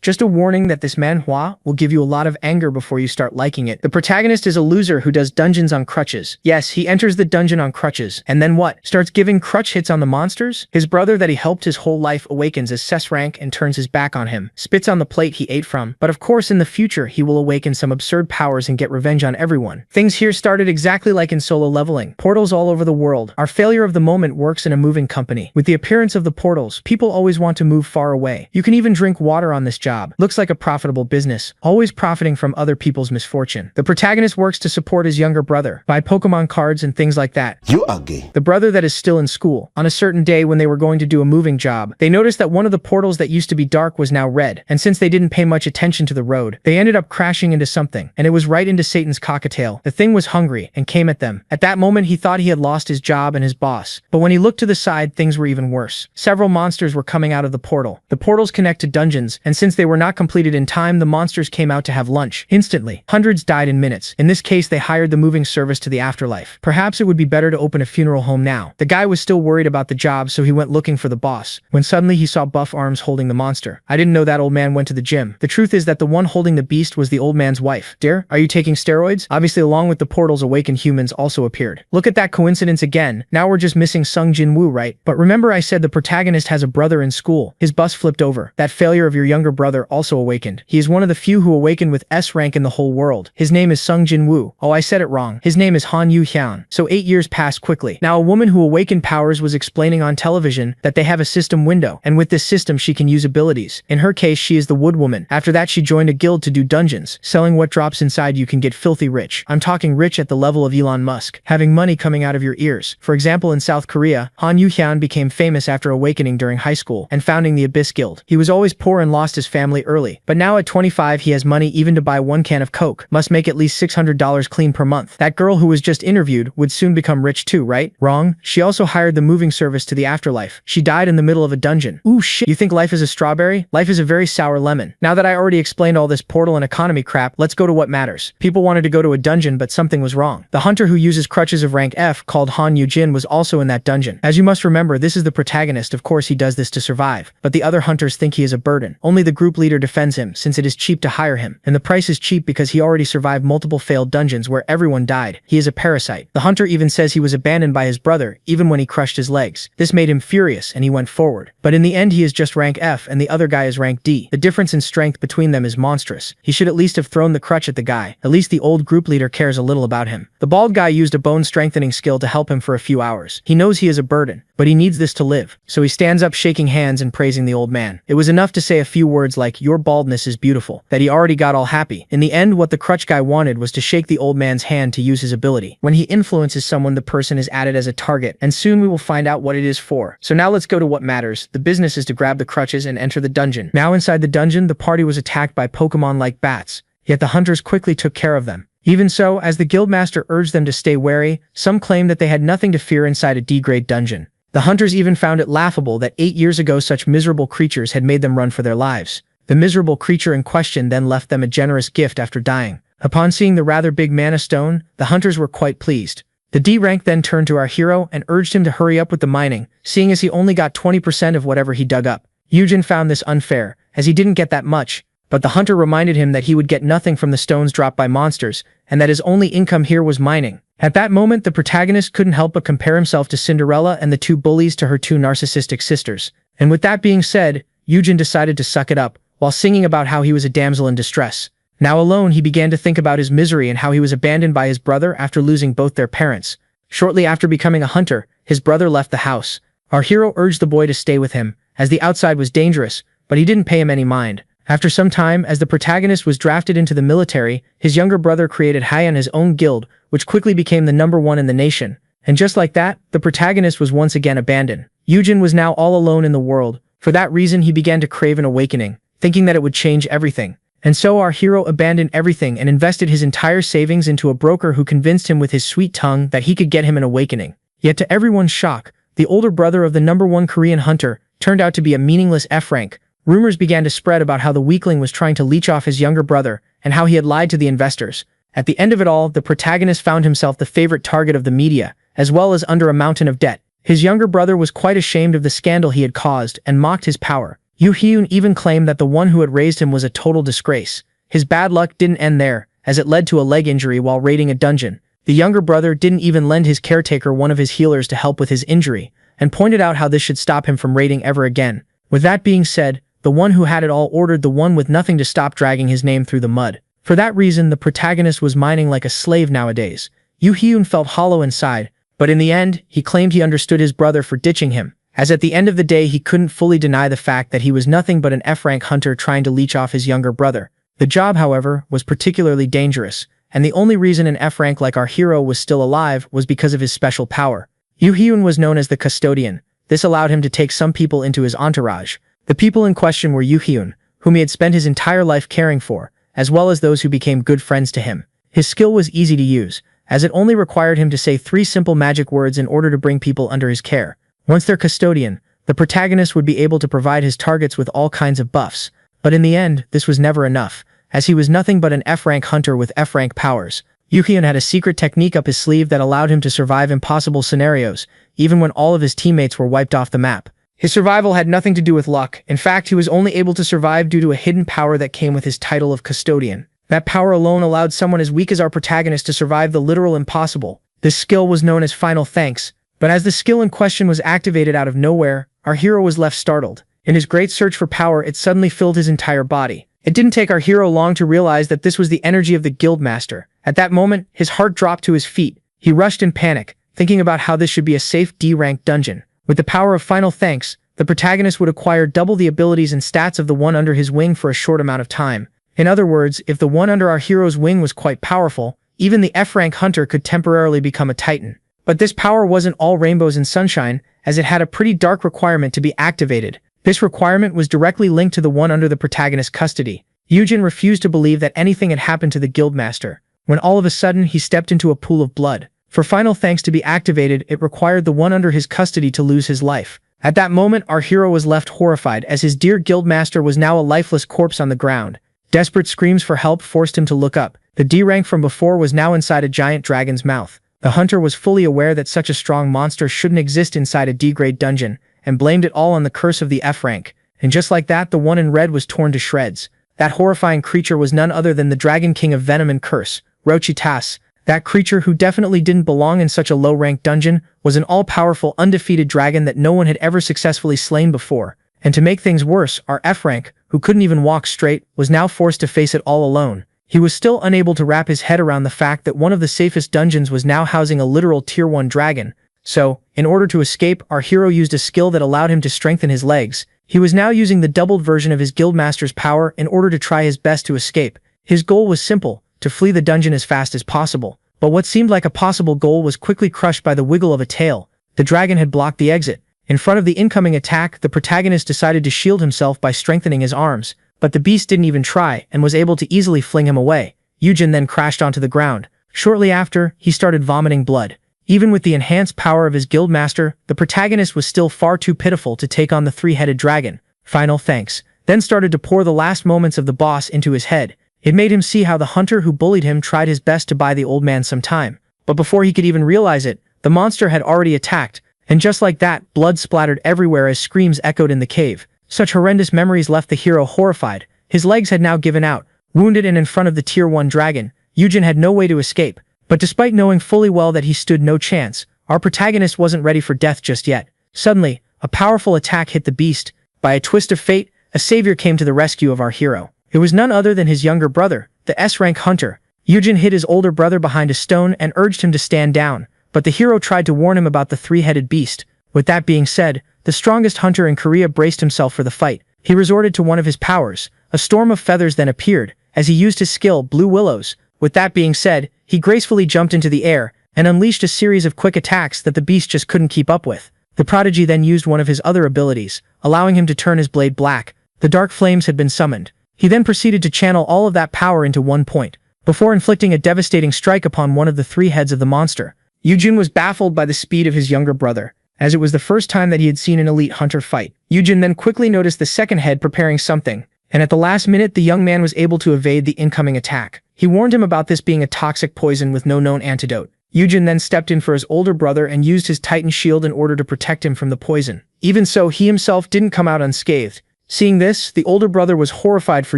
Just a warning that this manhwa will give you a lot of anger before you start liking it. The protagonist is a loser who does dungeons on crutches. Yes, he enters the dungeon on crutches. And then what? Starts giving crutch hits on the monsters? His brother that he helped his whole life awakens as S rank and turns his back on him. Spits on the plate he ate from. But of course in the future he will awaken some absurd powers and get revenge on everyone. Things here started exactly like in Solo Leveling. Portals all over the world. Our failure of the moment works in a moving company. With the appearance of the portals, people always want to move far away. You can even drink water on this job. Looks like a profitable business, always profiting from other people's misfortune. The protagonist works to support his younger brother, buy Pokemon cards and things like that. You are gay. The brother that is still in school. On a certain day when they were going to do a moving job, they noticed that one of the portals that used to be dark was now red, and since they didn't pay much attention to the road, they ended up crashing into something, and it was right into Satan's cockatiel. The thing was hungry and came at them. At that moment he thought he had lost his job and his boss, but when he looked to the side things were even worse. Several monsters were coming out of the portal. The portals connect to dungeons, and since they were not completed in time, the monsters came out to have lunch. Instantly, hundreds died in minutes. In this case, they hired the moving service to the afterlife. Perhaps it would be better to open a funeral home now. The guy was still worried about the job, so he went looking for the boss, when suddenly he saw buff arms holding the monster. I didn't know that old man went to the gym. The truth is that the one holding the beast was the old man's wife. Dear, are you taking steroids? Obviously, along with the portals, awakened humans also appeared. Look at that coincidence again. Now we're just missing Sung Jin-woo, right? But remember I said the protagonist has a brother in school. His bus flipped over. That failure of your younger brother also awakened. He is one of the few who awakened with S rank in the whole world. His name is Sung Jin-woo. Oh, I said it wrong. His name is Han Yu-hyun. So 8 years passed quickly. Now a woman who awakened powers was explaining on television that they have a system window, and with this system she can use abilities. In her case, she is the wood woman. After that she joined a guild to do dungeons. Selling what drops inside you can get filthy rich. I'm talking rich at the level of Elon Musk. Having money coming out of your ears. For example, in South Korea, Han Yu-hyun became famous after awakening during high school and founding the Abyss Guild. He was always poor and lost his family early, but now at 25 he has money even to buy one can of Coke. Must make at least $600 clean per month. That girl who was just interviewed would soon become rich too, right? Wrong. She also hired the moving service to the afterlife. She died in the middle of a dungeon. Ooh shit. You think life is a strawberry? Life is a very sour lemon. Now that I already explained all this portal and economy crap, let's go to what matters. People wanted to go to a dungeon, but something was wrong. The hunter who uses crutches of rank F called Han Yu-jin was also in that dungeon. As you must remember, this is the protagonist. Of course he does this to survive, but the other hunters think he is a burden. Only the group leader defends him, since it is cheap to hire him, and the price is cheap because he already survived multiple failed dungeons where everyone died. He is a parasite. The hunter even says he was abandoned by his brother, even when he crushed his legs. This made him furious and he went forward. But in the end he is just rank F and the other guy is rank D. The difference in strength between them is monstrous. He should at least have thrown the crutch at the guy. At least the old group leader cares a little about him. The bald guy used a bone strengthening skill to help him for a few hours. He knows he is a burden, but he needs this to live. So he stands up shaking hands and praising the old man. It was enough to say a few words like, "Your baldness is beautiful," that he already got all happy. In the end, what the crutch guy wanted was to shake the old man's hand to use his ability. When he influences someone, the person is added as a target, and soon we will find out what it is for. So now let's go to what matters. The business is to grab the crutches and enter the dungeon. Now inside the dungeon, the party was attacked by Pokemon like bats, yet the hunters quickly took care of them. Even so, as the guildmaster urged them to stay wary, some claimed that they had nothing to fear inside a D-grade dungeon. The hunters even found it laughable that 8 years ago such miserable creatures had made them run for their lives. The miserable creature in question then left them a generous gift after dying. Upon seeing the rather big mana stone, the hunters were quite pleased. The D rank then turned to our hero and urged him to hurry up with the mining, seeing as he only got 20% of whatever he dug up. Yujin found this unfair, as he didn't get that much, but the hunter reminded him that he would get nothing from the stones dropped by monsters, and that his only income here was mining. At that moment, the protagonist couldn't help but compare himself to Cinderella and the two bullies to her two narcissistic sisters. And with that being said, Yujin decided to suck it up, while singing about how he was a damsel in distress. Now alone, he began to think about his misery and how he was abandoned by his brother after losing both their parents. Shortly after becoming a hunter, his brother left the house. Our hero urged the boy to stay with him, as the outside was dangerous, but he didn't pay him any mind. After some time, as the protagonist was drafted into the military, his younger brother created Haiyan his own guild, which quickly became the #1 in the nation. And just like that, the protagonist was once again abandoned. Yujin was now all alone in the world. For that reason, he began to crave an awakening, thinking that it would change everything. And so our hero abandoned everything and invested his entire savings into a broker who convinced him with his sweet tongue that he could get him an awakening. Yet to everyone's shock, the older brother of the #1 Korean hunter turned out to be a meaningless F rank. Rumors began to spread about how the weakling was trying to leech off his younger brother and how he had lied to the investors. At the end of it all, the protagonist found himself the favorite target of the media, as well as under a mountain of debt. His younger brother was quite ashamed of the scandal he had caused and mocked his power. Yu Hyun even claimed that the one who had raised him was a total disgrace. His bad luck didn't end there, as it led to a leg injury while raiding a dungeon. The younger brother didn't even lend his caretaker one of his healers to help with his injury, and pointed out how this should stop him from raiding ever again. With that being said, the one who had it all ordered the one with nothing to stop dragging his name through the mud. For that reason, the protagonist was mining like a slave nowadays. Yu Hyun felt hollow inside, but in the end, he claimed he understood his brother for ditching him, as at the end of the day he couldn't fully deny the fact that he was nothing but an F-rank hunter trying to leech off his younger brother. The job, however, was particularly dangerous, and the only reason an F-rank like our hero was still alive was because of his special power. Yu Hyun was known as the Custodian. This allowed him to take some people into his entourage. The people in question were Yu Hyun, whom he had spent his entire life caring for, as well as those who became good friends to him. His skill was easy to use, as it only required him to say 3 simple magic words in order to bring people under his care. Once their custodian, the protagonist would be able to provide his targets with all kinds of buffs. But in the end, this was never enough, as he was nothing but an F-rank hunter with F-rank powers. Yu Hyun had a secret technique up his sleeve that allowed him to survive impossible scenarios, even when all of his teammates were wiped off the map. His survival had nothing to do with luck. In fact, he was only able to survive due to a hidden power that came with his title of Custodian. That power alone allowed someone as weak as our protagonist to survive the literal impossible. This skill was known as Final Thanks, but as the skill in question was activated out of nowhere, our hero was left startled. In his great search for power, it suddenly filled his entire body. It didn't take our hero long to realize that this was the energy of the Guildmaster. At that moment, his heart dropped to his feet. He rushed in panic, thinking about how this should be a safe D-rank dungeon. With the power of Final Thanks, the protagonist would acquire double the abilities and stats of the one under his wing for a short amount of time. In other words, if the one under our hero's wing was quite powerful, even the F-rank hunter could temporarily become a titan. But this power wasn't all rainbows and sunshine, as it had a pretty dark requirement to be activated. This requirement was directly linked to the one under the protagonist's custody. Yujin refused to believe that anything had happened to the Guildmaster, when all of a sudden he stepped into a pool of blood. For Final Thanks to be activated, it required the one under his custody to lose his life. At that moment, our hero was left horrified, as his dear Guildmaster was now a lifeless corpse on the ground. Desperate screams for help forced him to look up. The D-rank from before was now inside a giant dragon's mouth. The hunter was fully aware that such a strong monster shouldn't exist inside a D-grade dungeon, and blamed it all on the curse of the F-rank. And just like that, the one in red was torn to shreds. That horrifying creature was none other than the Dragon King of Venom and Curse, Rochitas. That creature, who definitely didn't belong in such a low-ranked dungeon, was an all-powerful, undefeated dragon that no one had ever successfully slain before. And to make things worse, our F-rank, who couldn't even walk straight, was now forced to face it all alone. He was still unable to wrap his head around the fact that one of the safest dungeons was now housing a literal Tier 1 dragon. So, in order to escape, our hero used a skill that allowed him to strengthen his legs. He was now using the doubled version of his Guildmaster's power in order to try his best to escape. His goal was simple: to flee the dungeon as fast as possible. But what seemed like a possible goal was quickly crushed by the wiggle of a tail. The dragon had blocked the exit. In front of the incoming attack, the protagonist decided to shield himself by strengthening his arms, but the beast didn't even try and was able to easily fling him away. Yujin then crashed onto the ground. Shortly after, he started vomiting blood. Even with the enhanced power of his Guildmaster, the protagonist was still far too pitiful to take on the 3-headed dragon. Final Thanks then started to pour the last moments of the boss into his head. It made him see how the hunter who bullied him tried his best to buy the old man some time. But before he could even realize it, the monster had already attacked, and just like that, blood splattered everywhere as screams echoed in the cave. Such horrendous memories left the hero horrified. His legs had now given out. Wounded and in front of the Tier 1 dragon, Yujin had no way to escape. But despite knowing fully well that he stood no chance, our protagonist wasn't ready for death just yet. Suddenly, a powerful attack hit the beast. By a twist of fate, a savior came to the rescue of our hero. It was none other than his younger brother, the S-rank hunter. Yujin hid his older brother behind a stone and urged him to stand down, but the hero tried to warn him about the 3-headed beast. With that being said, the strongest hunter in Korea braced himself for the fight. He resorted to one of his powers. A storm of feathers then appeared, as he used his skill, Blue Willows. With that being said, he gracefully jumped into the air and unleashed a series of quick attacks that the beast just couldn't keep up with. The prodigy then used one of his other abilities, allowing him to turn his blade black. The dark flames had been summoned. He then proceeded to channel all of that power into one point, before inflicting a devastating strike upon one of the 3 heads of the monster. Yujin was baffled by the speed of his younger brother, as it was the first time that he had seen an elite hunter fight. Yujin then quickly noticed the second head preparing something, and at the last minute the young man was able to evade the incoming attack. He warned him about this being a toxic poison with no known antidote. Yujin then stepped in for his older brother and used his Titan shield in order to protect him from the poison. Even so, he himself didn't come out unscathed. Seeing this, the older brother was horrified for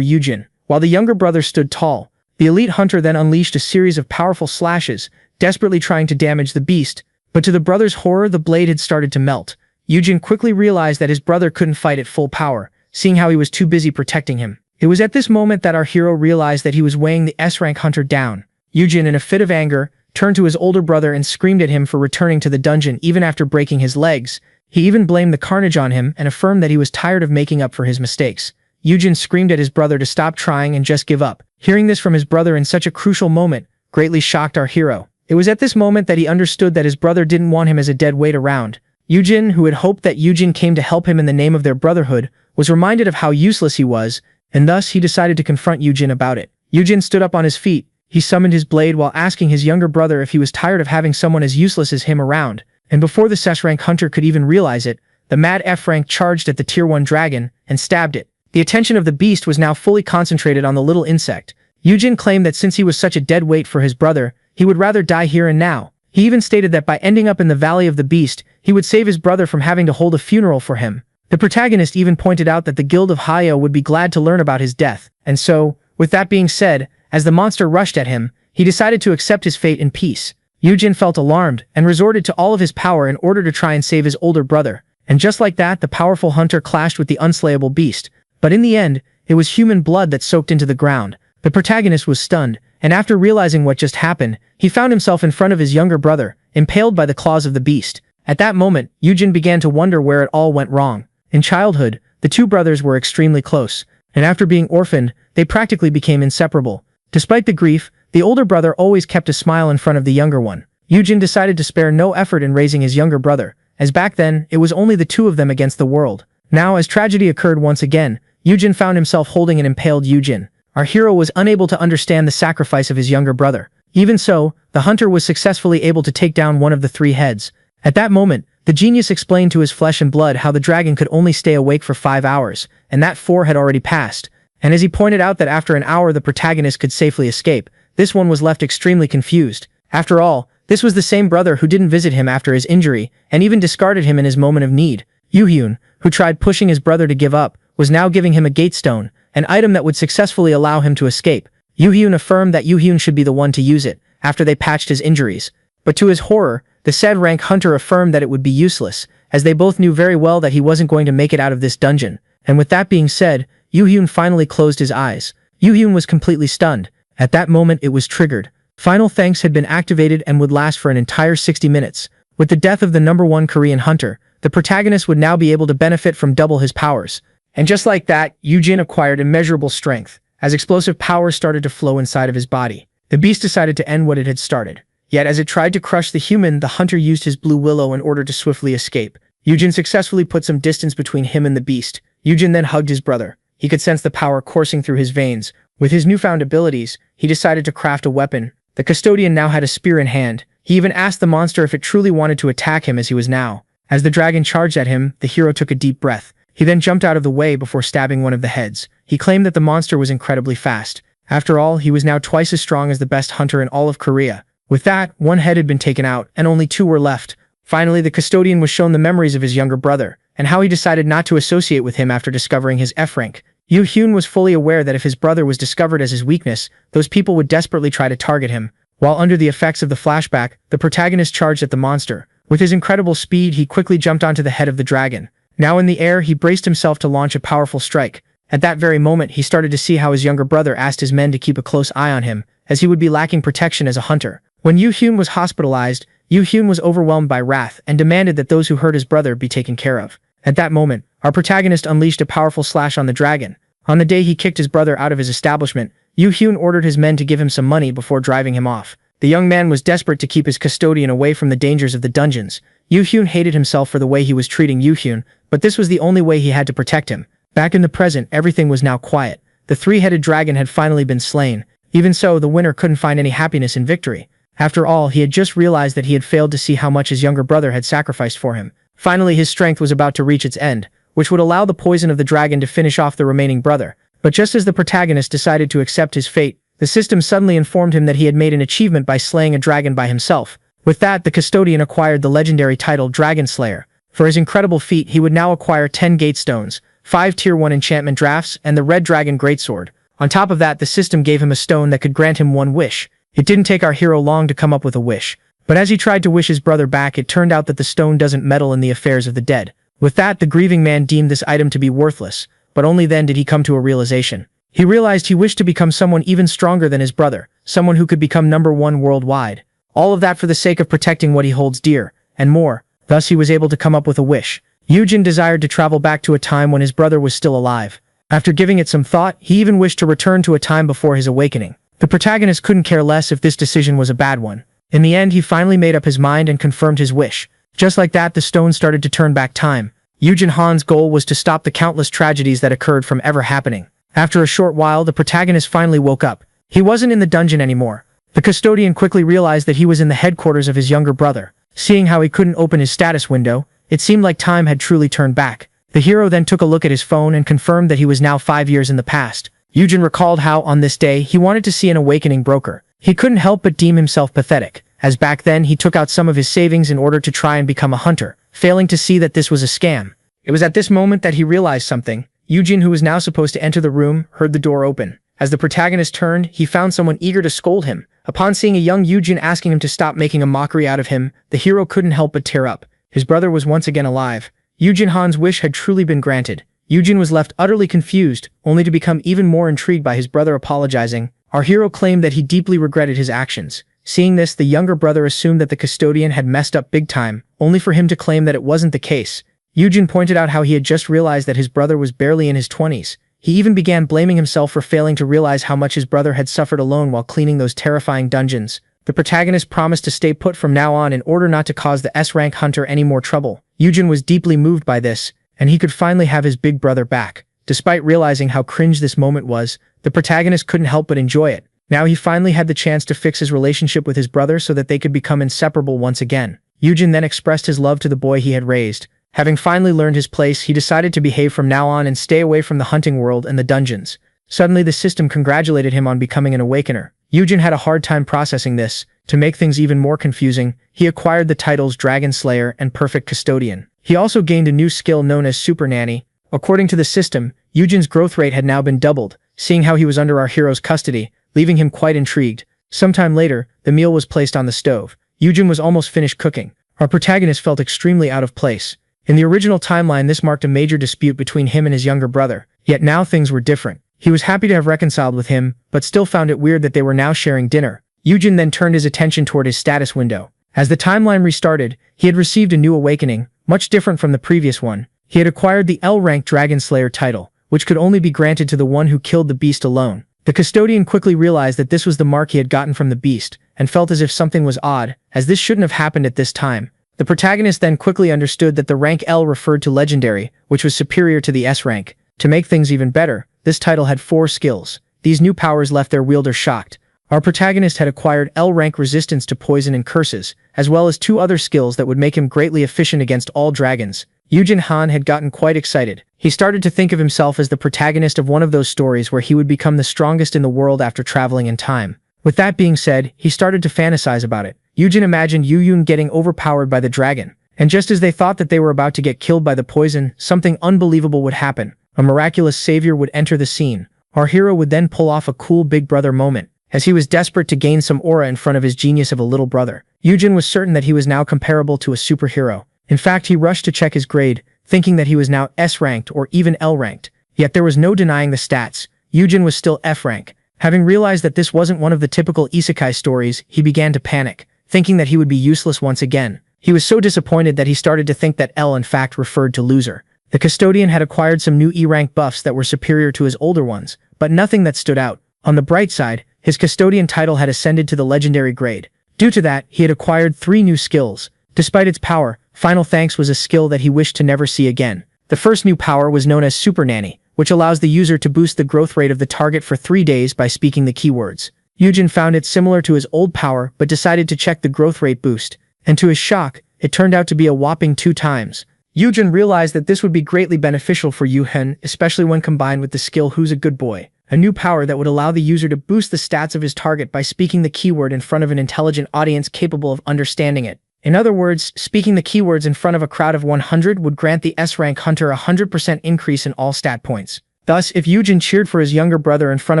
Yujin, while the younger brother stood tall. The elite hunter then unleashed a series of powerful slashes, desperately trying to damage the beast, but to the brother's horror the blade had started to melt. Yujin quickly realized that his brother couldn't fight at full power, seeing how he was too busy protecting him. It was at this moment that our hero realized that he was weighing the S-rank hunter down. Yujin, in a fit of anger, turned to his older brother and screamed at him for returning to the dungeon even after breaking his legs. He even blamed the carnage on him and affirmed that he was tired of making up for his mistakes. Yujin screamed at his brother to stop trying and just give up. Hearing this from his brother in such a crucial moment greatly shocked our hero. It was at this moment that he understood that his brother didn't want him as a dead weight around. Yujin, who had hoped that Yujin came to help him in the name of their brotherhood, was reminded of how useless he was, and thus he decided to confront Yujin about it. Yujin stood up on his feet. He summoned his blade while asking his younger brother if he was tired of having someone as useless as him around. And before the S-rank hunter could even realize it, the mad F-rank charged at the Tier 1 dragon and stabbed it. The attention of the beast was now fully concentrated on the little insect. Yujin claimed that since he was such a dead weight for his brother, he would rather die here and now. He even stated that by ending up in the Valley of the Beast, he would save his brother from having to hold a funeral for him. The protagonist even pointed out that the Guild of Hayo would be glad to learn about his death, and so, with that being said, as the monster rushed at him, he decided to accept his fate in peace. Yujin felt alarmed and resorted to all of his power in order to try and save his older brother. And just like that, the powerful hunter clashed with the unslayable beast. But in the end, it was human blood that soaked into the ground. The protagonist was stunned, and after realizing what just happened, he found himself in front of his younger brother, impaled by the claws of the beast. At that moment, Yujin began to wonder where it all went wrong. In childhood, the two brothers were extremely close, and after being orphaned, they practically became inseparable. Despite the grief, the older brother always kept a smile in front of the younger one. Yujin decided to spare no effort in raising his younger brother, as back then, it was only the two of them against the world. Now, as tragedy occurred once again, Yujin found himself holding an impaled Yujin. Our hero was unable to understand the sacrifice of his younger brother. Even so, the hunter was successfully able to take down one of the three heads. At that moment, the genius explained to his flesh and blood how the dragon could only stay awake for 5 hours, and that 4 had already passed. And as he pointed out that after an hour the protagonist could safely escape, this one was left extremely confused. After all, this was the same brother who didn't visit him after his injury, and even discarded him in his moment of need. Yuhyun, who tried pushing his brother to give up, was now giving him a gatestone, an item that would successfully allow him to escape. Yuhyun affirmed that Yuhyun should be the one to use it, after they patched his injuries. But to his horror, the said rank hunter affirmed that it would be useless, as they both knew very well that he wasn't going to make it out of this dungeon. And with that being said, Yuhyun finally closed his eyes. Yuhyun was completely stunned. At that moment it was triggered. Final thanks had been activated and would last for an entire 60 minutes. With the death of the #1 Korean hunter, the protagonist would now be able to benefit from double his powers. And just like that, Yujin acquired immeasurable strength, as explosive power started to flow inside of his body. The beast decided to end what it had started. Yet as it tried to crush the human, the hunter used his blue willow in order to swiftly escape. Yujin successfully put some distance between him and the beast. Yujin then hugged his brother. He could sense the power coursing through his veins. With his newfound abilities, he decided to craft a weapon. The custodian now had a spear in hand. He even asked the monster if it truly wanted to attack him as he was now. As the dragon charged at him, the hero took a deep breath. He then jumped out of the way before stabbing one of the heads. He claimed that the monster was incredibly fast. After all, he was now twice as strong as the best hunter in all of Korea. With that, one head had been taken out, and only 2 were left. Finally, the custodian was shown the memories of his younger brother, and how he decided not to associate with him after discovering his F rank. Yuhyun was fully aware that if his brother was discovered as his weakness, those people would desperately try to target him. While under the effects of the flashback, the protagonist charged at the monster. With his incredible speed, he quickly jumped onto the head of the dragon. Now in the air, he braced himself to launch a powerful strike. At that very moment, he started to see how his younger brother asked his men to keep a close eye on him, as he would be lacking protection as a hunter. When Yuhyun was hospitalized, Yuhyun was overwhelmed by wrath and demanded that those who hurt his brother be taken care of. At that moment, our protagonist unleashed a powerful slash on the dragon. On the day he kicked his brother out of his establishment, Yuhyun ordered his men to give him some money before driving him off. The young man was desperate to keep his custodian away from the dangers of the dungeons. Yuhyun hated himself for the way he was treating Yuhyun, but this was the only way he had to protect him. Back in the present, everything was now quiet. The 3-headed dragon had finally been slain. Even so, the winner couldn't find any happiness in victory. After all, he had just realized that he had failed to see how much his younger brother had sacrificed for him. Finally, his strength was about to reach its end, which would allow the poison of the dragon to finish off the remaining brother. But just as the protagonist decided to accept his fate, the system suddenly informed him that he had made an achievement by slaying a dragon by himself. With that, the custodian acquired the legendary title Dragon Slayer. For his incredible feat, he would now acquire 10 gate stones. 5 Tier 1 enchantment drafts, and the Red Dragon Greatsword. On top of that, the system gave him a stone that could grant him one wish. It didn't take our hero long to come up with a wish. But as he tried to wish his brother back, it turned out that the stone doesn't meddle in the affairs of the dead. With that, the grieving man deemed this item to be worthless, but only then did he come to a realization. He realized he wished to become someone even stronger than his brother, someone who could become #1 worldwide. All of that for the sake of protecting what he holds dear, and more. Thus he was able to come up with a wish. Yujin desired to travel back to a time when his brother was still alive. After giving it some thought, he even wished to return to a time before his awakening. The protagonist couldn't care less if this decision was a bad one. In the end, he finally made up his mind and confirmed his wish. Just like that, the stone started to turn back time. Yujin Han's goal was to stop the countless tragedies that occurred from ever happening. After a short while, the protagonist finally woke up. He wasn't in the dungeon anymore. The custodian quickly realized that he was in the headquarters of his younger brother. Seeing how he couldn't open his status window, it seemed like time had truly turned back. The hero then took a look at his phone and confirmed that he was now 5 years in the past. Yujin recalled how, on this day, he wanted to see an awakening broker. He couldn't help but deem himself pathetic, as back then he took out some of his savings in order to try and become a hunter, failing to see that this was a scam. It was at this moment that he realized something. Yujin, who was now supposed to enter the room, heard the door open. As the protagonist turned, he found someone eager to scold him. Upon seeing a young Yujin asking him to stop making a mockery out of him, the hero couldn't help but tear up. His brother was once again alive. Yujin Han's wish had truly been granted. Yujin was left utterly confused, only to become even more intrigued by his brother apologizing. Our hero claimed that he deeply regretted his actions. Seeing this, the younger brother assumed that the custodian had messed up big time, only for him to claim that it wasn't the case. Yujin pointed out how he had just realized that his brother was barely in his 20s. He even began blaming himself for failing to realize how much his brother had suffered alone while cleaning those terrifying dungeons. The protagonist promised to stay put from now on in order not to cause the S-rank hunter any more trouble. Yujin was deeply moved by this, and he could finally have his big brother back. Despite realizing how cringe this moment was, the protagonist couldn't help but enjoy it. Now he finally had the chance to fix his relationship with his brother so that they could become inseparable once again. Yujin then expressed his love to the boy he had raised. Having finally learned his place, he decided to behave from now on and stay away from the hunting world and the dungeons. Suddenly, the system congratulated him on becoming an awakener. Yujin had a hard time processing this. To make things even more confusing, he acquired the titles Dragon Slayer and Perfect Custodian. He also gained a new skill known as Super Nanny. According to the system, Yujin's growth rate had now been doubled, seeing how he was under our hero's custody, leaving him quite intrigued. Sometime later, the meal was placed on the stove. Yujin was almost finished cooking. Our protagonist felt extremely out of place. In the original timeline, this marked a major dispute between him and his younger brother. Yet now things were different. He was happy to have reconciled with him, but still found it weird that they were now sharing dinner. Yujin then turned his attention toward his status window. As the timeline restarted, he had received a new awakening, much different from the previous one. He had acquired the L-rank Dragon Slayer title, which could only be granted to the one who killed the beast alone. The custodian quickly realized that this was the mark he had gotten from the beast, and felt as if something was odd, as this shouldn't have happened at this time. The protagonist then quickly understood that the rank L referred to legendary, which was superior to the S rank. To make things even better, this title had 4 skills. These new powers left their wielder shocked. Our protagonist had acquired L rank resistance to poison and curses, as well as 2 other skills that would make him greatly efficient against all dragons. Yujin Han had gotten quite excited. He started to think of himself as the protagonist of one of those stories where he would become the strongest in the world after traveling in time. With that being said, he started to fantasize about it. Yujin imagined Yuyun getting overpowered by the dragon, and just as they thought that they were about to get killed by the poison, something unbelievable would happen. A miraculous savior would enter the scene. Our hero would then pull off a cool big brother moment, as he was desperate to gain some aura in front of his genius of a little brother. Yujin was certain that he was now comparable to a superhero. In fact, he rushed to check his grade, thinking that he was now S-ranked or even L-ranked. Yet there was no denying the stats. Yujin was still F-rank. Having realized that this wasn't one of the typical isekai stories, he began to panic, thinking that he would be useless once again. He was so disappointed that he started to think that L in fact referred to loser. The custodian had acquired some new E-rank buffs that were superior to his older ones, but nothing that stood out. On the bright side, his custodian title had ascended to the legendary grade. Due to that, he had acquired 3 new skills. Despite its power, Final Thanks was a skill that he wished to never see again. The first new power was known as Super Nanny, which allows the user to boost the growth rate of the target for 3 days by speaking the keywords. Yujin found it similar to his old power but decided to check the growth rate boost, and to his shock, it turned out to be a whopping 2 times. Yujin realized that this would be greatly beneficial for Yuhen, especially when combined with the skill Who's a Good Boy, a new power that would allow the user to boost the stats of his target by speaking the keyword in front of an intelligent audience capable of understanding it. In other words, speaking the keywords in front of a crowd of 100 would grant the S-rank hunter a 100% increase in all stat points. Thus, if Yujin cheered for his younger brother in front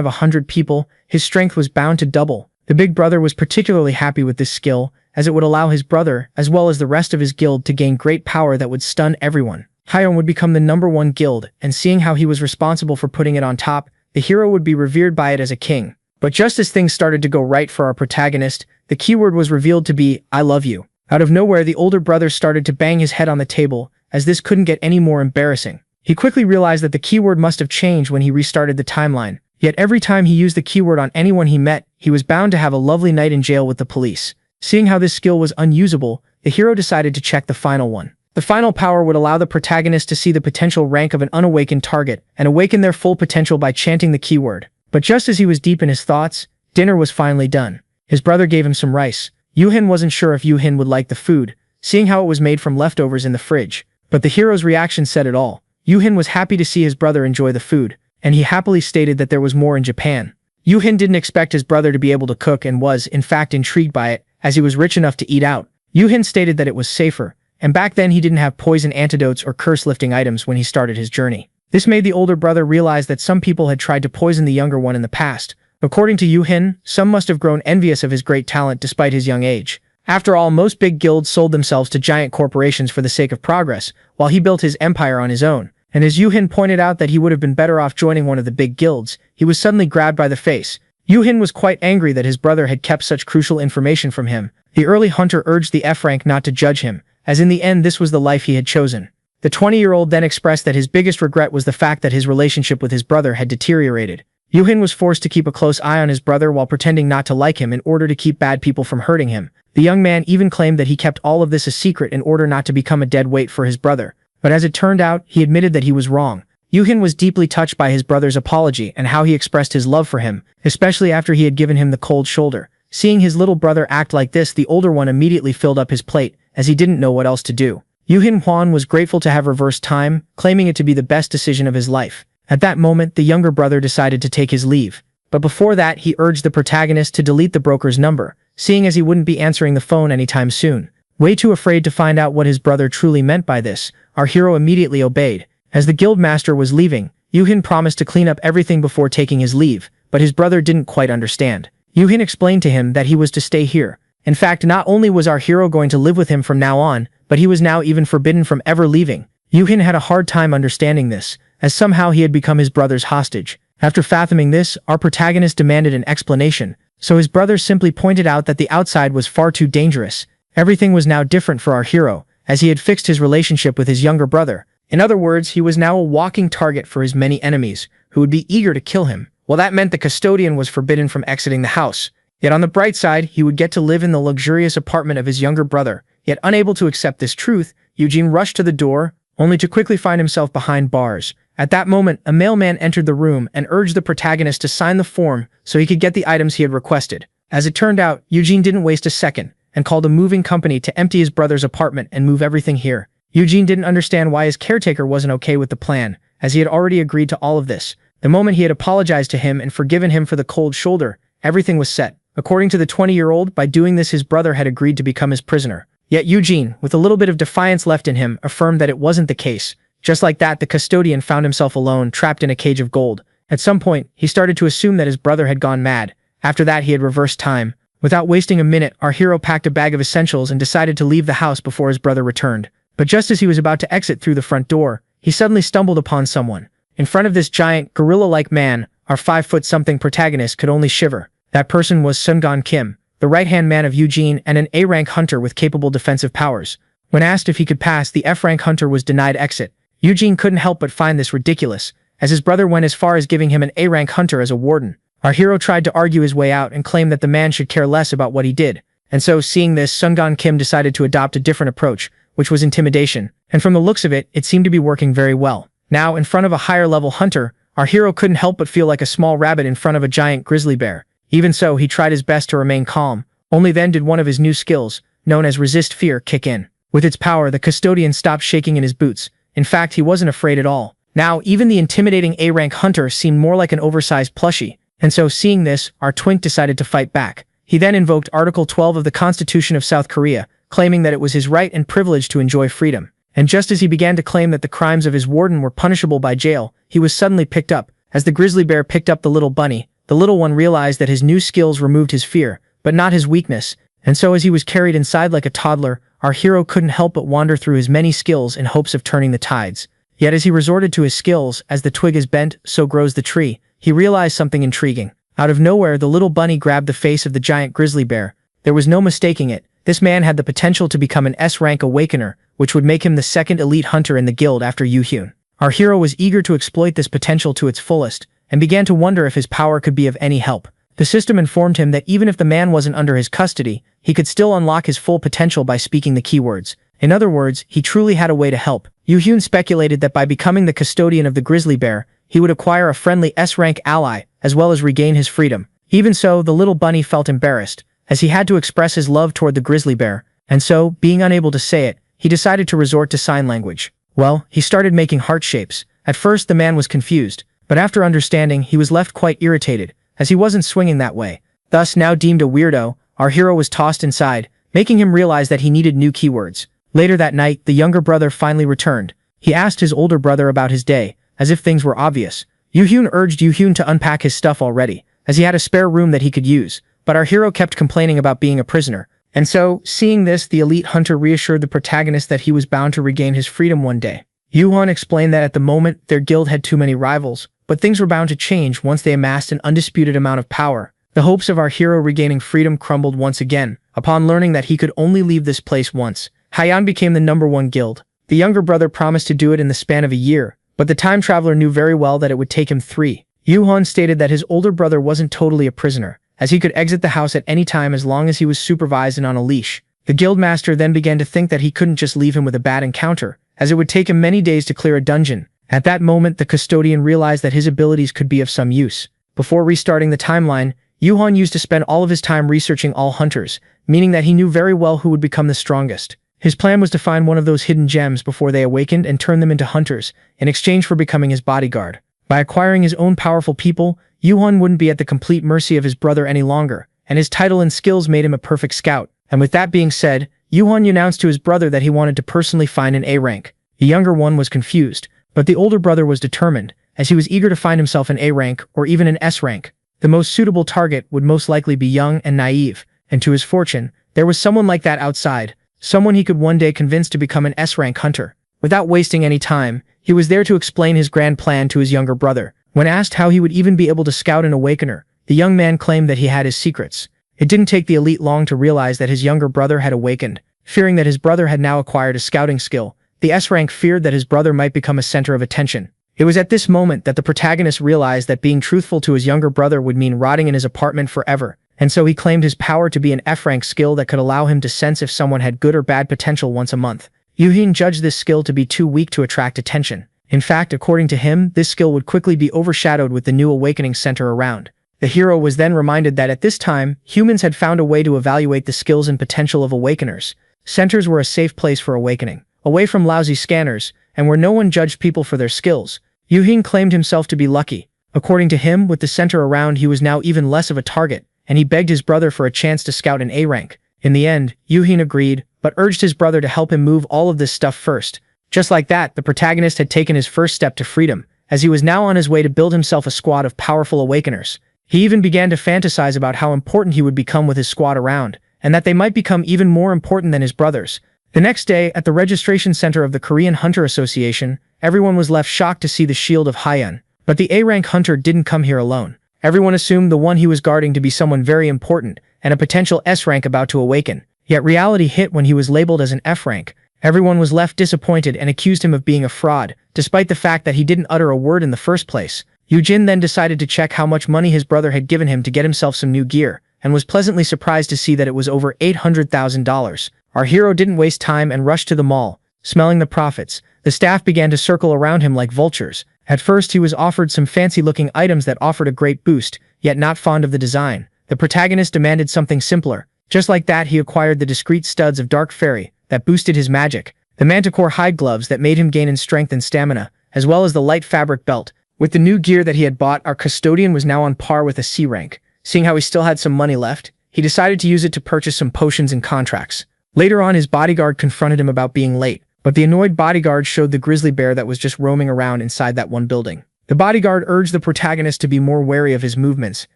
of 100 people, his strength was bound to double. The big brother was particularly happy with this skill, as it would allow his brother, as well as the rest of his guild, to gain great power that would stun everyone. Hyeon would become the #1 guild, and seeing how he was responsible for putting it on top, the hero would be revered by it as a king. But just as things started to go right for our protagonist, the keyword was revealed to be, "I love you." Out of nowhere, the older brother started to bang his head on the table, as this couldn't get any more embarrassing. He quickly realized that the keyword must have changed when he restarted the timeline. Yet every time he used the keyword on anyone he met, he was bound to have a lovely night in jail with the police. Seeing how this skill was unusable, the hero decided to check the final one. The final power would allow the protagonist to see the potential rank of an unawakened target and awaken their full potential by chanting the keyword. But just as he was deep in his thoughts, dinner was finally done. His brother gave him some rice. Yoo-hin wasn't sure if Yoo-hin would like the food, seeing how it was made from leftovers in the fridge. But the hero's reaction said it all. Yoo-hin was happy to see his brother enjoy the food, and he happily stated that there was more in Japan. Yoo-hin didn't expect his brother to be able to cook and was, in fact, intrigued by it, as he was rich enough to eat out. Yoo-hin stated that it was safer, and back then he didn't have poison antidotes or curse-lifting items when he started his journey. This made the older brother realize that some people had tried to poison the younger one in the past. According to Yoo-hin, some must have grown envious of his great talent despite his young age. After all, most big guilds sold themselves to giant corporations for the sake of progress, while he built his empire on his own. And as Yoo-hin pointed out that he would have been better off joining one of the big guilds, he was suddenly grabbed by the face. Yoo-hin was quite angry that his brother had kept such crucial information from him. The early hunter urged the F-rank not to judge him, as in the end this was the life he had chosen. The 20-year-old then expressed that his biggest regret was the fact that his relationship with his brother had deteriorated. Yoo-hin was forced to keep a close eye on his brother while pretending not to like him in order to keep bad people from hurting him. The young man even claimed that he kept all of this a secret in order not to become a dead weight for his brother. But as it turned out, he admitted that he was wrong. Yoo-hin was deeply touched by his brother's apology and how he expressed his love for him, especially after he had given him the cold shoulder. Seeing his little brother act like this, the older one immediately filled up his plate, as he didn't know what else to do. Yoo-hin Hwan was grateful to have reversed time, claiming it to be the best decision of his life. At that moment, the younger brother decided to take his leave. But before that, he urged the protagonist to delete the broker's number, seeing as he wouldn't be answering the phone anytime soon. Way too afraid to find out what his brother truly meant by this, our hero immediately obeyed. As the guild master was leaving, Yoo-hin promised to clean up everything before taking his leave, but his brother didn't quite understand. Yoo-hin explained to him that he was to stay here. In fact, not only was our hero going to live with him from now on, but he was now even forbidden from ever leaving. Yoo-hin had a hard time understanding this, as somehow he had become his brother's hostage. After fathoming this, our protagonist demanded an explanation, so his brother simply pointed out that the outside was far too dangerous. Everything was now different for our hero, as he had fixed his relationship with his younger brother. In other words, he was now a walking target for his many enemies, who would be eager to kill him. Well, that meant the custodian was forbidden from exiting the house. Yet on the bright side, he would get to live in the luxurious apartment of his younger brother. Yet unable to accept this truth, Eugene rushed to the door, only to quickly find himself behind bars. At that moment, a mailman entered the room and urged the protagonist to sign the form so he could get the items he had requested. As it turned out, Eugene didn't waste a second and called a moving company to empty his brother's apartment and move everything here. Eugene didn't understand why his caretaker wasn't okay with the plan, as he had already agreed to all of this. The moment he had apologized to him and forgiven him for the cold shoulder, everything was set. According to the 20-year-old, by doing this his brother had agreed to become his prisoner. Yet Eugene, with a little bit of defiance left in him, affirmed that it wasn't the case. Just like that, the custodian found himself alone, trapped in a cage of gold. At some point, he started to assume that his brother had gone mad. After that, he had reversed time. Without wasting a minute, our hero packed a bag of essentials and decided to leave the house before his brother returned. But just as he was about to exit through the front door, he suddenly stumbled upon someone. In front of this giant, gorilla-like man, our 5-foot-something protagonist could only shiver. That person was Sungan Kim, the right-hand man of Eugene and an A-rank hunter with capable defensive powers. When asked if he could pass, the F-rank hunter was denied exit. Eugene couldn't help but find this ridiculous, as his brother went as far as giving him an A-rank hunter as a warden. Our hero tried to argue his way out and claimed that the man should care less about what he did. And so, seeing this, Sungan Kim decided to adopt a different approach, which was intimidation. And from the looks of it, it seemed to be working very well. Now, in front of a higher-level hunter, our hero couldn't help but feel like a small rabbit in front of a giant grizzly bear. Even so, he tried his best to remain calm. Only then did one of his new skills, known as Resist Fear, kick in. With its power, the custodian stopped shaking in his boots. In fact, he wasn't afraid at all. Now, even the intimidating A-rank hunter seemed more like an oversized plushie. And so, seeing this, our twink decided to fight back. He then invoked Article 12 of the Constitution of South Korea, claiming that it was his right and privilege to enjoy freedom. And just as he began to claim that the crimes of his warden were punishable by jail, he was suddenly picked up. As the grizzly bear picked up the little bunny, the little one realized that his new skills removed his fear, but not his weakness, and so as he was carried inside like a toddler, our hero couldn't help but wander through his many skills in hopes of turning the tides. Yet as he resorted to his skills, as the twig is bent, so grows the tree, he realized something intriguing. Out of nowhere, the little bunny grabbed the face of the giant grizzly bear. There was no mistaking it. This man had the potential to become an S-rank awakener, which would make him the second elite hunter in the guild after Yu-hyun. Our hero was eager to exploit this potential to its fullest, and began to wonder if his power could be of any help. The system informed him that even if the man wasn't under his custody, he could still unlock his full potential by speaking the keywords. In other words, he truly had a way to help. Yu-hyun speculated that by becoming the custodian of the grizzly bear, he would acquire a friendly S-rank ally, as well as regain his freedom. Even so, the little bunny felt embarrassed, as he had to express his love toward the grizzly bear, and so, being unable to say it, he decided to resort to sign language. Well, he started making heart shapes. At first, the man was confused, but after understanding, he was left quite irritated, as he wasn't swinging that way. Thus, now deemed a weirdo, our hero was tossed inside, making him realize that he needed new keywords. Later that night, the younger brother finally returned. He asked his older brother about his day, as if things were obvious. Yu-hyun urged Yu-hyun to unpack his stuff already, as he had a spare room that he could use, but our hero kept complaining about being a prisoner. And so, seeing this, the elite hunter reassured the protagonist that he was bound to regain his freedom one day. Yu-hyun explained that at the moment, their guild had too many rivals, but things were bound to change once they amassed an undisputed amount of power. The hopes of our hero regaining freedom crumbled once again, upon learning that he could only leave this place once. Haiyan became the #1 guild. The younger brother promised to do it in the span of a year, but the time traveler knew very well that it would take him 3. Yu-hyun stated that his older brother wasn't totally a prisoner, as he could exit the house at any time as long as he was supervised and on a leash. The guildmaster then began to think that he couldn't just leave him with a bad encounter, as it would take him many days to clear a dungeon. At that moment, the custodian realized that his abilities could be of some use. Before restarting the timeline, Yu-hyun used to spend all of his time researching all hunters, meaning that he knew very well who would become the strongest. His plan was to find one of those hidden gems before they awakened and turn them into hunters, in exchange for becoming his bodyguard. By acquiring his own powerful people, Yu-hyun wouldn't be at the complete mercy of his brother any longer, and his title and skills made him a perfect scout. And with that being said, Yu-hyun announced to his brother that he wanted to personally find an A rank. The younger one was confused, but the older brother was determined, as he was eager to find himself an A rank or even an S rank. The most suitable target would most likely be young and naive, and to his fortune, there was someone like that outside, someone he could one day convince to become an S-rank hunter. Without wasting any time, he was there to explain his grand plan to his younger brother. When asked how he would even be able to scout an awakener, the young man claimed that he had his secrets. It didn't take the elite long to realize that his younger brother had awakened. Fearing that his brother had now acquired a scouting skill, the S-rank feared that his brother might become a center of attention. It was at this moment that the protagonist realized that being truthful to his younger brother would mean rotting in his apartment forever, and so he claimed his power to be an F-rank skill that could allow him to sense if someone had good or bad potential once a month. Yu-hyun judged this skill to be too weak to attract attention. In fact, according to him, this skill would quickly be overshadowed with the new awakening center around. The hero was then reminded that at this time, humans had found a way to evaluate the skills and potential of awakeners. Centers were a safe place for awakening, away from lousy scanners, and where no one judged people for their skills. Yu-hyun claimed himself to be lucky. According to him, with the center around, he was now even less of a target, and he begged his brother for a chance to scout an A rank. In the end, Yu-hyun agreed, but urged his brother to help him move all of this stuff first. Just like that, the protagonist had taken his first step to freedom, as he was now on his way to build himself a squad of powerful awakeners. He even began to fantasize about how important he would become with his squad around, and that they might become even more important than his brothers. The next day, at the registration center of the Korean Hunter Association, everyone was left shocked to see the shield of Haiyan. But the A-rank hunter didn't come here alone. Everyone assumed the one he was guarding to be someone very important, and a potential S-rank about to awaken. Yet reality hit when he was labeled as an F-rank. Everyone was left disappointed and accused him of being a fraud, despite the fact that he didn't utter a word in the first place. Yu-jin then decided to check how much money his brother had given him to get himself some new gear, and was pleasantly surprised to see that it was over $800,000. Our hero didn't waste time and rushed to the mall. Smelling the profits, the staff began to circle around him like vultures. At first he was offered some fancy-looking items that offered a great boost, yet not fond of the design. The protagonist demanded something simpler. Just like that, he acquired the discreet studs of Dark Fairy that boosted his magic, the manticore hide gloves that made him gain in strength and stamina, as well as the light fabric belt. With the new gear that he had bought, our custodian was now on par with a C rank. Seeing how he still had some money left, he decided to use it to purchase some potions and contracts. Later on, his bodyguard confronted him about being late, but the annoyed bodyguard showed the grizzly bear that was just roaming around inside that one building. The bodyguard urged the protagonist to be more wary of his movements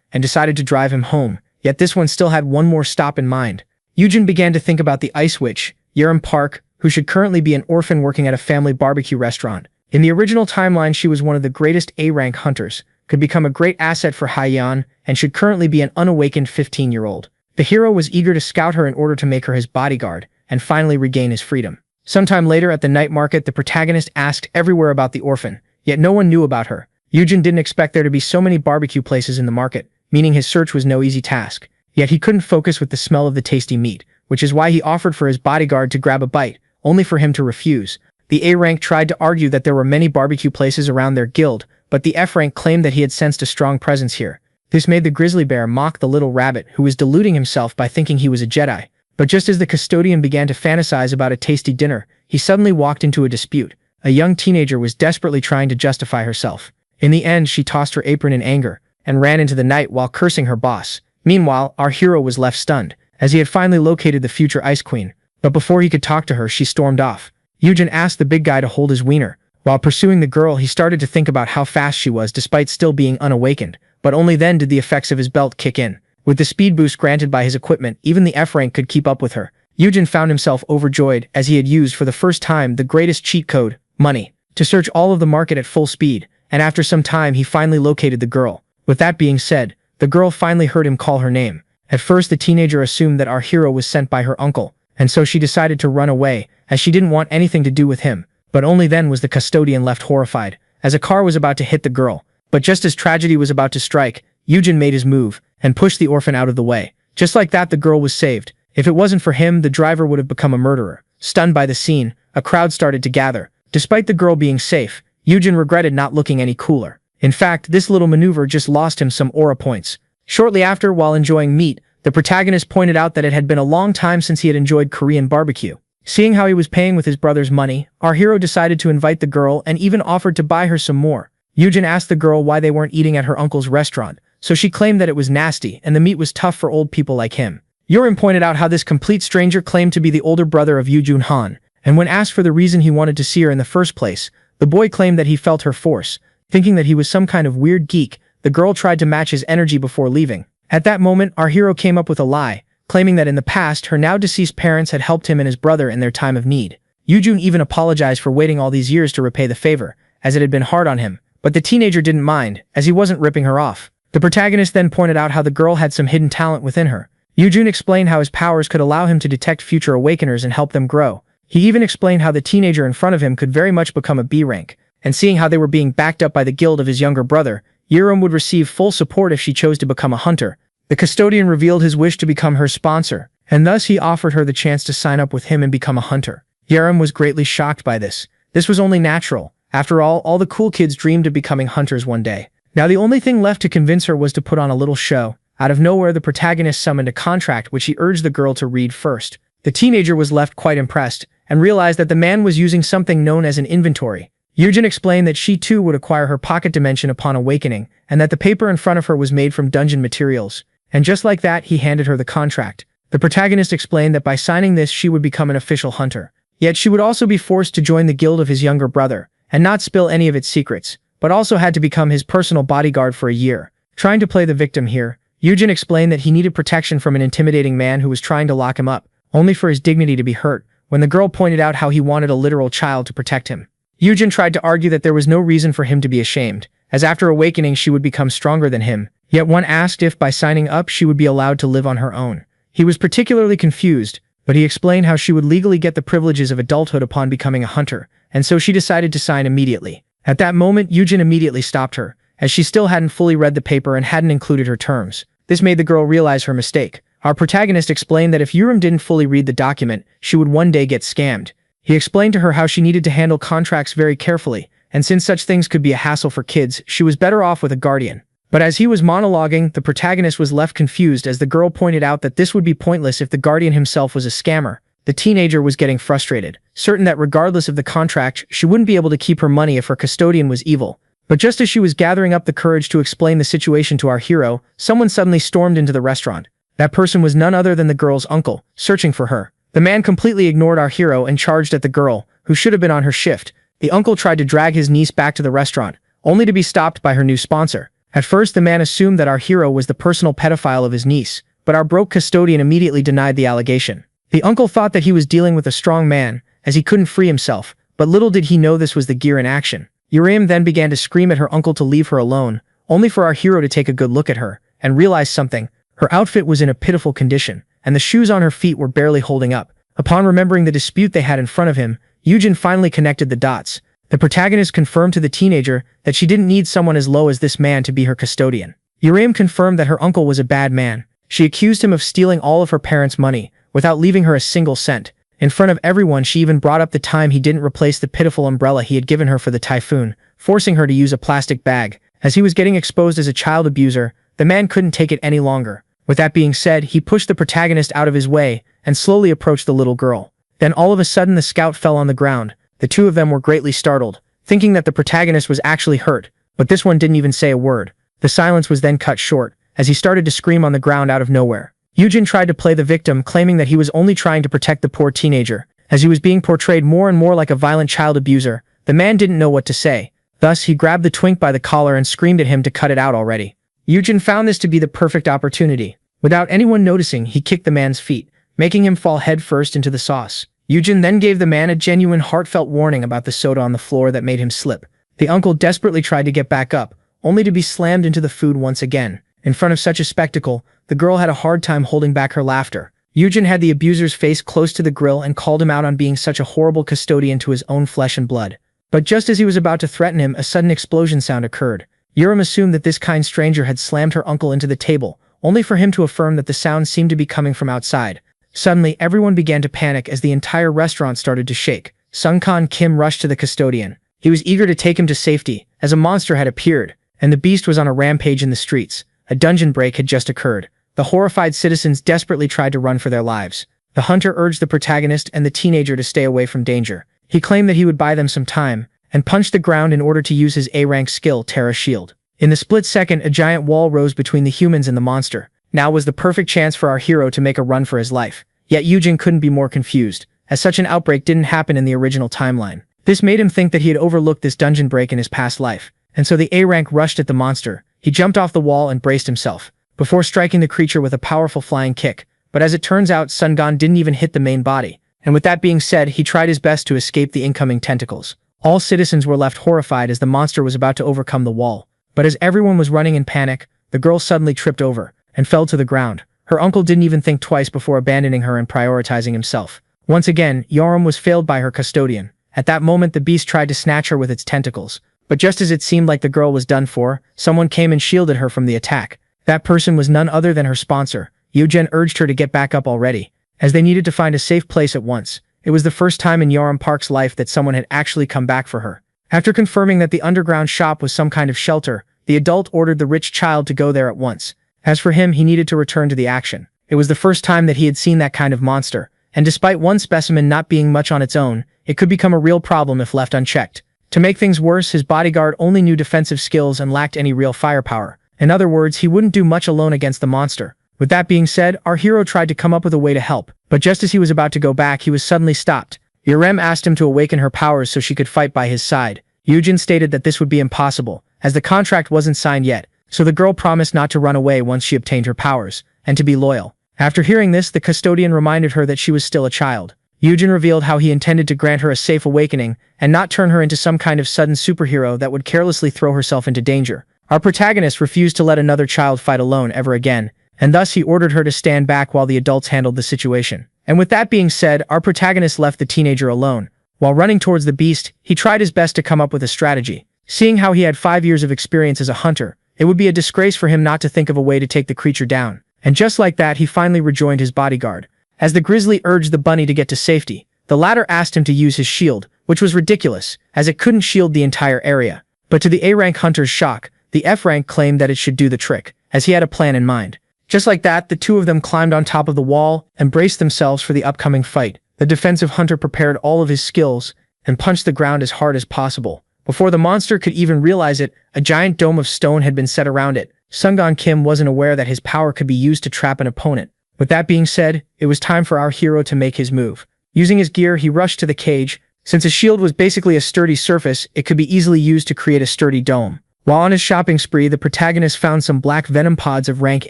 and decided to drive him home, yet this one still had one more stop in mind. Yujin began to think about the ice witch, Yerim Park, who should currently be an orphan working at a family barbecue restaurant. In the original timeline, she was one of the greatest A-rank hunters, could become a great asset for Haiyan, and should currently be an unawakened 15-year-old. The hero was eager to scout her in order to make her his bodyguard, and finally regain his freedom. Sometime later at the night market, the protagonist asked everywhere about the orphan, yet no one knew about her. Yujin didn't expect there to be so many barbecue places in the market, meaning his search was no easy task. Yet he couldn't focus with the smell of the tasty meat, which is why he offered for his bodyguard to grab a bite, only for him to refuse. The A-rank tried to argue that there were many barbecue places around their guild, but the F-rank claimed that he had sensed a strong presence here. This made the grizzly bear mock the little rabbit who was deluding himself by thinking he was a Jedi. But just as the custodian began to fantasize about a tasty dinner, he suddenly walked into a dispute. A young teenager was desperately trying to justify herself. In the end, she tossed her apron in anger and ran into the night while cursing her boss. Meanwhile, our hero was left stunned, as he had finally located the future Ice Queen. But before he could talk to her, she stormed off. Yujin asked the big guy to hold his wiener. While pursuing the girl, he started to think about how fast she was despite still being unawakened, but only then did the effects of his belt kick in. With the speed boost granted by his equipment, even the F-rank could keep up with her. Yujin found himself overjoyed as he had used for the first time the greatest cheat code, money, to search all of the market at full speed, and after some time he finally located the girl. With that being said, the girl finally heard him call her name. At first the teenager assumed that our hero was sent by her uncle, and so she decided to run away, as she didn't want anything to do with him. But only then was the custodian left horrified, as a car was about to hit the girl. But just as tragedy was about to strike, Yujin made his move, and pushed the orphan out of the way. Just like that, the girl was saved. If it wasn't for him, the driver would have become a murderer. Stunned by the scene, a crowd started to gather. Despite the girl being safe, Yujin regretted not looking any cooler. In fact, this little maneuver just lost him some aura points. Shortly after, while enjoying meat, the protagonist pointed out that it had been a long time since he had enjoyed Korean barbecue. Seeing how he was paying with his brother's money, our hero decided to invite the girl and even offered to buy her some more. Yujin asked the girl why they weren't eating at her uncle's restaurant, so she claimed that it was nasty and the meat was tough for old people like him. Yerim pointed out how this complete stranger claimed to be the older brother of Yujun Han, and when asked for the reason he wanted to see her in the first place, the boy claimed that he felt her force. Thinking that he was some kind of weird geek, the girl tried to match his energy before leaving. At that moment, our hero came up with a lie, claiming that in the past her now-deceased parents had helped him and his brother in their time of need. Yujun even apologized for waiting all these years to repay the favor, as it had been hard on him, but the teenager didn't mind, as he wasn't ripping her off. The protagonist then pointed out how the girl had some hidden talent within her. Yujun explained how his powers could allow him to detect future awakeners and help them grow. He even explained how the teenager in front of him could very much become a B rank, and seeing how they were being backed up by the guild of his younger brother, Yerim would receive full support if she chose to become a hunter. The custodian revealed his wish to become her sponsor, and thus he offered her the chance to sign up with him and become a hunter. Yerim was greatly shocked by this. This was only natural. After all the cool kids dreamed of becoming hunters one day. Now the only thing left to convince her was to put on a little show. Out of nowhere, the protagonist summoned a contract which he urged the girl to read first. The teenager was left quite impressed, and realized that the man was using something known as an inventory. Yujin explained that she too would acquire her pocket dimension upon awakening, and that the paper in front of her was made from dungeon materials. And just like that, he handed her the contract. The protagonist explained that by signing this, she would become an official hunter. Yet she would also be forced to join the guild of his younger brother, and not spill any of its secrets, but also had to become his personal bodyguard for a year. Trying to play the victim here, Yujin explained that he needed protection from an intimidating man who was trying to lock him up, only for his dignity to be hurt, when the girl pointed out how he wanted a literal child to protect him. Yujin tried to argue that there was no reason for him to be ashamed, as after awakening she would become stronger than him, yet one asked if by signing up she would be allowed to live on her own. He was particularly confused, but he explained how she would legally get the privileges of adulthood upon becoming a hunter, and so she decided to sign immediately. At that moment, Yujin immediately stopped her, as she still hadn't fully read the paper and hadn't included her terms. This made the girl realize her mistake. Our protagonist explained that if Yerim didn't fully read the document, she would one day get scammed. He explained to her how she needed to handle contracts very carefully, and since such things could be a hassle for kids, she was better off with a guardian. But as he was monologuing, the protagonist was left confused as the girl pointed out that this would be pointless if the guardian himself was a scammer. The teenager was getting frustrated, certain that regardless of the contract, she wouldn't be able to keep her money if her custodian was evil. But just as she was gathering up the courage to explain the situation to our hero, someone suddenly stormed into the restaurant. That person was none other than the girl's uncle, searching for her. The man completely ignored our hero and charged at the girl, who should have been on her shift. The uncle tried to drag his niece back to the restaurant, only to be stopped by her new sponsor. At first, the man assumed that our hero was the personal pedophile of his niece, but our broke custodian immediately denied the allegation. The uncle thought that he was dealing with a strong man, as he couldn't free himself, but little did he know this was the gear in action. Uriam then began to scream at her uncle to leave her alone, only for our hero to take a good look at her, and realize something. Her outfit was in a pitiful condition, and the shoes on her feet were barely holding up. Upon remembering the dispute they had in front of him, Eugen finally connected the dots. The protagonist confirmed to the teenager that she didn't need someone as low as this man to be her custodian. Uriam confirmed that her uncle was a bad man. She accused him of stealing all of her parents' money, without leaving her a single cent. In front of everyone, she even brought up the time he didn't replace the pitiful umbrella he had given her for the typhoon, forcing her to use a plastic bag. As he was getting exposed as a child abuser, the man couldn't take it any longer. With that being said, he pushed the protagonist out of his way and slowly approached the little girl. Then all of a sudden the scout fell on the ground. The two of them were greatly startled, thinking that the protagonist was actually hurt, but this one didn't even say a word. The silence was then cut short, as he started to scream on the ground out of nowhere. Eugen tried to play the victim, claiming that he was only trying to protect the poor teenager. As he was being portrayed more and more like a violent child abuser, the man didn't know what to say. Thus, he grabbed the twink by the collar and screamed at him to cut it out already. Eugen found this to be the perfect opportunity. Without anyone noticing, he kicked the man's feet, making him fall headfirst into the sauce. Eugen then gave the man a genuine heartfelt warning about the soda on the floor that made him slip. The uncle desperately tried to get back up, only to be slammed into the food once again. In front of such a spectacle, the girl had a hard time holding back her laughter. Eugen had the abuser's face close to the grill and called him out on being such a horrible custodian to his own flesh and blood. But just as he was about to threaten him, a sudden explosion sound occurred. Uriam assumed that this kind stranger had slammed her uncle into the table, only for him to affirm that the sound seemed to be coming from outside. Suddenly, everyone began to panic as the entire restaurant started to shake. Sung-Kan Kim rushed to the custodian. He was eager to take him to safety, as a monster had appeared, and the beast was on a rampage in the streets. A dungeon break had just occurred. The horrified citizens desperately tried to run for their lives. The hunter urged the protagonist and the teenager to stay away from danger. He claimed that he would buy them some time, and punched the ground in order to use his A-rank skill, Terra Shield. In the split second, a giant wall rose between the humans and the monster. Now was the perfect chance for our hero to make a run for his life. Yet Eugen couldn't be more confused, as such an outbreak didn't happen in the original timeline. This made him think that he had overlooked this dungeon break in his past life, and so the A-rank rushed at the monster. He jumped off the wall and braced himself, before striking the creature with a powerful flying kick. But as it turns out, Sun-Gon didn't even hit the main body. And with that being said, he tried his best to escape the incoming tentacles. All citizens were left horrified as the monster was about to overcome the wall. But as everyone was running in panic, the girl suddenly tripped over and fell to the ground. Her uncle didn't even think twice before abandoning her and prioritizing himself. Once again, Uriam was failed by her custodian. At that moment, the beast tried to snatch her with its tentacles. But just as it seemed like the girl was done for, someone came and shielded her from the attack. That person was none other than her sponsor. Eugen urged her to get back up already, as they needed to find a safe place at once. It was the first time in Uriam Park's life that someone had actually come back for her. After confirming that the underground shop was some kind of shelter, the adult ordered the rich child to go there at once. As for him, he needed to return to the action. It was the first time that he had seen that kind of monster, and despite one specimen not being much on its own, it could become a real problem if left unchecked. To make things worse, his bodyguard only knew defensive skills and lacked any real firepower. In other words, he wouldn't do much alone against the monster. With that being said, our hero tried to come up with a way to help, but just as he was about to go back, he was suddenly stopped. Uriam asked him to awaken her powers so she could fight by his side. Eugen stated that this would be impossible, as the contract wasn't signed yet, so the girl promised not to run away once she obtained her powers, and to be loyal. After hearing this, the custodian reminded her that she was still a child. Eugen revealed how he intended to grant her a safe awakening, and not turn her into some kind of sudden superhero that would carelessly throw herself into danger. Our protagonist refused to let another child fight alone ever again, and thus he ordered her to stand back while the adults handled the situation. And with that being said, our protagonist left the teenager alone. While running towards the beast, he tried his best to come up with a strategy. Seeing how he had 5 years of experience as a hunter, it would be a disgrace for him not to think of a way to take the creature down. And just like that, he finally rejoined his bodyguard. As the grizzly urged the bunny to get to safety, the latter asked him to use his shield, which was ridiculous, as it couldn't shield the entire area. But to the A-rank hunter's shock, the F-rank claimed that it should do the trick, as he had a plan in mind. Just like that, the two of them climbed on top of the wall and braced themselves for the upcoming fight. The defensive hunter prepared all of his skills and punched the ground as hard as possible. Before the monster could even realize it, a giant dome of stone had been set around it. Sung-Gon Kim wasn't aware that his power could be used to trap an opponent. With that being said, it was time for our hero to make his move. Using his gear, he rushed to the cage. Since his shield was basically a sturdy surface, it could be easily used to create a sturdy dome. While on his shopping spree, the protagonist found some black venom pods of rank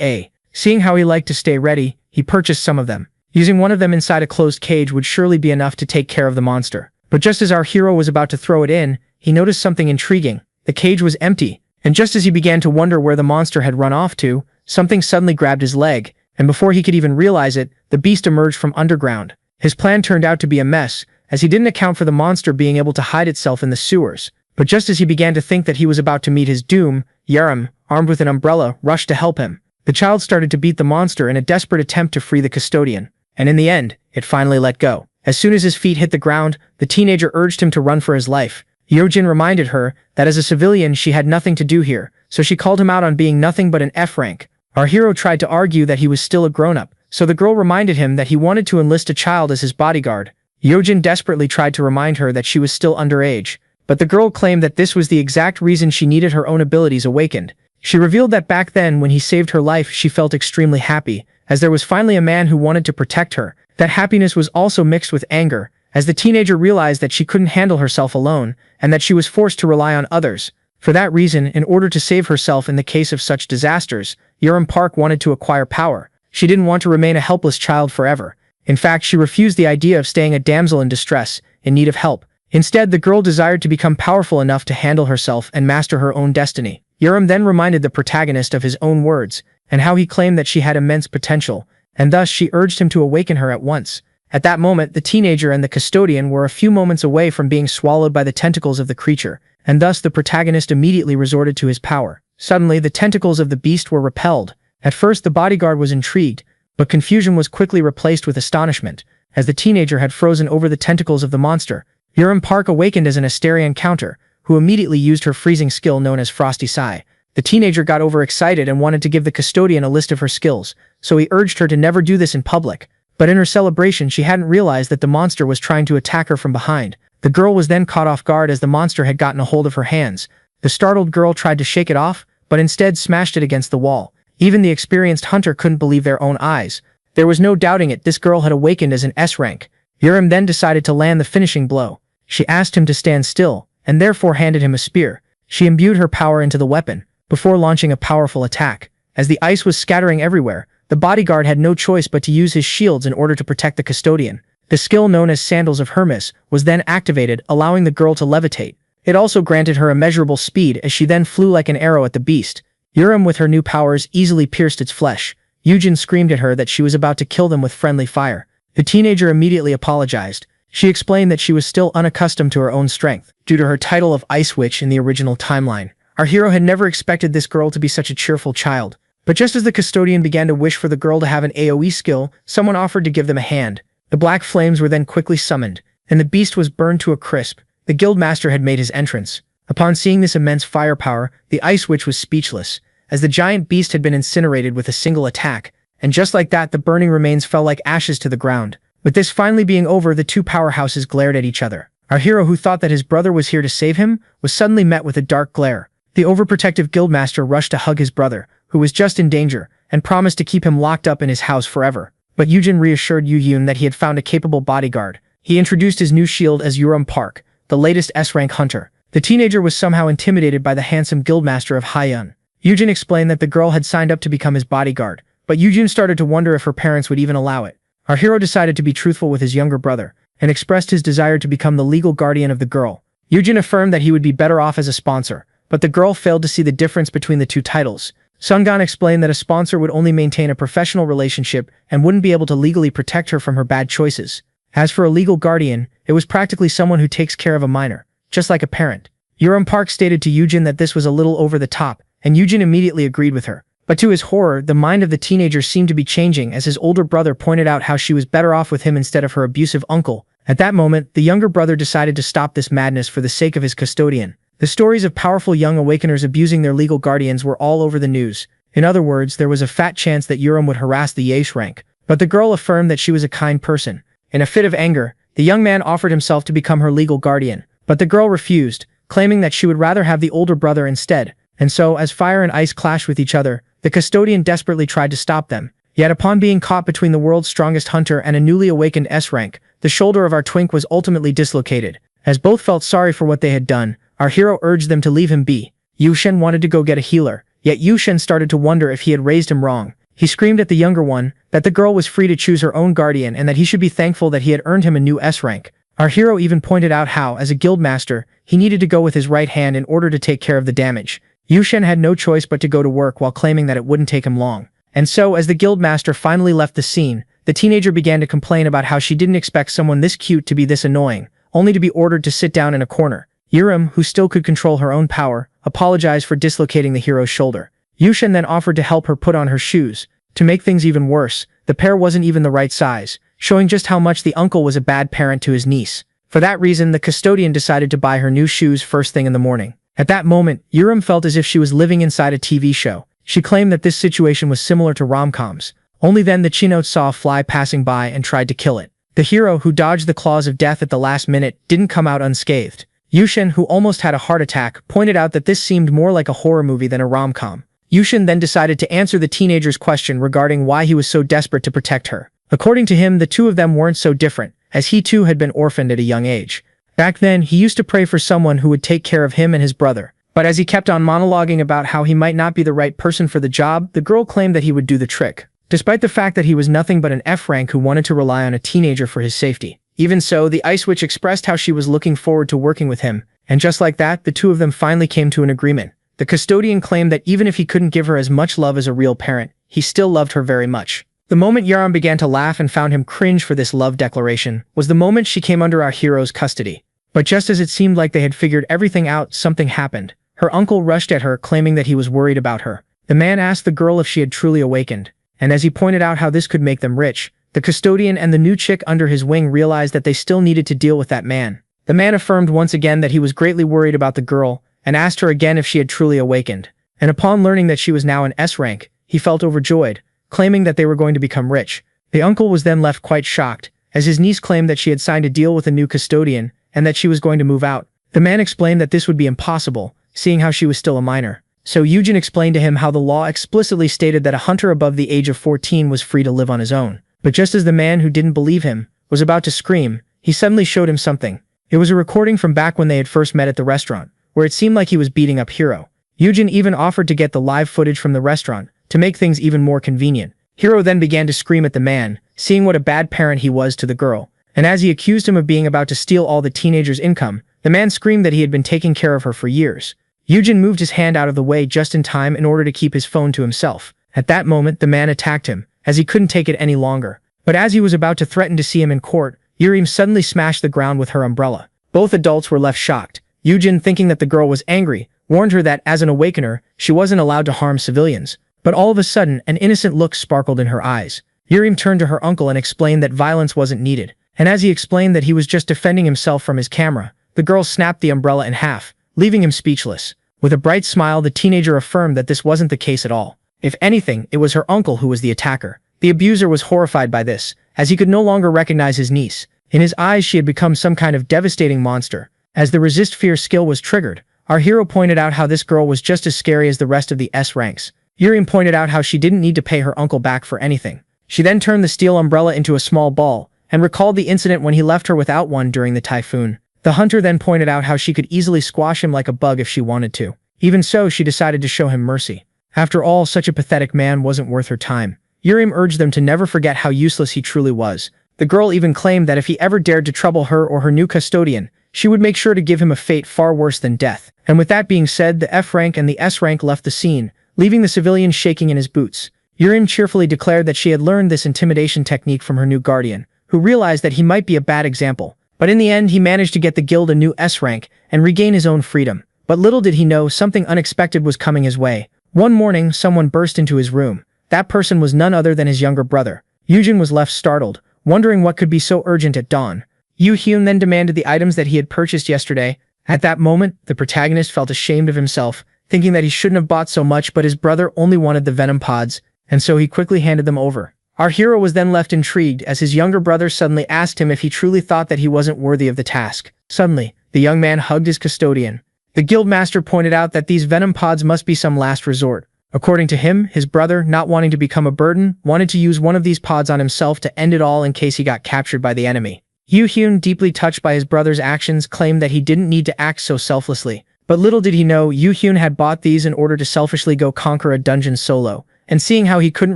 A. Seeing how he liked to stay ready, he purchased some of them. Using one of them inside a closed cage would surely be enough to take care of the monster. But just as our hero was about to throw it in, he noticed something intriguing. The cage was empty, and just as he began to wonder where the monster had run off to, something suddenly grabbed his leg, and before he could even realize it, the beast emerged from underground. His plan turned out to be a mess, as he didn't account for the monster being able to hide itself in the sewers. But just as he began to think that he was about to meet his doom, Yerim, armed with an umbrella, rushed to help him. The child started to beat the monster in a desperate attempt to free the custodian, and in the end, it finally let go. As soon as his feet hit the ground, the teenager urged him to run for his life. Yojin reminded her that as a civilian she had nothing to do here, so she called him out on being nothing but an F rank. Our hero tried to argue that he was still a grown-up, so the girl reminded him that he wanted to enlist a child as his bodyguard. Yojin desperately tried to remind her that she was still underage, but the girl claimed that this was the exact reason she needed her own abilities awakened. She revealed that back then when he saved her life she felt extremely happy, as there was finally a man who wanted to protect her. That happiness was also mixed with anger, as the teenager realized that she couldn't handle herself alone, and that she was forced to rely on others. For that reason, in order to save herself in the case of such disasters, Yerim Park wanted to acquire power. She didn't want to remain a helpless child forever. In fact, she refused the idea of staying a damsel in distress, in need of help. Instead, the girl desired to become powerful enough to handle herself and master her own destiny. Yerim then reminded the protagonist of his own words, and how he claimed that she had immense potential, and thus she urged him to awaken her at once. At that moment, the teenager and the custodian were a few moments away from being swallowed by the tentacles of the creature, and thus the protagonist immediately resorted to his power. Suddenly, the tentacles of the beast were repelled. At first, the bodyguard was intrigued, but confusion was quickly replaced with astonishment, as the teenager had frozen over the tentacles of the monster. Yerim Park awakened as an Asterian counter, who immediately used her freezing skill known as Frosty Sigh. The teenager got overexcited and wanted to give the custodian a list of her skills, so he urged her to never do this in public. But in her celebration she hadn't realized that the monster was trying to attack her from behind. The girl was then caught off guard as the monster had gotten a hold of her hands. The startled girl tried to shake it off, but instead smashed it against the wall. Even the experienced hunter couldn't believe their own eyes. There was no doubting it, this girl had awakened as an S rank. Yerim then decided to land the finishing blow. She asked him to stand still, and therefore handed him a spear. She imbued her power into the weapon, before launching a powerful attack. As the ice was scattering everywhere, the bodyguard had no choice but to use his shields in order to protect the custodian. The skill known as Sandals of Hermes was then activated, allowing the girl to levitate. It also granted her immeasurable speed as she then flew like an arrow at the beast. Yerim with her new powers easily pierced its flesh. Yujin screamed at her that she was about to kill them with friendly fire. The teenager immediately apologized. She explained that she was still unaccustomed to her own strength, due to her title of Ice Witch in the original timeline. Our hero had never expected this girl to be such a cheerful child. But just as the custodian began to wish for the girl to have an AoE skill, someone offered to give them a hand. The black flames were then quickly summoned, and the beast was burned to a crisp. The guildmaster had made his entrance. Upon seeing this immense firepower, the Ice Witch was speechless, as the giant beast had been incinerated with a single attack, and just like that the burning remains fell like ashes to the ground. With this finally being over, the two powerhouses glared at each other. Our hero, who thought that his brother was here to save him, was suddenly met with a dark glare. The overprotective guildmaster rushed to hug his brother, who was just in danger, and promised to keep him locked up in his house forever. But Yujin reassured Yu-Yun that he had found a capable bodyguard. He introduced his new shield as Yerim Park, the latest S-rank hunter. The teenager was somehow intimidated by the handsome guildmaster of Haiyun. Yujin explained that the girl had signed up to become his bodyguard, but Yujin started to wonder if her parents would even allow it. Our hero decided to be truthful with his younger brother, and expressed his desire to become the legal guardian of the girl. Yujin affirmed that he would be better off as a sponsor, but the girl failed to see the difference between the two titles. Sungan explained that a sponsor would only maintain a professional relationship and wouldn't be able to legally protect her from her bad choices. As for a legal guardian, it was practically someone who takes care of a minor, just like a parent. Yerim Park stated to Yujin that this was a little over the top, and Yujin immediately agreed with her. But to his horror, the mind of the teenager seemed to be changing as his older brother pointed out how she was better off with him instead of her abusive uncle. At that moment, the younger brother decided to stop this madness for the sake of his custodian. The stories of powerful young awakeners abusing their legal guardians were all over the news. In other words, there was a fat chance that Yerim would harass the Yash rank. But the girl affirmed that she was a kind person. In a fit of anger, the young man offered himself to become her legal guardian. But the girl refused, claiming that she would rather have the older brother instead. And so, as fire and ice clashed with each other, the custodian desperately tried to stop them. Yet upon being caught between the world's strongest hunter and a newly awakened S rank, the shoulder of our twink was ultimately dislocated. As both felt sorry for what they had done, our hero urged them to leave him be. Yushen wanted to go get a healer, yet Yushen started to wonder if he had raised him wrong. He screamed at the younger one that the girl was free to choose her own guardian and that he should be thankful that he had earned him a new S rank. Our hero even pointed out how, as a guild master, he needed to go with his right hand in order to take care of the damage. Yushen had no choice but to go to work while claiming that it wouldn't take him long. And so, as the guild master finally left the scene, the teenager began to complain about how she didn't expect someone this cute to be this annoying, only to be ordered to sit down in a corner. Yurim, who still could control her own power, apologized for dislocating the hero's shoulder. Yushen then offered to help her put on her shoes. To make things even worse, the pair wasn't even the right size, showing just how much the uncle was a bad parent to his niece. For that reason, the custodian decided to buy her new shoes first thing in the morning. At that moment, Yurim felt as if she was living inside a TV show. She claimed that this situation was similar to rom-coms. Only then the Chinote saw a fly passing by and tried to kill it. The hero, who dodged the claws of death at the last minute, didn't come out unscathed. Yushen, who almost had a heart attack, pointed out that this seemed more like a horror movie than a rom-com. Yushen then decided to answer the teenager's question regarding why he was so desperate to protect her. According to him, the two of them weren't so different, as he too had been orphaned at a young age. Back then, he used to pray for someone who would take care of him and his brother. But as he kept on monologuing about how he might not be the right person for the job, the girl claimed that he would do the trick, despite the fact that he was nothing but an F rank who wanted to rely on a teenager for his safety. Even so, the Ice Witch expressed how she was looking forward to working with him, and just like that, the two of them finally came to an agreement. The custodian claimed that even if he couldn't give her as much love as a real parent, he still loved her very much. The moment Yaram began to laugh and found him cringe for this love declaration was the moment she came under our hero's custody. But just as it seemed like they had figured everything out, something happened. Her uncle rushed at her, claiming that he was worried about her. The man asked the girl if she had truly awakened, and as he pointed out how this could make them rich, the custodian and the new chick under his wing realized that they still needed to deal with that man. The man affirmed once again that he was greatly worried about the girl, and asked her again if she had truly awakened. And upon learning that she was now an S rank, he felt overjoyed, claiming that they were going to become rich. The uncle was then left quite shocked, as his niece claimed that she had signed a deal with a new custodian, and that she was going to move out. The man explained that this would be impossible, seeing how she was still a minor. So Yujin explained to him how the law explicitly stated that a hunter above the age of 14 was free to live on his own. But just as the man who didn't believe him was about to scream, he suddenly showed him something. It was a recording from back when they had first met at the restaurant, where it seemed like he was beating up Hiro. Yujin even offered to get the live footage from the restaurant, to make things even more convenient. Hiro then began to scream at the man, seeing what a bad parent he was to the girl. And as he accused him of being about to steal all the teenager's income, the man screamed that he had been taking care of her for years. Yujin moved his hand out of the way just in time in order to keep his phone to himself. At that moment, the man attacked him, as he couldn't take it any longer. But as he was about to threaten to see him in court, Yurim suddenly smashed the ground with her umbrella. Both adults were left shocked. Yujin, thinking that the girl was angry, warned her that, as an awakener, she wasn't allowed to harm civilians. But all of a sudden, an innocent look sparkled in her eyes. Yurim turned to her uncle and explained that violence wasn't needed. And as he explained that he was just defending himself from his camera, the girl snapped the umbrella in half, leaving him speechless. With a bright smile, the teenager affirmed that this wasn't the case at all. If anything, it was her uncle who was the attacker. The abuser was horrified by this, as he could no longer recognize his niece. In his eyes, she had become some kind of devastating monster. As the resist fear skill was triggered, our hero pointed out how this girl was just as scary as the rest of the S ranks. Yurim pointed out how she didn't need to pay her uncle back for anything. She then turned the steel umbrella into a small ball, and recalled the incident when he left her without one during the typhoon. The hunter then pointed out how she could easily squash him like a bug if she wanted to. Even so, she decided to show him mercy. After all, such a pathetic man wasn't worth her time. Yurim urged them to never forget how useless he truly was. The girl even claimed that if he ever dared to trouble her or her new custodian, she would make sure to give him a fate far worse than death. And with that being said, the F rank and the S rank left the scene, leaving the civilian shaking in his boots. Yurim cheerfully declared that she had learned this intimidation technique from her new guardian, who realized that he might be a bad example. But in the end, he managed to get the guild a new S rank and regain his own freedom. But little did he know, something unexpected was coming his way. One morning, someone burst into his room. That person was none other than his younger brother. Yujin was left startled, wondering what could be so urgent at dawn. Yu Hyun then demanded the items that he had purchased yesterday. At that moment, the protagonist felt ashamed of himself, thinking that he shouldn't have bought so much, but his brother only wanted the venom pods, and so he quickly handed them over. Our hero was then left intrigued as his younger brother suddenly asked him if he truly thought that he wasn't worthy of the task. Suddenly, the young man hugged his custodian. The guildmaster pointed out that these venom pods must be some last resort, According to him, his brother, not wanting to become a burden, wanted to use one of these pods on himself to end it all in case he got captured by the enemy. Yoo-hyun, deeply touched by his brother's actions, claimed that he didn't need to act so selflessly. But little did he know, Yoo-hyun had bought these in order to selfishly go conquer a dungeon solo. And seeing how he couldn't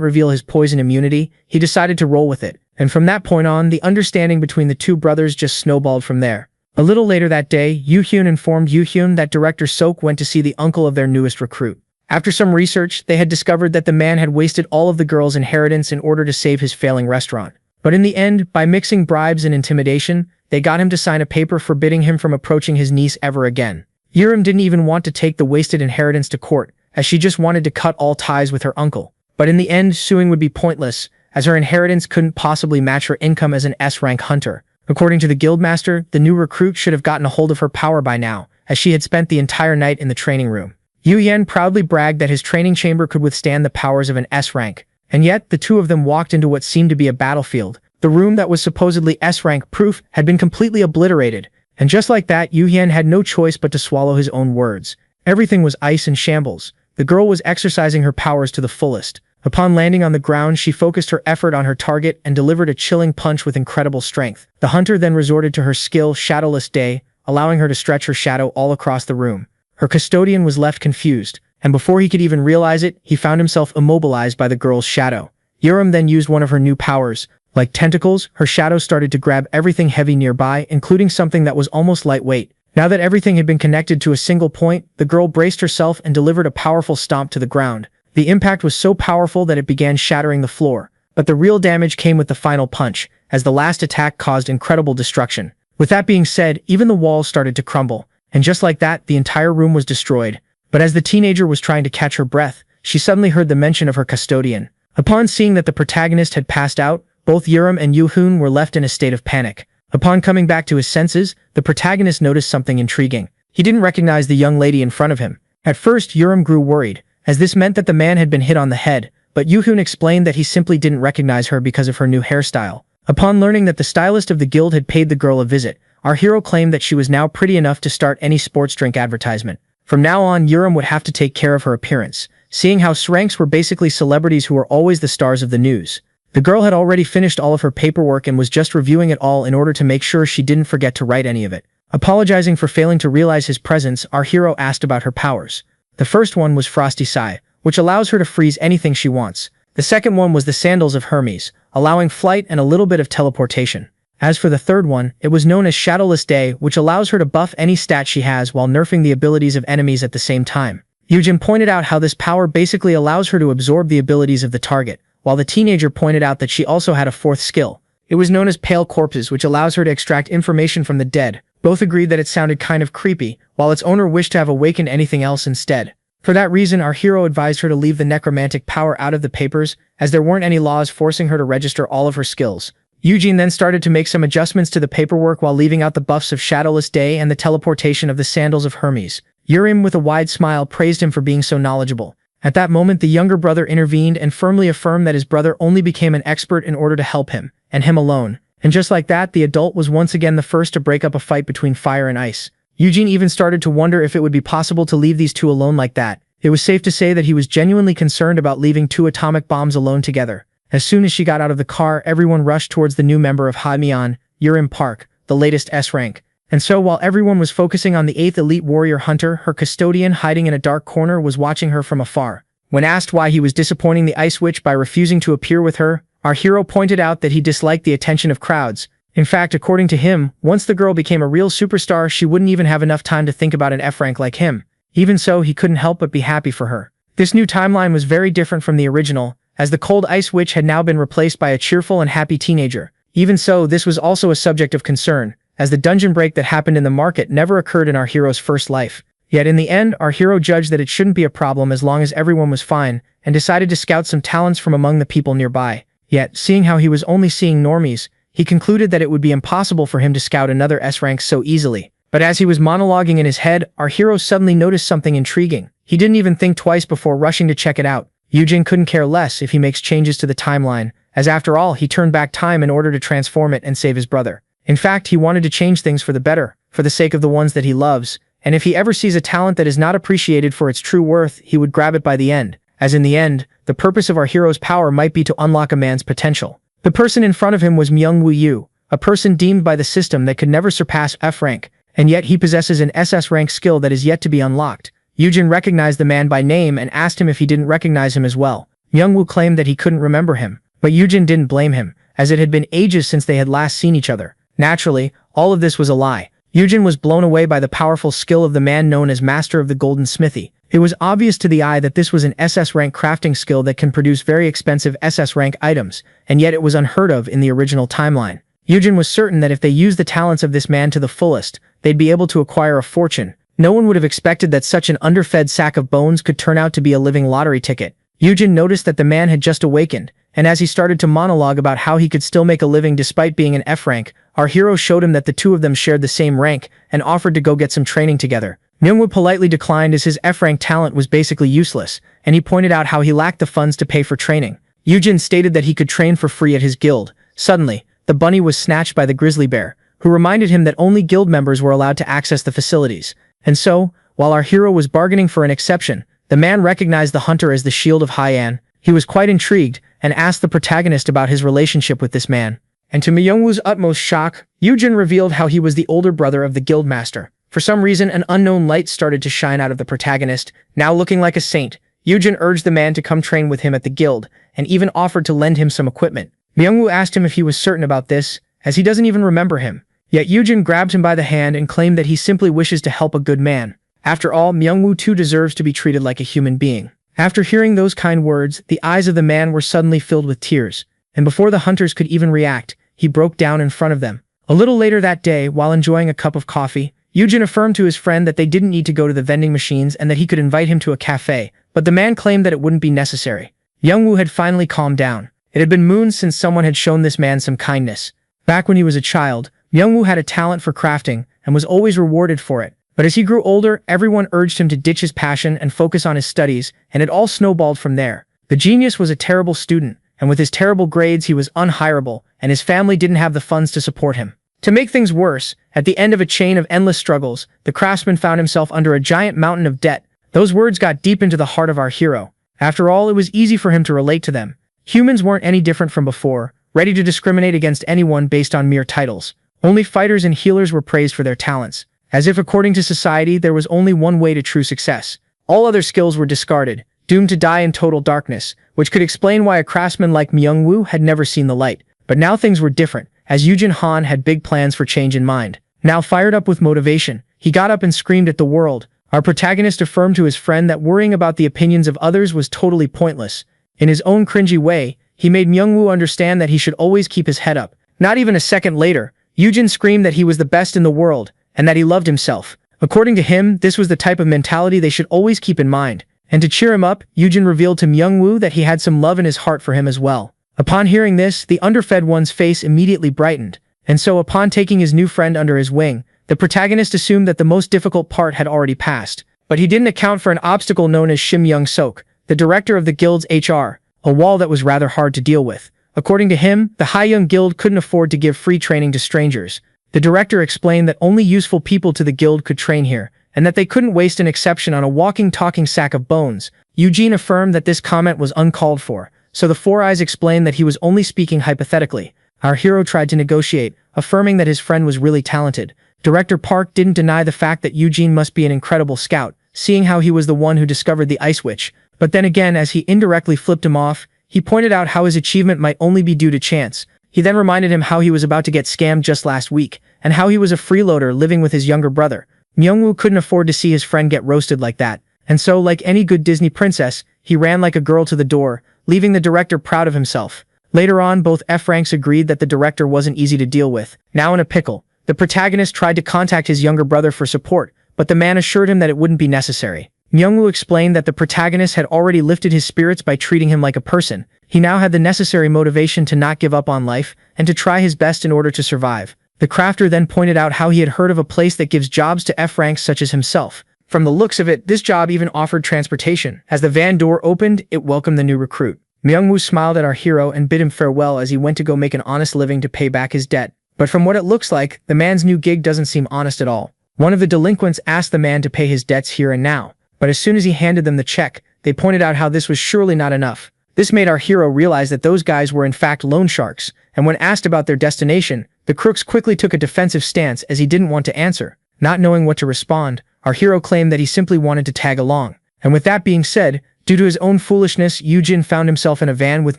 reveal his poison immunity, he decided to roll with it. And from that point on, the understanding between the two brothers just snowballed from there. A little later that day, Yoo-hyun informed Yoo-hyun that Director Sok went to see the uncle of their newest recruit. After some research, they had discovered that the man had wasted all of the girl's inheritance in order to save his failing restaurant. But in the end, by mixing bribes and intimidation, they got him to sign a paper forbidding him from approaching his niece ever again. Yerim didn't even want to take the wasted inheritance to court, as she just wanted to cut all ties with her uncle. But in the end, suing would be pointless, as her inheritance couldn't possibly match her income as an S-rank hunter. According to the guildmaster, the new recruit should have gotten a hold of her power by now, as she had spent the entire night in the training room. Yu-yen proudly bragged that his training chamber could withstand the powers of an S-rank, and yet the two of them walked into what seemed to be a battlefield. The room that was supposedly S-rank proof had been completely obliterated, and just like that, Yu-yen had no choice but to swallow his own words. Everything was ice and shambles. The girl was exercising her powers to the fullest. Upon landing on the ground, she focused her effort on her target and delivered a chilling punch with incredible strength. The hunter then resorted to her skill, Shadowless Day, allowing her to stretch her shadow all across the room. Her custodian was left confused, and before he could even realize it, he found himself immobilized by the girl's shadow. Yerim then used one of her new powers. Like tentacles, her shadow started to grab everything heavy nearby, including something that was almost lightweight. Now that everything had been connected to a single point, the girl braced herself and delivered a powerful stomp to the ground. The impact was so powerful that it began shattering the floor. But the real damage came with the final punch, as the last attack caused incredible destruction. With that being said, even the walls started to crumble. And just like that, the entire room was destroyed. But as the teenager was trying to catch her breath, she suddenly heard the mention of her custodian. Upon seeing that the protagonist had passed out, both Yerim and Yoo-hyun were left in a state of panic. Upon coming back to his senses, the protagonist noticed something intriguing. He didn't recognize the young lady in front of him. At first, Yerim grew worried, as this meant that the man had been hit on the head, but Yoo-hyun explained that he simply didn't recognize her because of her new hairstyle. Upon learning that the stylist of the guild had paid the girl a visit, our hero claimed that she was now pretty enough to start any sports drink advertisement. From now on, Yerim would have to take care of her appearance, seeing how S-ranks were basically celebrities who were always the stars of the news. The girl had already finished all of her paperwork and was just reviewing it all in order to make sure she didn't forget to write any of it. Apologizing for failing to realize his presence, our hero asked about her powers. The first one was Frosty Sai, which allows her to freeze anything she wants. The second one was the Sandals of Hermes, allowing flight and a little bit of teleportation. As for the third one, it was known as Shadowless Day, which allows her to buff any stat she has while nerfing the abilities of enemies at the same time. Yujin pointed out how this power basically allows her to absorb the abilities of the target, while the teenager pointed out that she also had a fourth skill. It was known as Pale Corpses, which allows her to extract information from the dead. Both agreed that it sounded kind of creepy, while its owner wished to have awakened anything else instead. For that reason, our hero advised her to leave the necromantic power out of the papers, as there weren't any laws forcing her to register all of her skills. Eugene then started to make some adjustments to the paperwork while leaving out the buffs of Shadowless Day and the teleportation of the Sandals of Hermes. Yerim, with a wide smile, praised him for being so knowledgeable. At that moment, the younger brother intervened and firmly affirmed that his brother only became an expert in order to help him, and him alone. And just like that, the adult was once again the first to break up a fight between fire and ice. Eugene even started to wonder if it would be possible to leave these two alone like that. It was safe to say that he was genuinely concerned about leaving two atomic bombs alone together. As soon as she got out of the car, everyone rushed towards the new member of Hamian, Yerim Park, the latest S-rank. And so while everyone was focusing on the 8th elite warrior hunter, her custodian hiding in a dark corner was watching her from afar. When asked why he was disappointing the Ice Witch by refusing to appear with her, our hero pointed out that he disliked the attention of crowds. In fact, according to him, once the girl became a real superstar, she wouldn't even have enough time to think about an F-rank like him. Even so, he couldn't help but be happy for her. This new timeline was very different from the original, as the cold Ice Witch had now been replaced by a cheerful and happy teenager. Even so, this was also a subject of concern, as the dungeon break that happened in the market never occurred in our hero's first life. Yet in the end, our hero judged that it shouldn't be a problem as long as everyone was fine, and decided to scout some talents from among the people nearby. Yet, seeing how he was only seeing normies, he concluded that it would be impossible for him to scout another S-rank so easily. But as he was monologuing in his head, our hero suddenly noticed something intriguing. He didn't even think twice before rushing to check it out. Eugene couldn't care less if he makes changes to the timeline, as after all, he turned back time in order to transform it and save his brother. In fact, he wanted to change things for the better, for the sake of the ones that he loves, and if he ever sees a talent that is not appreciated for its true worth, he would grab it by the end. as in the end, the purpose of our hero's power might be to unlock a man's potential. The person in front of him was Myung-woo Yu, a person deemed by the system that could never surpass F rank, and yet he possesses an SS rank skill that is yet to be unlocked. Yujin recognized the man by name and asked him if he didn't recognize him as well. Myung-woo claimed that he couldn't remember him, but Yujin didn't blame him, as it had been ages since they had last seen each other. Naturally, all of this was a lie. Yujin was blown away by the powerful skill of the man known as Master of the Golden Smithy. It was obvious to the eye that this was an SS rank crafting skill that can produce very expensive SS rank items, and yet it was unheard of in the original timeline. Yujin was certain that if they used the talents of this man to the fullest, they'd be able to acquire a fortune. No one would have expected that such an underfed sack of bones could turn out to be a living lottery ticket. Yujin noticed that the man had just awakened, and as he started to monologue about how he could still make a living despite being an F rank, our hero showed him that the two of them shared the same rank and offered to go get some training together. Myung-woo politely declined as his F rank talent was basically useless, and he pointed out how he lacked the funds to pay for training. Yujin stated that he could train for free at his guild. Suddenly, the bunny was snatched by the grizzly bear, who reminded him that only guild members were allowed to access the facilities. And so, while our hero was bargaining for an exception, the man recognized the hunter as the Shield of Haiyan. He was quite intrigued and asked the protagonist about his relationship with this man. And to Myung-woo's utmost shock, Yujin revealed how he was the older brother of the guild master. For some reason, an unknown light started to shine out of the protagonist. Now looking like a saint, Yujin urged the man to come train with him at the guild, and even offered to lend him some equipment. Myung-woo asked him if he was certain about this, as he doesn't even remember him. Yet Yujin grabbed him by the hand and claimed that he simply wishes to help a good man. After all, Myung-woo too deserves to be treated like a human being. After hearing those kind words, the eyes of the man were suddenly filled with tears, and before the hunters could even react, he broke down in front of them. A little later that day, while enjoying a cup of coffee, Yujin affirmed to his friend that they didn't need to go to the vending machines and that he could invite him to a cafe, but the man claimed that it wouldn't be necessary. Myung-woo had finally calmed down. It had been moons since someone had shown this man some kindness. Back when he was a child, Myung-woo had a talent for crafting and was always rewarded for it. But as he grew older, everyone urged him to ditch his passion and focus on his studies, and it all snowballed from there. The genius was a terrible student, and with his terrible grades he was unhireable, and his family didn't have the funds to support him. To make things worse, at the end of a chain of endless struggles, the craftsman found himself under a giant mountain of debt. Those words got deep into the heart of our hero. After all, it was easy for him to relate to them. Humans weren't any different from before, ready to discriminate against anyone based on mere titles. Only fighters and healers were praised for their talents, as if according to society there was only one way to true success. All other skills were discarded, doomed to die in total darkness, which could explain why a craftsman like Myung-woo had never seen the light. But now things were different, as Yujin Han had big plans for change in mind. Now fired up with motivation, he got up and screamed at the world. Our protagonist affirmed to his friend that worrying about the opinions of others was totally pointless. In his own cringy way, he made Myung-woo understand that he should always keep his head up. Not even a second later, Yujin screamed that he was the best in the world, and that he loved himself. According to him, this was the type of mentality they should always keep in mind. And to cheer him up, Yujin revealed to Myung-woo that he had some love in his heart for him as well. Upon hearing this, the underfed one's face immediately brightened, and so upon taking his new friend under his wing, the protagonist assumed that the most difficult part had already passed. But he didn't account for an obstacle known as Shim Young-sok, the director of the guild's HR, a wall that was rather hard to deal with. According to him, the Haeyoung Guild couldn't afford to give free training to strangers. The director explained that only useful people to the guild could train here, and that they couldn't waste an exception on a walking, talking sack of bones. Eugene affirmed that this comment was uncalled for, so the Four Eyes explained that he was only speaking hypothetically. Our hero tried to negotiate, affirming that his friend was really talented. Director Park didn't deny the fact that Eugene must be an incredible scout, seeing how he was the one who discovered the Ice Witch. But then again, as he indirectly flipped him off, he pointed out how his achievement might only be due to chance. He then reminded him how he was about to get scammed just last week, and how he was a freeloader living with his younger brother. Myung-woo couldn't afford to see his friend get roasted like that, and so, like any good Disney princess, he ran like a girl to the door, leaving the director proud of himself. Later on, both F-ranks agreed that the director wasn't easy to deal with. Now in a pickle, the protagonist tried to contact his younger brother for support, but the man assured him that it wouldn't be necessary. Myung-woo explained that the protagonist had already lifted his spirits by treating him like a person. He now had the necessary motivation to not give up on life, and to try his best in order to survive. The crafter then pointed out how he had heard of a place that gives jobs to F-ranks such as himself. From the looks of it, this job even offered transportation. As the van door opened, it welcomed the new recruit. Myung-woo smiled at our hero and bid him farewell as he went to go make an honest living to pay back his debt. But from what it looks like, the man's new gig doesn't seem honest at all. One of the delinquents asked the man to pay his debts here and now, but as soon as he handed them the check, they pointed out how this was surely not enough. This made our hero realize that those guys were in fact loan sharks, and when asked about their destination, the crooks quickly took a defensive stance as he didn't want to answer. Not knowing what to respond, our hero claimed that he simply wanted to tag along. And with that being said, due to his own foolishness, Yujin found himself in a van with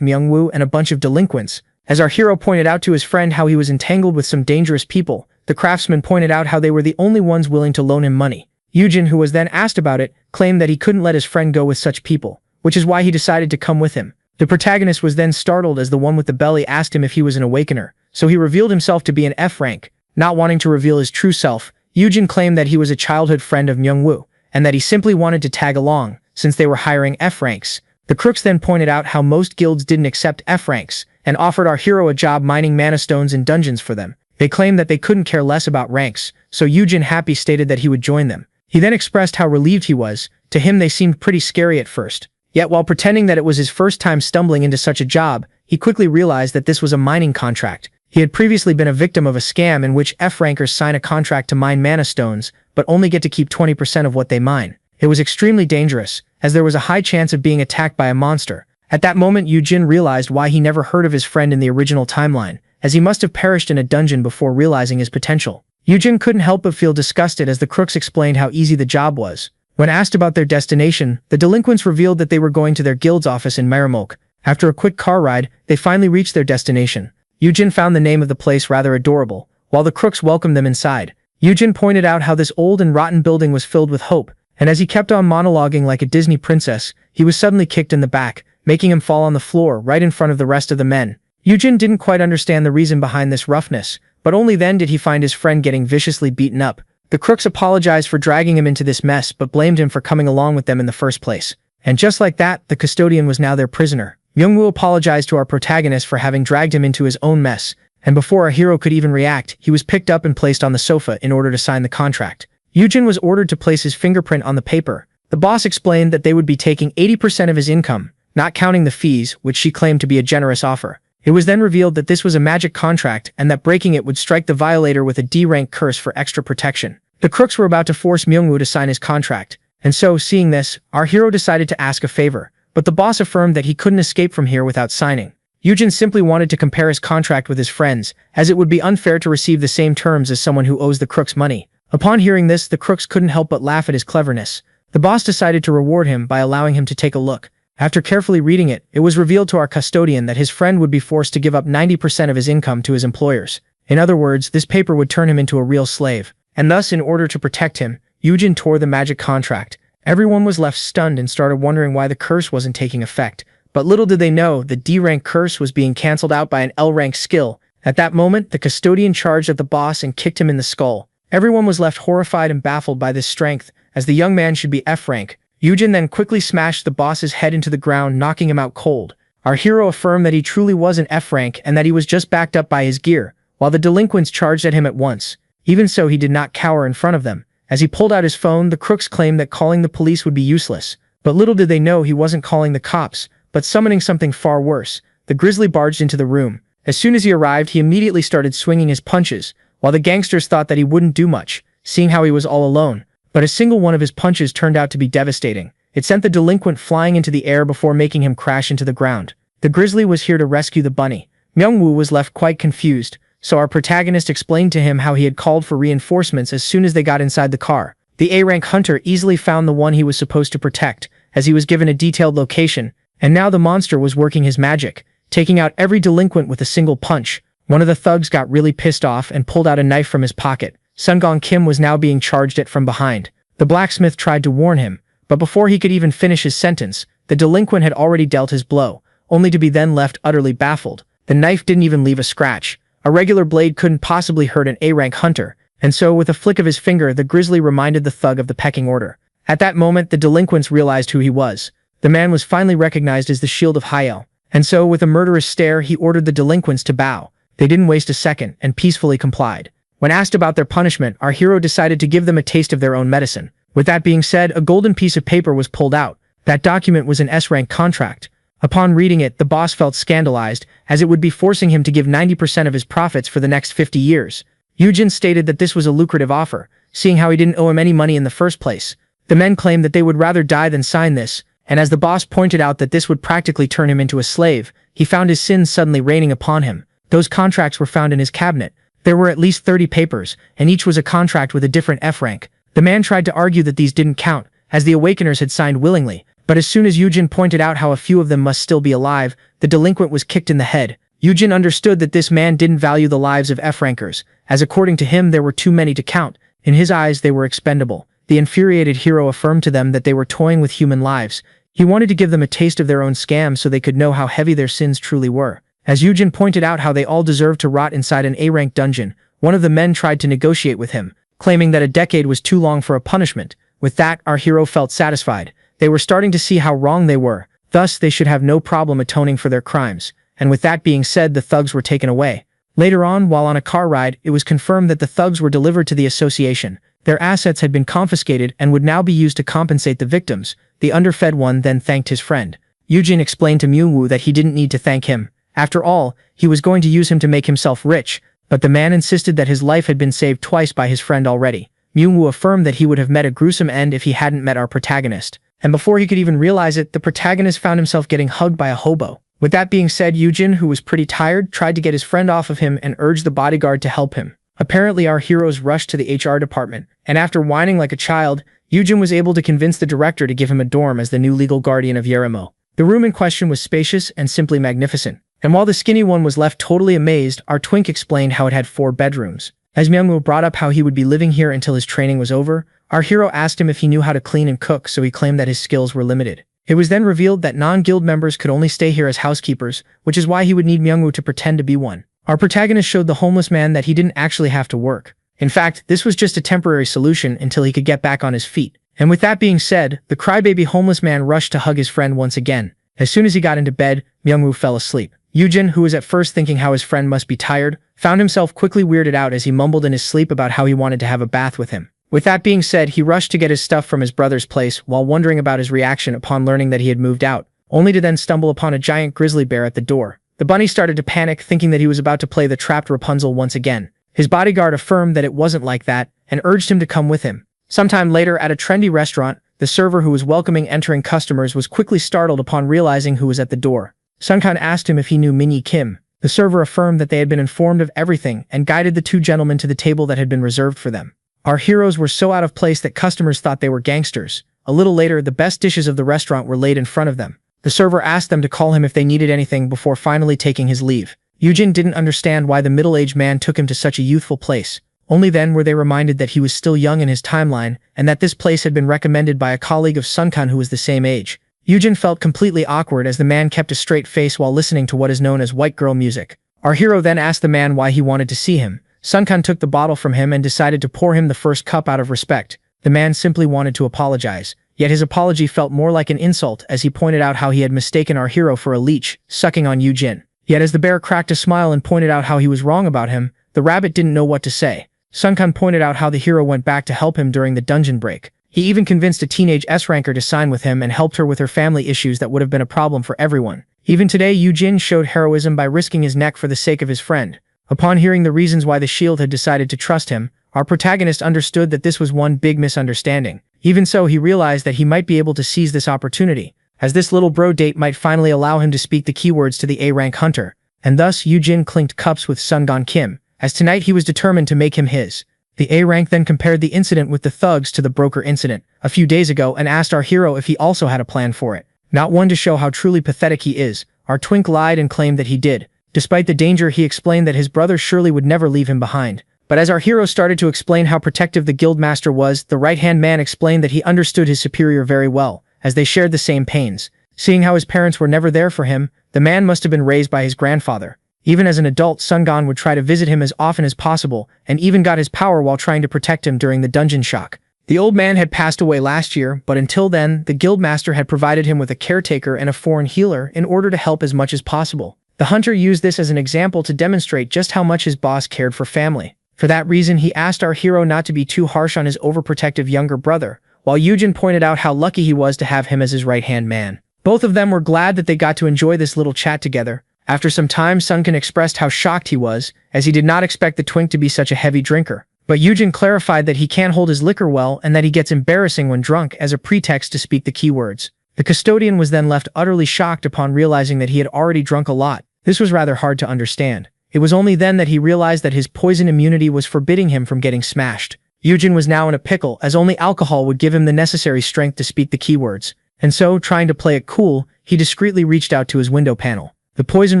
Myungwoo and a bunch of delinquents. As our hero pointed out to his friend how he was entangled with some dangerous people, the craftsman pointed out how they were the only ones willing to loan him money. Yujin, who was then asked about it, claimed that he couldn't let his friend go with such people, which is why he decided to come with him. The protagonist was then startled as the one with the belly asked him if he was an awakener, so he revealed himself to be an F rank. Not wanting to reveal his true self, Yujin claimed that he was a childhood friend of Myungwoo, and that he simply wanted to tag along, since they were hiring F ranks. The crooks then pointed out how most guilds didn't accept F ranks, and offered our hero a job mining mana stones in dungeons for them. They claimed that they couldn't care less about ranks, so Yujin happy stated that he would join them. He then expressed how relieved he was. To him they seemed pretty scary at first. Yet while pretending that it was his first time stumbling into such a job, he quickly realized that this was a mining contract. He had previously been a victim of a scam in which F-rankers sign a contract to mine mana stones, but only get to keep 20% of what they mine. It was extremely dangerous, as there was a high chance of being attacked by a monster. At that moment, Yujin realized why he never heard of his friend in the original timeline, as he must have perished in a dungeon before realizing his potential. Yujin couldn't help but feel disgusted as the crooks explained how easy the job was. When asked about their destination, the delinquents revealed that they were going to their guild's office in Maramok. After a quick car ride, they finally reached their destination. Yujin found the name of the place rather adorable, while the crooks welcomed them inside. Yujin pointed out how this old and rotten building was filled with hope, and as he kept on monologuing like a Disney princess, he was suddenly kicked in the back, making him fall on the floor right in front of the rest of the men. Yujin didn't quite understand the reason behind this roughness, but only then did he find his friend getting viciously beaten up. The crooks apologized for dragging him into this mess but blamed him for coming along with them in the first place. And just like that, the custodian was now their prisoner. Myungwoo apologized to our protagonist for having dragged him into his own mess, and before our hero could even react, he was picked up and placed on the sofa in order to sign the contract. Yujin was ordered to place his fingerprint on the paper. The boss explained that they would be taking 80% of his income, not counting the fees, which she claimed to be a generous offer. It was then revealed that this was a magic contract and that breaking it would strike the violator with a D-rank curse for extra protection. The crooks were about to force Myungwoo to sign his contract, and so, seeing this, our hero decided to ask a favor, but the boss affirmed that he couldn't escape from here without signing. Yujin simply wanted to compare his contract with his friends, as it would be unfair to receive the same terms as someone who owes the crooks money. Upon hearing this, the crooks couldn't help but laugh at his cleverness. The boss decided to reward him by allowing him to take a look. After carefully reading it, it was revealed to our custodian that his friend would be forced to give up 90% of his income to his employers. In other words, this paper would turn him into a real slave. And thus, in order to protect him, Yujin tore the magic contract. Everyone was left stunned and started wondering why the curse wasn't taking effect. But little did they know, the D-rank curse was being cancelled out by an L-rank skill. At that moment, the custodian charged at the boss and kicked him in the skull. Everyone was left horrified and baffled by this strength, as the young man should be F-rank. Yujin then quickly smashed the boss's head into the ground, knocking him out cold. Our hero affirmed that he truly was an F-rank and that he was just backed up by his gear, while the delinquents charged at him at once. Even so, he did not cower in front of them. As he pulled out his phone, the crooks claimed that calling the police would be useless. But little did they know he wasn't calling the cops, but summoning something far worse. The grizzly barged into the room. As soon as he arrived, he immediately started swinging his punches, while the gangsters thought that he wouldn't do much, seeing how he was all alone. But a single one of his punches turned out to be devastating. It sent the delinquent flying into the air before making him crash into the ground. The grizzly was here to rescue the bunny. Myungwoo was left quite confused, so our protagonist explained to him how he had called for reinforcements as soon as they got inside the car. The A-rank hunter easily found the one he was supposed to protect, as he was given a detailed location, and now the monster was working his magic, taking out every delinquent with a single punch. One of the thugs got really pissed off and pulled out a knife from his pocket. Sungong Kim was now being charged at from behind. The blacksmith tried to warn him, but before he could even finish his sentence, the delinquent had already dealt his blow, only to be then left utterly baffled. The knife didn't even leave a scratch. A regular blade couldn't possibly hurt an A-rank hunter, and so with a flick of his finger, the grizzly reminded the thug of the pecking order. At that moment, the delinquents realized who he was. The man was finally recognized as the Shield of Hyel, and so with a murderous stare, he ordered the delinquents to bow. They didn't waste a second and peacefully complied. When asked about their punishment, our hero decided to give them a taste of their own medicine. With that being said, a golden piece of paper was pulled out. That document was an S-rank contract. Upon reading it, the boss felt scandalized, as it would be forcing him to give 90% of his profits for the next 50 years. Yujin stated that this was a lucrative offer, seeing how he didn't owe him any money in the first place. The men claimed that they would rather die than sign this, and as the boss pointed out that this would practically turn him into a slave, he found his sins suddenly raining upon him. Those contracts were found in his cabinet. There were at least 30 papers, and each was a contract with a different F rank. The man tried to argue that these didn't count, as the Awakeners had signed willingly, but as soon as Yujin pointed out how a few of them must still be alive, the delinquent was kicked in the head. Yujin understood that this man didn't value the lives of F-rankers, as according to him there were too many to count. In his eyes they were expendable. The infuriated hero affirmed to them that they were toying with human lives. He wanted to give them a taste of their own scam so they could know how heavy their sins truly were. As Yujin pointed out how they all deserved to rot inside an A-rank dungeon, one of the men tried to negotiate with him, claiming that a decade was too long for a punishment. With that, our hero felt satisfied. They were starting to see how wrong they were, thus they should have no problem atoning for their crimes. And with that being said, the thugs were taken away. Later on, while on a car ride, it was confirmed that the thugs were delivered to the association. Their assets had been confiscated and would now be used to compensate the victims. The underfed one then thanked his friend. Yujin explained to Myungwoo that he didn't need to thank him. After all, he was going to use him to make himself rich, but the man insisted that his life had been saved twice by his friend already. Myungwoo affirmed that he would have met a gruesome end if he hadn't met our protagonist. And before he could even realize it, the protagonist found himself getting hugged by a hobo. With that being said, Yujin, who was pretty tired, tried to get his friend off of him and urged the bodyguard to help him. Apparently, our heroes rushed to the HR department, and after whining like a child, Yujin was able to convince the director to give him a dorm as the new legal guardian of Yerimo. The room in question was spacious and simply magnificent. And while the skinny one was left totally amazed, our twink explained how it had 4 bedrooms. As Myungwoo brought up how he would be living here until his training was over, our hero asked him if he knew how to clean and cook, so he claimed that his skills were limited. It was then revealed that non-guild members could only stay here as housekeepers, which is why he would need Myungwoo to pretend to be one. Our protagonist showed the homeless man that he didn't actually have to work. In fact, this was just a temporary solution until he could get back on his feet. And with that being said, the crybaby homeless man rushed to hug his friend once again. As soon as he got into bed, Myungwoo fell asleep. Yujin, who was at first thinking how his friend must be tired, found himself quickly weirded out as he mumbled in his sleep about how he wanted to have a bath with him. With that being said, he rushed to get his stuff from his brother's place while wondering about his reaction upon learning that he had moved out, only to then stumble upon a giant grizzly bear at the door. The bunny started to panic, thinking that he was about to play the trapped Rapunzel once again. His bodyguard affirmed that it wasn't like that and urged him to come with him. Sometime later, at a trendy restaurant, the server who was welcoming entering customers was quickly startled upon realizing who was at the door. Sunkan asked him if he knew Minnie Kim. The server affirmed that they had been informed of everything and guided the 2 gentlemen to the table that had been reserved for them. Our heroes were so out of place that customers thought they were gangsters. A little later, the best dishes of the restaurant were laid in front of them. The server asked them to call him if they needed anything before finally taking his leave. Yujin didn't understand why the middle-aged man took him to such a youthful place. Only then were they reminded that he was still young in his timeline and that this place had been recommended by a colleague of Sunkan who was the same age. Yujin felt completely awkward as the man kept a straight face while listening to what is known as white girl music. Our hero then asked the man why he wanted to see him. Sunkan took the bottle from him and decided to pour him the first cup out of respect. The man simply wanted to apologize. Yet his apology felt more like an insult as he pointed out how he had mistaken our hero for a leech, sucking on Yujin. Yet as the bear cracked a smile and pointed out how he was wrong about him, the rabbit didn't know what to say. Sunkan pointed out how the hero went back to help him during the dungeon break. He even convinced a teenage S-ranker to sign with him and helped her with her family issues that would have been a problem for everyone. Even today, Yujin showed heroism by risking his neck for the sake of his friend. Upon hearing the reasons why the shield had decided to trust him, our protagonist understood that this was one big misunderstanding. Even so, he realized that he might be able to seize this opportunity, as this little bro date might finally allow him to speak the keywords to the A-rank hunter. And thus, Yujin clinked cups with Sungan Kim, as tonight he was determined to make him his. The A-rank then compared the incident with the thugs to the broker incident a few days ago and asked our hero if he also had a plan for it. Not one to show how truly pathetic he is, our twink lied and claimed that he did. Despite the danger, he explained that his brother surely would never leave him behind. But as our hero started to explain how protective the guildmaster was, the right-hand man explained that he understood his superior very well, as they shared the same pains. Seeing how his parents were never there for him, the man must have been raised by his grandfather. Even as an adult, Sungan would try to visit him as often as possible, and even got his power while trying to protect him during the dungeon shock. The old man had passed away last year, but until then, the guildmaster had provided him with a caretaker and a foreign healer in order to help as much as possible. The hunter used this as an example to demonstrate just how much his boss cared for family. For that reason, he asked our hero not to be too harsh on his overprotective younger brother, while Yujin pointed out how lucky he was to have him as his right-hand man. Both of them were glad that they got to enjoy this little chat together. After some time, Sunkan expressed how shocked he was, as he did not expect the twink to be such a heavy drinker. But Yujin clarified that he can't hold his liquor well and that he gets embarrassing when drunk as a pretext to speak the keywords. The custodian was then left utterly shocked upon realizing that he had already drunk a lot. This was rather hard to understand. It was only then that he realized that his poison immunity was forbidding him from getting smashed. Yujin was now in a pickle, as only alcohol would give him the necessary strength to speak the keywords. And so, trying to play it cool, he discreetly reached out to his window panel. The poison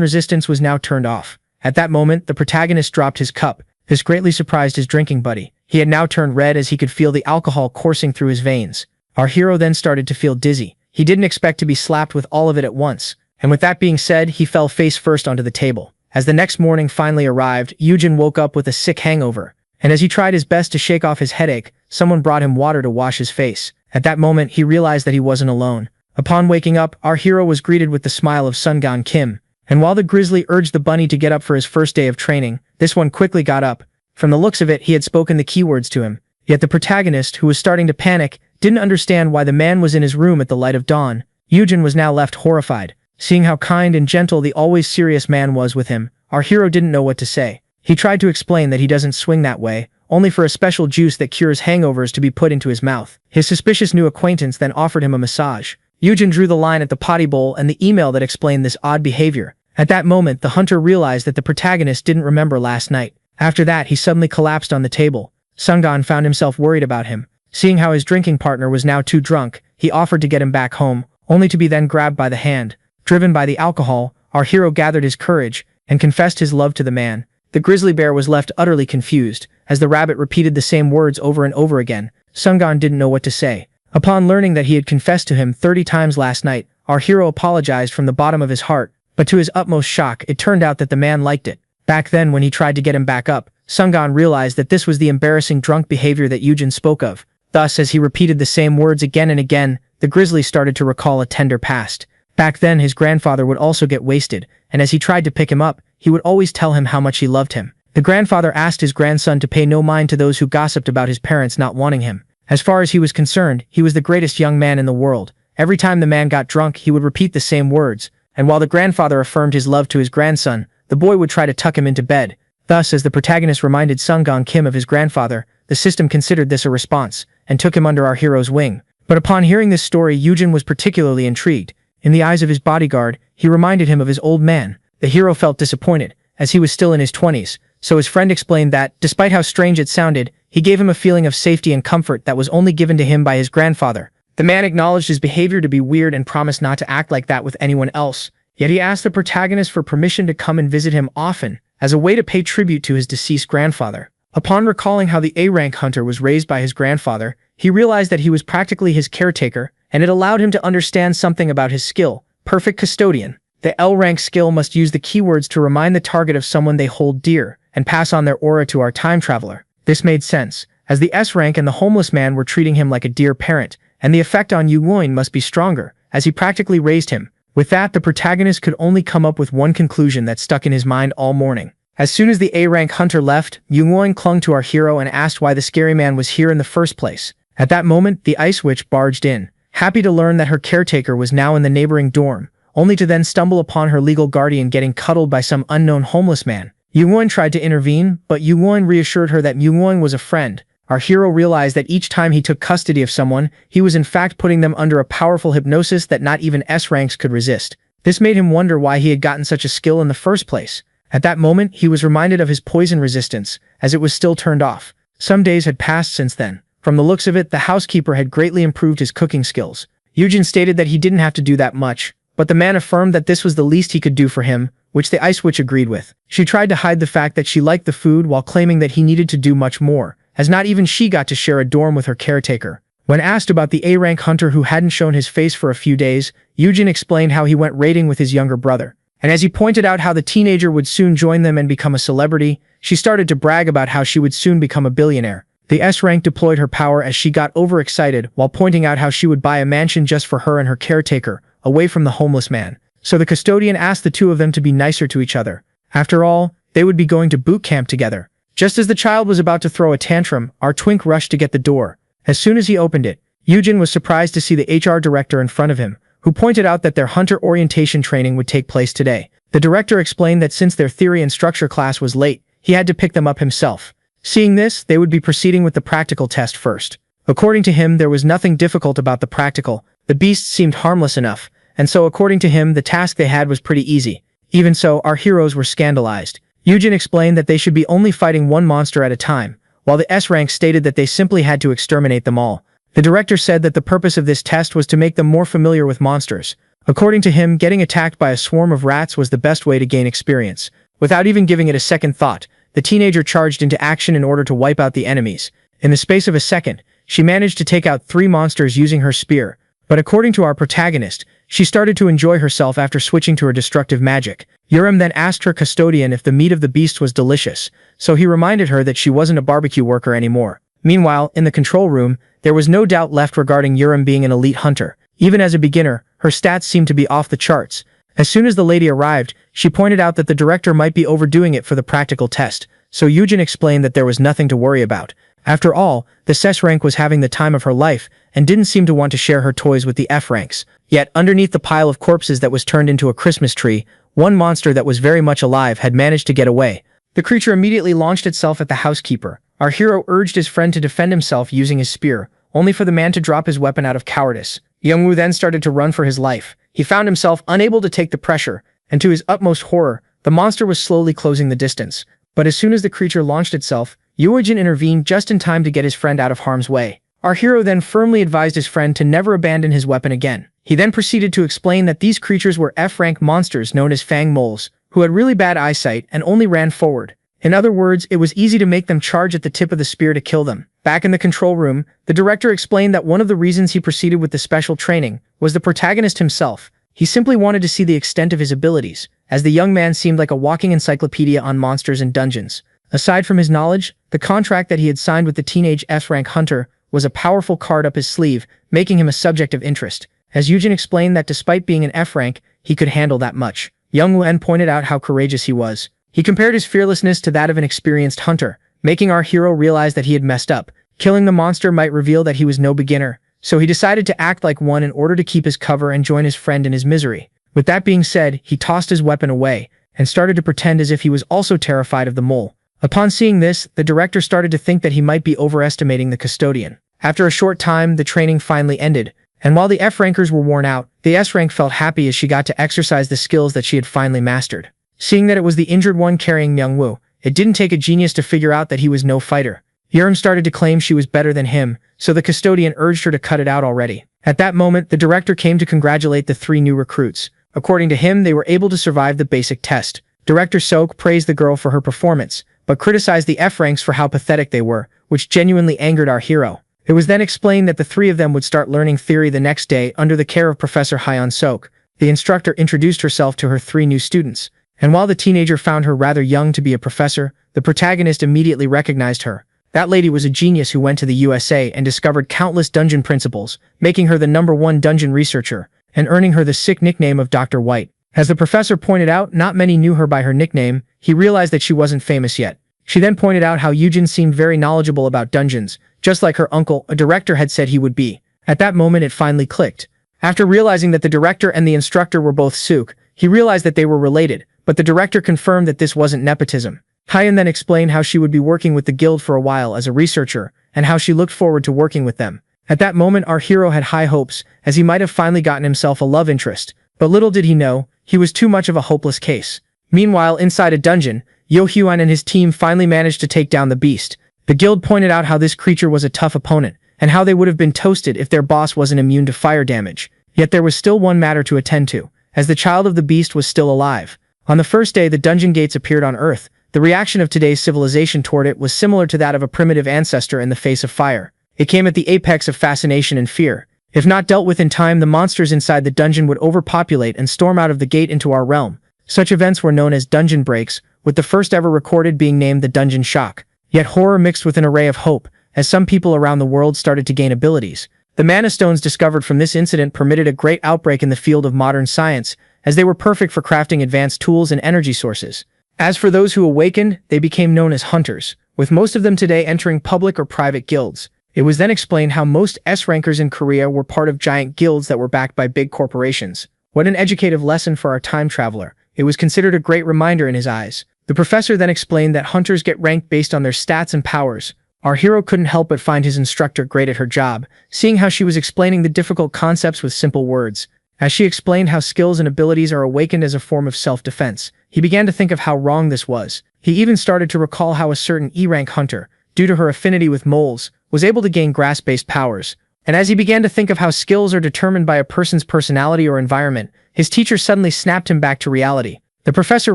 resistance was now turned off. At that moment, the protagonist dropped his cup. This greatly surprised his drinking buddy. He had now turned red as he could feel the alcohol coursing through his veins. Our hero then started to feel dizzy. He didn't expect to be slapped with all of it at once. And with that being said, he fell face first onto the table. As the next morning finally arrived, Yujin woke up with a sick hangover. And as he tried his best to shake off his headache, someone brought him water to wash his face. At that moment, he realized that he wasn't alone. Upon waking up, our hero was greeted with the smile of Sungan Kim. And while the grizzly urged the bunny to get up for his first day of training, this one quickly got up. From the looks of it, he had spoken the keywords to him. Yet the protagonist, who was starting to panic, didn't understand why the man was in his room at the light of dawn. Yujin was now left horrified. Seeing how kind and gentle the always serious man was with him, our hero didn't know what to say. He tried to explain that he doesn't swing that way, only for a special juice that cures hangovers to be put into his mouth. His suspicious new acquaintance then offered him a massage. Yujin drew the line at the potty bowl and the email that explained this odd behavior. At that moment, the hunter realized that the protagonist didn't remember last night. After that, he suddenly collapsed on the table. Sungan found himself worried about him. Seeing how his drinking partner was now too drunk, he offered to get him back home, only to be then grabbed by the hand. Driven by the alcohol, our hero gathered his courage and confessed his love to the man. The grizzly bear was left utterly confused. As the rabbit repeated the same words over and over again, Sungan didn't know what to say. Upon learning that he had confessed to him 30 times last night, our hero apologized from the bottom of his heart, but to his utmost shock, it turned out that the man liked it. Back then, when he tried to get him back up, Sungan realized that this was the embarrassing drunk behavior that Yujin spoke of. Thus, as he repeated the same words again and again, the grizzly started to recall a tender past. Back then, his grandfather would also get wasted, and as he tried to pick him up, he would always tell him how much he loved him. The grandfather asked his grandson to pay no mind to those who gossiped about his parents not wanting him. As far as he was concerned, he was the greatest young man in the world. Every time the man got drunk, he would repeat the same words, and while the grandfather affirmed his love to his grandson, the boy would try to tuck him into bed. Thus, as the protagonist reminded Sungan Kim of his grandfather, the system considered this a response, and took him under our hero's wing. But upon hearing this story, Yujin was particularly intrigued. In the eyes of his bodyguard, he reminded him of his old man. The hero felt disappointed, as he was still in his 20s, so his friend explained that, despite how strange it sounded, he gave him a feeling of safety and comfort that was only given to him by his grandfather. The man acknowledged his behavior to be weird and promised not to act like that with anyone else. Yet he asked the protagonist for permission to come and visit him often, as a way to pay tribute to his deceased grandfather. Upon recalling how the A-rank hunter was raised by his grandfather, he realized that he was practically his caretaker, and it allowed him to understand something about his skill, perfect custodian. The L-rank skill must use the keywords to remind the target of someone they hold dear, and pass on their aura to our time traveler. This made sense, as the S-rank and the homeless man were treating him like a dear parent, and the effect on Yu Nguyen must be stronger, as he practically raised him. With that, the protagonist could only come up with one conclusion that stuck in his mind all morning. As soon as the A-rank hunter left, Yu Nguyen clung to our hero and asked why the scary man was here in the first place. At that moment, the ice witch barged in, happy to learn that her caretaker was now in the neighboring dorm, only to then stumble upon her legal guardian getting cuddled by some unknown homeless man. Yu Nguyen tried to intervene, but Yu Nguyen reassured her that Yu Nguyen was a friend. Our hero realized that each time he took custody of someone, he was in fact putting them under a powerful hypnosis that not even S-ranks could resist. This made him wonder why he had gotten such a skill in the first place. At that moment, he was reminded of his poison resistance, as it was still turned off. Some days had passed since then. From the looks of it, the housekeeper had greatly improved his cooking skills. Yujin stated that he didn't have to do that much, but the man affirmed that this was the least he could do for him, which the ice witch agreed with. She tried to hide the fact that she liked the food while claiming that he needed to do much more, as not even she got to share a dorm with her caretaker. When asked about the A-rank hunter who hadn't shown his face for a few days, Yujin explained how he went raiding with his younger brother. And as he pointed out how the teenager would soon join them and become a celebrity, she started to brag about how she would soon become a billionaire. The S-rank deployed her power as she got overexcited while pointing out how she would buy a mansion just for her and her caretaker, away from the homeless man. So the custodian asked the two of them to be nicer to each other. After all, they would be going to boot camp together. Just as the child was about to throw a tantrum, our twink rushed to get the door. As soon as he opened it, Yujin was surprised to see the HR director in front of him, who pointed out that their hunter orientation training would take place today. The director explained that since their theory and structure class was late, he had to pick them up himself. Seeing this, they would be proceeding with the practical test first. According to him, there was nothing difficult about the practical, The beasts seemed harmless enough, and so according to him, the task they had was pretty easy. Even so, our heroes were scandalized. Yujin explained that they should be only fighting one monster at a time, while the S-rank stated that they simply had to exterminate them all. The director said that the purpose of this test was to make them more familiar with monsters. According to him, getting attacked by a swarm of rats was the best way to gain experience. Without even giving it a second thought, the teenager charged into action in order to wipe out the enemies. In the space of a second, she managed to take out 3 monsters using her spear. But according to our protagonist, she started to enjoy herself after switching to her destructive magic. Yurim then asked her custodian if the meat of the beast was delicious, so he reminded her that she wasn't a barbecue worker anymore. Meanwhile, in the control room, there was no doubt left regarding Yurim being an elite hunter. Even as a beginner, her stats seemed to be off the charts. As soon as the lady arrived, she pointed out that the director might be overdoing it for the practical test, so Yujin explained that there was nothing to worry about. After all, the S rank was having the time of her life and didn't seem to want to share her toys with the F ranks. Yet, underneath the pile of corpses that was turned into a Christmas tree, one monster that was very much alive had managed to get away. The creature immediately launched itself at the housekeeper. Our hero urged his friend to defend himself using his spear, only for the man to drop his weapon out of cowardice. Youngwoo then started to run for his life. He found himself unable to take the pressure, and to his utmost horror, the monster was slowly closing the distance. But as soon as the creature launched itself, Yuojin intervened just in time to get his friend out of harm's way. Our hero then firmly advised his friend to never abandon his weapon again. He then proceeded to explain that these creatures were F-rank monsters known as Fang Moles, who had really bad eyesight and only ran forward. In other words, it was easy to make them charge at the tip of the spear to kill them. Back in the control room, the director explained that one of the reasons he proceeded with the special training was the protagonist himself. He simply wanted to see the extent of his abilities, as the young man seemed like a walking encyclopedia on monsters and dungeons. Aside from his knowledge, the contract that he had signed with the teenage F-rank hunter was a powerful card up his sleeve, making him a subject of interest. As Yujin explained that despite being an F-rank, he could handle that much. Young Wen pointed out how courageous he was. He compared his fearlessness to that of an experienced hunter, making our hero realize that he had messed up. Killing the monster might reveal that he was no beginner, so he decided to act like one in order to keep his cover and join his friend in his misery. With that being said, he tossed his weapon away and started to pretend as if he was also terrified of the mole. Upon seeing this, the director started to think that he might be overestimating the custodian. After a short time, the training finally ended, and while the F-rankers were worn out, the S-rank felt happy as she got to exercise the skills that she had finally mastered. Seeing that it was the injured one carrying Myungwoo, it didn't take a genius to figure out that he was no fighter. Yurim started to claim she was better than him, so the custodian urged her to cut it out already. At that moment, the director came to congratulate the 3 new recruits. According to him, they were able to survive the basic test. Director Sok praised the girl for her performance, but criticized the F-ranks for how pathetic they were, which genuinely angered our hero. It was then explained that the 3 of them would start learning theory the next day under the care of Professor Hyeon Sok. The instructor introduced herself to her 3 new students, and while the teenager found her rather young to be a professor, the protagonist immediately recognized her. That lady was a genius who went to the USA and discovered countless dungeon principles, making her the #1 dungeon researcher, and earning her the sick nickname of Dr. White. As the professor pointed out, not many knew her by her nickname. He realized that she wasn't famous yet. She then pointed out how Yujin seemed very knowledgeable about dungeons, just like her uncle, a director, had said he would be. At that moment, it finally clicked. After realizing that the director and the instructor were both Suk, he realized that they were related, but the director confirmed that this wasn't nepotism. Hyeon then explained how she would be working with the guild for a while as a researcher, and how she looked forward to working with them. At that moment, our hero had high hopes, as he might have finally gotten himself a love interest, but little did he know, he was too much of a hopeless case. Meanwhile, inside a dungeon, Yo Hyun and his team finally managed to take down the beast. The guild pointed out how this creature was a tough opponent, and how they would have been toasted if their boss wasn't immune to fire damage. Yet there was still one matter to attend to, as the child of the beast was still alive. On the first day the dungeon gates appeared on Earth, the reaction of today's civilization toward it was similar to that of a primitive ancestor in the face of fire. It came at the apex of fascination and fear. If not dealt with in time, the monsters inside the dungeon would overpopulate and storm out of the gate into our realm. Such events were known as dungeon breaks, with the first ever recorded being named the Dungeon Shock. Yet horror mixed with an array of hope, as some people around the world started to gain abilities. The mana stones discovered from this incident permitted a great outbreak in the field of modern science, as they were perfect for crafting advanced tools and energy sources. As for those who awakened, they became known as hunters, with most of them today entering public or private guilds. It was then explained how most S-rankers in Korea were part of giant guilds that were backed by big corporations. What an educative lesson for our time traveler. It was considered a great reminder in his eyes. The professor then explained that hunters get ranked based on their stats and powers, Our hero couldn't help but find his instructor great at her job, seeing how she was explaining the difficult concepts with simple words. As she explained how skills and abilities are awakened as a form of self-defense, he began to think of how wrong this was. He even started to recall how a certain E-rank hunter, due to her affinity with moles, was able to gain grass-based powers. And as he began to think of how skills are determined by a person's personality or environment, his teacher suddenly snapped him back to reality. The professor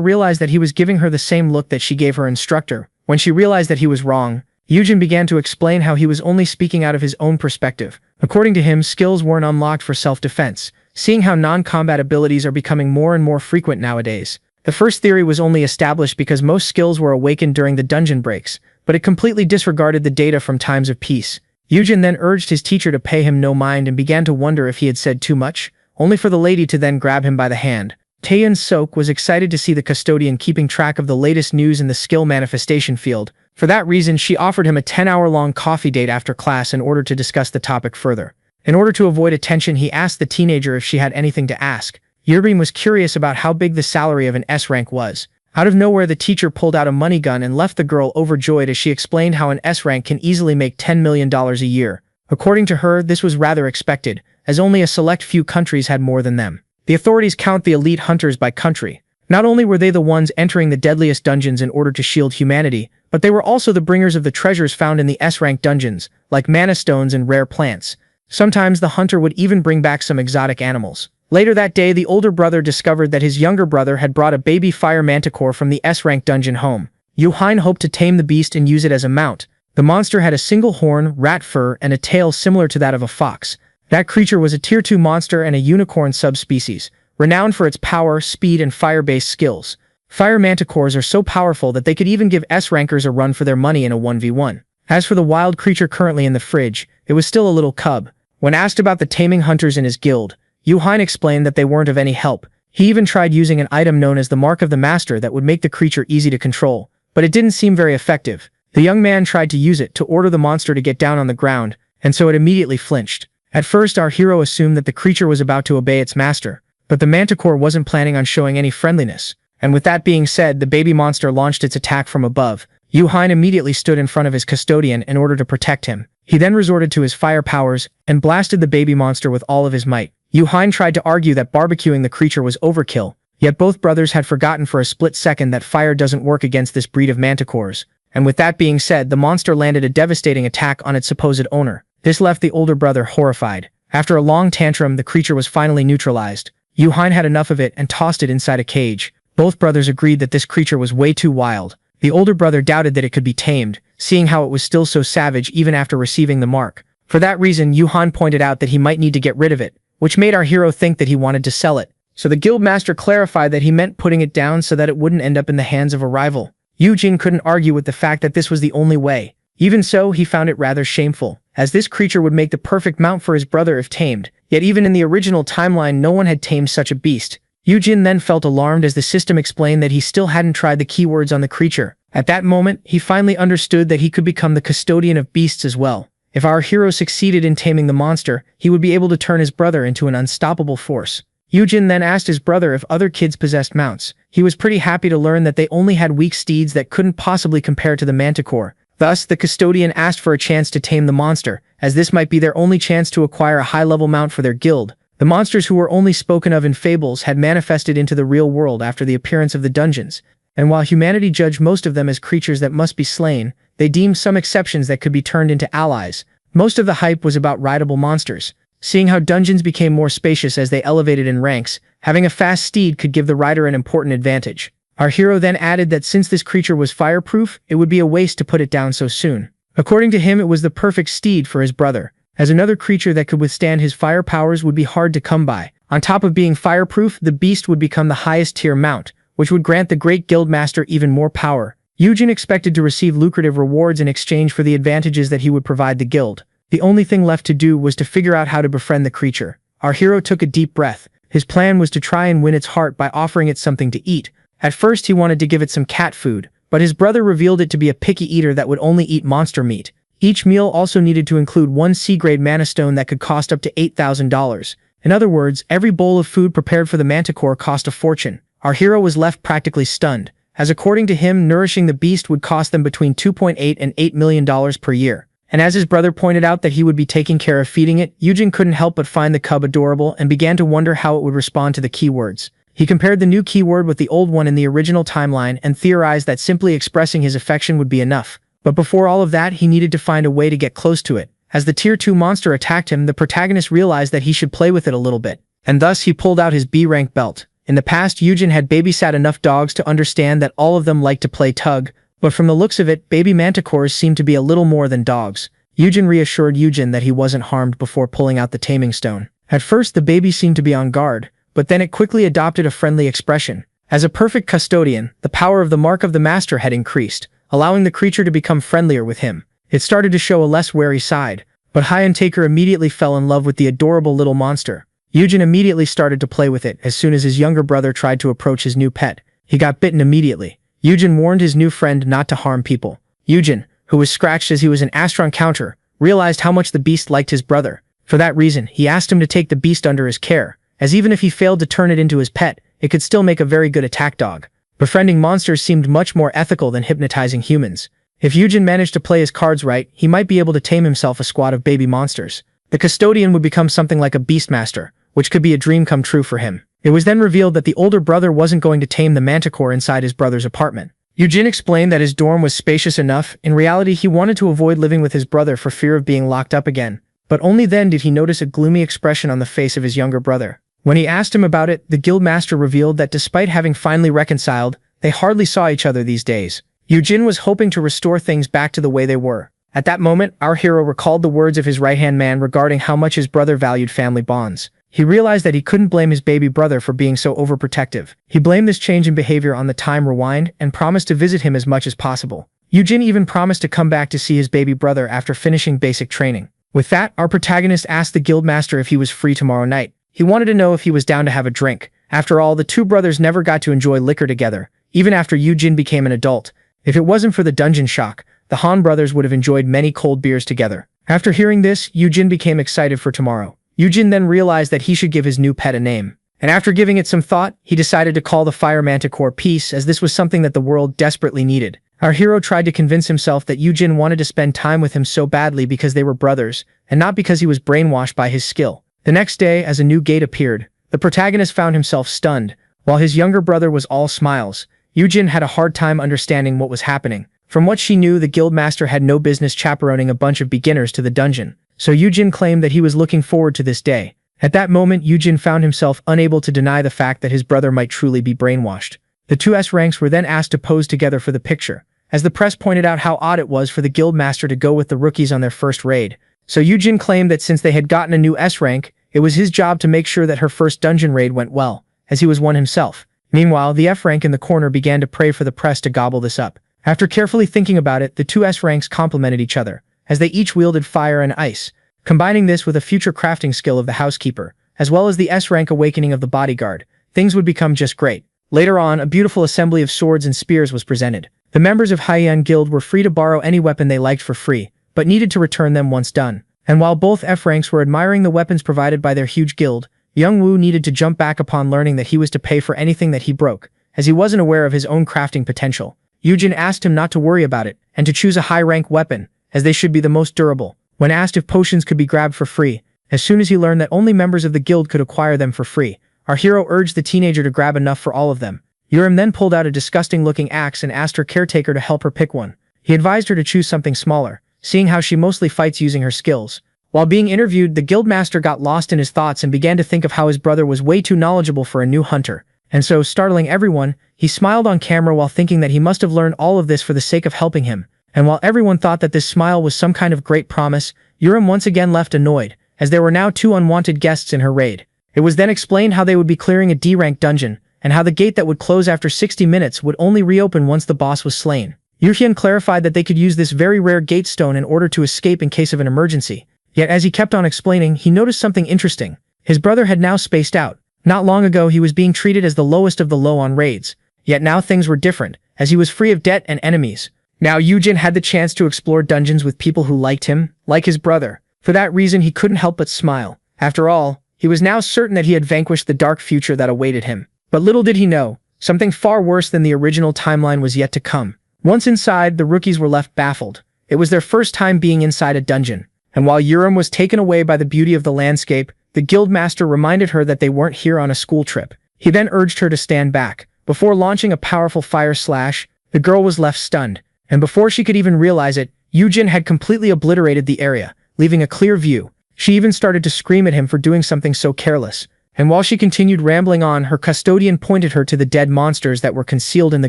realized that he was giving her the same look that she gave her instructor. When she realized that he was wrong, Yujin began to explain how he was only speaking out of his own perspective. According to him, skills weren't unlocked for self-defense, seeing how non-combat abilities are becoming more and more frequent nowadays. The first theory was only established because most skills were awakened during the dungeon breaks, but it completely disregarded the data from times of peace. Yujin then urged his teacher to pay him no mind and began to wonder if he had said too much, only for the lady to then grab him by the hand. Taeyun Sok was excited to see the custodian keeping track of the latest news in the skill manifestation field. For that reason, she offered him a 10-hour-long coffee date after class in order to discuss the topic further. In order to avoid attention, he asked the teenager if she had anything to ask. Yerbin was curious about how big the salary of an S-rank was. Out of nowhere, the teacher pulled out a money gun and left the girl overjoyed as she explained how an S-rank can easily make $10 million a year. According to her, this was rather expected, as only a select few countries had more than them. The authorities count the elite hunters by country. Not only were they the ones entering the deadliest dungeons in order to shield humanity, but they were also the bringers of the treasures found in the S-rank dungeons, like mana stones and rare plants. Sometimes the hunter would even bring back some exotic animals. Later that day, the older brother discovered that his younger brother had brought a baby fire manticore from the S-rank dungeon home. Yu Hein hoped to tame the beast and use it as a mount. The monster had a single horn, rat fur, and a tail similar to that of a fox. That creature was a Tier 2 monster and a unicorn subspecies, renowned for its power, speed, and fire-based skills. Fire manticores are so powerful that they could even give S-rankers a run for their money in a 1v1. As for the wild creature currently in the fridge, it was still a little cub. When asked about the taming hunters in his guild, Yu Hein explained that they weren't of any help. He even tried using an item known as the Mark of the Master that would make the creature easy to control, but it didn't seem very effective. The young man tried to use it to order the monster to get down on the ground, and so it immediately flinched. At first, our hero assumed that the creature was about to obey its master, but the manticore wasn't planning on showing any friendliness. And with that being said, the baby monster launched its attack from above. Yu Hein immediately stood in front of his custodian in order to protect him. He then resorted to his fire powers and blasted the baby monster with all of his might. Yu Hein tried to argue that barbecuing the creature was overkill, yet both brothers had forgotten for a split second that fire doesn't work against this breed of manticores. And with that being said, the monster landed a devastating attack on its supposed owner. This left the older brother horrified. After a long tantrum, the creature was finally neutralized. Yu Hein had enough of it and tossed it inside a cage. Both brothers agreed that this creature was way too wild. The older brother doubted that it could be tamed, seeing how it was still so savage even after receiving the mark. For that reason, Yu Hein pointed out that he might need to get rid of it, which made our hero think that he wanted to sell it. So the guild master clarified that he meant putting it down so that it wouldn't end up in the hands of a rival. Yujin couldn't argue with the fact that this was the only way. Even so, he found it rather shameful, as this creature would make the perfect mount for his brother if tamed. Yet even in the original timeline, no one had tamed such a beast. Yujin then felt alarmed as the system explained that he still hadn't tried the keywords on the creature. At that moment, he finally understood that he could become the custodian of beasts as well. If our hero succeeded in taming the monster, he would be able to turn his brother into an unstoppable force. Yujin then asked his brother if other kids possessed mounts. He was pretty happy to learn that they only had weak steeds that couldn't possibly compare to the manticore. Thus, the custodian asked for a chance to tame the monster, as this might be their only chance to acquire a high-level mount for their guild. The monsters who were only spoken of in fables had manifested into the real world after the appearance of the dungeons, and while humanity judged most of them as creatures that must be slain, they deemed some exceptions that could be turned into allies. Most of the hype was about rideable monsters. Seeing how dungeons became more spacious as they elevated in ranks, having a fast steed could give the rider an important advantage. Our hero then added that since this creature was fireproof, it would be a waste to put it down so soon. According to him, it was the perfect steed for his brother, as another creature that could withstand his fire powers would be hard to come by. On top of being fireproof, the beast would become the highest tier mount, which would grant the great guild master even more power. Yujin expected to receive lucrative rewards in exchange for the advantages that he would provide the guild. The only thing left to do was to figure out how to befriend the creature. Our hero took a deep breath. His plan was to try and win its heart by offering it something to eat. At first, he wanted to give it some cat food, but his brother revealed it to be a picky eater that would only eat monster meat. Each meal also needed to include one C-grade mana stone that could cost up to $8,000. In other words, every bowl of food prepared for the manticore cost a fortune. Our hero was left practically stunned. as according to him, nourishing the beast would cost them between $2.8 and $8 million per year. And as his brother pointed out that he would be taking care of feeding it, Yujin couldn't help but find the cub adorable and began to wonder how it would respond to the keywords. He compared the new keyword with the old one in the original timeline and theorized that simply expressing his affection would be enough. But before all of that, he needed to find a way to get close to it. As the Tier 2 monster attacked him, the protagonist realized that he should play with it a little bit. And thus he pulled out his B-rank belt. In the past, Yujin had babysat enough dogs to understand that all of them liked to play tug, but from the looks of it, baby manticores seemed to be a little more than dogs. Yujin reassured Yujin that he wasn't harmed before pulling out the taming stone. At first, the baby seemed to be on guard, but then it quickly adopted a friendly expression. As a perfect custodian, the power of the mark of the master had increased, allowing the creature to become friendlier with him. It started to show a less wary side, but High Taker immediately fell in love with the adorable little monster. Yujin immediately started to play with it as soon as his younger brother tried to approach his new pet. He got bitten immediately. Yujin warned his new friend not to harm people. Yujin, who was scratched as he was an Astron counter, realized how much the beast liked his brother. For that reason, he asked him to take the beast under his care, as even if he failed to turn it into his pet, it could still make a very good attack dog. Befriending monsters seemed much more ethical than hypnotizing humans. If Yujin managed to play his cards right, he might be able to tame himself a squad of baby monsters. The custodian would become something like a beastmaster, which could be a dream come true for him. It was then revealed that the older brother wasn't going to tame the manticore inside his brother's apartment. Yujin explained that his dorm was spacious enough. In reality, he wanted to avoid living with his brother for fear of being locked up again. But only then did he notice a gloomy expression on the face of his younger brother. When he asked him about it, the guildmaster revealed that despite having finally reconciled, they hardly saw each other these days. Yujin was hoping to restore things back to the way they were. At that moment, our hero recalled the words of his right-hand man regarding how much his brother valued family bonds. He realized that he couldn't blame his baby brother for being so overprotective. He blamed this change in behavior on the time rewind and promised to visit him as much as possible. Yujin even promised to come back to see his baby brother after finishing basic training. With that, our protagonist asked the guildmaster if he was free tomorrow night. He wanted to know if he was down to have a drink. After all, the two brothers never got to enjoy liquor together, even after Yujin became an adult. If it wasn't for the dungeon shock, the Han brothers would have enjoyed many cold beers together. After hearing this, Yujin became excited for tomorrow. Yujin then realized that he should give his new pet a name. And after giving it some thought, he decided to call the Fire Manticore Peace, as this was something that the world desperately needed. Our hero tried to convince himself that Yujin wanted to spend time with him so badly because they were brothers, and not because he was brainwashed by his skill. The next day, as a new gate appeared, the protagonist found himself stunned. While his younger brother was all smiles, Yujin had a hard time understanding what was happening. From what she knew, the guildmaster had no business chaperoning a bunch of beginners to the dungeon, so Yujin claimed that he was looking forward to this day. At that moment, Yujin found himself unable to deny the fact that his brother might truly be brainwashed. The two S ranks were then asked to pose together for the picture, as the press pointed out how odd it was for the guildmaster to go with the rookies on their first raid. So Yujin claimed that since they had gotten a new S rank, it was his job to make sure that her first dungeon raid went well, as he was one himself. Meanwhile, the F rank in the corner began to pray for the press to gobble this up. After carefully thinking about it, the two S ranks complemented each other, as they each wielded fire and ice. Combining this with a future crafting skill of the housekeeper, as well as the S rank awakening of the bodyguard, things would become just great. Later on, a beautiful assembly of swords and spears was presented. The members of Haiyan Guild were free to borrow any weapon they liked for free, but needed to return them once done. And while both F ranks were admiring the weapons provided by their huge guild, Young Wu needed to jump back upon learning that he was to pay for anything that he broke, as he wasn't aware of his own crafting potential. Yujin asked him not to worry about it, and to choose a high-rank weapon, as they should be the most durable. When asked if potions could be grabbed for free, as soon as he learned that only members of the guild could acquire them for free, our hero urged the teenager to grab enough for all of them. Yurim then pulled out a disgusting-looking axe and asked her caretaker to help her pick one. He advised her to choose something smaller, seeing how she mostly fights using her skills. While being interviewed, the guildmaster got lost in his thoughts and began to think of how his brother was way too knowledgeable for a new hunter. And so, startling everyone, he smiled on camera while thinking that he must have learned all of this for the sake of helping him. And while everyone thought that this smile was some kind of great promise, Yurim once again left annoyed, as there were now two unwanted guests in her raid. It was then explained how they would be clearing a D-rank dungeon, and how the gate that would close after 60 minutes would only reopen once the boss was slain. Yuhyun clarified that they could use this very rare gate stone in order to escape in case of an emergency. Yet as he kept on explaining, he noticed something interesting. His brother had now spaced out. Not long ago he was being treated as the lowest of the low on raids. Yet now things were different, as he was free of debt and enemies. Now Yujin had the chance to explore dungeons with people who liked him, like his brother. For that reason he couldn't help but smile. After all, he was now certain that he had vanquished the dark future that awaited him. But little did he know, Something far worse than the original timeline was yet to come. Once inside, the rookies were left baffled. It was their first time being inside a dungeon. And while Urim was taken away by the beauty of the landscape, the guildmaster reminded her that they weren't here on a school trip. He then urged her to stand back. Before launching a powerful fire slash, the girl was left stunned. And before she could even realize it, Yujin had completely obliterated the area, leaving a clear view. She even started to scream at him for doing something so careless. And while she continued rambling on, her custodian pointed her to the dead monsters that were concealed in the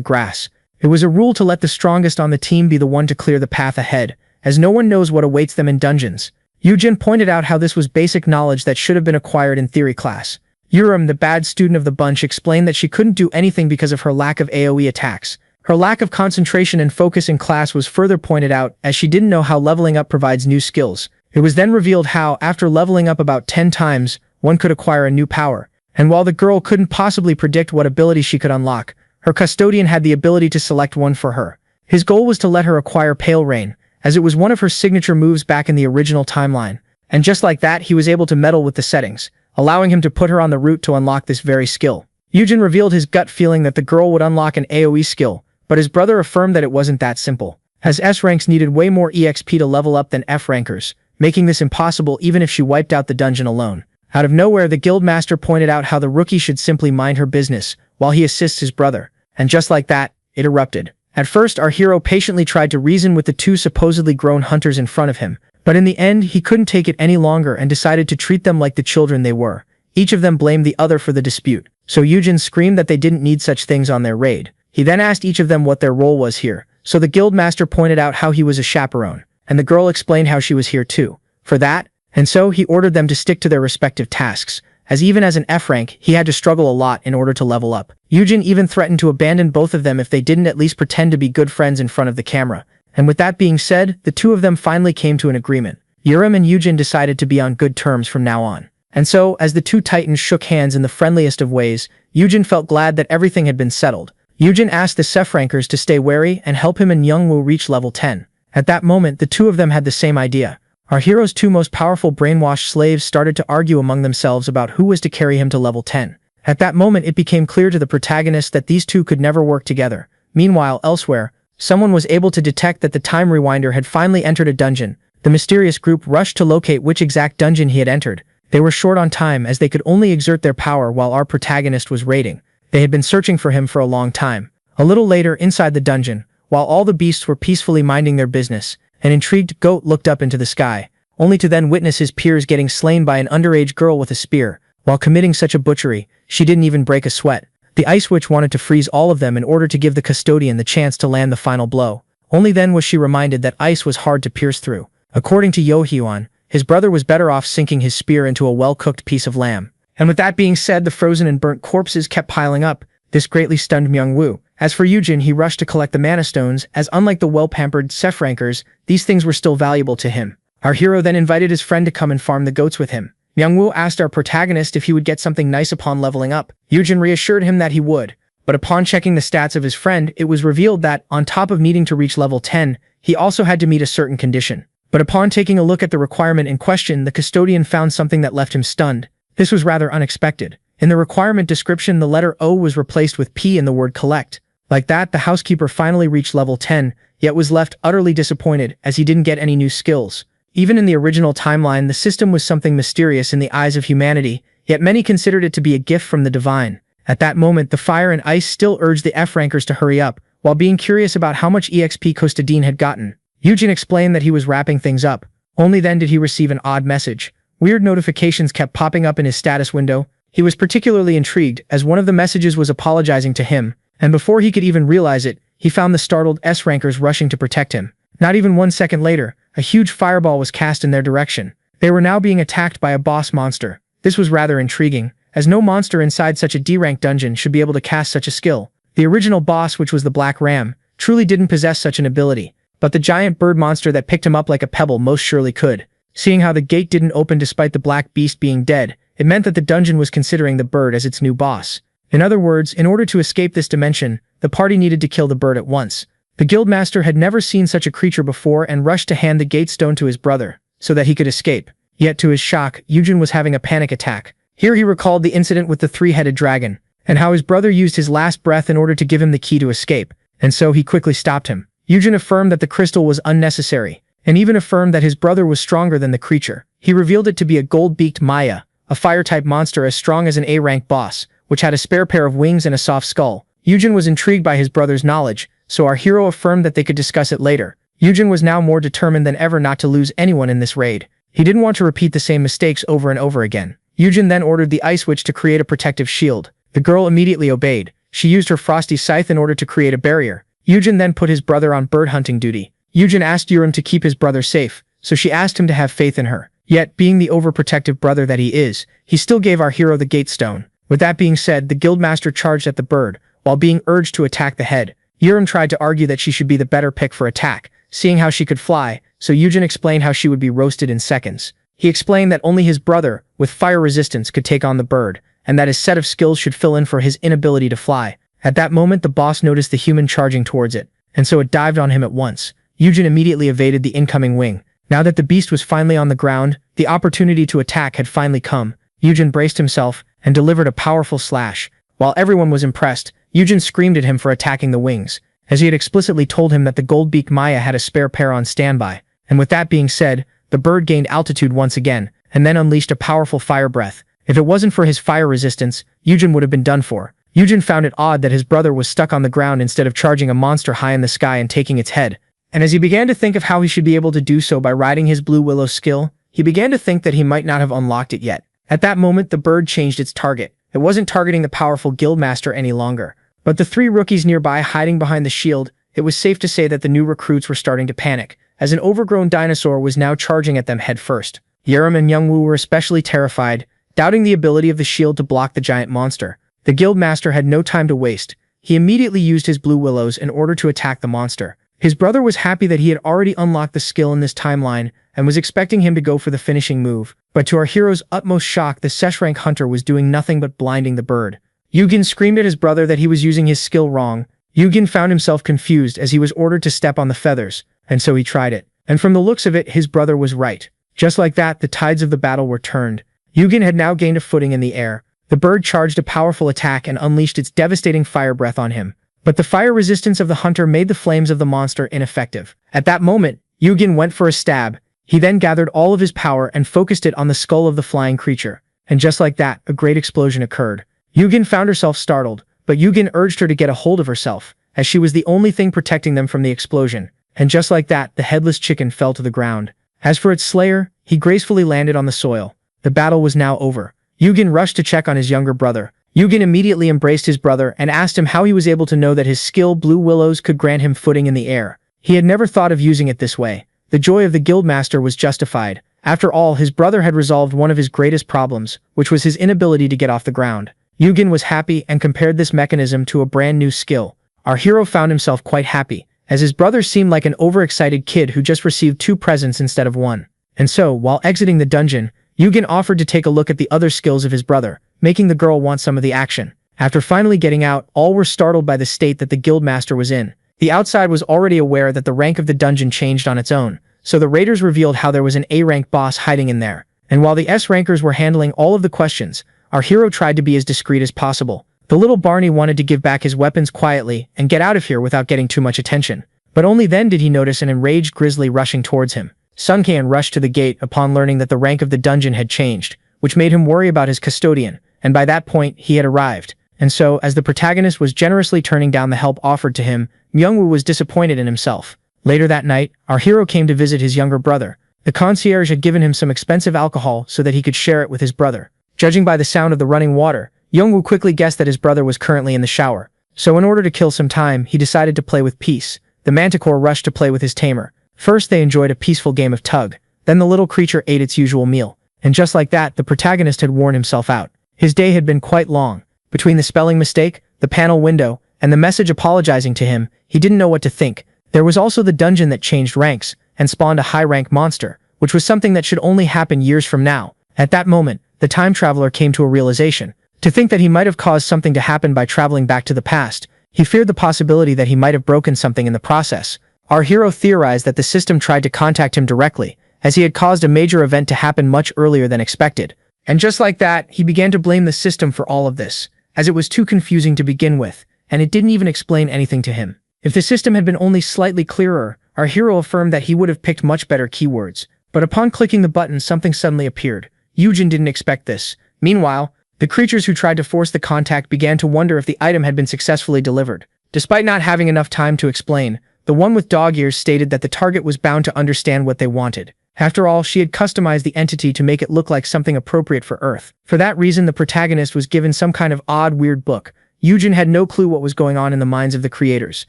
grass. It was a rule to let the strongest on the team be the one to clear the path ahead, as no one knows what awaits them in dungeons. Yujin pointed out how this was basic knowledge that should have been acquired in theory class. Urim, the bad student of the bunch, explained that she couldn't do anything because of her lack of AoE attacks. Her lack of concentration and focus in class was further pointed out, as she didn't know how leveling up provides new skills. It was then revealed how, after leveling up about 10 times, one could acquire a new power. And while the girl couldn't possibly predict what ability she could unlock, her custodian had the ability to select one for her. His goal was to let her acquire Pale Rain, as it was one of her signature moves back in the original timeline. And just like that, he was able to meddle with the settings, allowing him to put her on the route to unlock this very skill. Yujin revealed his gut feeling that the girl would unlock an AoE skill, but his brother affirmed that it wasn't that simple, as S ranks needed way more EXP to level up than F rankers, making this impossible even if she wiped out the dungeon alone. Out of nowhere, the guildmaster pointed out how the rookie should simply mind her business, while he assists his brother. And just like that, it erupted. At first, our hero patiently tried to reason with the two supposedly grown hunters in front of him, but in the end, he couldn't take it any longer and decided to treat them like the children they were. Each of them blamed the other for the dispute, so Yujin screamed that they didn't need such things on their raid. He then asked each of them what their role was here, so the guildmaster pointed out how he was a chaperone, and the girl explained how she was here too. For that, and so he ordered them to stick to their respective tasks, as even as an F rank, he had to struggle a lot in order to level up. Yujin even threatened to abandon both of them if they didn't at least pretend to be good friends in front of the camera. And with that being said, the two of them finally came to an agreement. Urim and Yujin decided to be on good terms from now on. And so, as the two titans shook hands in the friendliest of ways, Yujin felt glad that everything had been settled. Yujin asked the Sef rankers to stay wary and help him and Youngwoo reach level 10. At that moment, the two of them had the same idea. Our hero's two most powerful brainwashed slaves started to argue among themselves about who was to carry him to level 10. At that moment, it became clear to the protagonist that these two could never work together. Meanwhile, elsewhere, someone was able to detect that the time rewinder had finally entered a dungeon. The mysterious group rushed to locate which exact dungeon he had entered. They were short on time as they could only exert their power while our protagonist was raiding. They had been searching for him for a long time. A little later, inside the dungeon, while all the beasts were peacefully minding their business, an intrigued goat looked up into the sky, only to then witness his peers getting slain by an underage girl with a spear. While committing such a butchery, she didn't even break a sweat. The Ice Witch wanted to freeze all of them in order to give the custodian the chance to land the final blow. Only then was she reminded that ice was hard to pierce through. According to Yohyuan, his brother was better off sinking his spear into a well-cooked piece of lamb. And with that being said, the frozen and burnt corpses kept piling up. This greatly stunned Myungwoo. As for Yujin, he rushed to collect the mana stones, as unlike the well-pampered Sef rankers, these things were still valuable to him. Our hero then invited his friend to come and farm the goats with him. Myungwoo asked our protagonist if he would get something nice upon leveling up. Yujin reassured him that he would, but upon checking the stats of his friend, it was revealed that, on top of needing to reach level 10, he also had to meet a certain condition. But upon taking a look at the requirement in question, the custodian found something that left him stunned. This was rather unexpected. In the requirement description, the letter O was replaced with P in the word collect. Like that, the housekeeper finally reached level 10, yet was left utterly disappointed as he didn't get any new skills. Even in the original timeline, the system was something mysterious in the eyes of humanity, yet many considered it to be a gift from the divine. At that moment, the fire and ice still urged the F rankers to hurry up, while being curious about how much EXP Kostadin had gotten. Yujin explained that he was wrapping things up. Only then did he receive an odd message. Weird notifications kept popping up in his status window. He was particularly intrigued, as one of the messages was apologizing to him, and before he could even realize it, he found the startled S rankers rushing to protect him. Not even 1 second later, a huge fireball was cast in their direction. They were now being attacked by a boss monster. This was rather intriguing, as no monster inside such a D-rank dungeon should be able to cast such a skill. The original boss, which was the Black Ram, truly didn't possess such an ability, but the giant bird monster that picked him up like a pebble most surely could. Seeing how the gate didn't open despite the black beast being dead, it meant that the dungeon was considering the bird as its new boss. In other words, in order to escape this dimension, the party needed to kill the bird at once. The guildmaster had never seen such a creature before and rushed to hand the gate stone to his brother, so that he could escape. Yet to his shock, Yujin was having a panic attack. Here he recalled the incident with the three-headed dragon, and how his brother used his last breath in order to give him the key to escape, and so he quickly stopped him. Yujin affirmed that the crystal was unnecessary, and even affirmed that his brother was stronger than the creature. He revealed it to be a gold-beaked Maya, a fire-type monster as strong as an A-rank boss, which had a spare pair of wings and a soft skull. Yujin was intrigued by his brother's knowledge, so our hero affirmed that they could discuss it later. Yujin was now more determined than ever not to lose anyone in this raid. He didn't want to repeat the same mistakes over and over again. Yujin then ordered the Ice Witch to create a protective shield. The girl immediately obeyed. She used her frosty scythe in order to create a barrier. Yujin then put his brother on bird hunting duty. Yujin asked Yurim to keep his brother safe, so she asked him to have faith in her. Yet, being the overprotective brother that he is, he still gave our hero the gate stone. With that being said, the guildmaster charged at the bird, while being urged to attack the head. Yurim tried to argue that she should be the better pick for attack, seeing how she could fly, so Yujin explained how she would be roasted in seconds. He explained that only his brother, with fire resistance, could take on the bird, and that his set of skills should fill in for his inability to fly. At that moment, the boss noticed the human charging towards it, and so it dived on him at once. Yujin immediately evaded the incoming wing. Now that the beast was finally on the ground, the opportunity to attack had finally come. Yujin braced himself and delivered a powerful slash. While everyone was impressed, Yujin screamed at him for attacking the wings, as he had explicitly told him that the gold-beaked Maya had a spare pair on standby. And with that being said, the bird gained altitude once again, and then unleashed a powerful fire breath. If it wasn't for his fire resistance, Yujin would have been done for. Yujin found it odd that his brother was stuck on the ground instead of charging a monster high in the sky and taking its head. And as he began to think of how he should be able to do so by riding his Blue Willow skill, he began to think that he might not have unlocked it yet. At that moment, the bird changed its target. It wasn't targeting the powerful guildmaster any longer, but the three rookies nearby hiding behind the shield. It was safe to say that the new recruits were starting to panic, as an overgrown dinosaur was now charging at them head first. Yurim and Youngwoo were especially terrified, doubting the ability of the shield to block the giant monster. The guildmaster had no time to waste. He immediately used his Blue Willows in order to attack the monster. His brother was happy that he had already unlocked the skill in this timeline and was expecting him to go for the finishing move, but to our hero's utmost shock, the Sesh-rank hunter was doing nothing but blinding the bird. Yugin screamed at his brother that he was using his skill wrong. Yugin found himself confused as he was ordered to step on the feathers, and so he tried it. And from the looks of it, his brother was right. Just like that, the tides of the battle were turned. Yugin had now gained a footing in the air. The bird charged a powerful attack and unleashed its devastating fire breath on him. But the fire resistance of the hunter made the flames of the monster ineffective. At that moment, Yugin went for a stab. He then gathered all of his power and focused it on the skull of the flying creature. And just like that, a great explosion occurred. Yugin found herself startled, but Yugin urged her to get a hold of herself, as she was the only thing protecting them from the explosion. And just like that, the headless chicken fell to the ground. As for its slayer, he gracefully landed on the soil. The battle was now over. Yugin rushed to check on his younger brother. Yugin immediately embraced his brother and asked him how he was able to know that his skill Blue Willows could grant him footing in the air. He had never thought of using it this way. The joy of the guildmaster was justified. After all, his brother had resolved one of his greatest problems, which was his inability to get off the ground. Yugin was happy and compared this mechanism to a brand new skill. Our hero found himself quite happy, as his brother seemed like an overexcited kid who just received 2 presents instead of 1. And so, while exiting the dungeon, Yugin offered to take a look at the other skills of his brother, making the girl want some of the action. After finally getting out, all were startled by the state that the guildmaster was in. The outside was already aware that the rank of the dungeon changed on its own, so the raiders revealed how there was an A-rank boss hiding in there. And while the S-rankers were handling all of the questions, our hero tried to be as discreet as possible. The little Barney wanted to give back his weapons quietly and get out of here without getting too much attention. But only then did he notice an enraged grizzly rushing towards him. Suncan rushed to the gate upon learning that the rank of the dungeon had changed, which made him worry about his custodian, and by that point, he had arrived. And so, as the protagonist was generously turning down the help offered to him, Myungwoo was disappointed in himself. Later that night, our hero came to visit his younger brother. The concierge had given him some expensive alcohol so that he could share it with his brother. Judging by the sound of the running water, Myungwoo quickly guessed that his brother was currently in the shower. So in order to kill some time, he decided to play with Peace. The manticore rushed to play with his tamer. First they enjoyed a peaceful game of tug. Then the little creature ate its usual meal. And just like that, the protagonist had worn himself out. His day had been quite long. Between the spelling mistake, the panel window, and the message apologizing to him, he didn't know what to think. There was also the dungeon that changed ranks and spawned a high-rank monster, which was something that should only happen years from now. At that moment, the time traveler came to a realization. To think that he might have caused something to happen by traveling back to the past, he feared the possibility that he might have broken something in the process. Our hero theorized that the system tried to contact him directly, as he had caused a major event to happen much earlier than expected. And just like that, he began to blame the system for all of this. as it was too confusing to begin with, and it didn't even explain anything to him. If the system had been only slightly clearer, our hero affirmed that he would have picked much better keywords. But upon clicking the button, something suddenly appeared. Yujin didn't expect this. Meanwhile, the creatures who tried to force the contact began to wonder if the item had been successfully delivered. Despite not having enough time to explain, the one with dog ears stated that the target was bound to understand what they wanted. After all, she had customized the entity to make it look like something appropriate for Earth. For that reason, the protagonist was given some kind of odd, weird book. Yujin had no clue what was going on in the minds of the creators.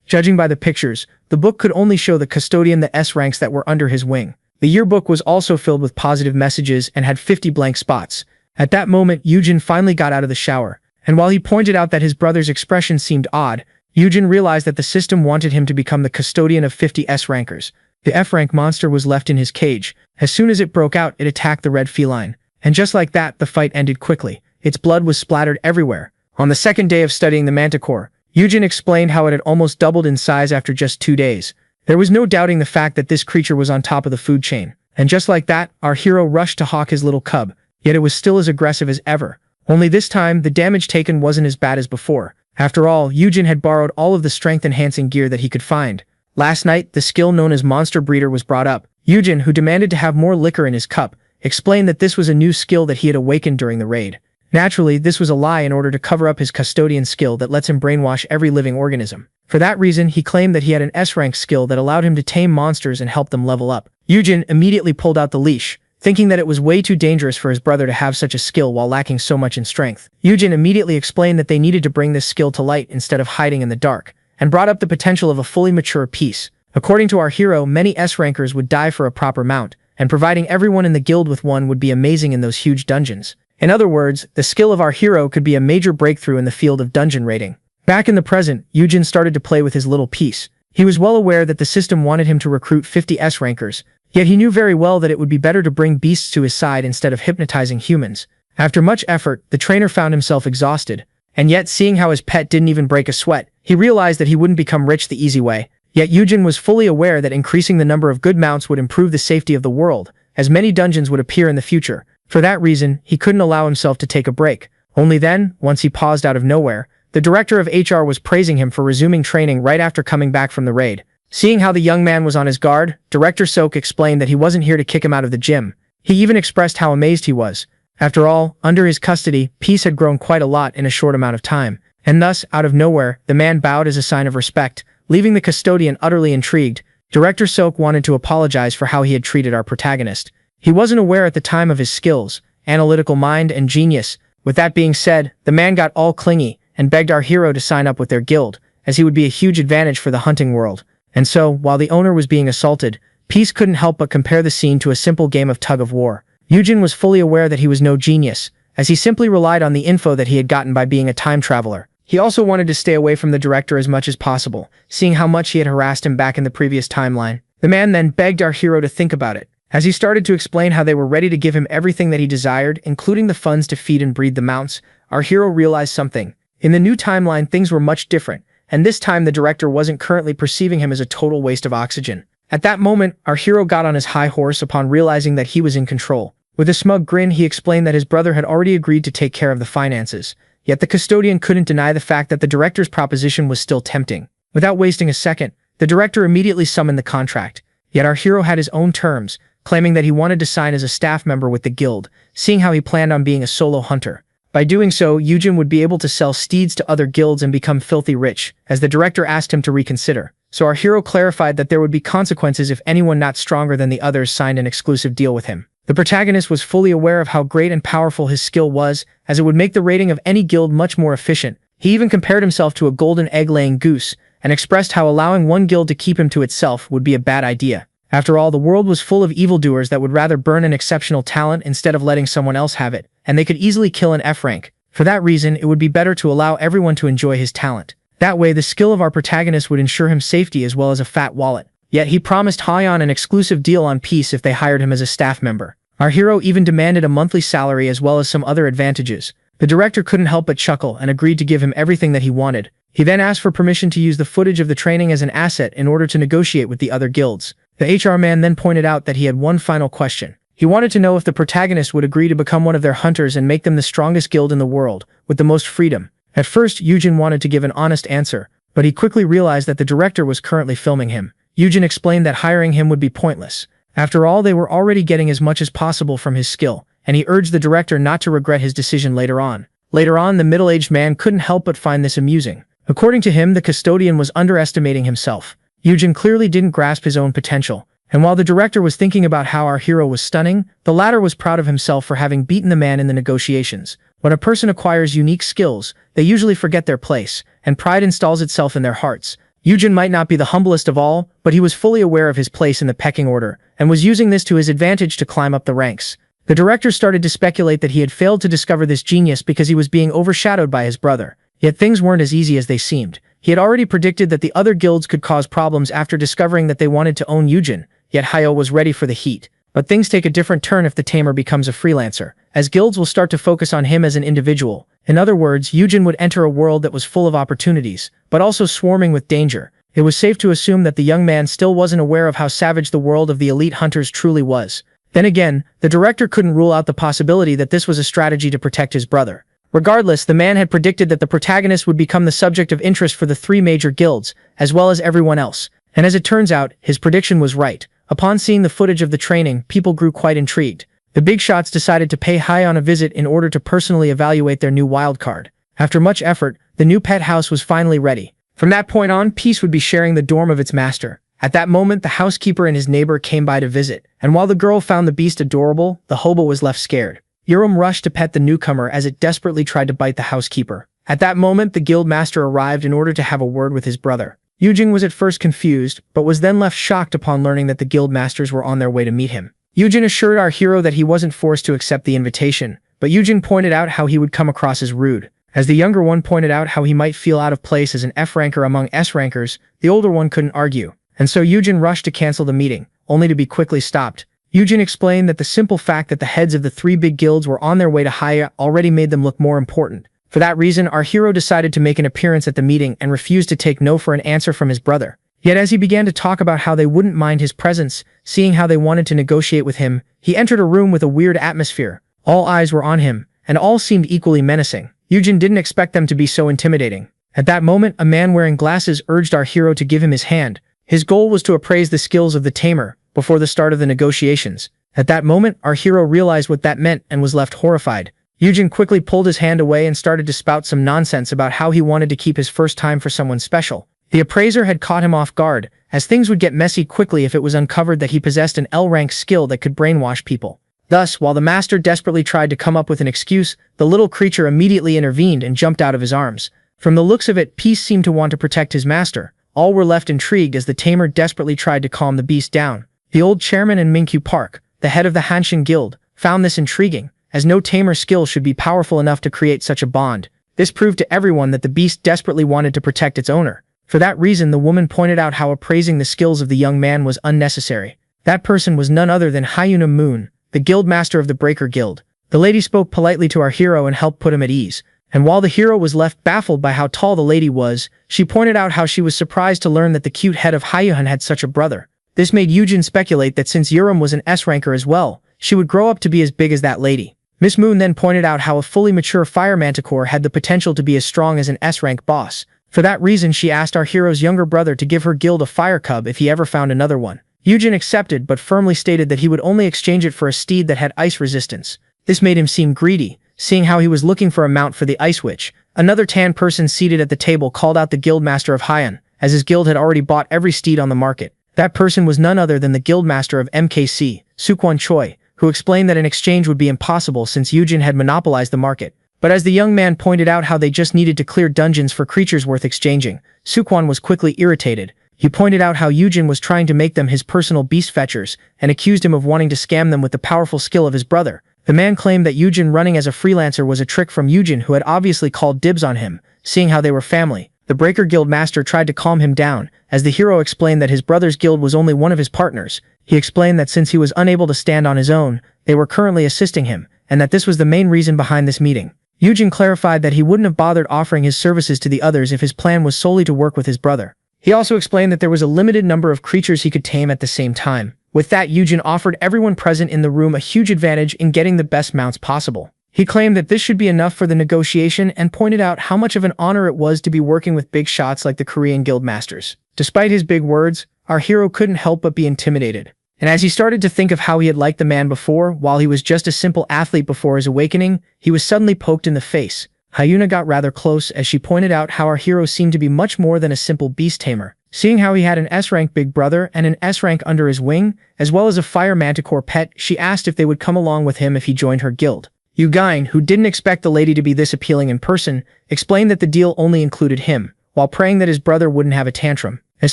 Judging by the pictures, the book could only show the custodian the S ranks that were under his wing. The yearbook was also filled with positive messages and had 50 blank spots. At that moment, Yujin finally got out of the shower, and while he pointed out that his brother's expression seemed odd, Yujin realized that the system wanted him to become the custodian of 50 S rankers. The F-rank monster was left in his cage. As soon as it broke out, it attacked the red feline. And just like that, the fight ended quickly. Its blood was splattered everywhere. On the second day of studying the manticore, Yujin explained how it had almost doubled in size after just 2 days. There was no doubting the fact that this creature was on top of the food chain. And just like that, our hero rushed to hawk his little cub, yet it was still as aggressive as ever. Only this time, the damage taken wasn't as bad as before. After all, Yujin had borrowed all of the strength-enhancing gear that he could find. Last night, the skill known as Monster Breeder was brought up. Yujin, who demanded to have more liquor in his cup, explained that this was a new skill that he had awakened during the raid. Naturally, this was a lie in order to cover up his custodian skill that lets him brainwash every living organism. For that reason, he claimed that he had an S-rank skill that allowed him to tame monsters and help them level up. Yujin immediately pulled out the leash, thinking that it was way too dangerous for his brother to have such a skill while lacking so much in strength. Yujin immediately explained that they needed to bring this skill to light instead of hiding in the dark, and brought up the potential of a fully mature piece. According to our hero, many S-rankers would die for a proper mount, and providing everyone in the guild with one would be amazing in those huge dungeons. In other words, the skill of our hero could be a major breakthrough in the field of dungeon raiding. Back in the present, Yujin started to play with his little piece. He was well aware that the system wanted him to recruit 50 S-rankers, yet he knew very well that it would be better to bring beasts to his side instead of hypnotizing humans. After much effort, the trainer found himself exhausted, and yet seeing how his pet didn't even break a sweat, he realized that he wouldn't become rich the easy way. Yet Yujin was fully aware that increasing the number of good mounts would improve the safety of the world, as many dungeons would appear in the future. For that reason, he couldn't allow himself to take a break. Only then, once he paused out of nowhere, the director of HR was praising him for resuming training right after coming back from the raid. Seeing how the young man was on his guard, Director Sok explained that he wasn't here to kick him out of the gym. He even expressed how amazed he was. After all, under his custody, peace had grown quite a lot in a short amount of time. And thus, out of nowhere, the man bowed as a sign of respect, leaving the custodian utterly intrigued. Director Sok wanted to apologize for how he had treated our protagonist. He wasn't aware at the time of his skills, analytical mind, and genius. With that being said, the man got all clingy and begged our hero to sign up with their guild, as he would be a huge advantage for the hunting world. And so, while the owner was being assaulted, Peace couldn't help but compare the scene to a simple game of tug-of-war. Yujin was fully aware that he was no genius, as he simply relied on the info that he had gotten by being a time traveler. He also wanted to stay away from the director as much as possible, seeing how much he had harassed him back in the previous timeline. The man then begged our hero to think about it. As he started to explain how they were ready to give him everything that he desired, including the funds to feed and breed the mounts, our hero realized something. In the new timeline, things were much different, and this time the director wasn't currently perceiving him as a total waste of oxygen. At that moment, our hero got on his high horse upon realizing that he was in control. With a smug grin, he explained that his brother had already agreed to take care of the finances. Yet the custodian couldn't deny the fact that the director's proposition was still tempting. Without wasting a second, the director immediately summoned the contract. Yet our hero had his own terms, claiming that he wanted to sign as a staff member with the guild, seeing how he planned on being a solo hunter. By doing so, Yujin would be able to sell steeds to other guilds and become filthy rich, as the director asked him to reconsider. So our hero clarified that there would be consequences if anyone not stronger than the others signed an exclusive deal with him. The protagonist was fully aware of how great and powerful his skill was, as it would make the raiding of any guild much more efficient. He even compared himself to a golden egg-laying goose, and expressed how allowing one guild to keep him to itself would be a bad idea. After all, the world was full of evildoers that would rather burn an exceptional talent instead of letting someone else have it, and they could easily kill an F rank. For that reason, it would be better to allow everyone to enjoy his talent. That way, the skill of our protagonist would ensure him safety as well as a fat wallet. Yet he promised Hyan an exclusive deal on peace if they hired him as a staff member. Our hero even demanded a monthly salary as well as some other advantages. The director couldn't help but chuckle and agreed to give him everything that he wanted. He then asked for permission to use the footage of the training as an asset in order to negotiate with the other guilds. The HR man then pointed out that he had one final question. He wanted to know if the protagonist would agree to become one of their hunters and make them the strongest guild in the world, with the most freedom. At first, Yujin wanted to give an honest answer, but he quickly realized that the director was currently filming him. Yujin explained that hiring him would be pointless. After all, they were already getting as much as possible from his skill, and he urged the director not to regret his decision later on. Later on, the middle-aged man couldn't help but find this amusing. According to him, the custodian was underestimating himself. Yujin clearly didn't grasp his own potential, and while the director was thinking about how our hero was stunning, the latter was proud of himself for having beaten the man in the negotiations. When a person acquires unique skills, they usually forget their place, and pride installs itself in their hearts. Yujin might not be the humblest of all, but he was fully aware of his place in the pecking order, and was using this to his advantage to climb up the ranks. The director started to speculate that he had failed to discover this genius because he was being overshadowed by his brother. Yet things weren't as easy as they seemed. He had already predicted that the other guilds could cause problems after discovering that they wanted to own Yujin, yet Hayo was ready for the heat. But things take a different turn if the tamer becomes a freelancer, as guilds will start to focus on him as an individual. In other words, Yujin would enter a world that was full of opportunities, but also swarming with danger. It was safe to assume that the young man still wasn't aware of how savage the world of the elite hunters truly was. Then again, the director couldn't rule out the possibility that this was a strategy to protect his brother. Regardless, the man had predicted that the protagonist would become the subject of interest for the three major guilds, as well as everyone else. And as it turns out, his prediction was right. Upon seeing the footage of the training, people grew quite intrigued. The big shots decided to pay Hayon a visit in order to personally evaluate their new wildcard. After much effort, the new pet house was finally ready. From that point on, Peace would be sharing the dorm of its master. At that moment, the housekeeper and his neighbor came by to visit, and while the girl found the beast adorable, the hobo was left scared. Yuram rushed to pet the newcomer as it desperately tried to bite the housekeeper. At that moment, the guild master arrived in order to have a word with his brother. Yujin was at first confused, but was then left shocked upon learning that the guild masters were on their way to meet him. Yujin assured our hero that he wasn't forced to accept the invitation, but Yujin pointed out how he would come across as rude. As the younger one pointed out how he might feel out of place as an F-ranker among S-rankers, the older one couldn't argue. And so Yujin rushed to cancel the meeting, only to be quickly stopped. Yujin explained that the simple fact that the heads of the three big guilds were on their way to Haya already made them look more important. For that reason, our hero decided to make an appearance at the meeting and refused to take no for an answer from his brother. Yet as he began to talk about how they wouldn't mind his presence, seeing how they wanted to negotiate with him, he entered a room with a weird atmosphere. All eyes were on him, and all seemed equally menacing. Yujin didn't expect them to be so intimidating. At that moment, a man wearing glasses urged our hero to give him his hand. His goal was to appraise the skills of the tamer before the start of the negotiations. At that moment, our hero realized what that meant and was left horrified. Yujin quickly pulled his hand away and started to spout some nonsense about how he wanted to keep his first time for someone special. The appraiser had caught him off guard, as things would get messy quickly if it was uncovered that he possessed an L-rank skill that could brainwash people. Thus, while the master desperately tried to come up with an excuse, the little creature immediately intervened and jumped out of his arms. From the looks of it, Peace seemed to want to protect his master. All were left intrigued as the tamer desperately tried to calm the beast down. The old chairman in Minkyu Park, the head of the Hanshin Guild, found this intriguing, as no tamer skill should be powerful enough to create such a bond. This proved to everyone that the beast desperately wanted to protect its owner. For that reason, the woman pointed out how appraising the skills of the young man was unnecessary. That person was none other than Hyuna Moon, the guild master of the Breaker Guild. The lady spoke politely to our hero and helped put him at ease. And while the hero was left baffled by how tall the lady was, she pointed out how she was surprised to learn that the cute head of Hyuhan had such a brother. This made Yujin speculate that since Yuram was an S-ranker as well, she would grow up to be as big as that lady. Miss Moon then pointed out how a fully mature fire manticore had the potential to be as strong as an S-rank boss. For that reason, she asked our hero's younger brother to give her guild a fire cub if he ever found another one. Yujin accepted but firmly stated that he would only exchange it for a steed that had ice resistance. This made him seem greedy, seeing how he was looking for a mount for the Ice Witch. Another tan person seated at the table called out the guild master of Hyan, as his guild had already bought every steed on the market. That person was none other than the guild master of MKC, Sukwon Choi, who explained that an exchange would be impossible since Yujin had monopolized the market. But as the young man pointed out how they just needed to clear dungeons for creatures worth exchanging, Sukwon was quickly irritated. He pointed out how Yujin was trying to make them his personal beast fetchers and accused him of wanting to scam them with the powerful skill of his brother. The man claimed that Yujin running as a freelancer was a trick from Yujin, who had obviously called dibs on him, seeing how they were family. The Breaker Guild master tried to calm him down, as the hero explained that his brother's guild was only one of his partners. He explained that since he was unable to stand on his own, they were currently assisting him, and that this was the main reason behind this meeting. Yujin clarified that he wouldn't have bothered offering his services to the others if his plan was solely to work with his brother. He also explained that there was a limited number of creatures he could tame at the same time, With that, Yujin offered everyone present in the room a huge advantage in getting the best mounts possible. He claimed that this should be enough for the negotiation and pointed out how much of an honor it was to be working with big shots like the Korean guild masters. Despite his big words, our hero couldn't help but be intimidated. And as he started to think of how he had liked the man before, while he was just a simple athlete before his awakening, he was suddenly poked in the face. Hyuna got rather close as she pointed out how our hero seemed to be much more than a simple beast tamer. Seeing how he had an S-rank big brother and an S-rank under his wing, as well as a fire manticore pet, she asked if they would come along with him if he joined her guild. Yugain, who didn't expect the lady to be this appealing in person, explained that the deal only included him, while praying that his brother wouldn't have a tantrum. As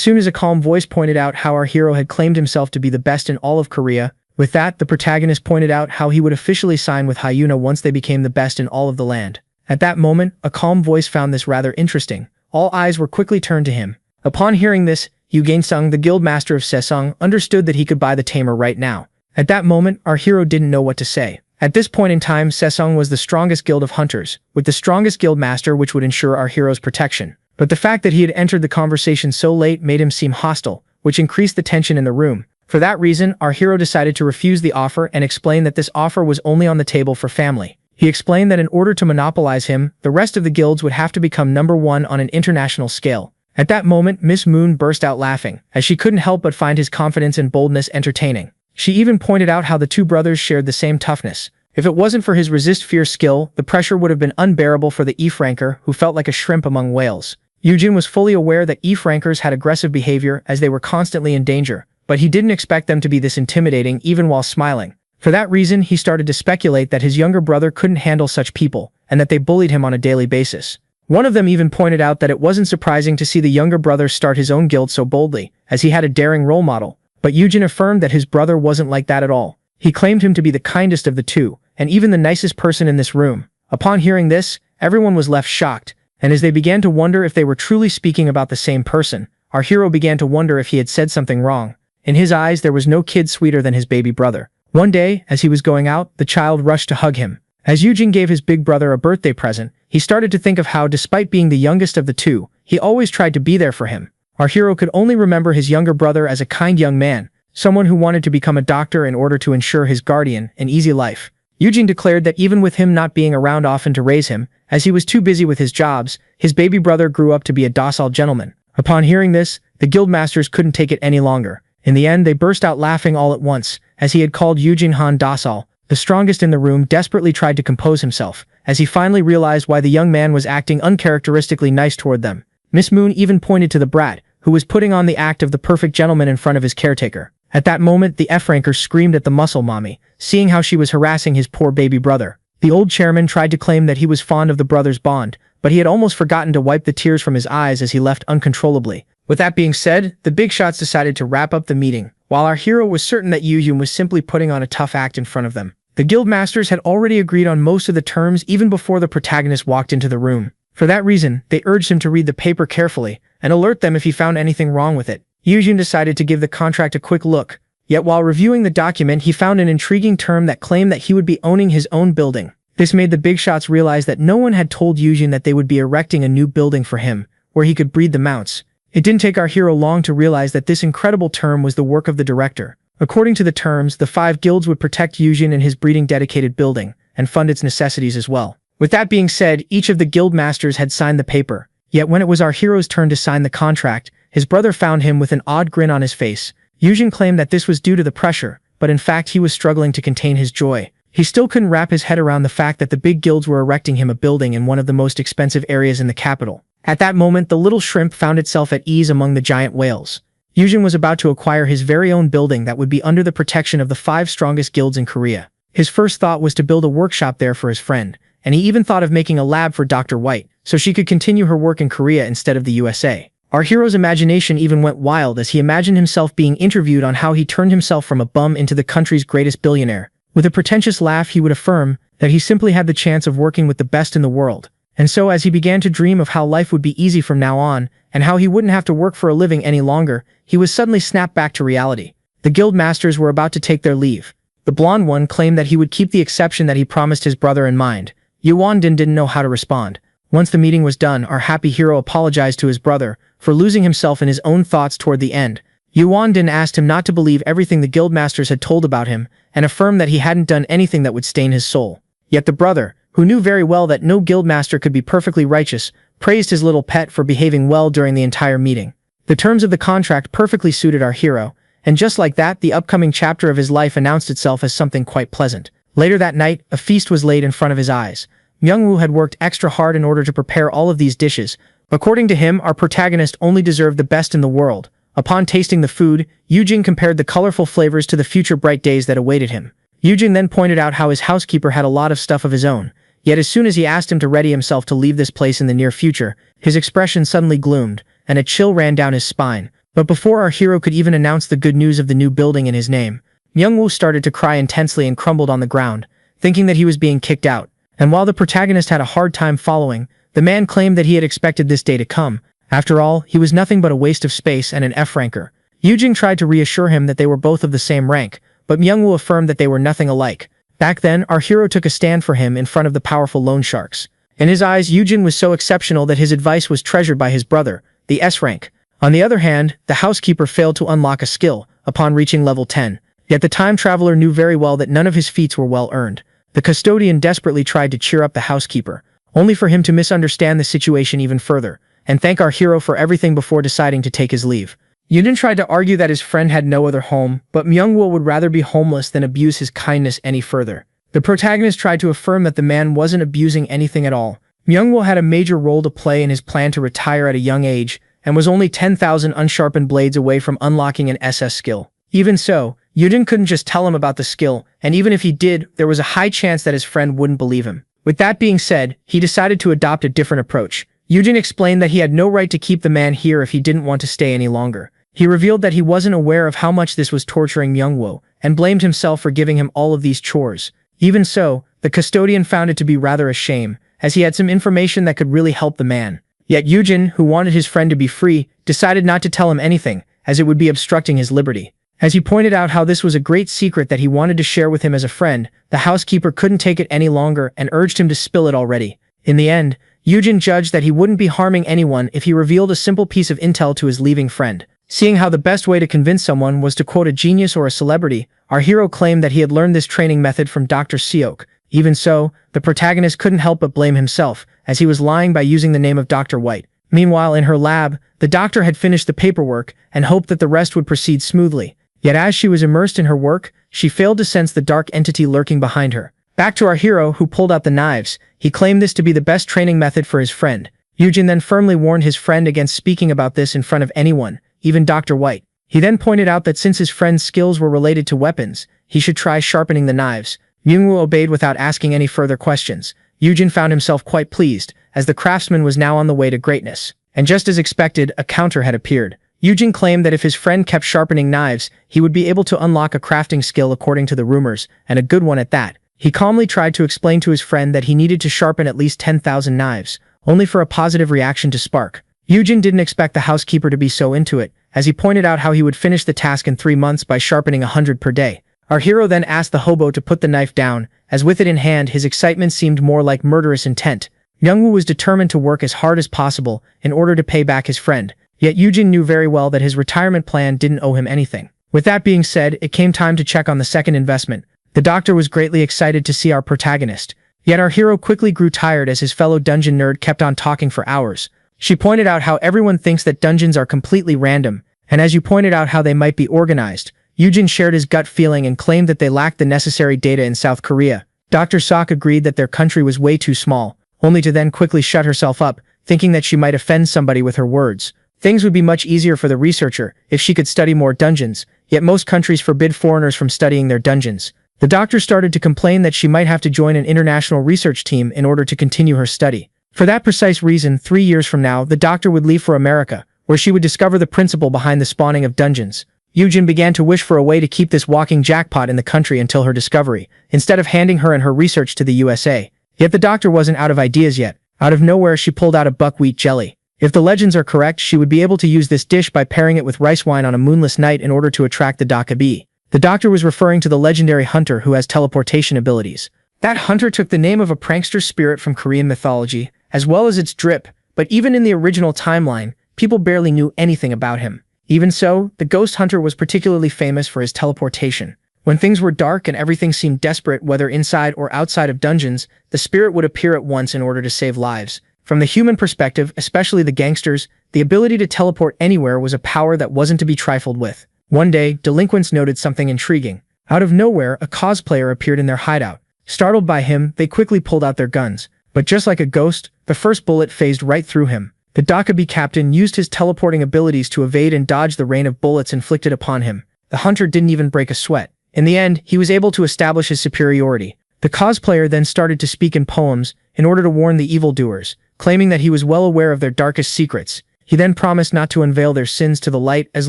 soon as a calm voice pointed out how our hero had claimed himself to be the best in all of Korea, with that, the protagonist pointed out how he would officially sign with Hyuna once they became the best in all of the land. At that moment, a calm voice found this rather interesting. All eyes were quickly turned to him. Upon hearing this, Yu Gain-sung, the guild master of Sesong, understood that he could buy the tamer right now. At that moment, our hero didn't know what to say. At this point in time, Sesong was the strongest guild of hunters, with the strongest guild master which would ensure our hero's protection. But the fact that he had entered the conversation so late made him seem hostile, which increased the tension in the room. For that reason, our hero decided to refuse the offer and explain that this offer was only on the table for family. He explained that in order to monopolize him, the rest of the guilds would have to become number one on an international scale. At that moment, Miss Moon burst out laughing, as she couldn't help but find his confidence and boldness entertaining. She even pointed out how the two brothers shared the same toughness. If it wasn't for his resist fear skill, the pressure would have been unbearable for the E-Franker, who felt like a shrimp among whales. Yujin was fully aware that E-Frankers had aggressive behavior as they were constantly in danger, but he didn't expect them to be this intimidating even while smiling. For that reason, he started to speculate that his younger brother couldn't handle such people, and that they bullied him on a daily basis. One of them even pointed out that it wasn't surprising to see the younger brother start his own guild so boldly, as he had a daring role model, but Yujin affirmed that his brother wasn't like that at all. He claimed him to be the kindest of the two, and even the nicest person in this room. Upon hearing this, everyone was left shocked, and as they began to wonder if they were truly speaking about the same person, our hero began to wonder if he had said something wrong. In his eyes, there was no kid sweeter than his baby brother. One day, as he was going out, the child rushed to hug him. As Yujin gave his big brother a birthday present, he started to think of how, despite being the youngest of the two, he always tried to be there for him. Our hero could only remember his younger brother as a kind young man, someone who wanted to become a doctor in order to ensure his guardian an easy life. Yujin declared that even with him not being around often to raise him, as he was too busy with his jobs, his baby brother grew up to be a docile gentleman. Upon hearing this, the guild masters couldn't take it any longer. In the end, they burst out laughing all at once, as he had called Yujin Han docile. The strongest in the room desperately tried to compose himself, as he finally realized why the young man was acting uncharacteristically nice toward them. Miss Moon even pointed to the brat, who was putting on the act of the perfect gentleman in front of his caretaker. At that moment, the F-ranker screamed at the muscle mommy, seeing how she was harassing his poor baby brother. The old chairman tried to claim that he was fond of the brothers' bond, but he had almost forgotten to wipe the tears from his eyes as he left uncontrollably. With that being said, the big shots decided to wrap up the meeting, while our hero was certain that Yujin was simply putting on a tough act in front of them. The guild masters had already agreed on most of the terms even before the protagonist walked into the room. For that reason, they urged him to read the paper carefully and alert them if he found anything wrong with it. Yujin decided to give the contract a quick look, yet while reviewing the document he found an intriguing term that claimed that he would be owning his own building. This made the big shots realize that no one had told Yujin that they would be erecting a new building for him, where he could breed the mounts. It didn't take our hero long to realize that this incredible term was the work of the director. According to the terms, the 5 guilds would protect Yujin and his breeding-dedicated building, and fund its necessities as well. With that being said, each of the guild masters had signed the paper, yet when it was our hero's turn to sign the contract, his brother found him with an odd grin on his face. Yujin claimed that this was due to the pressure, but in fact he was struggling to contain his joy. He still couldn't wrap his head around the fact that the big guilds were erecting him a building in one of the most expensive areas in the capital. At that moment, the little shrimp found itself at ease among the giant whales. Yujin was about to acquire his very own building that would be under the protection of the 5 strongest guilds in Korea. His first thought was to build a workshop there for his friend, and he even thought of making a lab for Dr. White, so she could continue her work in Korea instead of the USA. Our hero's imagination even went wild as he imagined himself being interviewed on how he turned himself from a bum into the country's greatest billionaire. With a pretentious laugh, he would affirm that he simply had the chance of working with the best in the world. And so as he began to dream of how life would be easy from now on, and how he wouldn't have to work for a living any longer, he was suddenly snapped back to reality. The guild masters were about to take their leave. The blonde one claimed that he would keep the exception that he promised his brother in mind. Yuan-din didn't know how to respond. Once the meeting was done, our happy hero apologized to his brother for losing himself in his own thoughts toward the end. Yuan asked him not to believe everything the guildmasters had told about him, and affirmed that he hadn't done anything that would stain his soul. Yet the brother, who knew very well that no guildmaster could be perfectly righteous, praised his little pet for behaving well during the entire meeting. The terms of the contract perfectly suited our hero, and just like that, the upcoming chapter of his life announced itself as something quite pleasant. Later that night, a feast was laid in front of his eyes. Myung-woo had worked extra hard in order to prepare all of these dishes. According to him, our protagonist only deserved the best in the world. Upon tasting the food, Yujin compared the colorful flavors to the future bright days that awaited him. Yujin then pointed out how his housekeeper had a lot of stuff of his own. Yet as soon as he asked him to ready himself to leave this place in the near future, his expression suddenly gloomed, and a chill ran down his spine. But before our hero could even announce the good news of the new building in his name, Myung-woo started to cry intensely and crumbled on the ground, thinking that he was being kicked out. And while the protagonist had a hard time following, the man claimed that he had expected this day to come. After all, he was nothing but a waste of space and an F-ranker. Yujin tried to reassure him that they were both of the same rank, but Myung-woo affirmed that they were nothing alike. Back then, our hero took a stand for him in front of the powerful loan sharks. In his eyes, Yujin was so exceptional that his advice was treasured by his brother, the S-rank. On the other hand, the housekeeper failed to unlock a skill upon reaching level 10. Yet the time traveler knew very well that none of his feats were well earned. The custodian desperately tried to cheer up the housekeeper, only for him to misunderstand the situation even further, and thank our hero for everything before deciding to take his leave. Yujin tried to argue that his friend had no other home, but Myung-woo would rather be homeless than abuse his kindness any further. The protagonist tried to affirm that the man wasn't abusing anything at all. Myung-woo had a major role to play in his plan to retire at a young age, and was only 10,000 unsharpened blades away from unlocking an SS skill. Even so, Yujin couldn't just tell him about the skill, and even if he did, there was a high chance that his friend wouldn't believe him. With that being said, he decided to adopt a different approach. Yujin explained that he had no right to keep the man here if he didn't want to stay any longer. He revealed that he wasn't aware of how much this was torturing Myung-woo, and blamed himself for giving him all of these chores. Even so, the custodian found it to be rather a shame, as he had some information that could really help the man. Yet Yujin, who wanted his friend to be free, decided not to tell him anything, as it would be obstructing his liberty. As he pointed out how this was a great secret that he wanted to share with him as a friend, the housekeeper couldn't take it any longer and urged him to spill it already. In the end, Yujin judged that he wouldn't be harming anyone if he revealed a simple piece of intel to his leaving friend. Seeing how the best way to convince someone was to quote a genius or a celebrity, our hero claimed that he had learned this training method from Dr. Seok. Even so, the protagonist couldn't help but blame himself, as he was lying by using the name of Dr. White. Meanwhile, in her lab, the doctor had finished the paperwork and hoped that the rest would proceed smoothly. Yet as she was immersed in her work, she failed to sense the dark entity lurking behind her. Back to our hero, who pulled out the knives. He claimed this to be the best training method for his friend. Yujin then firmly warned his friend against speaking about this in front of anyone, even Dr. White. He then pointed out that since his friend's skills were related to weapons, he should try sharpening the knives. Myung-woo obeyed without asking any further questions. Yujin found himself quite pleased, as the craftsman was now on the way to greatness. And just as expected, a counter had appeared. Yujin claimed that if his friend kept sharpening knives, he would be able to unlock a crafting skill according to the rumors, and a good one at that. He calmly tried to explain to his friend that he needed to sharpen at least 10,000 knives, only for a positive reaction to spark. Yujin didn't expect the housekeeper to be so into it, as he pointed out how he would finish the task in 3 months by sharpening 100 per day. Our hero then asked the hobo to put the knife down, as with it in hand his excitement seemed more like murderous intent. Myung-woo was determined to work as hard as possible in order to pay back his friend. Yet Yujin knew very well that his retirement plan didn't owe him anything. With that being said, it came time to check on the second investment. The doctor was greatly excited to see our protagonist. Yet our hero quickly grew tired as his fellow dungeon nerd kept on talking for hours. She pointed out how everyone thinks that dungeons are completely random, and as you pointed out how they might be organized, Yujin shared his gut feeling and claimed that they lacked the necessary data in South Korea. Dr. Sok agreed that their country was way too small, only to then quickly shut herself up, thinking that she might offend somebody with her words. Things would be much easier for the researcher if she could study more dungeons, yet most countries forbid foreigners from studying their dungeons. The doctor started to complain that she might have to join an international research team in order to continue her study. For that precise reason, 3 years from now, the doctor would leave for America, where she would discover the principle behind the spawning of dungeons. Yujin began to wish for a way to keep this walking jackpot in the country until her discovery, instead of handing her and her research to the USA. Yet the doctor wasn't out of ideas yet. Out of nowhere, she pulled out a buckwheat jelly. If the legends are correct, she would be able to use this dish by pairing it with rice wine on a moonless night in order to attract the Dakabi. The doctor was referring to the legendary hunter who has teleportation abilities. That hunter took the name of a prankster spirit from Korean mythology, as well as its drip, but even in the original timeline, people barely knew anything about him. Even so, the ghost hunter was particularly famous for his teleportation. When things were dark and everything seemed desperate, whether inside or outside of dungeons, the spirit would appear at once in order to save lives. From the human perspective, especially the gangsters, the ability to teleport anywhere was a power that wasn't to be trifled with. One day, delinquents noted something intriguing. Out of nowhere, a cosplayer appeared in their hideout. Startled by him, they quickly pulled out their guns. But just like a ghost, the first bullet phased right through him. The Dakabi captain used his teleporting abilities to evade and dodge the rain of bullets inflicted upon him. The hunter didn't even break a sweat. In the end, he was able to establish his superiority. The cosplayer then started to speak in poems in order to warn the evildoers, claiming that he was well aware of their darkest secrets. He then promised not to unveil their sins to the light as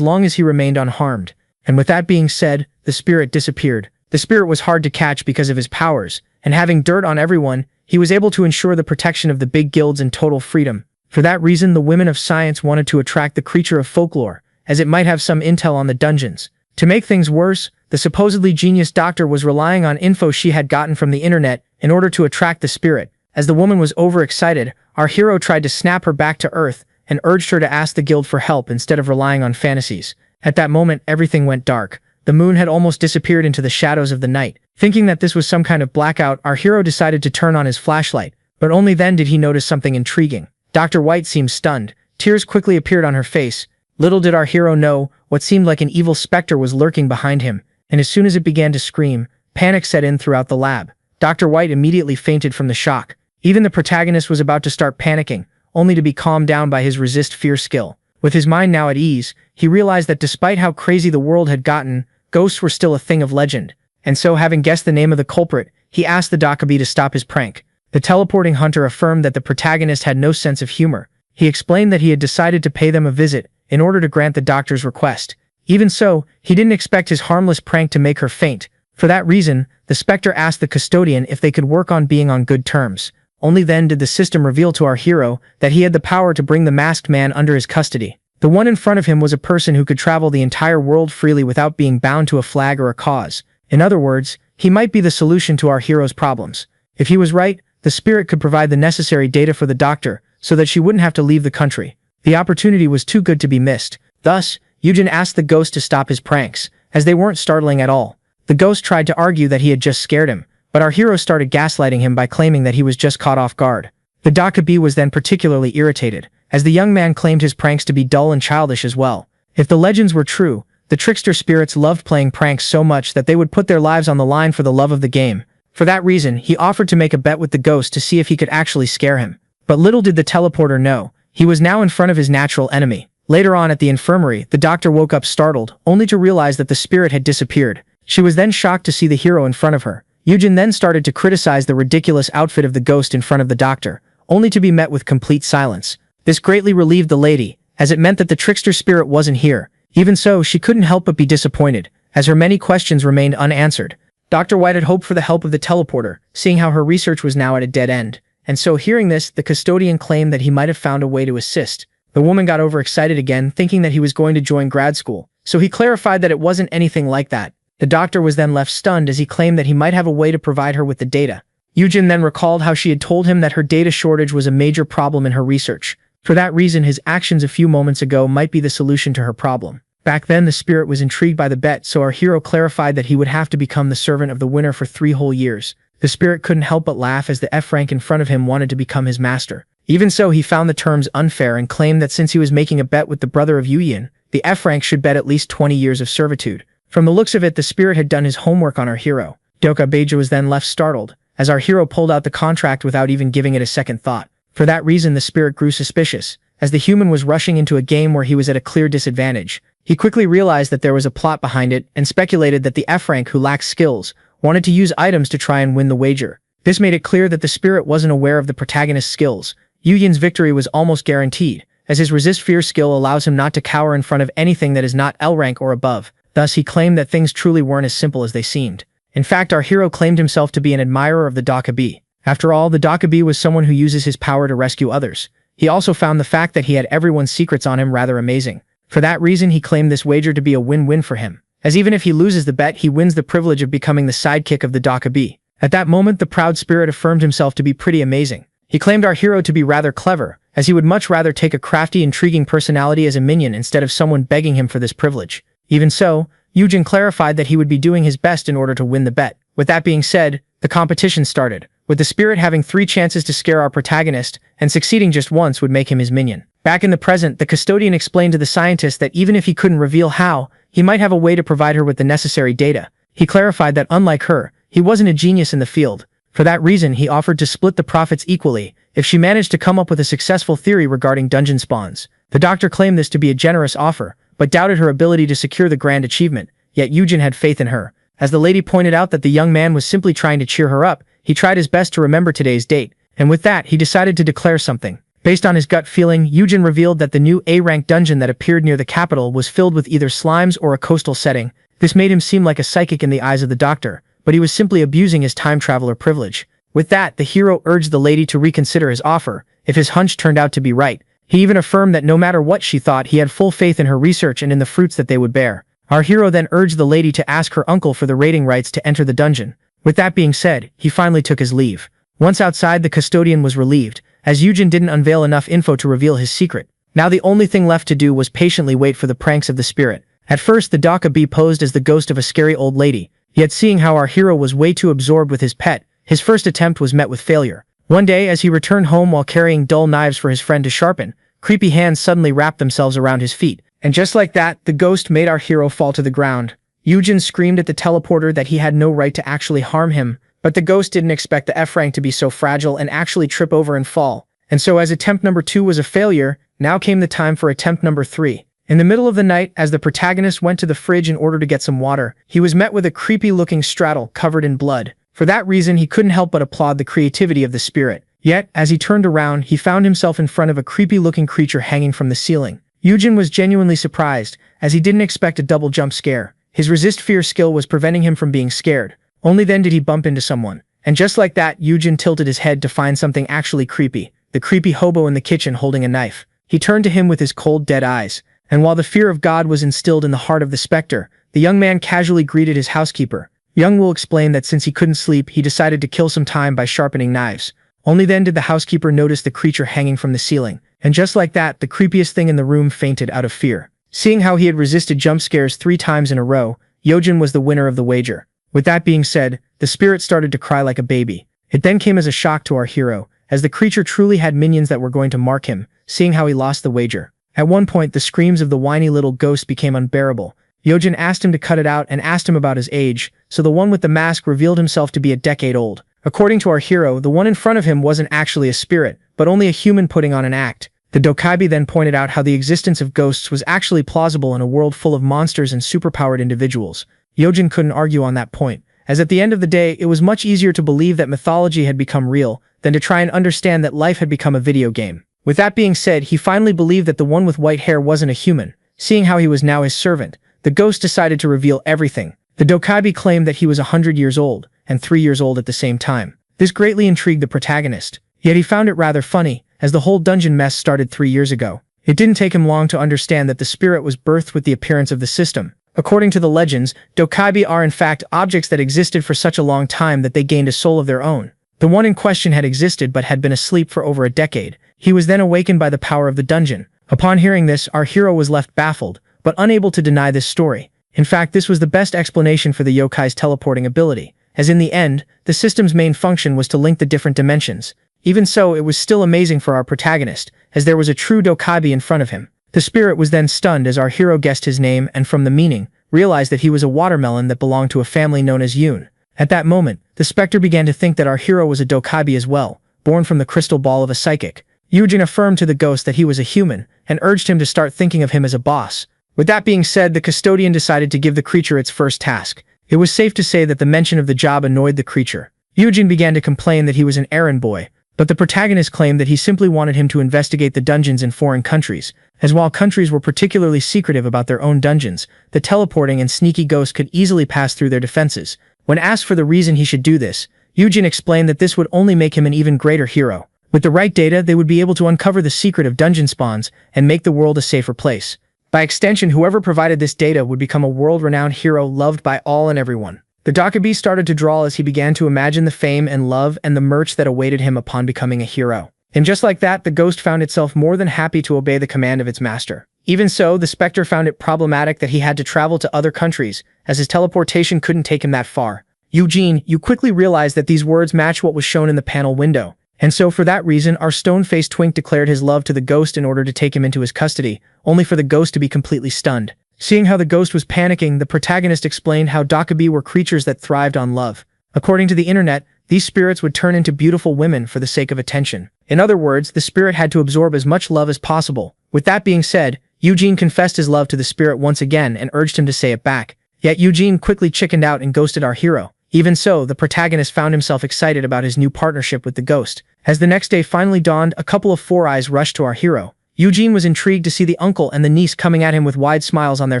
long as he remained unharmed. And with that being said, the spirit disappeared. The spirit was hard to catch because of his powers, and having dirt on everyone, he was able to ensure the protection of the big guilds and total freedom. For that reason, the women of science wanted to attract the creature of folklore, as it might have some intel on the dungeons. To make things worse, the supposedly genius doctor was relying on info she had gotten from the internet in order to attract the spirit. As the woman was overexcited, our hero tried to snap her back to Earth and urged her to ask the guild for help instead of relying on fantasies. At that moment, everything went dark. The moon had almost disappeared into the shadows of the night. Thinking that this was some kind of blackout, our hero decided to turn on his flashlight, but only then did he notice something intriguing. Dr. White seemed stunned. Tears quickly appeared on her face. Little did our hero know, what seemed like an evil specter was lurking behind him, and as soon as it began to scream, panic set in throughout the lab. Dr. White immediately fainted from the shock. Even the protagonist was about to start panicking, only to be calmed down by his resist fear skill. With his mind now at ease, he realized that despite how crazy the world had gotten, ghosts were still a thing of legend. And so, having guessed the name of the culprit, he asked the Dakabi to stop his prank. The teleporting hunter affirmed that the protagonist had no sense of humor. He explained that he had decided to pay them a visit in order to grant the doctor's request. Even so, he didn't expect his harmless prank to make her faint. For that reason, the specter asked the custodian if they could work on being on good terms. Only then did the system reveal to our hero that he had the power to bring the masked man under his custody. The one in front of him was a person who could travel the entire world freely without being bound to a flag or a cause. In other words, he might be the solution to our hero's problems. If he was right, the spirit could provide the necessary data for the doctor so that she wouldn't have to leave the country. The opportunity was too good to be missed. Thus, Eugen asked the ghost to stop his pranks, as they weren't startling at all. The ghost tried to argue that he had just scared him, but our hero started gaslighting him by claiming that he was just caught off guard. The Dakabi was then particularly irritated, as the young man claimed his pranks to be dull and childish as well. If the legends were true, the trickster spirits loved playing pranks so much that they would put their lives on the line for the love of the game. For that reason, he offered to make a bet with the ghost to see if he could actually scare him. But little did the teleporter know, he was now in front of his natural enemy. Later on at the infirmary, the doctor woke up startled, only to realize that the spirit had disappeared. She was then shocked to see the hero in front of her. Eugen then started to criticize the ridiculous outfit of the ghost in front of the doctor, only to be met with complete silence. This greatly relieved the lady, as it meant that the trickster spirit wasn't here. Even so, she couldn't help but be disappointed, as her many questions remained unanswered. Dr. White had hoped for the help of the teleporter, seeing how her research was now at a dead end. And so, hearing this, the custodian claimed that he might have found a way to assist. The woman got overexcited again, thinking that he was going to join grad school, so he clarified that it wasn't anything like that. The doctor was then left stunned as he claimed that he might have a way to provide her with the data. Eugen then recalled how she had told him that her data shortage was a major problem in her research. For that reason, his actions a few moments ago might be the solution to her problem. Back then, the spirit was intrigued by the bet, so our hero clarified that he would have to become the servant of the winner for 3 whole years. The spirit couldn't help but laugh as the F rank in front of him wanted to become his master. Even so, he found the terms unfair and claimed that since he was making a bet with the brother of Yuyin, the F rank should bet at least 20 years of servitude. From the looks of it, the spirit had done his homework on our hero. Doka Beija was then left startled, as our hero pulled out the contract without even giving it a second thought. For that reason, the spirit grew suspicious, as the human was rushing into a game where he was at a clear disadvantage. He quickly realized that there was a plot behind it and speculated that the F rank, who lacked skills, wanted to use items to try and win the wager. This made it clear that the spirit wasn't aware of the protagonist's skills. Yuyin's victory was almost guaranteed, as his resist fear skill allows him not to cower in front of anything that is not L rank or above. Thus, he claimed that things truly weren't as simple as they seemed. In fact, our hero claimed himself to be an admirer of the Dakabi. After all, the Dakabi was someone who uses his power to rescue others. He also found the fact that he had everyone's secrets on him rather amazing. For that reason, he claimed this wager to be a win-win for him, as even if he loses the bet, he wins the privilege of becoming the sidekick of the Dakabi. At that moment, the proud spirit affirmed himself to be pretty amazing. He claimed our hero to be rather clever, as he would much rather take a crafty, intriguing personality as a minion instead of someone begging him for this privilege. Even so, Yujin clarified that he would be doing his best in order to win the bet. With that being said, the competition started, with the spirit having 3 chances to scare our protagonist, and succeeding just once would make him his minion. Back in the present, the custodian explained to the scientist that even if he couldn't reveal how, he might have a way to provide her with the necessary data. He clarified that unlike her, he wasn't a genius in the field. For that reason, he offered to split the profits equally if she managed to come up with a successful theory regarding dungeon spawns. The doctor claimed this to be a generous offer, but doubted her ability to secure the grand achievement, yet Yujin had faith in her. As the lady pointed out that the young man was simply trying to cheer her up, he tried his best to remember today's date, and with that, he decided to declare something. Based on his gut feeling, Yujin revealed that the new A-rank dungeon that appeared near the capital was filled with either slimes or a coastal setting. This made him seem like a psychic in the eyes of the doctor, but he was simply abusing his time traveler privilege. With that, the hero urged the lady to reconsider his offer, if his hunch turned out to be right. He even affirmed that no matter what she thought, he had full faith in her research and in the fruits that they would bear. Our hero then urged the lady to ask her uncle for the rating rights to enter the dungeon. With that being said, he finally took his leave. Once outside, the custodian was relieved, as Yujin didn't unveil enough info to reveal his secret. Now the only thing left to do was patiently wait for the pranks of the spirit. At first, the Daka-B posed as the ghost of a scary old lady, yet seeing how our hero was way too absorbed with his pet, his first attempt was met with failure. One day, as he returned home while carrying dull knives for his friend to sharpen, creepy hands suddenly wrapped themselves around his feet. And just like that, the ghost made our hero fall to the ground. Yujin screamed at the teleporter that he had no right to actually harm him, but the ghost didn't expect the F-rank to be so fragile and actually trip over and fall. And so as attempt number 2 was a failure, now came the time for attempt number 3. In the middle of the night, as the protagonist went to the fridge in order to get some water, he was met with a creepy-looking straddle covered in blood. For that reason, he couldn't help but applaud the creativity of the spirit. Yet, as he turned around, he found himself in front of a creepy-looking creature hanging from the ceiling. Yujin was genuinely surprised, as he didn't expect a double jump scare. His resist fear skill was preventing him from being scared. Only then did he bump into someone. And just like that, Yujin tilted his head to find something actually creepy. The creepy hobo in the kitchen holding a knife. He turned to him with his cold, dead eyes. And while the fear of God was instilled in the heart of the specter, the young man casually greeted his housekeeper. Young Will explained that since he couldn't sleep, he decided to kill some time by sharpening knives. Only then did the housekeeper notice the creature hanging from the ceiling. And just like that, the creepiest thing in the room fainted out of fear. Seeing how he had resisted jump scares 3 times in a row, Yojin was the winner of the wager. With that being said, the spirit started to cry like a baby. It then came as a shock to our hero, as the creature truly had minions that were going to mark him, seeing how he lost the wager. At one point, the screams of the whiny little ghost became unbearable. Yojin asked him to cut it out and asked him about his age, so the one with the mask revealed himself to be a decade old. According to our hero, the one in front of him wasn't actually a spirit, but only a human putting on an act. The Dokaibi then pointed out how the existence of ghosts was actually plausible in a world full of monsters and superpowered individuals. Yojin couldn't argue on that point, as at the end of the day, it was much easier to believe that mythology had become real than to try and understand that life had become a video game. With that being said, he finally believed that the one with white hair wasn't a human. Seeing how he was now his servant, the ghost decided to reveal everything. The Dokaibi claimed that he was 100 years old, and 3 years old at the same time. This greatly intrigued the protagonist, yet he found it rather funny, as the whole dungeon mess started 3 years ago. It didn't take him long to understand that the spirit was birthed with the appearance of the system. According to the legends, Dokaibi are in fact objects that existed for such a long time that they gained a soul of their own. The one in question had existed but had been asleep for over a decade. He was then awakened by the power of the dungeon. Upon hearing this, our hero was left baffled, but unable to deny this story. In fact, this was the best explanation for the yokai's teleporting ability, as in the end, the system's main function was to link the different dimensions. Even so, it was still amazing for our protagonist, as there was a true Dokaibi in front of him. The spirit was then stunned as our hero guessed his name and from the meaning, realized that he was a watermelon that belonged to a family known as Yoon. At that moment, the specter began to think that our hero was a Dokaibi as well, born from the crystal ball of a psychic. Yujin affirmed to the ghost that he was a human, and urged him to start thinking of him as a boss. With that being said, the custodian decided to give the creature its first task. It was safe to say that the mention of the job annoyed the creature. Yujin began to complain that he was an errand boy, but the protagonist claimed that he simply wanted him to investigate the dungeons in foreign countries, as while countries were particularly secretive about their own dungeons, the teleporting and sneaky ghost could easily pass through their defenses. When asked for the reason he should do this, Yujin explained that this would only make him an even greater hero. With the right data, they would be able to uncover the secret of dungeon spawns and make the world a safer place. By extension, whoever provided this data would become a world-renowned hero loved by all and everyone. The Dakabi started to drawl as he began to imagine the fame and love and the merch that awaited him upon becoming a hero. And just like that, the ghost found itself more than happy to obey the command of its master. Even so, the specter found it problematic that he had to travel to other countries, as his teleportation couldn't take him that far. Eugene, you quickly realized that these words match what was shown in the panel window. And so for that reason, our stone-faced twink declared his love to the ghost in order to take him into his custody, only for the ghost to be completely stunned. Seeing how the ghost was panicking, the protagonist explained how Dakabi were creatures that thrived on love. According to the internet, these spirits would turn into beautiful women for the sake of attention. In other words, the spirit had to absorb as much love as possible. With that being said, Eugene confessed his love to the spirit once again and urged him to say it back. Yet Eugene quickly chickened out and ghosted our hero. Even so, the protagonist found himself excited about his new partnership with the ghost. As the next day finally dawned, a couple of four eyes rushed to our hero. Eugene was intrigued to see the uncle and the niece coming at him with wide smiles on their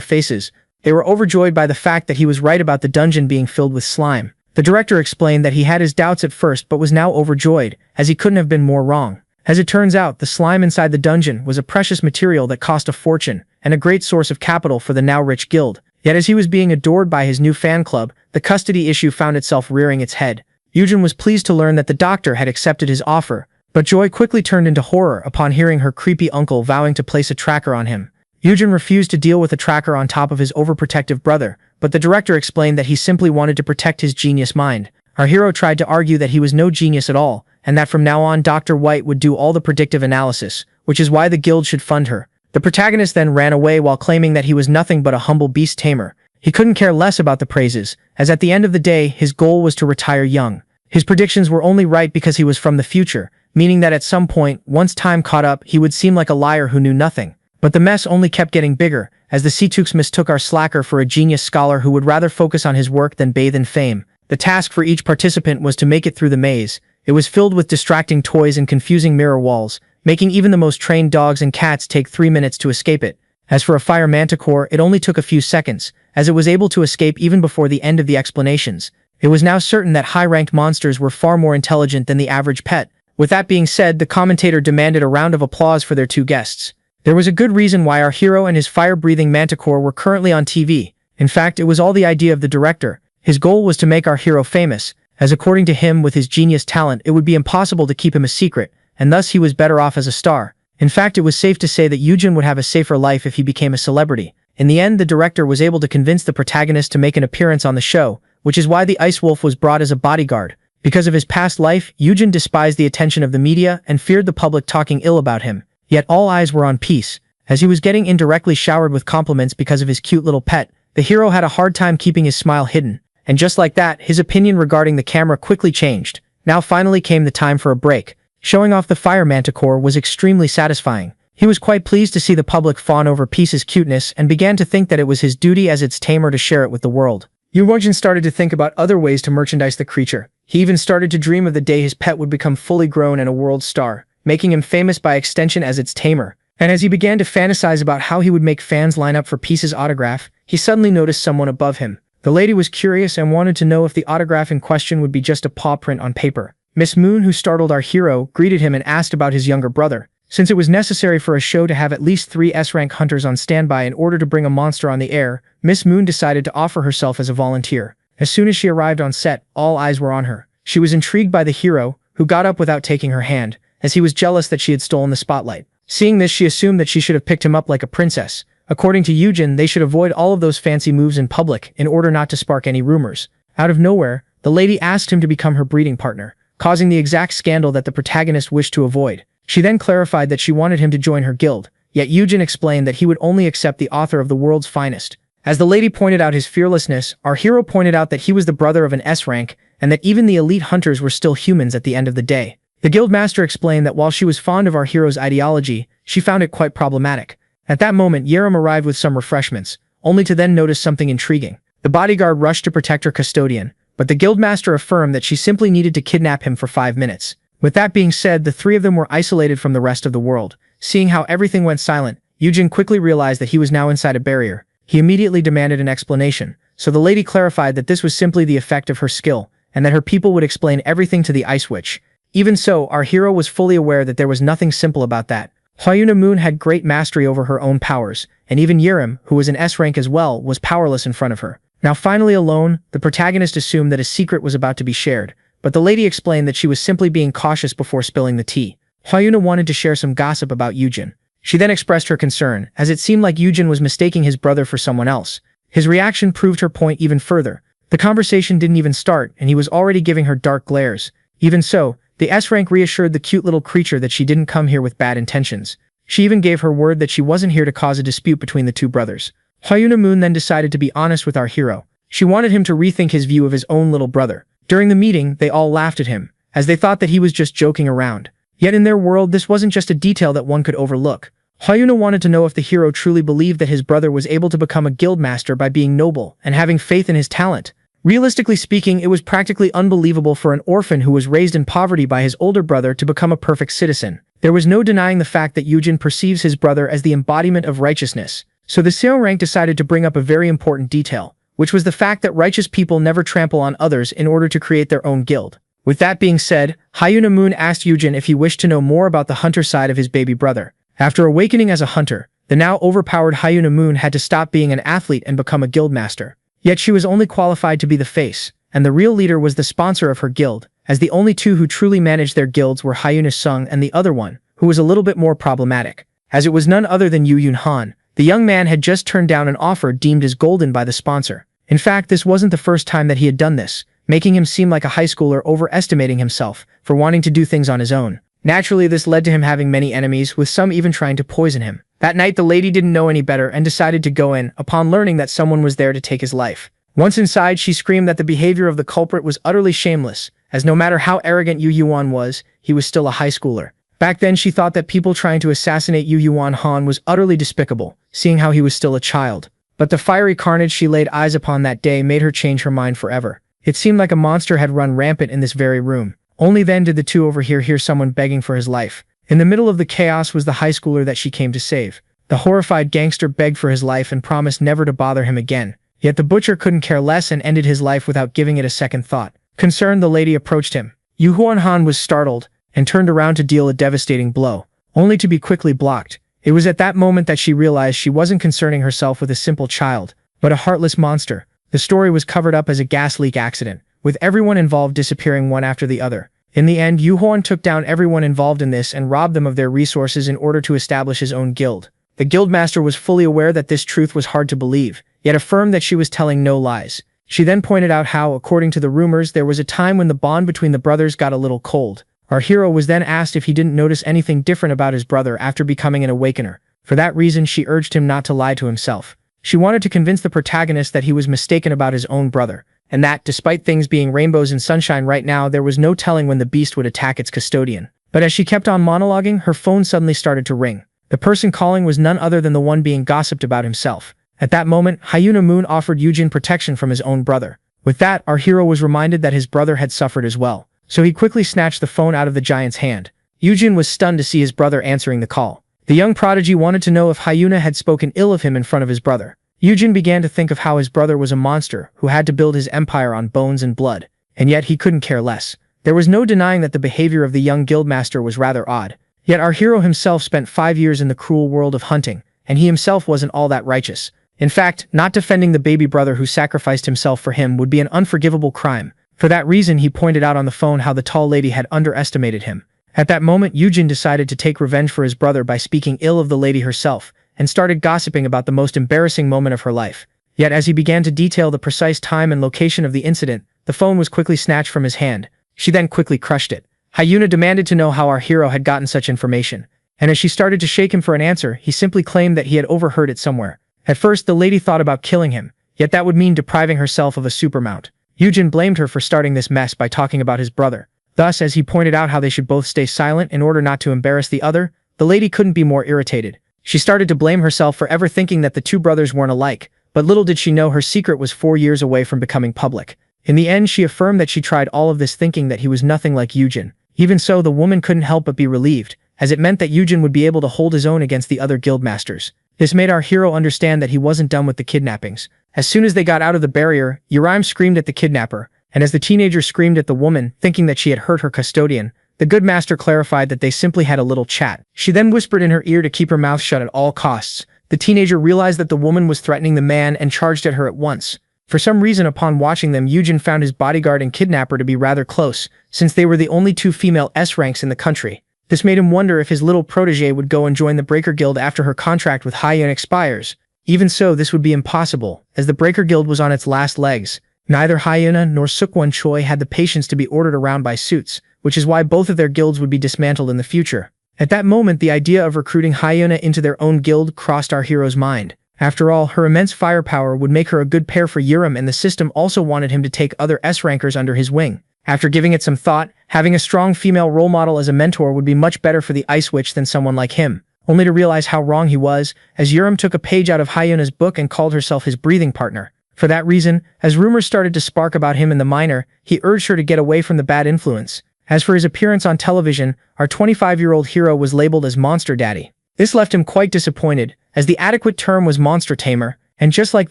faces. They were overjoyed by the fact that he was right about the dungeon being filled with slime. The director explained that he had his doubts at first but was now overjoyed, as he couldn't have been more wrong. As it turns out, the slime inside the dungeon was a precious material that cost a fortune, and a great source of capital for the now rich guild. Yet as he was being adored by his new fan club, the custody issue found itself rearing its head. Eugene was pleased to learn that the doctor had accepted his offer, but joy quickly turned into horror upon hearing her creepy uncle vowing to place a tracker on him. Eugene refused to deal with the tracker on top of his overprotective brother, but the director explained that he simply wanted to protect his genius mind. Our hero tried to argue that he was no genius at all, and that from now on Dr. White would do all the predictive analysis, which is why the guild should fund her. The protagonist then ran away while claiming that he was nothing but a humble beast tamer. He couldn't care less about the praises, as at the end of the day, his goal was to retire young. His predictions were only right because he was from the future, meaning that at some point, once time caught up, he would seem like a liar who knew nothing. But the mess only kept getting bigger, as the Seatooks mistook our slacker for a genius scholar who would rather focus on his work than bathe in fame. The task for each participant was to make it through the maze. It was filled with distracting toys and confusing mirror walls, making even the most trained dogs and cats take 3 minutes to escape it. As for a fire manticore, it only took a few seconds, as it was able to escape even before the end of the explanations. It was now certain that high-ranked monsters were far more intelligent than the average pet. With that being said, the commentator demanded a round of applause for their two guests. There was a good reason why our hero and his fire-breathing manticore were currently on TV. In fact, it was all the idea of the director. His goal was to make our hero famous, as according to him, with his genius talent, it would be impossible to keep him a secret, and thus he was better off as a star. In fact, it was safe to say that Eugene would have a safer life if he became a celebrity. In the end, the director was able to convince the protagonist to make an appearance on the show, which is why the Ice Wolf was brought as a bodyguard. Because of his past life, Eugene despised the attention of the media and feared the public talking ill about him. Yet all eyes were on Peace. As he was getting indirectly showered with compliments because of his cute little pet, the hero had a hard time keeping his smile hidden. And just like that, his opinion regarding the camera quickly changed. Now finally came the time for a break. Showing off the fire manticore was extremely satisfying. He was quite pleased to see the public fawn over Peace's cuteness and began to think that it was his duty as its tamer to share it with the world. Eugene started to think about other ways to merchandise the creature. He even started to dream of the day his pet would become fully grown and a world star, making him famous by extension as its tamer. And as he began to fantasize about how he would make fans line up for Peace's autograph, he suddenly noticed someone above him. The lady was curious and wanted to know if the autograph in question would be just a paw print on paper. Miss Moon, who startled our hero, greeted him and asked about his younger brother. Since it was necessary for a show to have at least 3 S-rank hunters on standby in order to bring a monster on the air, Miss Moon decided to offer herself as a volunteer. As soon as she arrived on set, all eyes were on her. She was intrigued by the hero, who got up without taking her hand, as he was jealous that she had stolen the spotlight. Seeing this, she assumed that she should have picked him up like a princess. According to Eugene, they should avoid all of those fancy moves in public in order not to spark any rumors. Out of nowhere, the lady asked him to become her breeding partner, causing the exact scandal that the protagonist wished to avoid. She then clarified that she wanted him to join her guild, yet Eugene explained that he would only accept the author of the world's finest. As the lady pointed out his fearlessness, our hero pointed out that he was the brother of an S-rank, and that even the elite hunters were still humans at the end of the day. The guildmaster explained that while she was fond of our hero's ideology, she found it quite problematic. At that moment, Yerim arrived with some refreshments, only to then notice something intriguing. The bodyguard rushed to protect her custodian, but the guildmaster affirmed that she simply needed to kidnap him for 5 minutes. With that being said, the 3 of them were isolated from the rest of the world. Seeing how everything went silent, Eugene quickly realized that he was now inside a barrier. He immediately demanded an explanation, so the lady clarified that this was simply the effect of her skill, and that her people would explain everything to the Ice Witch. Even so, our hero was fully aware that there was nothing simple about that. Hyuna Moon had great mastery over her own powers, and even Yerim, who was an S-rank as well, was powerless in front of her. Now finally alone, the protagonist assumed that a secret was about to be shared, but the lady explained that she was simply being cautious before spilling the tea. Hyuna wanted to share some gossip about Yujin. She then expressed her concern, as it seemed like Yujin was mistaking his brother for someone else. His reaction proved her point even further. The conversation didn't even start, and he was already giving her dark glares. Even so, the S-rank reassured the cute little creature that she didn't come here with bad intentions. She even gave her word that she wasn't here to cause a dispute between the two brothers. Hyuna Moon then decided to be honest with our hero. She wanted him to rethink his view of his own little brother. During the meeting, they all laughed at him, as they thought that he was just joking around. Yet in their world, this wasn't just a detail that one could overlook. Hyuna wanted to know if the hero truly believed that his brother was able to become a guildmaster by being noble and having faith in his talent. Realistically speaking, it was practically unbelievable for an orphan who was raised in poverty by his older brother to become a perfect citizen. There was no denying the fact that Yujin perceives his brother as the embodiment of righteousness. So the Seo rank decided to bring up a very important detail, which was the fact that righteous people never trample on others in order to create their own guild. With that being said, Hyuna Moon asked Yujin if he wished to know more about the hunter side of his baby brother. After awakening as a hunter, the now overpowered Hyuna Moon had to stop being an athlete and become a guildmaster. Yet she was only qualified to be the face, and the real leader was the sponsor of her guild, as the only two who truly managed their guilds were Hyuna Sung and the other one, who was a little bit more problematic, as it was none other than Yu Yun Han. The young man had just turned down an offer deemed as golden by the sponsor. In fact, this wasn't the first time that he had done this, making him seem like a high schooler overestimating himself for wanting to do things on his own. Naturally, this led to him having many enemies, with some even trying to poison him. That night, the lady didn't know any better and decided to go in, upon learning that someone was there to take his life. Once inside, she screamed that the behavior of the culprit was utterly shameless, as no matter how arrogant Yu Yuan was, he was still a high schooler. Back then, she thought that people trying to assassinate Yu Yuan Han was utterly despicable, seeing how he was still a child. But the fiery carnage she laid eyes upon that day made her change her mind forever. It seemed like a monster had run rampant in this very room. Only then did the two over here hear someone begging for his life. In the middle of the chaos was the high schooler that she came to save. The horrified gangster begged for his life and promised never to bother him again. Yet the butcher couldn't care less and ended his life without giving it a second thought. Concerned, the lady approached him. Yu Huan Han was startled and turned around to deal a devastating blow, only to be quickly blocked. It was at that moment that she realized she wasn't concerning herself with a simple child, but a heartless monster. The story was covered up as a gas leak accident, with everyone involved disappearing one after the other. In the end, Yu Huan took down everyone involved in this and robbed them of their resources in order to establish his own guild. The guildmaster was fully aware that this truth was hard to believe, yet affirmed that she was telling no lies. She then pointed out how, according to the rumors, there was a time when the bond between the brothers got a little cold. Our hero was then asked if he didn't notice anything different about his brother after becoming an awakener. For that reason, she urged him not to lie to himself. She wanted to convince the protagonist that he was mistaken about his own brother, and that, despite things being rainbows and sunshine right now, there was no telling when the beast would attack its custodian. But as she kept on monologuing, her phone suddenly started to ring. The person calling was none other than the one being gossiped about himself. At that moment, Hyuna Moon offered Yujin protection from his own brother. With that, our hero was reminded that his brother had suffered as well, so he quickly snatched the phone out of the giant's hand. Yujin was stunned to see his brother answering the call. The young prodigy wanted to know if Hyuna had spoken ill of him in front of his brother. Yujin began to think of how his brother was a monster who had to build his empire on bones and blood, and yet he couldn't care less. There was no denying that the behavior of the young guildmaster was rather odd. Yet our hero himself spent 5 years in the cruel world of hunting, and he himself wasn't all that righteous. In fact, not defending the baby brother who sacrificed himself for him would be an unforgivable crime. For that reason, he pointed out on the phone how the tall lady had underestimated him. At that moment, Yujin decided to take revenge for his brother by speaking ill of the lady herself, and started gossiping about the most embarrassing moment of her life. Yet as he began to detail the precise time and location of the incident, the phone was quickly snatched from his hand. She then quickly crushed it. Hyuna demanded to know how our hero had gotten such information, and as she started to shake him for an answer, he simply claimed that he had overheard it somewhere. At first, the lady thought about killing him, yet that would mean depriving herself of a supermount. Yujin blamed her for starting this mess by talking about his brother. Thus, as he pointed out how they should both stay silent in order not to embarrass the other, the lady couldn't be more irritated. She started to blame herself for ever thinking that the two brothers weren't alike, but little did she know her secret was 4 years away from becoming public. In the end, she affirmed that she tried all of this thinking that he was nothing like Yujin. Even so, the woman couldn't help but be relieved, as it meant that Yujin would be able to hold his own against the other guildmasters. This made our hero understand that he wasn't done with the kidnappings. As soon as they got out of the barrier, Uraim screamed at the kidnapper, and as the teenager screamed at the woman, thinking that she had hurt her custodian, the good master clarified that they simply had a little chat. She then whispered in her ear to keep her mouth shut at all costs. The teenager realized that the woman was threatening the man and charged at her at once. For some reason, upon watching them, Yujin found his bodyguard and kidnapper to be rather close, since they were the only 2 female S ranks in the country. This made him wonder if his little protege would go and join the Breaker Guild after her contract with Hyun expires. Even so, this would be impossible, as the Breaker Guild was on its last legs. Neither Hyuna nor Sukwon Choi had the patience to be ordered around by suits, which is why both of their guilds would be dismantled in the future. At that moment, the idea of recruiting Hyuna into their own guild crossed our hero's mind. After all, her immense firepower would make her a good pair for Yurim, and the system also wanted him to take other S-rankers under his wing. After giving it some thought, having a strong female role model as a mentor would be much better for the Ice Witch than someone like him, only to realize how wrong he was, as Yurim took a page out of Hyuna's book and called herself his breathing partner. For that reason, as rumors started to spark about him in the minor, he urged her to get away from the bad influence. As for his appearance on television, our 25-year-old hero was labeled as Monster Daddy. This left him quite disappointed, as the adequate term was Monster Tamer, and just like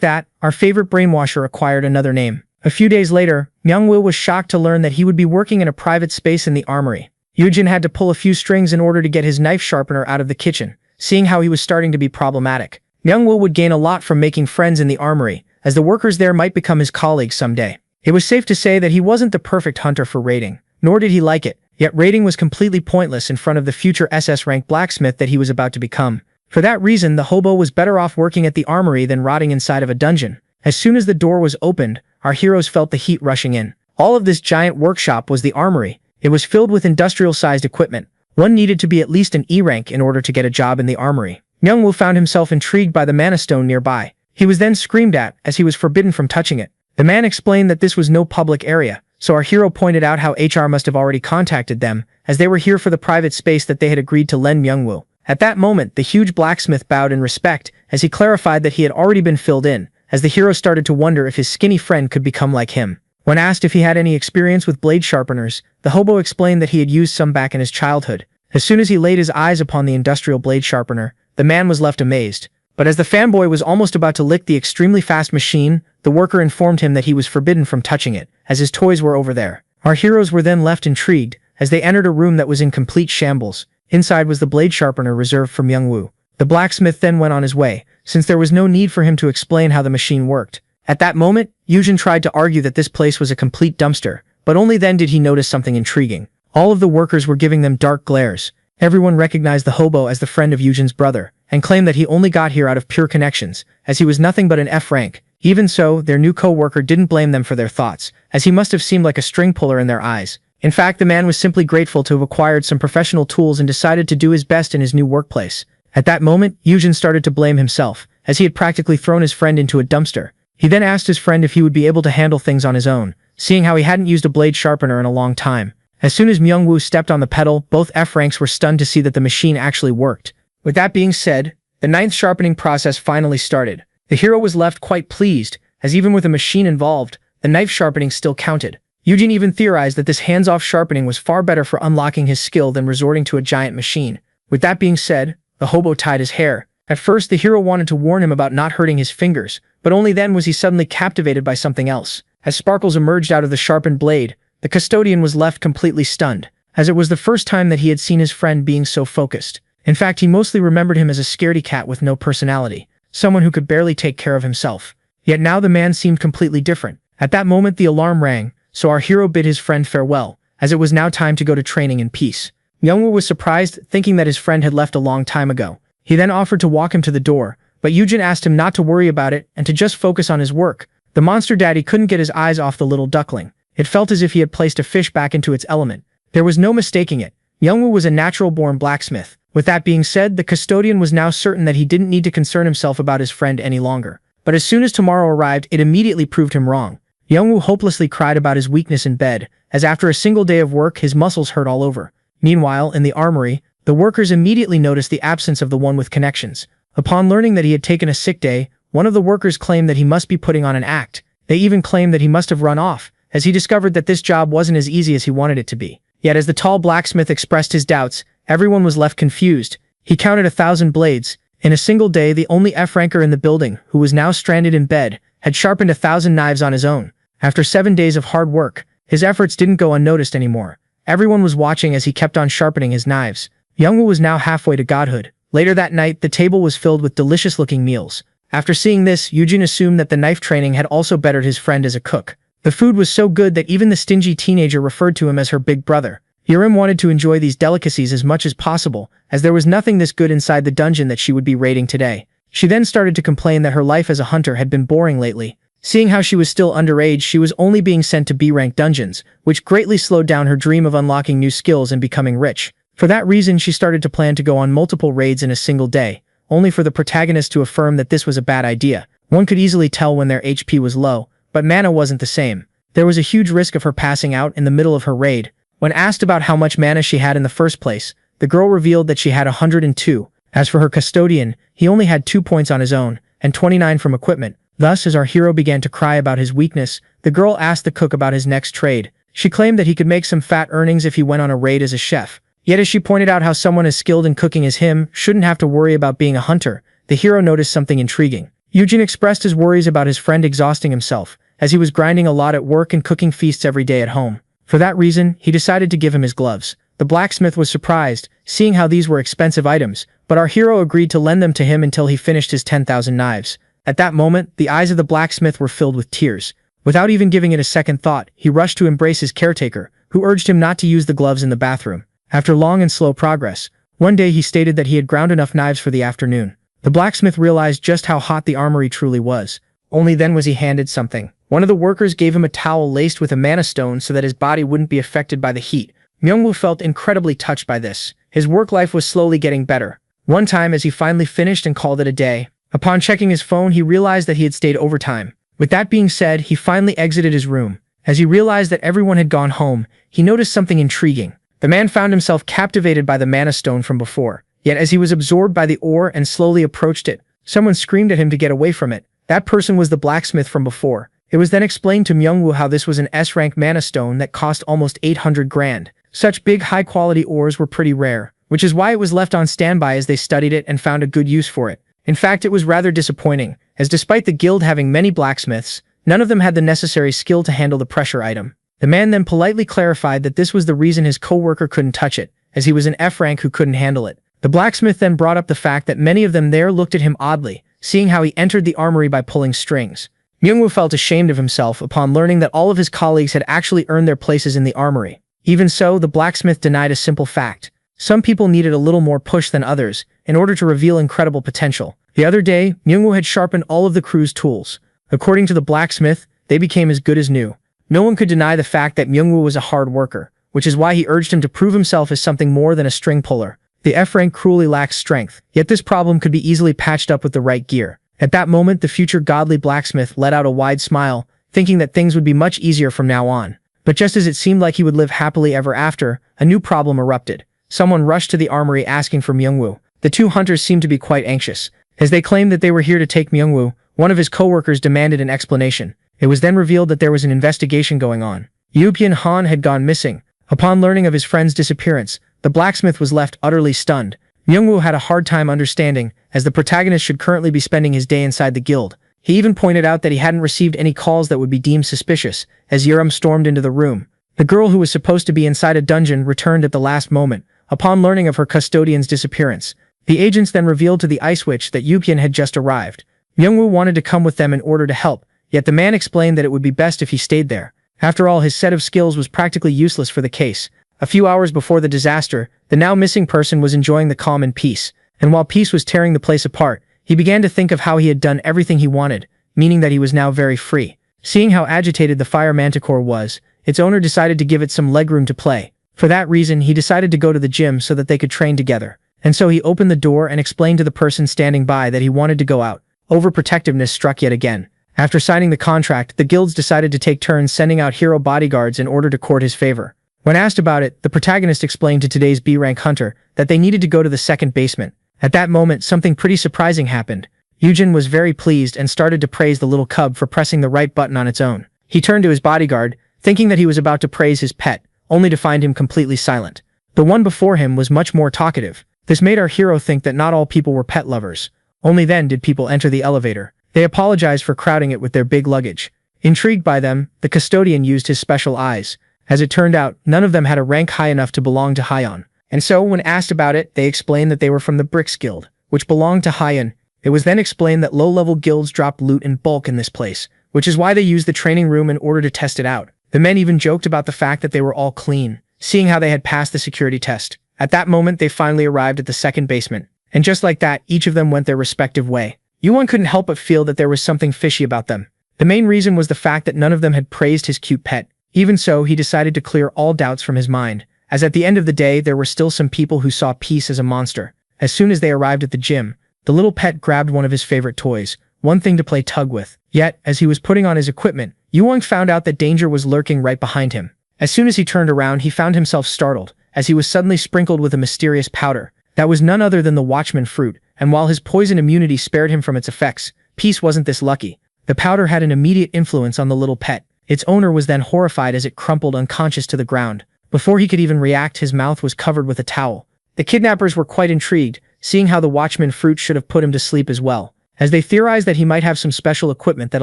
that, our favorite brainwasher acquired another name. A few days later, Myung-woo was shocked to learn that he would be working in a private space in the armory. Yujin had to pull a few strings in order to get his knife sharpener out of the kitchen, seeing how he was starting to be problematic. Myung-woo would gain a lot from making friends in the armory, as the workers there might become his colleagues someday. It was safe to say that he wasn't the perfect hunter for raiding, nor did he like it, yet raiding was completely pointless in front of the future SS-rank blacksmith that he was about to become. For that reason, the hobo was better off working at the armory than rotting inside of a dungeon. As soon as the door was opened, our heroes felt the heat rushing in. All of this giant workshop was the armory. It was filled with industrial-sized equipment. One needed to be at least an E rank in order to get a job in the armory. Myung-woo found himself intrigued by the mana stone nearby. He was then screamed at, as he was forbidden from touching it. The man explained that this was no public area, so our hero pointed out how HR must have already contacted them, as they were here for the private space that they had agreed to lend Myung-woo. At that moment, the huge blacksmith bowed in respect, as he clarified that he had already been filled in, as the hero started to wonder if his skinny friend could become like him. When asked if he had any experience with blade sharpeners, the hobo explained that he had used some back in his childhood. As soon as he laid his eyes upon the industrial blade sharpener, the man was left amazed. But as the fanboy was almost about to lick the extremely fast machine, the worker informed him that he was forbidden from touching it, as his toys were over there. Our heroes were then left intrigued, as they entered a room that was in complete shambles. Inside was the blade sharpener reserved for Myung-woo. The blacksmith then went on his way, since there was no need for him to explain how the machine worked. At that moment, Yujin tried to argue that this place was a complete dumpster, but only then did he notice something intriguing. All of the workers were giving them dark glares. Everyone recognized the hobo as the friend of Yujin's brother, and claimed that he only got here out of pure connections, as he was nothing but an F rank. Even so, their new co-worker didn't blame them for their thoughts, as he must have seemed like a string puller in their eyes. In fact, the man was simply grateful to have acquired some professional tools and decided to do his best in his new workplace. At that moment, Yujin started to blame himself, as he had practically thrown his friend into a dumpster. He then asked his friend if he would be able to handle things on his own, seeing how he hadn't used a blade sharpener in a long time. As soon as Myung-woo stepped on the pedal, both F-ranks were stunned to see that the machine actually worked. With that being said, the ninth sharpening process finally started. The hero was left quite pleased, as even with a machine involved, the knife sharpening still counted. Yujin even theorized that this hands-off sharpening was far better for unlocking his skill than resorting to a giant machine. With that being said, the hobo tied his hair. At first, the hero wanted to warn him about not hurting his fingers, but only then was he suddenly captivated by something else. As sparkles emerged out of the sharpened blade, the custodian was left completely stunned, as it was the first time that he had seen his friend being so focused. In fact, he mostly remembered him as a scaredy cat with no personality, someone who could barely take care of himself. Yet now the man seemed completely different. At that moment, the alarm rang, so our hero bid his friend farewell, as it was now time to go to training in peace. Myung-woo was surprised, thinking that his friend had left a long time ago. He then offered to walk him to the door, but Yujin asked him not to worry about it and to just focus on his work. The monster daddy couldn't get his eyes off the little duckling. It felt as if he had placed a fish back into its element. There was no mistaking it. Myung-woo was a natural-born blacksmith. With that being said, the custodian was now certain that he didn't need to concern himself about his friend any longer. But as soon as tomorrow arrived, it immediately proved him wrong. Myung-woo hopelessly cried about his weakness in bed, as after a single day of work his muscles hurt all over. Meanwhile, in the armory, the workers immediately noticed the absence of the one with connections. Upon learning that he had taken a sick day, one of the workers claimed that he must be putting on an act. They even claimed that he must have run off, as he discovered that this job wasn't as easy as he wanted it to be. Yet as the tall blacksmith expressed his doubts, everyone was left confused. He counted 1,000 blades. In a single day, the only F-ranker in the building, who was now stranded in bed, had sharpened 1,000 knives on his own. After 7 days of hard work, his efforts didn't go unnoticed anymore. Everyone was watching as he kept on sharpening his knives. Myung-woo was now halfway to godhood. Later that night, the table was filled with delicious-looking meals. After seeing this, Yujin assumed that the knife training had also bettered his friend as a cook. The food was so good that even the stingy teenager referred to him as her big brother. Yurim wanted to enjoy these delicacies as much as possible, as there was nothing this good inside the dungeon that she would be raiding today. She then started to complain that her life as a hunter had been boring lately. Seeing how she was still underage, she was only being sent to B-rank dungeons, which greatly slowed down her dream of unlocking new skills and becoming rich. For that reason, she started to plan to go on multiple raids in a single day, only for the protagonist to affirm that this was a bad idea. One could easily tell when their HP was low, but mana wasn't the same. There was a huge risk of her passing out in the middle of her raid. When asked about how much mana she had in the first place, the girl revealed that she had 102. As for her custodian, he only had 2 points on his own, and 29 from equipment. Thus, as our hero began to cry about his weakness, the girl asked the cook about his next trade. She claimed that he could make some fat earnings if he went on a raid as a chef. Yet as she pointed out how someone as skilled in cooking as him shouldn't have to worry about being a hunter, the hero noticed something intriguing. Eugene expressed his worries about his friend exhausting himself, as he was grinding a lot at work and cooking feasts every day at home. For that reason, he decided to give him his gloves. The blacksmith was surprised, seeing how these were expensive items, but our hero agreed to lend them to him until he finished his 10,000 knives. At that moment, the eyes of the blacksmith were filled with tears. Without even giving it a second thought, he rushed to embrace his caretaker, who urged him not to use the gloves in the bathroom. After long and slow progress, one day he stated that he had ground enough knives for the afternoon. The blacksmith realized just how hot the armory truly was. Only then was he handed something. One of the workers gave him a towel laced with a mana stone so that his body wouldn't be affected by the heat. Myungwoo felt incredibly touched by this. His work life was slowly getting better. One time, as he finally finished and called it a day, upon checking his phone, he realized that he had stayed overtime. With that being said, he finally exited his room. As he realized that everyone had gone home, he noticed something intriguing. The man found himself captivated by the mana stone from before. Yet as he was absorbed by the ore and slowly approached it, someone screamed at him to get away from it. That person was the blacksmith from before. It was then explained to Myungwoo how this was an S-rank mana stone that cost almost 800 grand. Such big high-quality ores were pretty rare, which is why it was left on standby as they studied it and found a good use for it. In fact, it was rather disappointing, as despite the guild having many blacksmiths, none of them had the necessary skill to handle the pressure item. The man then politely clarified that this was the reason his co-worker couldn't touch it, as he was an F-rank who couldn't handle it. The blacksmith then brought up the fact that many of them there looked at him oddly, seeing how he entered the armory by pulling strings. Myungwoo felt ashamed of himself upon learning that all of his colleagues had actually earned their places in the armory. Even so, the blacksmith denied a simple fact. Some people needed a little more push than others in order to reveal incredible potential. The other day, Myungwoo had sharpened all of the crew's tools. According to the blacksmith, they became as good as new. No one could deny the fact that Myungwoo was a hard worker, which is why he urged him to prove himself as something more than a string puller. The F-rank cruelly lacks strength, yet this problem could be easily patched up with the right gear. At that moment, the future godly blacksmith let out a wide smile, thinking that things would be much easier from now on. But just as it seemed like he would live happily ever after, a new problem erupted. Someone rushed to the armory asking for Myungwoo. The two hunters seemed to be quite anxious. As they claimed that they were here to take Myungwoo, one of his co-workers demanded an explanation. It was then revealed that there was an investigation going on. Yoopyeon Han had gone missing. Upon learning of his friend's disappearance, the blacksmith was left utterly stunned. Myungwoo had a hard time understanding, as the protagonist should currently be spending his day inside the guild. He even pointed out that he hadn't received any calls that would be deemed suspicious, as Yurim stormed into the room. The girl who was supposed to be inside a dungeon returned at the last moment, upon learning of her custodian's disappearance. The agents then revealed to the Ice Witch that Yoopyeon had just arrived. Myungwoo wanted to come with them in order to help, yet the man explained that it would be best if he stayed there. After all, his set of skills was practically useless for the case. A few hours before the disaster, the now missing person was enjoying the calm and peace, and while peace was tearing the place apart, he began to think of how he had done everything he wanted, meaning that he was now very free. Seeing how agitated the fire manticore was, its owner decided to give it some legroom to play. For that reason, he decided to go to the gym so that they could train together. And so he opened the door and explained to the person standing by that he wanted to go out. Overprotectiveness struck yet again. After signing the contract, the guilds decided to take turns sending out hero bodyguards in order to court his favor. When asked about it, the protagonist explained to today's B-rank hunter that they needed to go to the second basement. At that moment, something pretty surprising happened. Eugene was very pleased and started to praise the little cub for pressing the right button on its own. He turned to his bodyguard, thinking that he was about to praise his pet, only to find him completely silent. The one before him was much more talkative. This made our hero think that not all people were pet lovers. Only then did people enter the elevator. They apologized for crowding it with their big luggage. Intrigued by them, the custodian used his special eyes. As it turned out, none of them had a rank high enough to belong to Haiyan. And so, when asked about it, they explained that they were from the Bricks Guild, which belonged to Haiyan. It was then explained that low-level guilds dropped loot in bulk in this place, which is why they used the training room in order to test it out. The men even joked about the fact that they were all clean. seeing how they had passed the security test. At that moment, they finally arrived at the second basement. And just like that, each of them went their respective way. Yuan couldn't help but feel that there was something fishy about them. The main reason was the fact that none of them had praised his cute pet. Even so, he decided to clear all doubts from his mind, as at the end of the day, there were still some people who saw Peace as a monster. As soon as they arrived at the gym, the little pet grabbed one of his favorite toys, one thing to play tug with. Yet, as he was putting on his equipment, Yuan found out that danger was lurking right behind him. As soon as he turned around, he found himself startled, as he was suddenly sprinkled with a mysterious powder. That was none other than the Watchman fruit, and while his poison immunity spared him from its effects, Peace wasn't this lucky. The powder had an immediate influence on the little pet. Its owner was then horrified as it crumpled unconscious to the ground. Before he could even react, his mouth was covered with a towel. The kidnappers were quite intrigued, seeing how the Watchman fruit should have put him to sleep as well. As they theorized that he might have some special equipment that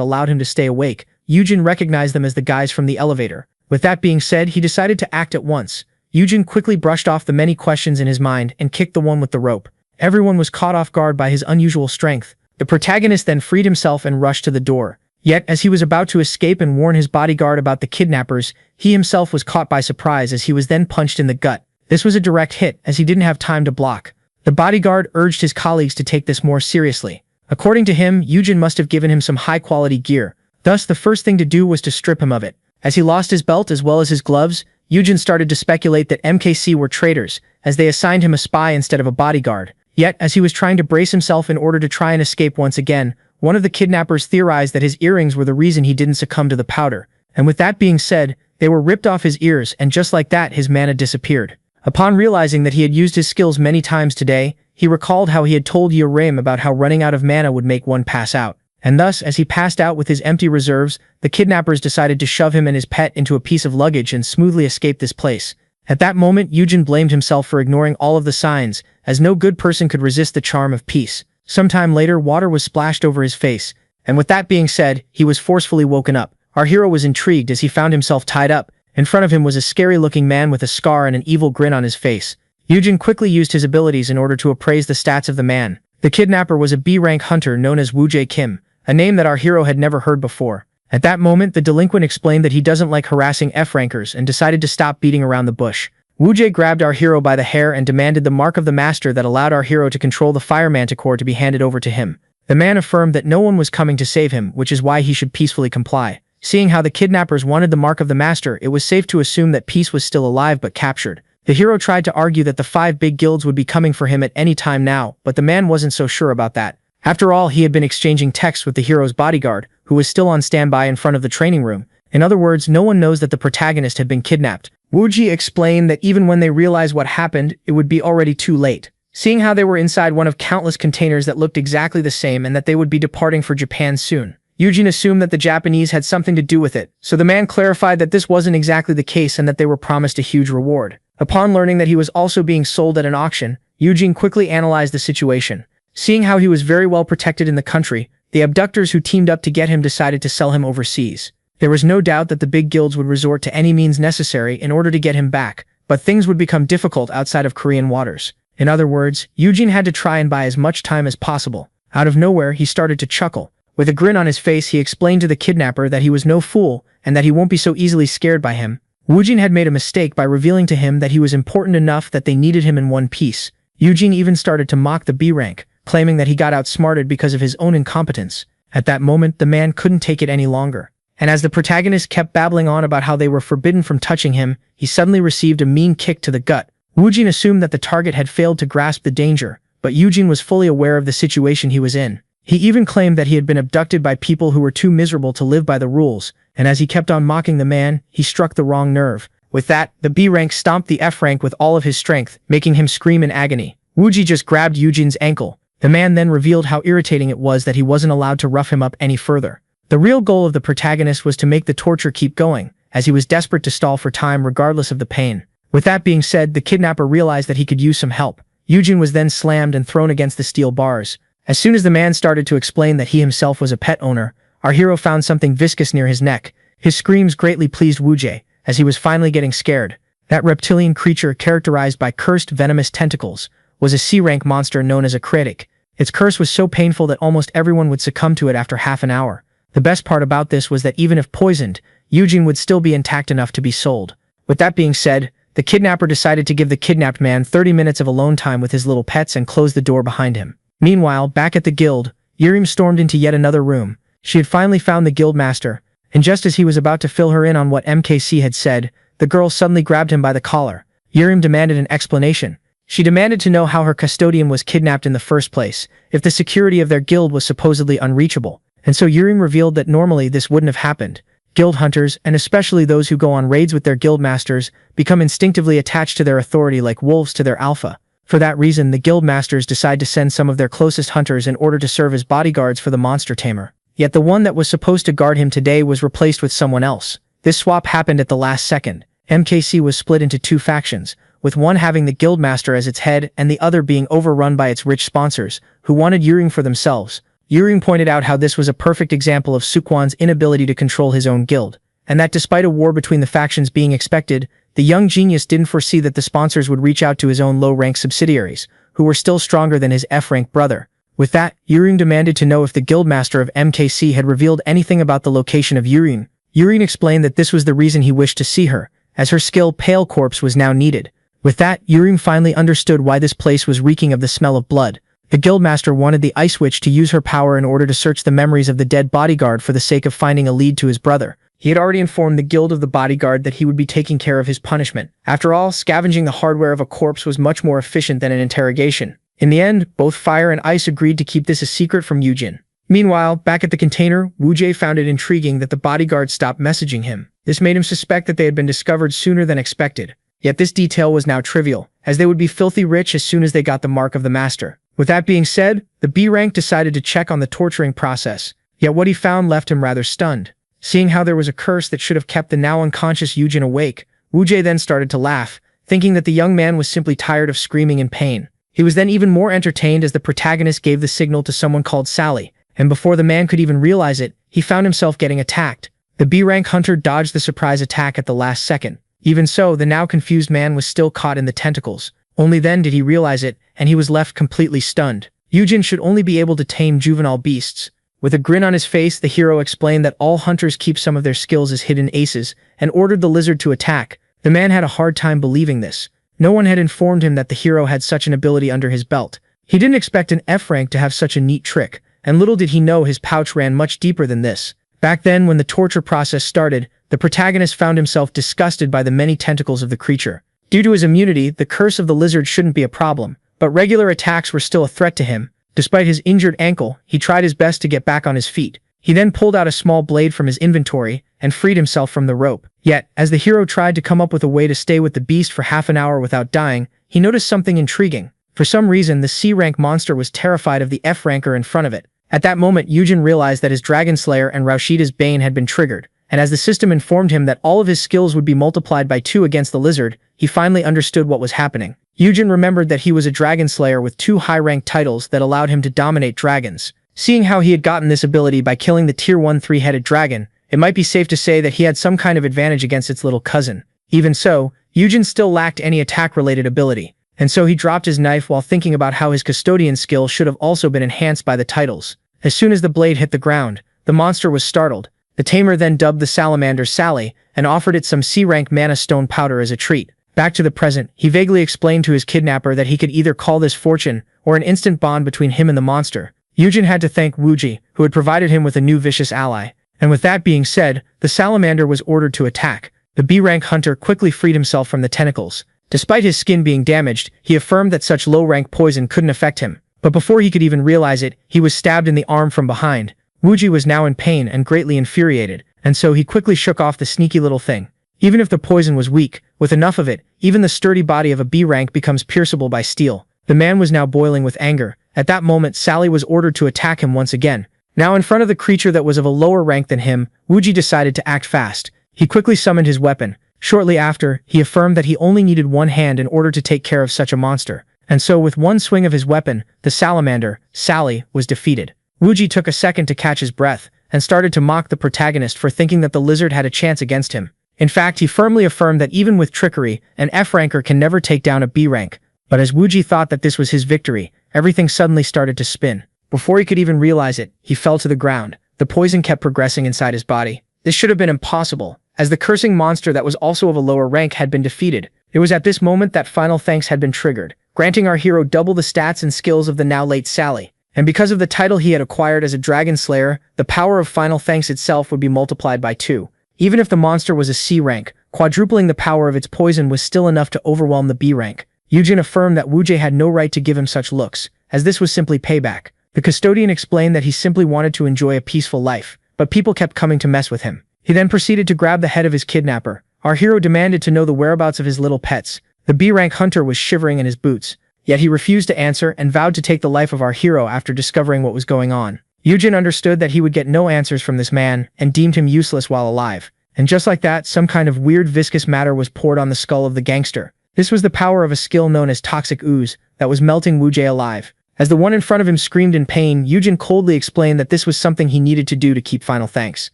allowed him to stay awake, Eugen recognized them as the guys from the elevator. With that being said, he decided to act at once. Eugen quickly brushed off the many questions in his mind and kicked the one with the rope. Everyone was caught off guard by his unusual strength. The protagonist then freed himself and rushed to the door. Yet, as he was about to escape and warn his bodyguard about the kidnappers, he himself was caught by surprise as he was then punched in the gut. This was a direct hit, as he didn't have time to block. The bodyguard urged his colleagues to take this more seriously. According to him, Eugen must have given him some high-quality gear. Thus, the first thing to do was to strip him of it. As he lost his belt as well as his gloves, Eugen started to speculate that MKC were traitors, as they assigned him a spy instead of a bodyguard. Yet, as he was trying to brace himself in order to try and escape once again, one of the kidnappers theorized that his earrings were the reason he didn't succumb to the powder. And with that being said, they were ripped off his ears, and just like that, his mana disappeared. Upon realizing that he had used his skills many times today, he recalled how he had told Yoram about how running out of mana would make one pass out. And thus, as he passed out with his empty reserves, the kidnappers decided to shove him and his pet into a piece of luggage and smoothly escape this place. At that moment, Eugen blamed himself for ignoring all of the signs, as no good person could resist the charm of peace. Sometime later, water was splashed over his face, and with that being said, he was forcefully woken up. Our hero was intrigued as he found himself tied up. In front of him was a scary-looking man with a scar and an evil grin on his face. Eugen quickly used his abilities in order to appraise the stats of the man. The kidnapper was a B-rank hunter known as Woo-jae Kim, a name that our hero had never heard before. At that moment, the delinquent explained that he doesn't like harassing F-rankers and decided to stop beating around the bush. Woo-jae grabbed our hero by the hair and demanded the mark of the master that allowed our hero to control the fire manticore to be handed over to him. The man affirmed that no one was coming to save him, which is why he should peacefully comply. Seeing how the kidnappers wanted the mark of the master, it was safe to assume that Peace was still alive but captured. The hero tried to argue that the 5 big guilds would be coming for him at any time now, but the man wasn't so sure about that. After all, he had been exchanging texts with the hero's bodyguard, who was still on standby in front of the training room. In other words, no one knows that the protagonist had been kidnapped. Woo-jae explained that even when they realized what happened, it would be already too late. Seeing how they were inside one of countless containers that looked exactly the same and that they would be departing for Japan soon, Eugen assumed that the Japanese had something to do with it, so the man clarified that this wasn't exactly the case and that they were promised a huge reward. Upon learning that he was also being sold at an auction, Eugen quickly analyzed the situation. Seeing how he was very well protected in the country, the abductors who teamed up to get him decided to sell him overseas. There was no doubt that the big guilds would resort to any means necessary in order to get him back, but things would become difficult outside of Korean waters. In other words, Eugen had to try and buy as much time as possible. Out of nowhere, he started to chuckle. With a grin on his face, he explained to the kidnapper that he was no fool and that he won't be so easily scared by him. Eugen had made a mistake by revealing to him that he was important enough that they needed him in one piece. Eugen even started to mock the B rank, claiming that he got outsmarted because of his own incompetence. At that moment, the man couldn't take it any longer. And as the protagonist kept babbling on about how they were forbidden from touching him, he suddenly received a mean kick to the gut. Eugen assumed that the target had failed to grasp the danger, but Eugen was fully aware of the situation he was in. He even claimed that he had been abducted by people who were too miserable to live by the rules, and as he kept on mocking the man, he struck the wrong nerve. With that, the B rank stomped the F rank with all of his strength, making him scream in agony. Woo-jae just grabbed Eugen's ankle. The man then revealed how irritating it was that he wasn't allowed to rough him up any further. The real goal of the protagonist was to make the torture keep going, as he was desperate to stall for time regardless of the pain. With that being said, the kidnapper realized that he could use some help. Eugen was then slammed and thrown against the steel bars. As soon as the man started to explain that he himself was a pet owner, our hero found something viscous near his neck. His screams greatly pleased Woo-jae, as he was finally getting scared. That reptilian creature, characterized by cursed venomous tentacles, was a C-rank monster known as a critic. Its curse was so painful that almost everyone would succumb to it after half an hour. The best part about this was that even if poisoned, Eugen would still be intact enough to be sold. With that being said, the kidnapper decided to give the kidnapped man 30 minutes of alone time with his little pets and closed the door behind him. Meanwhile, back at the guild, Yurim stormed into yet another room. She had finally found the guild master, and just as he was about to fill her in on what MKC had said, the girl suddenly grabbed him by the collar. Yurim demanded an explanation. She demanded to know how her custodian was kidnapped in the first place, if the security of their guild was supposedly unreachable. And so Yurim revealed that normally this wouldn't have happened. Guild hunters, and especially those who go on raids with their guild masters, become instinctively attached to their authority like wolves to their alpha. For that reason, the guild masters decide to send some of their closest hunters in order to serve as bodyguards for the monster tamer. Yet the one that was supposed to guard him today was replaced with someone else. This swap happened at the last second. MKC was split into two factions, with one having the guildmaster as its head and the other being overrun by its rich sponsors, who wanted Yuring for themselves. Yuring pointed out how this was a perfect example of Sukwon's inability to control his own guild, and that despite a war between the factions being expected, the young genius didn't foresee that the sponsors would reach out to his own low-rank subsidiaries, who were still stronger than his F-rank brother. With that, Yuring demanded to know if the guildmaster of MKC had revealed anything about the location of Yuring. Yuring explained that this was the reason he wished to see her, as her skilled pale corpse was now needed. With that, Yuring finally understood why this place was reeking of the smell of blood. The guildmaster wanted the Ice Witch to use her power in order to search the memories of the dead bodyguard for the sake of finding a lead to his brother. He had already informed the guild of the bodyguard that he would be taking care of his punishment. After all, scavenging the hardware of a corpse was much more efficient than an interrogation. In the end, both Fire and Ice agreed to keep this a secret from Yujin. Meanwhile, back at the container, Wu-jae found it intriguing that the bodyguard stopped messaging him. This made him suspect that they had been discovered sooner than expected. Yet this detail was now trivial, as they would be filthy rich as soon as they got the mark of the master. With that being said, the B-rank decided to check on the torturing process, yet what he found left him rather stunned. Seeing how there was a curse that should have kept the now unconscious Yujin awake, Wu-jae then started to laugh, thinking that the young man was simply tired of screaming in pain. He was then even more entertained as the protagonist gave the signal to someone called Sally, and before the man could even realize it, he found himself getting attacked. The B-rank hunter dodged the surprise attack at the last second. Even so, the now confused man was still caught in the tentacles. Only then did he realize it, and he was left completely stunned. Yujin should only be able to tame juvenile beasts. With a grin on his face, the hero explained that all hunters keep some of their skills as hidden aces, and ordered the lizard to attack. The man had a hard time believing this. No one had informed him that the hero had such an ability under his belt. He didn't expect an F-rank to have such a neat trick, and little did he know his pouch ran much deeper than this. Back then, when the torture process started, the protagonist found himself disgusted by the many tentacles of the creature. Due to his immunity, the curse of the lizard shouldn't be a problem, but regular attacks were still a threat to him. Despite his injured ankle, he tried his best to get back on his feet. He then pulled out a small blade from his inventory and freed himself from the rope. Yet, as the hero tried to come up with a way to stay with the beast for half an hour without dying, he noticed something intriguing. For some reason, the C-rank monster was terrified of the F-ranker in front of it. At that moment, Yujin realized that his Dragon Slayer and Raushida's Bane had been triggered, and as the system informed him that all of his skills would be multiplied by 2 against the lizard, he finally understood what was happening. Yujin remembered that he was a Dragon Slayer with 2 high-ranked titles that allowed him to dominate dragons. Seeing how he had gotten this ability by killing the Tier 1 3-headed dragon, it might be safe to say that he had some kind of advantage against its little cousin. Even so, Yujin still lacked any attack-related ability, and so he dropped his knife while thinking about how his custodian skill should have also been enhanced by the titles. As soon as the blade hit the ground, the monster was startled. The tamer then dubbed the salamander Sally and offered it some C-rank mana stone powder as a treat. Back to the present, he vaguely explained to his kidnapper that he could either call this fortune or an instant bond between him and the monster. Yujin had to thank Wu-jae, who had provided him with a new vicious ally. And with that being said, the salamander was ordered to attack. The B-rank hunter quickly freed himself from the tentacles. Despite his skin being damaged, he affirmed that such low-rank poison couldn't affect him. But before he could even realize it, he was stabbed in the arm from behind. Wu-jae was now in pain and greatly infuriated, and so he quickly shook off the sneaky little thing. Even if the poison was weak, with enough of it, even the sturdy body of a B-rank becomes pierceable by steel. The man was now boiling with anger. At that moment, Sally was ordered to attack him once again. Now in front of the creature that was of a lower rank than him, Wu-jae decided to act fast. He quickly summoned his weapon. Shortly after, he affirmed that he only needed one hand in order to take care of such a monster. And so with one swing of his weapon, the salamander, Sally, was defeated. Wu-jae took a second to catch his breath, and started to mock the protagonist for thinking that the lizard had a chance against him. In fact, he firmly affirmed that even with trickery, an F-ranker can never take down a B-rank. But as Wu-jae thought that this was his victory, everything suddenly started to spin. Before he could even realize it, he fell to the ground. The poison kept progressing inside his body. This should have been impossible, as the cursing monster that was also of a lower rank had been defeated. It was at this moment that Final Thanks had been triggered, granting our hero double the stats and skills of the now late Sally. And because of the title he had acquired as a Dragon Slayer, the power of Final Thanks itself would be multiplied by 2. Even if the monster was a C rank, quadrupling the power of its poison was still enough to overwhelm the B rank. Yujin affirmed that Wu Jie had no right to give him such looks, as this was simply payback. The custodian explained that he simply wanted to enjoy a peaceful life, but people kept coming to mess with him. He then proceeded to grab the head of his kidnapper. Our hero demanded to know the whereabouts of his little pets. The B-rank hunter was shivering in his boots, yet he refused to answer and vowed to take the life of our hero after discovering what was going on. Yujin understood that he would get no answers from this man and deemed him useless while alive. And just like that, some kind of weird viscous matter was poured on the skull of the gangster. This was the power of a skill known as toxic ooze that was melting Wu Jie alive. As the one in front of him screamed in pain, Yujin coldly explained that this was something he needed to do to keep Final Thanks,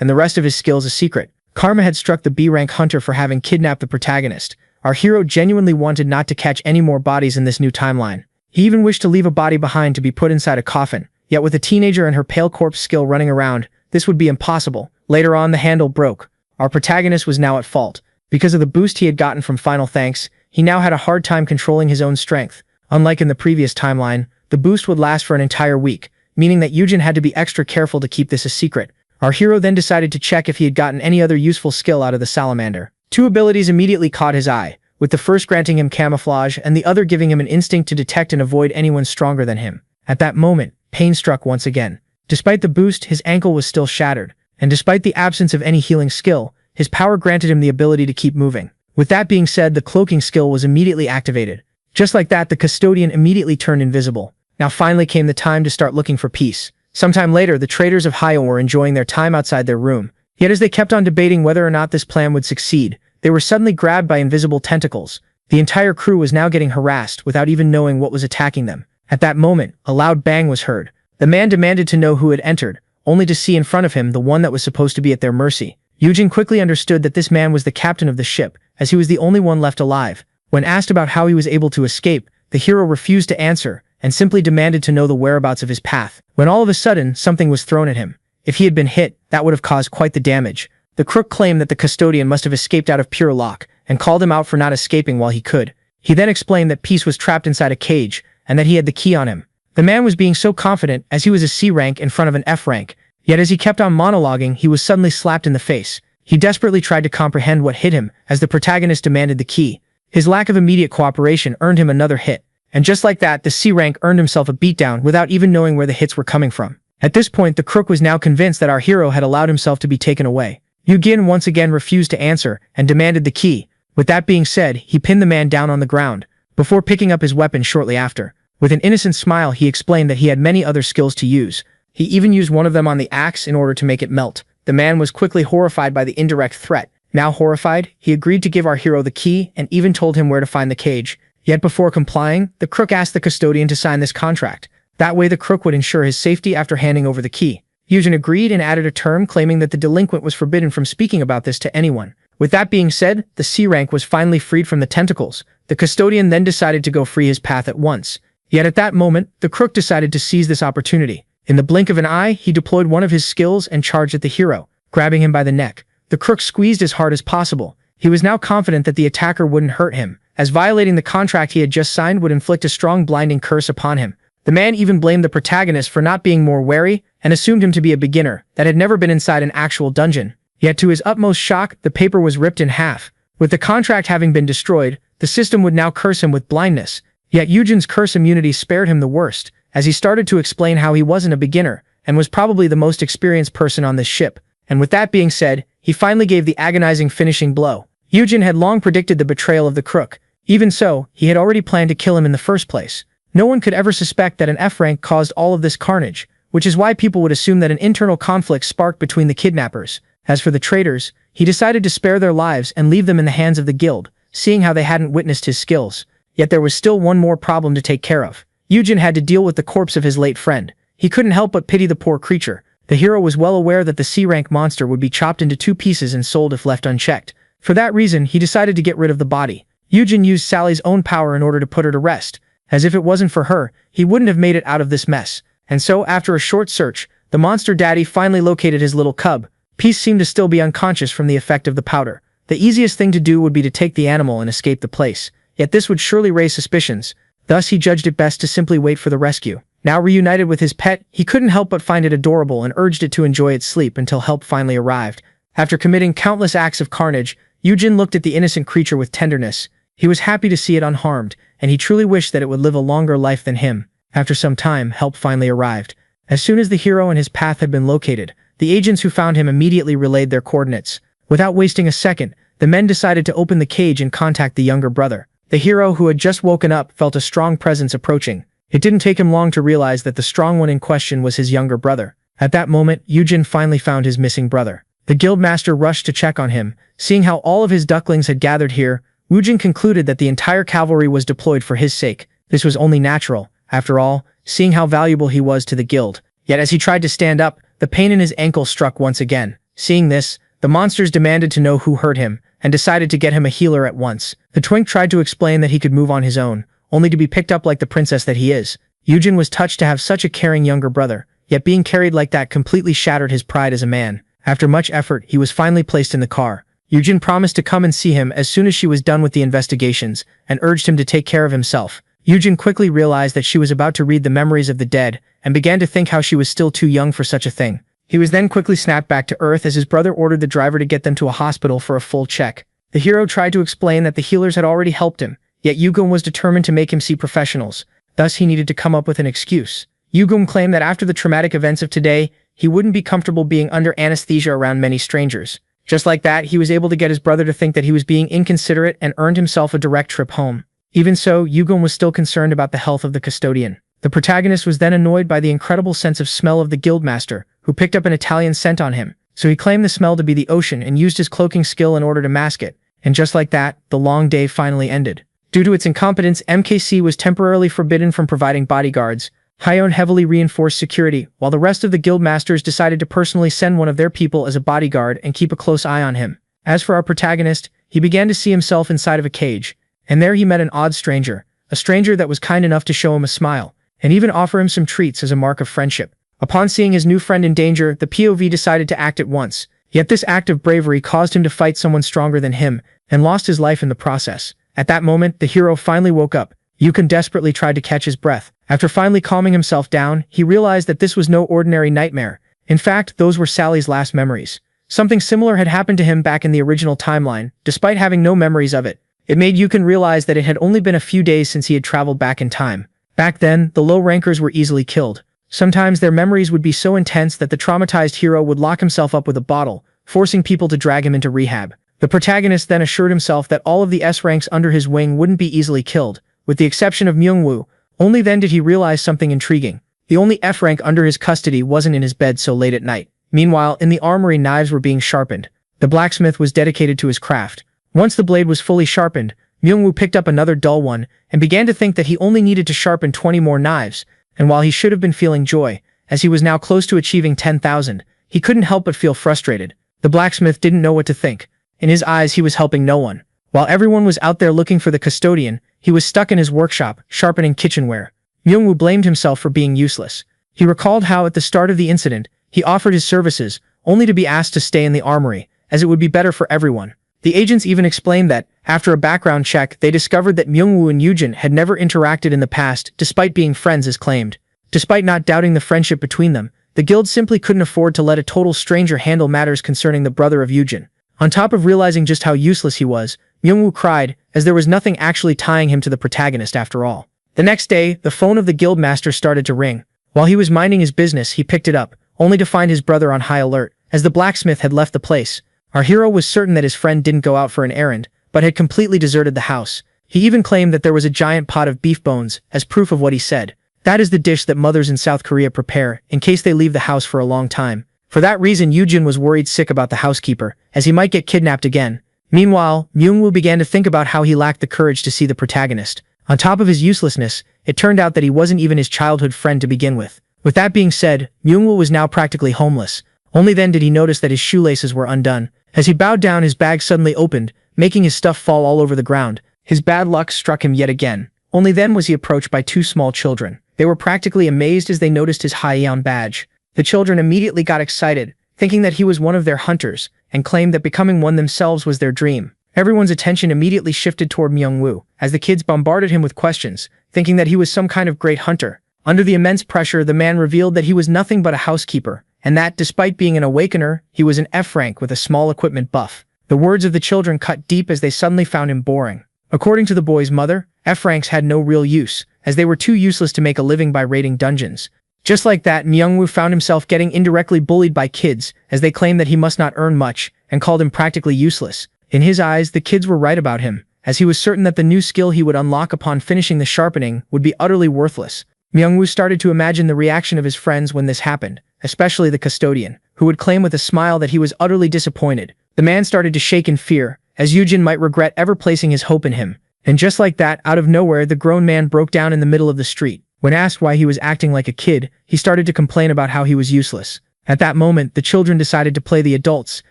and the rest of his skills a secret. Karma had struck the B-rank hunter for having kidnapped the protagonist. Our hero genuinely wanted not to catch any more bodies in this new timeline. He even wished to leave a body behind to be put inside a coffin, yet with a teenager and her pale corpse skill running around, this would be impossible. Later on, the handle broke. Our protagonist was now at fault. Because of the boost he had gotten from Final Thanks, he now had a hard time controlling his own strength. Unlike in the previous timeline, the boost would last for an entire week, meaning that Yujin had to be extra careful to keep this a secret. Our hero then decided to check if he had gotten any other useful skill out of the salamander. 2 abilities immediately caught his eye, with the first granting him camouflage and the other giving him an instinct to detect and avoid anyone stronger than him. At that moment, pain struck once again. Despite the boost, his ankle was still shattered, and despite the absence of any healing skill, his power granted him the ability to keep moving. With that being said, the cloaking skill was immediately activated. Just like that, the custodian immediately turned invisible. Now finally came the time to start looking for peace. Sometime later, the traders of Hyo were enjoying their time outside their room. Yet as they kept on debating whether or not this plan would succeed, they were suddenly grabbed by invisible tentacles. The entire crew was now getting harassed without even knowing what was attacking them. At that moment, a loud bang was heard. The man demanded to know who had entered, only to see in front of him the one that was supposed to be at their mercy. Yujin quickly understood that this man was the captain of the ship, as he was the only one left alive. When asked about how he was able to escape, the hero refused to answer, and simply demanded to know the whereabouts of his path. When all of a sudden, something was thrown at him. If he had been hit, that would have caused quite the damage. The crook claimed that the custodian must have escaped out of pure luck, and called him out for not escaping while he could. He then explained that Peace was trapped inside a cage, and that he had the key on him. The man was being so confident as he was a C rank in front of an F rank, yet as he kept on monologuing, he was suddenly slapped in the face. He desperately tried to comprehend what hit him, as the protagonist demanded the key. His lack of immediate cooperation earned him another hit. And just like that, the C rank earned himself a beatdown without even knowing where the hits were coming from. At this point, the crook was now convinced that our hero had allowed himself to be taken away. Yugin once again refused to answer and demanded the key. With that being said, he pinned the man down on the ground, before picking up his weapon shortly after. With an innocent smile, he explained that he had many other skills to use. He even used one of them on the axe in order to make it melt. The man was quickly horrified by the indirect threat. Now horrified, he agreed to give our hero the key and even told him where to find the cage. Yet before complying, the crook asked the custodian to sign this contract. That way the crook would ensure his safety after handing over the key. Yujin agreed and added a term claiming that the delinquent was forbidden from speaking about this to anyone. With that being said, the C rank was finally freed from the tentacles. The custodian then decided to go free his path at once. Yet at that moment, the crook decided to seize this opportunity. In the blink of an eye, he deployed one of his skills and charged at the hero, grabbing him by the neck. The crook squeezed as hard as possible. He was now confident that the attacker wouldn't hurt him, as violating the contract he had just signed would inflict a strong blinding curse upon him. The man even blamed the protagonist for not being more wary and assumed him to be a beginner that had never been inside an actual dungeon. Yet to his utmost shock, the paper was ripped in half. With the contract having been destroyed, the system would now curse him with blindness. Yet Yujin's curse immunity spared him the worst, as he started to explain how he wasn't a beginner and was probably the most experienced person on this ship. And with that being said, he finally gave the agonizing finishing blow. Yujin had long predicted the betrayal of the crook. Even so, he had already planned to kill him in the first place. No one could ever suspect that an F rank caused all of this carnage, which is why people would assume that an internal conflict sparked between the kidnappers. As for the traitors, he decided to spare their lives and leave them in the hands of the guild, seeing how they hadn't witnessed his skills. Yet there was still one more problem to take care of. Yujin had to deal with the corpse of his late friend. He couldn't help but pity the poor creature. The hero was well aware that the C-rank monster would be chopped into 2 pieces and sold if left unchecked. For that reason, he decided to get rid of the body. Yujin used Sally's own power in order to put her to rest. As if it wasn't for her, he wouldn't have made it out of this mess. And so, after a short search, the monster daddy finally located his little cub. Peace seemed to still be unconscious from the effect of the powder. The easiest thing to do would be to take the animal and escape the place, yet this would surely raise suspicions. Thus he judged it best to simply wait for the rescue. Now reunited with his pet, he couldn't help but find it adorable and urged it to enjoy its sleep until help finally arrived. After committing countless acts of carnage, Yujin looked at the innocent creature with tenderness. He was happy to see it unharmed, and he truly wished that it would live a longer life than him. After some time, help finally arrived. As soon as the hero and his path had been located, the agents who found him immediately relayed their coordinates. Without wasting a second, the men decided to open the cage and contact the younger brother. The hero, who had just woken up, felt a strong presence approaching. It didn't take him long to realize that the strong one in question was his younger brother. At that moment, Yujin finally found his missing brother. The guildmaster rushed to check on him. Seeing how all of his ducklings had gathered here, Yujin concluded that the entire cavalry was deployed for his sake. This was only natural, after all, seeing how valuable he was to the guild. Yet as he tried to stand up, the pain in his ankle struck once again. Seeing this, the monsters demanded to know who hurt him, and decided to get him a healer at once. The twink tried to explain that he could move on his own, only to be picked up like the princess that he is. Yujin was touched to have such a caring younger brother, yet being carried like that completely shattered his pride as a man. After much effort, he was finally placed in the car. Yujin promised to come and see him as soon as she was done with the investigations, and urged him to take care of himself. Yujin quickly realized that she was about to read the memories of the dead, and began to think how she was still too young for such a thing. He was then quickly snapped back to Earth as his brother ordered the driver to get them to a hospital for a full check. The hero tried to explain that the healers had already helped him, yet Yugum was determined to make him see professionals. Thus he needed to come up with an excuse. Yugum claimed that after the traumatic events of today, he wouldn't be comfortable being under anesthesia around many strangers. Just like that, he was able to get his brother to think that he was being inconsiderate and earned himself a direct trip home. Even so, Yugum was still concerned about the health of the custodian. The protagonist was then annoyed by the incredible sense of smell of the guildmaster, who picked up an Italian scent on him. So he claimed the smell to be the ocean and used his cloaking skill in order to mask it. And just like that, the long day finally ended. Due to its incompetence, MKC was temporarily forbidden from providing bodyguards. Hyon heavily reinforced security, while the rest of the guildmasters decided to personally send one of their people as a bodyguard and keep a close eye on him. As for our protagonist, he began to see himself inside of a cage, and there he met an odd stranger, a stranger that was kind enough to show him a smile, and even offer him some treats as a mark of friendship. Upon seeing his new friend in danger, the POV decided to act at once, yet this act of bravery caused him to fight someone stronger than him, and lost his life in the process. At that moment, the hero finally woke up. Yukon desperately tried to catch his breath. After finally calming himself down, he realized that this was no ordinary nightmare. In fact, those were Sally's last memories. Something similar had happened to him back in the original timeline, despite having no memories of it. It made Yukon realize that it had only been a few days since he had traveled back in time. Back then, the low rankers were easily killed. Sometimes their memories would be so intense that the traumatized hero would lock himself up with a bottle, forcing people to drag him into rehab. The protagonist then assured himself that all of the S ranks under his wing wouldn't be easily killed, with the exception of Myungwoo. Only then did he realize something intriguing. The only F rank under his custody wasn't in his bed so late at night. Meanwhile, in the armory, knives were being sharpened. The blacksmith was dedicated to his craft. Once the blade was fully sharpened, Myungwoo picked up another dull one and began to think that he only needed to sharpen 20 more knives, and while he should have been feeling joy, as he was now close to achieving 10,000, he couldn't help but feel frustrated. The blacksmith didn't know what to think. In his eyes, he was helping no one. While everyone was out there looking for the custodian, he was stuck in his workshop, sharpening kitchenware. Myungwoo blamed himself for being useless. He recalled how at the start of the incident, he offered his services, only to be asked to stay in the armory, as it would be better for everyone. The agents even explained that, after a background check, they discovered that Myungwoo and Yujin had never interacted in the past, despite being friends as claimed. Despite not doubting the friendship between them, the guild simply couldn't afford to let a total stranger handle matters concerning the brother of Yujin. On top of realizing just how useless he was, Myungwoo cried, as there was nothing actually tying him to the protagonist after all. The next day, the phone of the guildmaster started to ring. While he was minding his business, he picked it up, only to find his brother on high alert, as the blacksmith had left the place. Our hero was certain that his friend didn't go out for an errand, but had completely deserted the house. He even claimed that there was a giant pot of beef bones, as proof of what he said. That is the dish that mothers in South Korea prepare, in case they leave the house for a long time. For that reason, Yujin was worried sick about the housekeeper, as he might get kidnapped again. Meanwhile, Myungwoo began to think about how he lacked the courage to see the protagonist. On top of his uselessness, it turned out that he wasn't even his childhood friend to begin with. With that being said, Myungwoo was now practically homeless. Only then did he notice that his shoelaces were undone. As he bowed down, his bag suddenly opened, making his stuff fall all over the ground. His bad luck struck him yet again. Only then was he approached by two small children. They were practically amazed as they noticed his Hyeon badge. The children immediately got excited, thinking that he was one of their hunters, and claimed that becoming one themselves was their dream. Everyone's attention immediately shifted toward Myung-woo, as the kids bombarded him with questions, thinking that he was some kind of great hunter. Under the immense pressure, the man revealed that he was nothing but a housekeeper, and that, despite being an awakener, he was an F rank with a small equipment buff. The words of the children cut deep as they suddenly found him boring. According to the boy's mother, F ranks had no real use, as they were too useless to make a living by raiding dungeons. Just like that, Myung-woo found himself getting indirectly bullied by kids, as they claimed that he must not earn much, and called him practically useless. In his eyes, the kids were right about him, as he was certain that the new skill he would unlock upon finishing the sharpening would be utterly worthless. Myung-woo started to imagine the reaction of his friends when this happened, especially the custodian, who would claim with a smile that he was utterly disappointed. The man started to shake in fear, as Yujin might regret ever placing his hope in him. And just like that, out of nowhere, the grown man broke down in the middle of the street. When asked why he was acting like a kid, he started to complain about how he was useless. At that moment, the children decided to play the adults,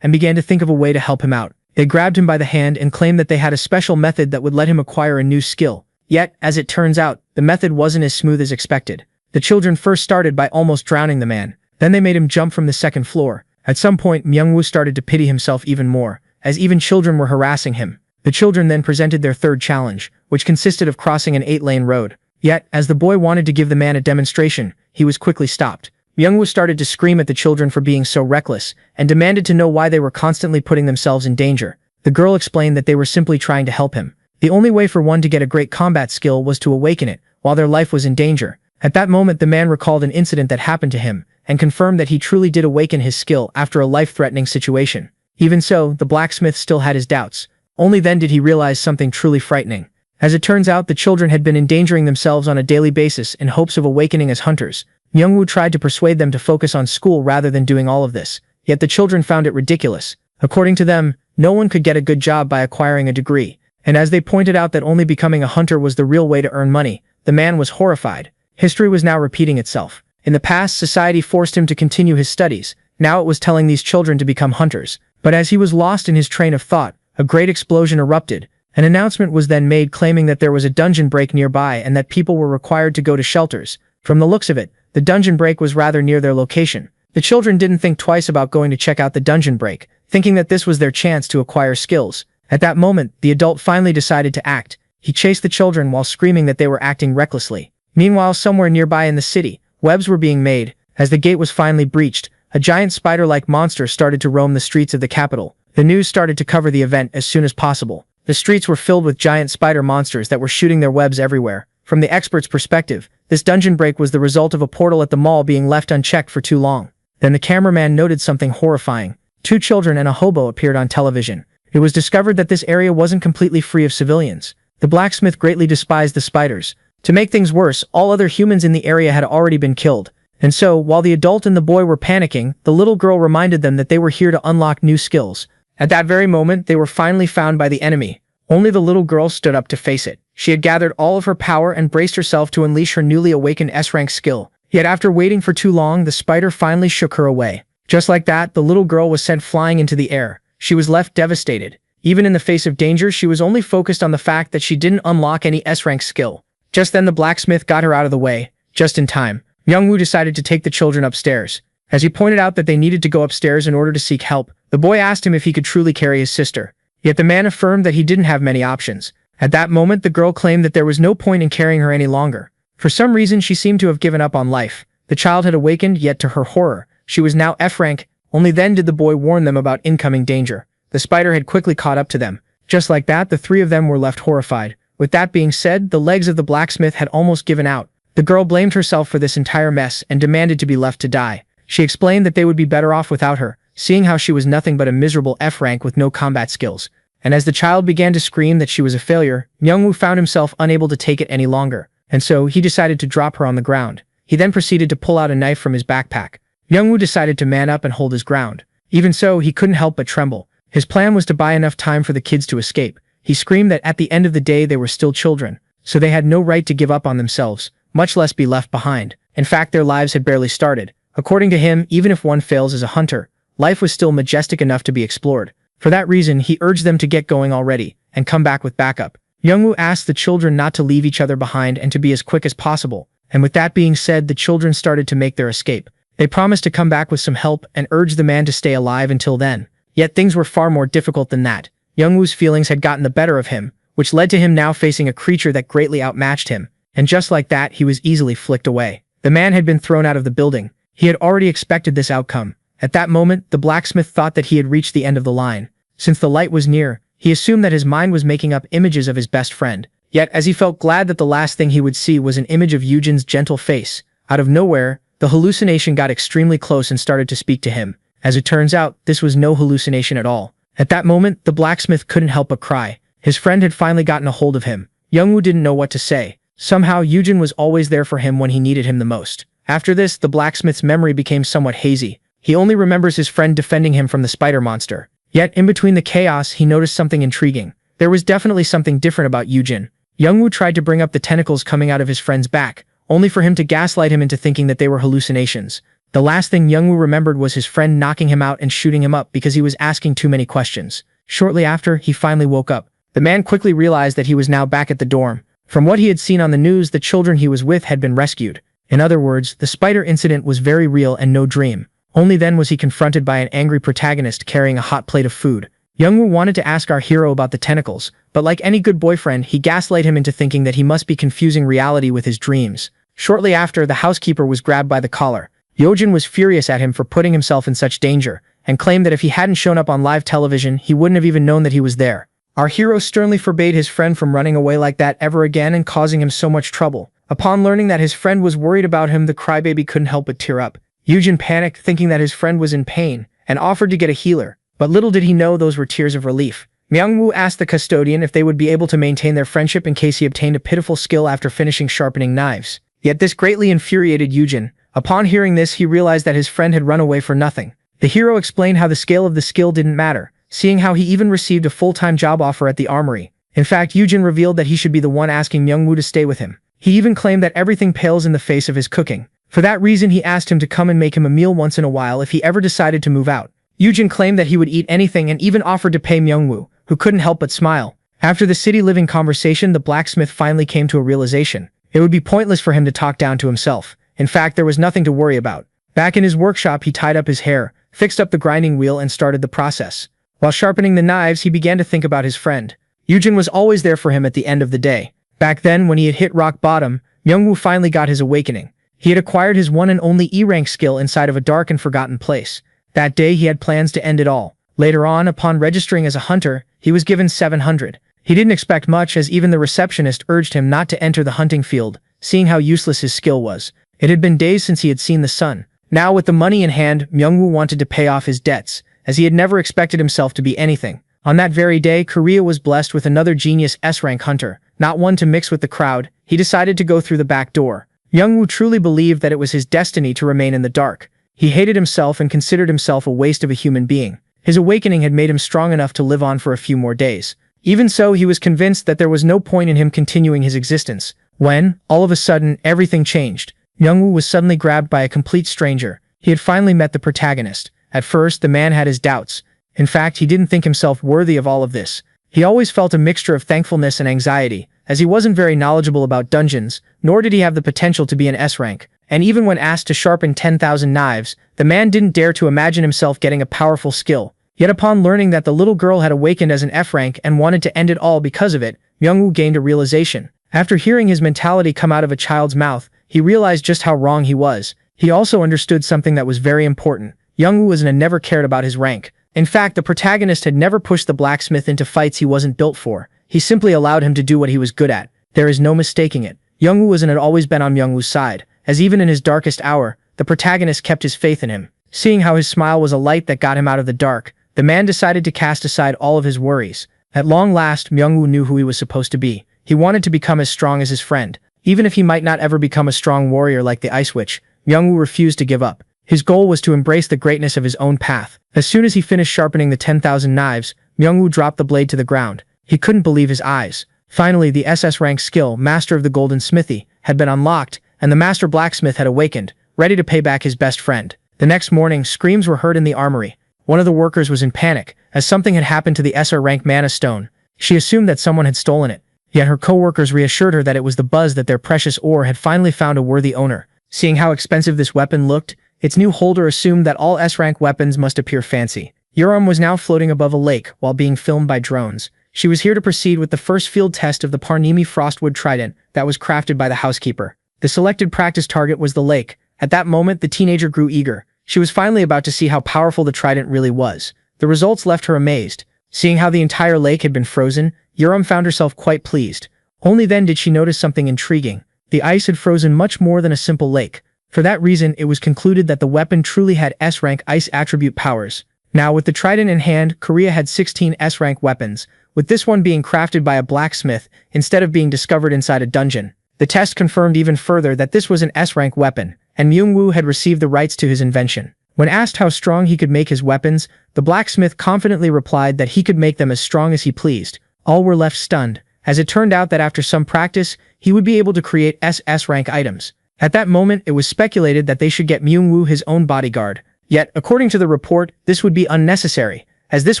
and began to think of a way to help him out. They grabbed him by the hand and claimed that they had a special method that would let him acquire a new skill. Yet, as it turns out, the method wasn't as smooth as expected. The children first started by almost drowning the man. Then they made him jump from the second floor. At some point, Myung-woo started to pity himself even more, as even children were harassing him. The children then presented their third challenge, which consisted of crossing an 8-lane road. Yet, as the boy wanted to give the man a demonstration, he was quickly stopped. Myung-woo started to scream at the children for being so reckless, and demanded to know why they were constantly putting themselves in danger. The girl explained that they were simply trying to help him. The only way for one to get a great combat skill was to awaken it, while their life was in danger. At that moment, the man recalled an incident that happened to him, and confirmed that he truly did awaken his skill after a life-threatening situation. Even so, the blacksmith still had his doubts. Only then did he realize something truly frightening. As it turns out, the children had been endangering themselves on a daily basis in hopes of awakening as hunters. Myung-woo tried to persuade them to focus on school rather than doing all of this, yet the children found it ridiculous. According to them, no one could get a good job by acquiring a degree, and as they pointed out that only becoming a hunter was the real way to earn money, the man was horrified. History was now repeating itself. In the past, society forced him to continue his studies. Now it was telling these children to become hunters. But as he was lost in his train of thought, a great explosion erupted. An announcement was then made claiming that there was a dungeon break nearby and that people were required to go to shelters. From the looks of it, the dungeon break was rather near their location. The children didn't think twice about going to check out the dungeon break, thinking that this was their chance to acquire skills. At that moment, the adult finally decided to act. He chased the children while screaming that they were acting recklessly. Meanwhile, somewhere nearby in the city, webs were being made. As the gate was finally breached, a giant spider-like monster started to roam the streets of the capital. The news started to cover the event as soon as possible. The streets were filled with giant spider monsters that were shooting their webs everywhere. From the expert's perspective, this dungeon break was the result of a portal at the mall being left unchecked for too long. Then the cameraman noted something horrifying. 2 children and a hobo appeared on television. It was discovered that this area wasn't completely free of civilians. The blacksmith greatly despised the spiders. To make things worse, all other humans in the area had already been killed. And so, while the adult and the boy were panicking, the little girl reminded them that they were here to unlock new skills. At that very moment, they were finally found by the enemy. Only the little girl stood up to face it. She had gathered all of her power and braced herself to unleash her newly awakened S-rank skill. Yet after waiting for too long, the spider finally shook her away. Just like that, the little girl was sent flying into the air. She was left devastated. Even in the face of danger, she was only focused on the fact that she didn't unlock any S-rank skill. Just then the blacksmith got her out of the way, just in time. Myung-woo decided to take the children upstairs. As he pointed out that they needed to go upstairs in order to seek help, the boy asked him if he could truly carry his sister. Yet the man affirmed that he didn't have many options. At that moment, the girl claimed that there was no point in carrying her any longer. For some reason, she seemed to have given up on life. The child had awakened, yet to her horror, she was now F-rank. Only then did the boy warn them about incoming danger. The spider had quickly caught up to them. Just like that, the 3 of them were left horrified. With that being said, the legs of the blacksmith had almost given out. The girl blamed herself for this entire mess and demanded to be left to die. She explained that they would be better off without her, seeing how she was nothing but a miserable F-rank with no combat skills. And as the child began to scream that she was a failure, Myung-woo found himself unable to take it any longer, and so he decided to drop her on the ground. He then proceeded to pull out a knife from his backpack. Myung-woo decided to man up and hold his ground. Even so, he couldn't help but tremble. His plan was to buy enough time for the kids to escape. He screamed that at the end of the day they were still children, so they had no right to give up on themselves, much less be left behind. In fact, their lives had barely started. According to him, even if one fails as a hunter, life was still majestic enough to be explored. For that reason, he urged them to get going already, and come back with backup. Myung-woo asked the children not to leave each other behind and to be as quick as possible. And with that being said, the children started to make their escape. They promised to come back with some help and urged the man to stay alive until then. Yet things were far more difficult than that. Youngwoo's feelings had gotten the better of him, which led to him now facing a creature that greatly outmatched him. And just like that, he was easily flicked away. The man had been thrown out of the building. He had already expected this outcome. At that moment, the blacksmith thought that he had reached the end of the line. Since the light was near, he assumed that his mind was making up images of his best friend. Yet, as he felt glad that the last thing he would see was an image of Eugen's gentle face, out of nowhere, the hallucination got extremely close and started to speak to him. As it turns out, this was no hallucination at all. At that moment, the blacksmith couldn't help but cry. His friend had finally gotten a hold of him. Youngwoo didn't know what to say. Somehow, Eugen was always there for him when he needed him the most. After this, the blacksmith's memory became somewhat hazy. He only remembers his friend defending him from the spider monster. Yet, in between the chaos, he noticed something intriguing. There was definitely something different about Eugen. Youngwoo tried to bring up the tentacles coming out of his friend's back, only for him to gaslight him into thinking that they were hallucinations. The last thing Youngwoo remembered was his friend knocking him out and shooting him up because he was asking too many questions. Shortly after, he finally woke up. The man quickly realized that he was now back at the dorm. From what he had seen on the news, the children he was with had been rescued. In other words, the spider incident was very real and no dream. Only then was he confronted by an angry protagonist carrying a hot plate of food. Youngwoo wanted to ask our hero about the tentacles, but like any good boyfriend, he gaslit him into thinking that he must be confusing reality with his dreams. Shortly after, the housekeeper was grabbed by the collar. Eugen was furious at him for putting himself in such danger, and claimed that if he hadn't shown up on live television, he wouldn't have even known that he was there. Our hero sternly forbade his friend from running away like that ever again and causing him so much trouble. Upon learning that his friend was worried about him, the crybaby couldn't help but tear up. Eugen panicked, thinking that his friend was in pain, and offered to get a healer. But little did he know those were tears of relief. Myungwoo asked the custodian if they would be able to maintain their friendship in case he obtained a pitiful skill after finishing sharpening knives. Yet this greatly infuriated Eugen. Upon hearing this, he realized that his friend had run away for nothing. The hero explained how the scale of the skill didn't matter, seeing how he even received a full-time job offer at the armory. In fact, Eugen revealed that he should be the one asking Myungwoo to stay with him. He even claimed that everything pales in the face of his cooking. For that reason, he asked him to come and make him a meal once in a while if he ever decided to move out. Eugen claimed that he would eat anything and even offered to pay Myungwoo, who couldn't help but smile. After the city-living conversation, the blacksmith finally came to a realization. It would be pointless for him to talk down to himself. In fact, there was nothing to worry about. Back in his workshop, he tied up his hair, fixed up the grinding wheel, and started the process. While sharpening the knives, he began to think about his friend. Eugen was always there for him at the end of the day. Back then, when he had hit rock bottom, Myungwoo finally got his awakening. He had acquired his one and only E-rank skill inside of a dark and forgotten place. That day, he had plans to end it all. Later on, upon registering as a hunter, he was given 700. He didn't expect much, as even the receptionist urged him not to enter the hunting field, seeing how useless his skill was. It had been days since he had seen the sun. Now, with the money in hand, Myungwoo wanted to pay off his debts, as he had never expected himself to be anything. On that very day, Korea was blessed with another genius S-rank hunter. Not one to mix with the crowd, he decided to go through the back door. Myungwoo truly believed that it was his destiny to remain in the dark. He hated himself and considered himself a waste of a human being. His awakening had made him strong enough to live on for a few more days. Even so, he was convinced that there was no point in him continuing his existence. When, all of a sudden, everything changed. Myungwoo was suddenly grabbed by a complete stranger. He had finally met the protagonist. At first, the man had his doubts. In fact, he didn't think himself worthy of all of this. He always felt a mixture of thankfulness and anxiety, as he wasn't very knowledgeable about dungeons, nor did he have the potential to be an S-rank. And even when asked to sharpen 10,000 knives, the man didn't dare to imagine himself getting a powerful skill. Yet upon learning that the little girl had awakened as an F-rank and wanted to end it all because of it, Myungwoo gained a realization. After hearing his mentality come out of a child's mouth, he realized just how wrong he was. He also understood something that was very important. Myungwoo was and never cared about his rank. In fact, the protagonist had never pushed the blacksmith into fights he wasn't built for. He simply allowed him to do what he was good at. There is no mistaking it. Myungwoo was and had always been on Myungwoo's side, as even in his darkest hour, the protagonist kept his faith in him. Seeing how his smile was a light that got him out of the dark, the man decided to cast aside all of his worries. At long last, Myungwoo knew who he was supposed to be. He wanted to become as strong as his friend. Even if he might not ever become a strong warrior like the Ice Witch, Myungwoo refused to give up. His goal was to embrace the greatness of his own path. As soon as he finished sharpening the 10,000 knives, Myungwoo dropped the blade to the ground. He couldn't believe his eyes. Finally, the SS rank skill, Master of the Golden Smithy, had been unlocked, and the Master Blacksmith had awakened, ready to pay back his best friend. The next morning, screams were heard in the armory. One of the workers was in panic, as something had happened to the SR rank Mana Stone. She assumed that someone had stolen it. Yet her co-workers reassured her that it was the buzz that their precious ore had finally found a worthy owner. Seeing how expensive this weapon looked, its new holder assumed that all S-rank weapons must appear fancy. Yuram was now floating above a lake while being filmed by drones. She was here to proceed with the first field test of the Parnimi Frostwood Trident that was crafted by the housekeeper. The selected practice target was the lake. At that moment, the teenager grew eager. She was finally about to see how powerful the trident really was. The results left her amazed. Seeing how the entire lake had been frozen, Yuram found herself quite pleased. Only then did she notice something intriguing. The ice had frozen much more than a simple lake. For that reason, it was concluded that the weapon truly had S-rank ice attribute powers. Now, with the trident in hand, Korea had 16 S-rank weapons, with this one being crafted by a blacksmith instead of being discovered inside a dungeon. The test confirmed even further that this was an S-rank weapon, and Myung-woo had received the rights to his invention. When asked how strong he could make his weapons, the blacksmith confidently replied that he could make them as strong as he pleased. All were left stunned, as it turned out that after some practice, he would be able to create S-rank items. At that moment, it was speculated that they should get Myung-woo his own bodyguard. Yet, according to the report, this would be unnecessary, as this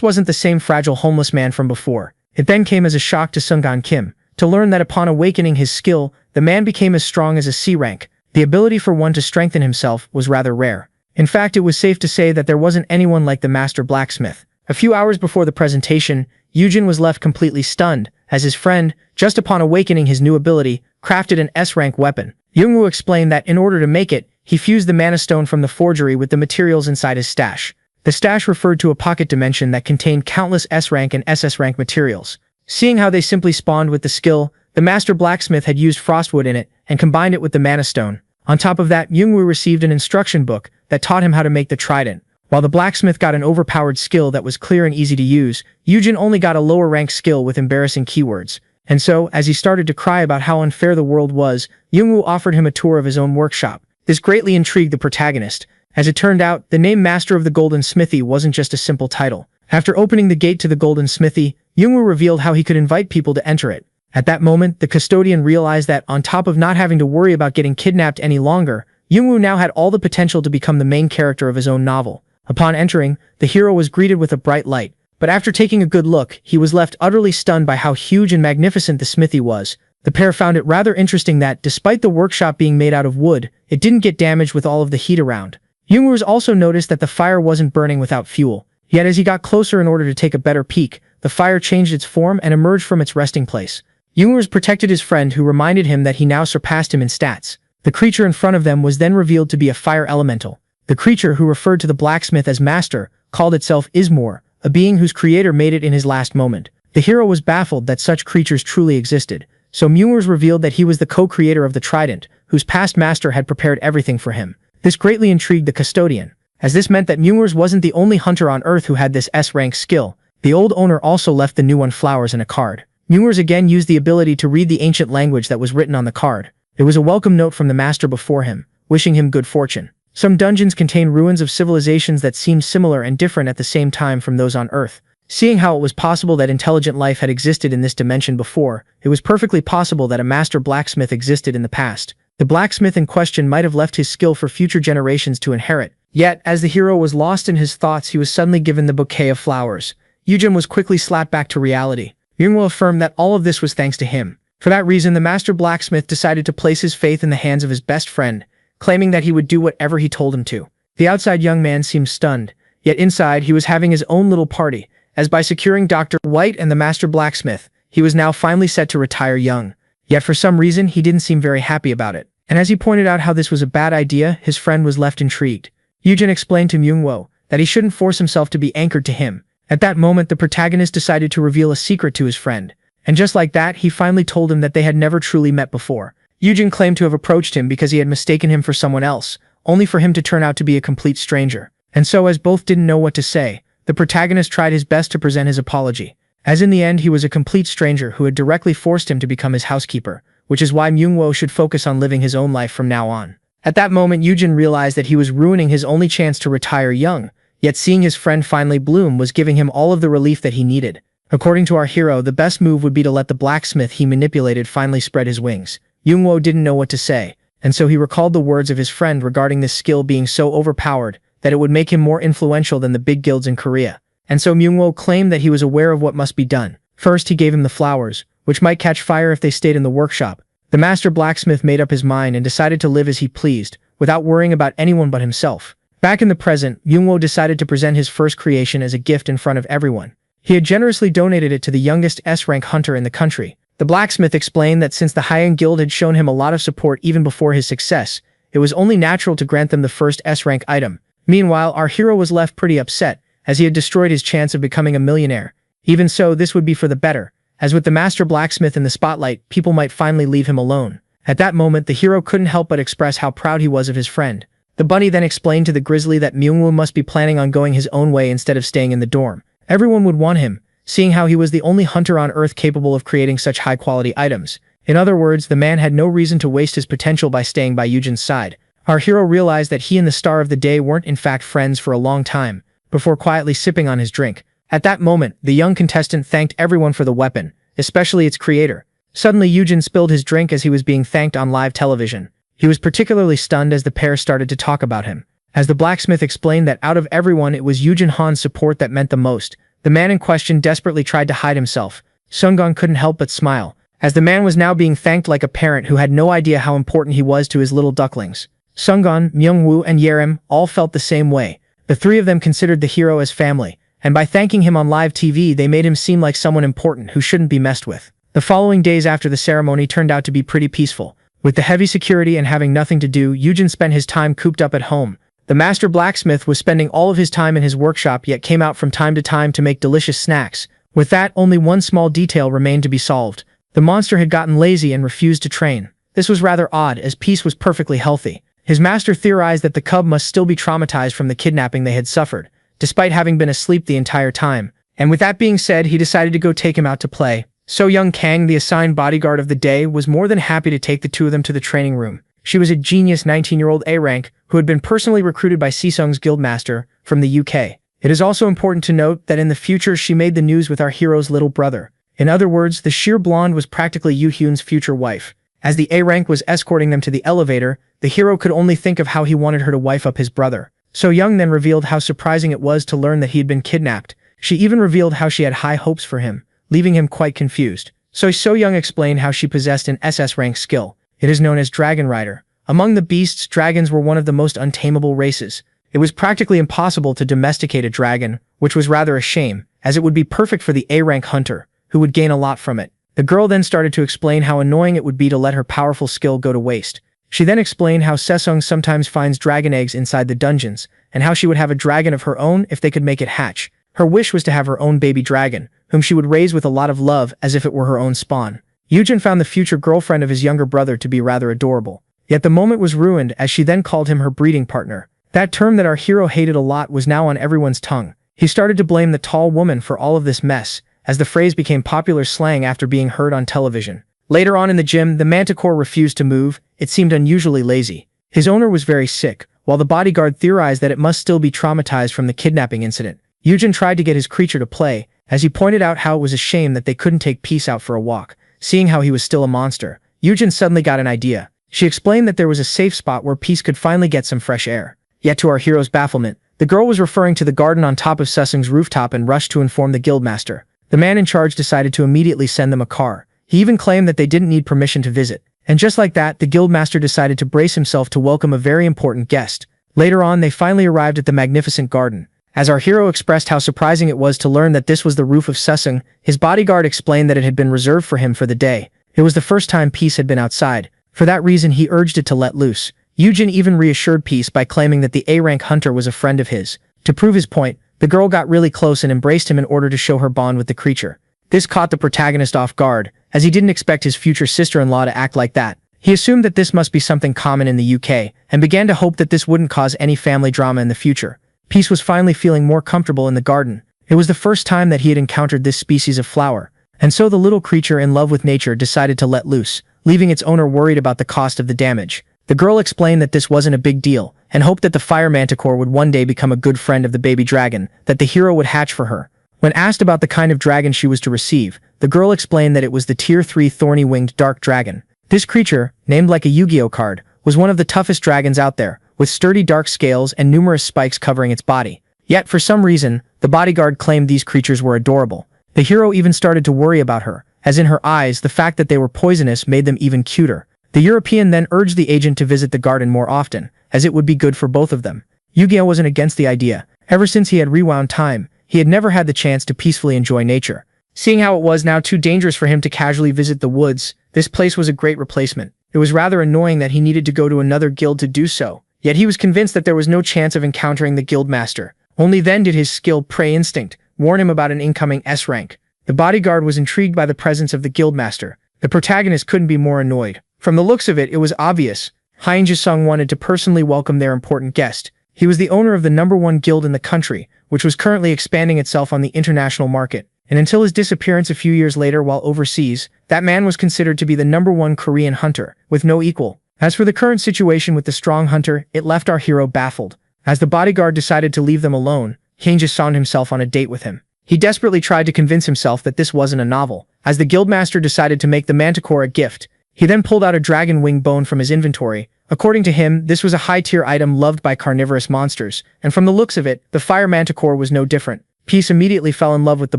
wasn't the same fragile homeless man from before. It then came as a shock to Sunggan Kim to learn that upon awakening his skill, the man became as strong as a C rank. The ability for one to strengthen himself was rather rare. In fact, it was safe to say that there wasn't anyone like the master blacksmith. A few hours before the presentation, Yujin was left completely stunned, as his friend, just upon awakening his new ability, crafted an S-rank weapon. Young-woo explained that in order to make it, he fused the mana stone from the forgery with the materials inside his stash. The stash referred to a pocket dimension that contained countless S-rank and SS-rank materials. Seeing how they simply spawned with the skill, the master blacksmith had used frostwood in it and combined it with the mana stone. On top of that, Young-woo received an instruction book that taught him how to make the trident. While the blacksmith got an overpowered skill that was clear and easy to use, Yujin only got a lower rank skill with embarrassing keywords. And so, as he started to cry about how unfair the world was, Young-woo offered him a tour of his own workshop. This greatly intrigued the protagonist. As it turned out, the name Master of the Golden Smithy wasn't just a simple title. After opening the gate to the Golden Smithy, Young-woo revealed how he could invite people to enter it. At that moment, the custodian realized that, on top of not having to worry about getting kidnapped any longer, Young-woo now had all the potential to become the main character of his own novel. Upon entering, the hero was greeted with a bright light. But after taking a good look, he was left utterly stunned by how huge and magnificent the smithy was. The pair found it rather interesting that, despite the workshop being made out of wood, it didn't get damaged with all of the heat around. Young-woo also noticed that the fire wasn't burning without fuel. Yet as he got closer in order to take a better peek, the fire changed its form and emerged from its resting place. Young-woo protected his friend, who reminded him that he now surpassed him in stats. The creature in front of them was then revealed to be a fire elemental. The creature, who referred to the blacksmith as master, called itself Ismor, a being whose creator made it in his last moment. The hero was baffled that such creatures truly existed, so Myung-woo revealed that he was the co-creator of the trident, whose past master had prepared everything for him. This greatly intrigued the custodian, as this meant that Myung-woo wasn't the only hunter on Earth who had this S-rank skill. The old owner also left the new one flowers and a card. Myung-woo again used the ability to read the ancient language that was written on the card. It was a welcome note from the master before him, wishing him good fortune. Some dungeons contain ruins of civilizations that seemed similar and different at the same time from those on Earth. Seeing how it was possible that intelligent life had existed in this dimension before, it was perfectly possible that a master blacksmith existed in the past. The blacksmith in question might have left his skill for future generations to inherit. Yet, as the hero was lost in his thoughts, he was suddenly given the bouquet of flowers. Yujin was quickly slapped back to reality. Young-woo affirmed that all of this was thanks to him. For that reason, the master blacksmith decided to place his faith in the hands of his best friend, claiming that he would do whatever he told him to. The outside young man seemed stunned, yet inside he was having his own little party, as by securing Dr. White and the master blacksmith, he was now finally set to retire young. Yet for some reason, he didn't seem very happy about it. And as he pointed out how this was a bad idea, his friend was left intrigued. Yujin explained to Myung-woo that he shouldn't force himself to be anchored to him. At that moment, the protagonist decided to reveal a secret to his friend. And just like that, he finally told him that they had never truly met before. Yujin claimed to have approached him because he had mistaken him for someone else, only for him to turn out to be a complete stranger. And so, as both didn't know what to say, the protagonist tried his best to present his apology. As in the end, he was a complete stranger who had directly forced him to become his housekeeper, which is why Myung-woo should focus on living his own life from now on. At that moment, Yujin realized that he was ruining his only chance to retire young, yet seeing his friend finally bloom was giving him all of the relief that he needed. According to our hero, the best move would be to let the blacksmith he manipulated finally spread his wings. Myung-woo didn't know what to say, and so he recalled the words of his friend regarding this skill being so overpowered that it would make him more influential than the big guilds in Korea. And so Myung-woo claimed that he was aware of what must be done. First, he gave him the flowers, which might catch fire if they stayed in the workshop. The master blacksmith made up his mind and decided to live as he pleased, without worrying about anyone but himself. Back in the present, Myungwoo decided to present his first creation as a gift in front of everyone. He had generously donated it to the youngest S-rank hunter in the country. The blacksmith explained that since the Hyang Guild had shown him a lot of support even before his success, it was only natural to grant them the first S-rank item. Meanwhile, our hero was left pretty upset, as he had destroyed his chance of becoming a millionaire. Even so, this would be for the better, as with the master blacksmith in the spotlight, people might finally leave him alone. At that moment, the hero couldn't help but express how proud he was of his friend. The bunny then explained to the grizzly that Myungwoo must be planning on going his own way instead of staying in the dorm. Everyone would want him, seeing how he was the only hunter on Earth capable of creating such high-quality items. In other words, the man had no reason to waste his potential by staying by Yujin's side. Our hero realized that he and the star of the day weren't in fact friends for a long time, before quietly sipping on his drink. At that moment, the young contestant thanked everyone for the weapon, especially its creator. Suddenly, Yujin spilled his drink as he was being thanked on live television. He was particularly stunned as the pair started to talk about him. As the blacksmith explained that out of everyone it was Yujin Han's support that meant the most, the man in question desperately tried to hide himself. Sunggong couldn't help but smile, as the man was now being thanked like a parent who had no idea how important he was to his little ducklings. Sunggong, Myungwoo, and Yerim all felt the same way. The three of them considered the hero as family, and by thanking him on live TV they made him seem like someone important who shouldn't be messed with. The following days after the ceremony turned out to be pretty peaceful. With the heavy security and having nothing to do, Yujin spent his time cooped up at home. The master blacksmith was spending all of his time in his workshop yet came out from time to time to make delicious snacks. With that, only one small detail remained to be solved. The monster had gotten lazy and refused to train. This was rather odd, as Peace was perfectly healthy. His master theorized that the cub must still be traumatized from the kidnapping they had suffered, despite having been asleep the entire time. And with that being said, he decided to go take him out to play. So young Kang, the assigned bodyguard of the day, was more than happy to take the two of them to the training room. She was a genius 19-year-old A-rank who had been personally recruited by Sisung's guildmaster from the UK. It is also important to note that in the future she made the news with our hero's little brother. In other words, the sheer blonde was practically Yoo Hyun's future wife. As the A-rank was escorting them to the elevator, the hero could only think of how he wanted her to wife up his brother. So Young then revealed how surprising it was to learn that he had been kidnapped. She even revealed how she had high hopes for him, leaving him quite confused. So Young explained how she possessed an SS rank skill. It is known as Dragon Rider. Among the beasts, dragons were one of the most untamable races. It was practically impossible to domesticate a dragon, which was rather a shame, as it would be perfect for the A-rank hunter, who would gain a lot from it. The girl then started to explain how annoying it would be to let her powerful skill go to waste. She then explained how Sesung sometimes finds dragon eggs inside the dungeons, and how she would have a dragon of her own if they could make it hatch. Her wish was to have her own baby dragon, whom she would raise with a lot of love as if it were her own spawn. Yujin found the future girlfriend of his younger brother to be rather adorable. Yet the moment was ruined as she then called him her breeding partner. That term that our hero hated a lot was now on everyone's tongue. He started to blame the tall woman for all of this mess, as the phrase became popular slang after being heard on television. Later on in the gym, the manticore refused to move. It seemed unusually lazy. His owner was very sick, while the bodyguard theorized that it must still be traumatized from the kidnapping incident. Yujin tried to get his creature to play, as he pointed out how it was a shame that they couldn't take Peace out for a walk. Seeing how he was still a monster, Yujin suddenly got an idea. She explained that there was a safe spot where Peace could finally get some fresh air. Yet to our hero's bafflement, the girl was referring to the garden on top of Sesung's rooftop and rushed to inform the guildmaster. The man in charge decided to immediately send them a car. He even claimed that they didn't need permission to visit. And just like that, the guildmaster decided to brace himself to welcome a very important guest. Later on, they finally arrived at the magnificent garden. As our hero expressed how surprising it was to learn that this was the roof of Sesung, his bodyguard explained that it had been reserved for him for the day. It was the first time Peace had been outside. For that reason, he urged it to let loose. Yujin even reassured Peace by claiming that the A-rank hunter was a friend of his. To prove his point, the girl got really close and embraced him in order to show her bond with the creature. This caught the protagonist off guard, as he didn't expect his future sister-in-law to act like that. He assumed that this must be something common in the UK, and began to hope that this wouldn't cause any family drama in the future. Peace was finally feeling more comfortable in the garden. It was the first time that he had encountered this species of flower, and so the little creature in love with nature decided to let loose, leaving its owner worried about the cost of the damage. The girl explained that this wasn't a big deal, and hoped that the fire manticore would one day become a good friend of the baby dragon that the hero would hatch for her. When asked about the kind of dragon she was to receive, the girl explained that it was the Tier 3 thorny-winged dark dragon. This creature, named like a Yu-Gi-Oh card, was one of the toughest dragons out there, with sturdy dark scales and numerous spikes covering its body. Yet, for some reason, the bodyguard claimed these creatures were adorable. The hero even started to worry about her, as in her eyes the fact that they were poisonous made them even cuter. The European then urged the agent to visit the garden more often, as it would be good for both of them. Yu-Gi-Oh wasn't against the idea. Ever since he had rewound time, he had never had the chance to peacefully enjoy nature. Seeing how it was now too dangerous for him to casually visit the woods, this place was a great replacement. It was rather annoying that he needed to go to another guild to do so, yet he was convinced that there was no chance of encountering the guild master. Only then did his skilled prey instinct warn him about an incoming S rank. The bodyguard was intrigued by the presence of the guild master. The protagonist couldn't be more annoyed. From the looks of it, it was obvious. Hyun Jae-sung wanted to personally welcome their important guest. He was the owner of the #1 guild in the country, which was currently expanding itself on the international market. And until his disappearance a few years later while overseas, that man was considered to be the #1 Korean hunter, with no equal. As for the current situation with the strong hunter, it left our hero baffled. As the bodyguard decided to leave them alone, Hyun Jae found himself on a date with him. He desperately tried to convince himself that this wasn't a novel, as the guildmaster decided to make the manticore a gift. He then pulled out a dragon wing bone from his inventory. According to him, this was a high-tier item loved by carnivorous monsters, and from the looks of it, the fire manticore was no different. Peace immediately fell in love with the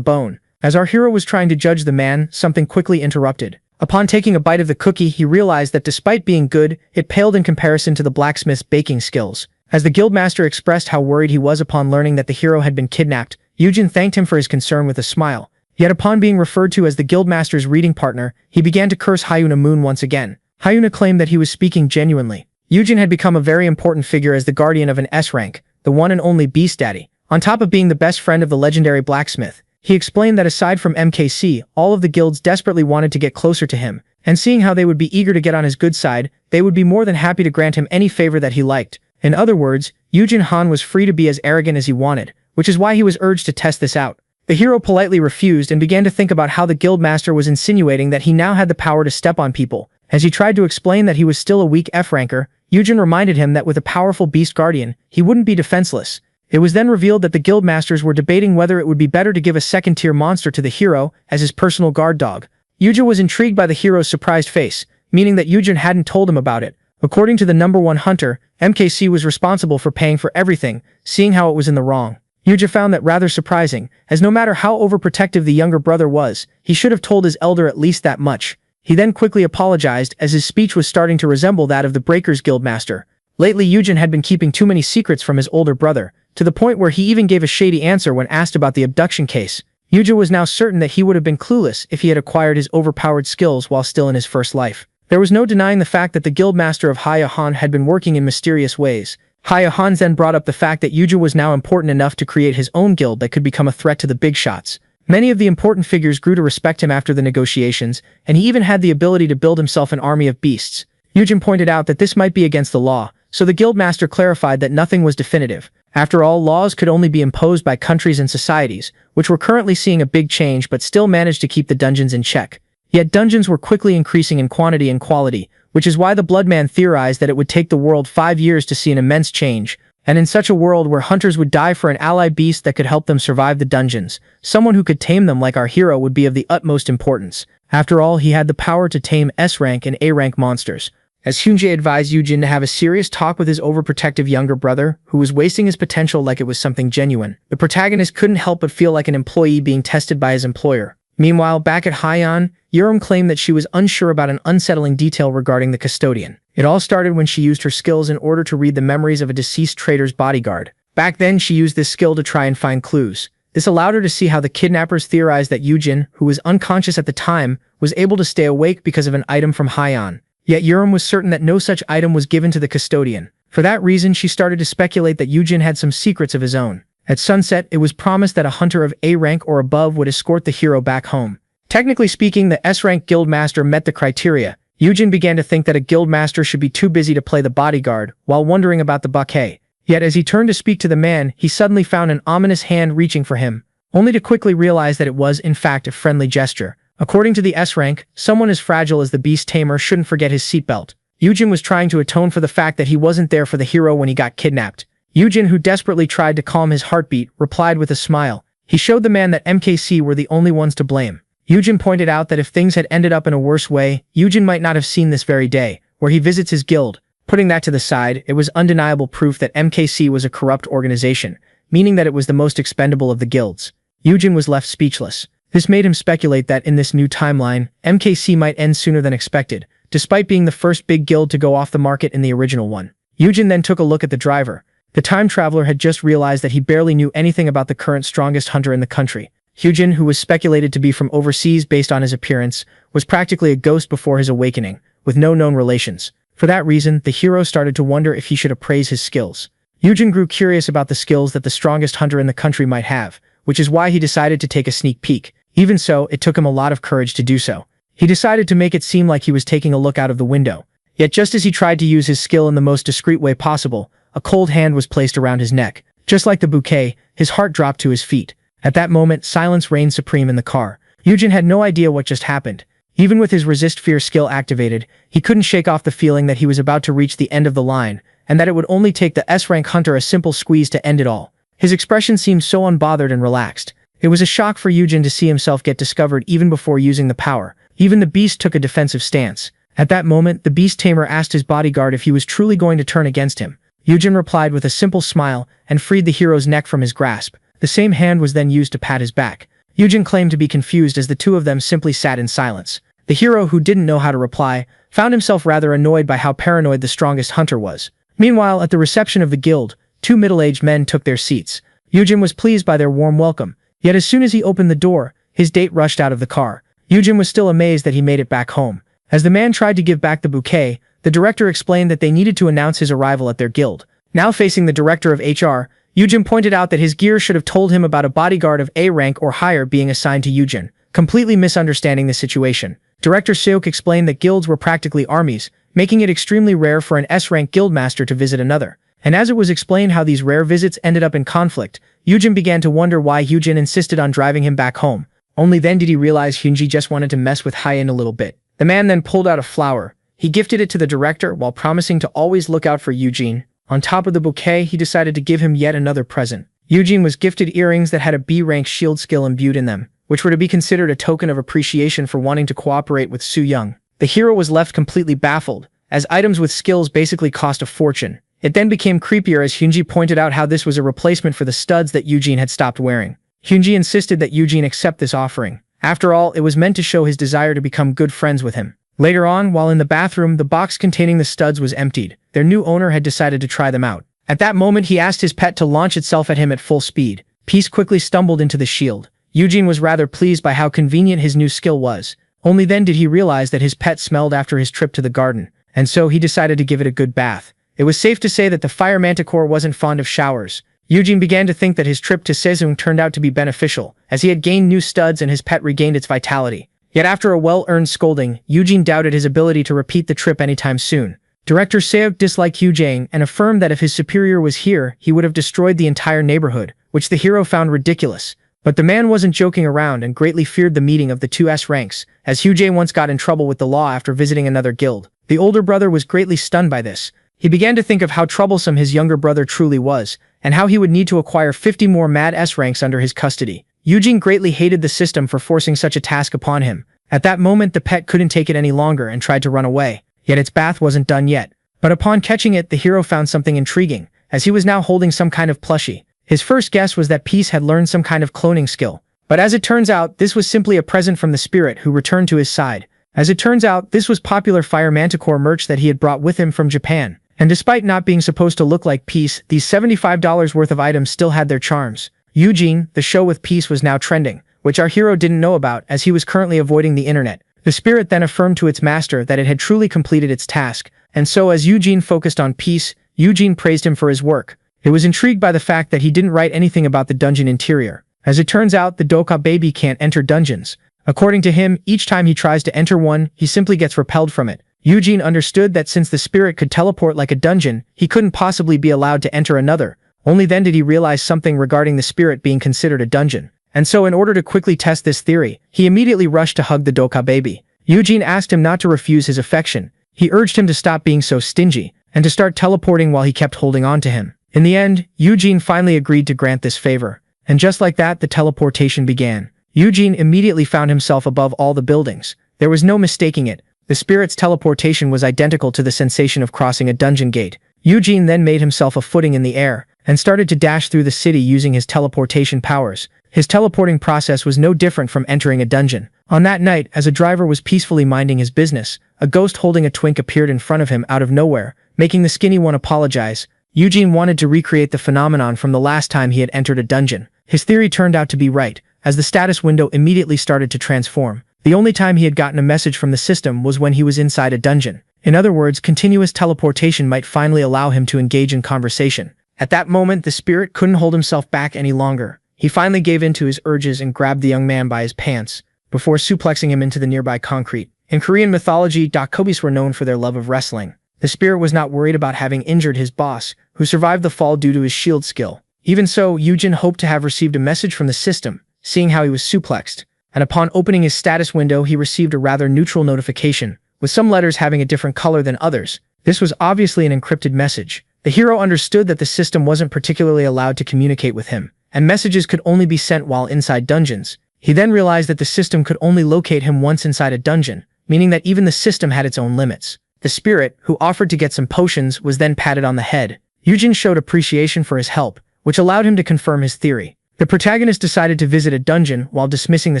bone. As our hero was trying to judge the man, something quickly interrupted. Upon taking a bite of the cookie, he realized that despite being good, it paled in comparison to the blacksmith's baking skills. As the guildmaster expressed how worried he was upon learning that the hero had been kidnapped, Yujin thanked him for his concern with a smile. Yet upon being referred to as the guildmaster's reading partner, he began to curse Hyuna Moon once again. Hyuna claimed that he was speaking genuinely. Yujin had become a very important figure as the guardian of an S rank, the one and only Beast Daddy. On top of being the best friend of the legendary blacksmith, he explained that aside from MKC, all of the guilds desperately wanted to get closer to him, and seeing how they would be eager to get on his good side, they would be more than happy to grant him any favor that he liked. In other words, Yujin Han was free to be as arrogant as he wanted, which is why he was urged to test this out. The hero politely refused and began to think about how the guildmaster was insinuating that he now had the power to step on people. As he tried to explain that he was still a weak F-ranker, Yujin reminded him that with a powerful beast guardian, he wouldn't be defenseless. It was then revealed that the guildmasters were debating whether it would be better to give a second-tier monster to the hero as his personal guard dog. Yujin was intrigued by the hero's surprised face, meaning that Yujin hadn't told him about it. According to the #1 hunter, MKC was responsible for paying for everything, seeing how it was in the wrong. Yujin found that rather surprising, as no matter how overprotective the younger brother was, he should have told his elder at least that much. He then quickly apologized as his speech was starting to resemble that of the Breakers Guildmaster. Lately, Yujin had been keeping too many secrets from his older brother, to the point where he even gave a shady answer when asked about the abduction case. Yujin was now certain that he would have been clueless if he had acquired his overpowered skills while still in his first life. There was no denying the fact that the guildmaster of Haya Han had been working in mysterious ways. Haya Han then brought up the fact that Yujin was now important enough to create his own guild that could become a threat to the big shots. Many of the important figures grew to respect him after the negotiations, and he even had the ability to build himself an army of beasts. Yujin pointed out that this might be against the law, so the guildmaster clarified that nothing was definitive. After all, laws could only be imposed by countries and societies, which were currently seeing a big change but still managed to keep the dungeons in check. Yet dungeons were quickly increasing in quantity and quality, which is why the Bloodman theorized that it would take the world 5 years to see an immense change. And in such a world where hunters would die for an ally beast that could help them survive the dungeons, someone who could tame them like our hero would be of the utmost importance. After all, he had the power to tame S-rank and A-rank monsters. As Hyunjae advised Yujin to have a serious talk with his overprotective younger brother, who was wasting his potential like it was something genuine, the protagonist couldn't help but feel like an employee being tested by his employer. Meanwhile, back at Haiyan, Yurim claimed that she was unsure about an unsettling detail regarding the custodian. It all started when she used her skills in order to read the memories of a deceased trader's bodyguard. Back then, she used this skill to try and find clues. This allowed her to see how the kidnappers theorized that Yujin, who was unconscious at the time, was able to stay awake because of an item from Haiyan. Yet Yurim was certain that no such item was given to the custodian. For that reason, she started to speculate that Yujin had some secrets of his own. At sunset, it was promised that a hunter of A rank or above would escort the hero back home. Technically speaking, the S-rank guildmaster met the criteria. Yujin began to think that a guildmaster should be too busy to play the bodyguard, while wondering about the bouquet. Yet as he turned to speak to the man, he suddenly found an ominous hand reaching for him, only to quickly realize that it was, in fact, a friendly gesture. According to the S-rank, someone as fragile as the beast tamer shouldn't forget his seatbelt. Yujin was trying to atone for the fact that he wasn't there for the hero when he got kidnapped. Yujin, who desperately tried to calm his heartbeat, replied with a smile. He showed the man that MKC were the only ones to blame. Yujin pointed out that if things had ended up in a worse way, Yujin might not have seen this very day, where he visits his guild. Putting that to the side, it was undeniable proof that MKC was a corrupt organization, meaning that it was the most expendable of the guilds. Yujin was left speechless. This made him speculate that in this new timeline, MKC might end sooner than expected, despite being the first big guild to go off the market in the original one. Yujin then took a look at the driver. The time traveler had just realized that he barely knew anything about the current strongest hunter in the country. Hyujin, who was speculated to be from overseas based on his appearance, was practically a ghost before his awakening, with no known relations. For that reason, the hero started to wonder if he should appraise his skills. Hyujin grew curious about the skills that the strongest hunter in the country might have, which is why he decided to take a sneak peek. Even so, it took him a lot of courage to do so. He decided to make it seem like he was taking a look out of the window. Yet just as he tried to use his skill in the most discreet way possible, a cold hand was placed around his neck. Just like the bouquet, his heart dropped to his feet. At that moment, silence reigned supreme in the car. Hyujin had no idea what just happened. Even with his resist fear skill activated, he couldn't shake off the feeling that he was about to reach the end of the line, and that it would only take the S-rank hunter a simple squeeze to end it all. His expression seemed so unbothered and relaxed. It was a shock for Hyujin to see himself get discovered even before using the power. Even the beast took a defensive stance. At that moment, the beast tamer asked his bodyguard if he was truly going to turn against him. Hyujin replied with a simple smile and freed the hero's neck from his grasp. The same hand was then used to pat his back. Hyujin claimed to be confused as the two of them simply sat in silence. The hero, who didn't know how to reply, found himself rather annoyed by how paranoid the strongest hunter was. Meanwhile, at the reception of the guild, two middle-aged men took their seats. Hyujin was pleased by their warm welcome. Yet as soon as he opened the door, his date rushed out of the car. Hyujin was still amazed that he made it back home. As the man tried to give back the bouquet, the director explained that they needed to announce his arrival at their guild. Now facing the director of HR, Hyujin pointed out that his gear should have told him about a bodyguard of A rank or higher being assigned to Hyujin, completely misunderstanding the situation. Director Seok explained that guilds were practically armies, making it extremely rare for an S-rank guildmaster to visit another. And as it was explained how these rare visits ended up in conflict, Hyujin began to wonder why Hyujin insisted on driving him back home. Only then did he realize Hyunji just wanted to mess with Hyen a little bit. The man then pulled out a flower. He gifted it to the director while promising to always look out for Hyujin. On top of the bouquet, he decided to give him yet another present. Hyujin was gifted earrings that had a B-rank shield skill imbued in them, which were to be considered a token of appreciation for wanting to cooperate with Su Young. The hero was left completely baffled, as items with skills basically cost a fortune. It then became creepier as Hyunji pointed out how this was a replacement for the studs that Hyujin had stopped wearing. Hyunji insisted that Hyujin accept this offering. After all, it was meant to show his desire to become good friends with him. Later on, while in the bathroom, the box containing the studs was emptied. Their new owner had decided to try them out. At that moment, he asked his pet to launch itself at him at full speed. Peace quickly stumbled into the shield. Hyujin was rather pleased by how convenient his new skill was. Only then did he realize that his pet smelled after his trip to the garden, and so he decided to give it a good bath. It was safe to say that the fire manticore wasn't fond of showers. Hyujin began to think that his trip to Sejong turned out to be beneficial, as he had gained new studs and his pet regained its vitality. Yet after a well-earned scolding, Hyujin doubted his ability to repeat the trip anytime soon. Director Seok disliked Hyujin and affirmed that if his superior was here, he would have destroyed the entire neighborhood, which the hero found ridiculous. But the man wasn't joking around and greatly feared the meeting of the two S ranks, as Hyujin once got in trouble with the law after visiting another guild. The older brother was greatly stunned by this. He began to think of how troublesome his younger brother truly was, and how he would need to acquire 50 more mad S ranks under his custody. Hyujin greatly hated the system for forcing such a task upon him. At that moment, the pet couldn't take it any longer and tried to run away. Yet its bath wasn't done yet. But upon catching it, the hero found something intriguing, as he was now holding some kind of plushie. His first guess was that Peace had learned some kind of cloning skill. But as it turns out, this was simply a present from the spirit who returned to his side. As it turns out, this was popular Fire Manticore merch that he had brought with him from Japan. And despite not being supposed to look like Peace, these $75 worth of items still had their charms. Eugene, the show with Peace, was now trending, which our hero didn't know about as he was currently avoiding the internet. The spirit then affirmed to its master that it had truly completed its task, and so as Eugene focused on Peace, Eugene praised him for his work. It was intrigued by the fact that he didn't write anything about the dungeon interior. As it turns out, the Doka baby can't enter dungeons. According to him, each time he tries to enter one, he simply gets repelled from it. Eugene understood that since the spirit could teleport like a dungeon, he couldn't possibly be allowed to enter another. Only then did he realize something regarding the spirit being considered a dungeon. And so in order to quickly test this theory, he immediately rushed to hug the Doka baby. Eugene asked him not to refuse his affection. He urged him to stop being so stingy, and to start teleporting while he kept holding on to him. In the end, Eugene finally agreed to grant this favor. And just like that, the teleportation began. Eugene immediately found himself above all the buildings. There was no mistaking it. The spirit's teleportation was identical to the sensation of crossing a dungeon gate. Eugene then made himself a footing in the air, and started to dash through the city using his teleportation powers. His teleporting process was no different from entering a dungeon. On that night, as a driver was peacefully minding his business, a ghost holding a twink appeared in front of him out of nowhere, making the skinny one apologize. Eugene wanted to recreate the phenomenon from the last time he had entered a dungeon. His theory turned out to be right, as the status window immediately started to transform. The only time he had gotten a message from the system was when he was inside a dungeon. In other words, continuous teleportation might finally allow him to engage in conversation. At that moment, the spirit couldn't hold himself back any longer. He finally gave in to his urges and grabbed the young man by his pants, before suplexing him into the nearby concrete. In Korean mythology, Dakobis were known for their love of wrestling. The spirit was not worried about having injured his boss, who survived the fall due to his shield skill. Even so, Eugene hoped to have received a message from the system, seeing how he was suplexed. And upon opening his status window, he received a rather neutral notification, with some letters having a different color than others. This was obviously an encrypted message. The hero understood that the system wasn't particularly allowed to communicate with him, and messages could only be sent while inside dungeons. He then realized that the system could only locate him once inside a dungeon, meaning that even the system had its own limits. The spirit, who offered to get some potions, was then patted on the head. Eugene showed appreciation for his help, which allowed him to confirm his theory. The protagonist decided to visit a dungeon while dismissing the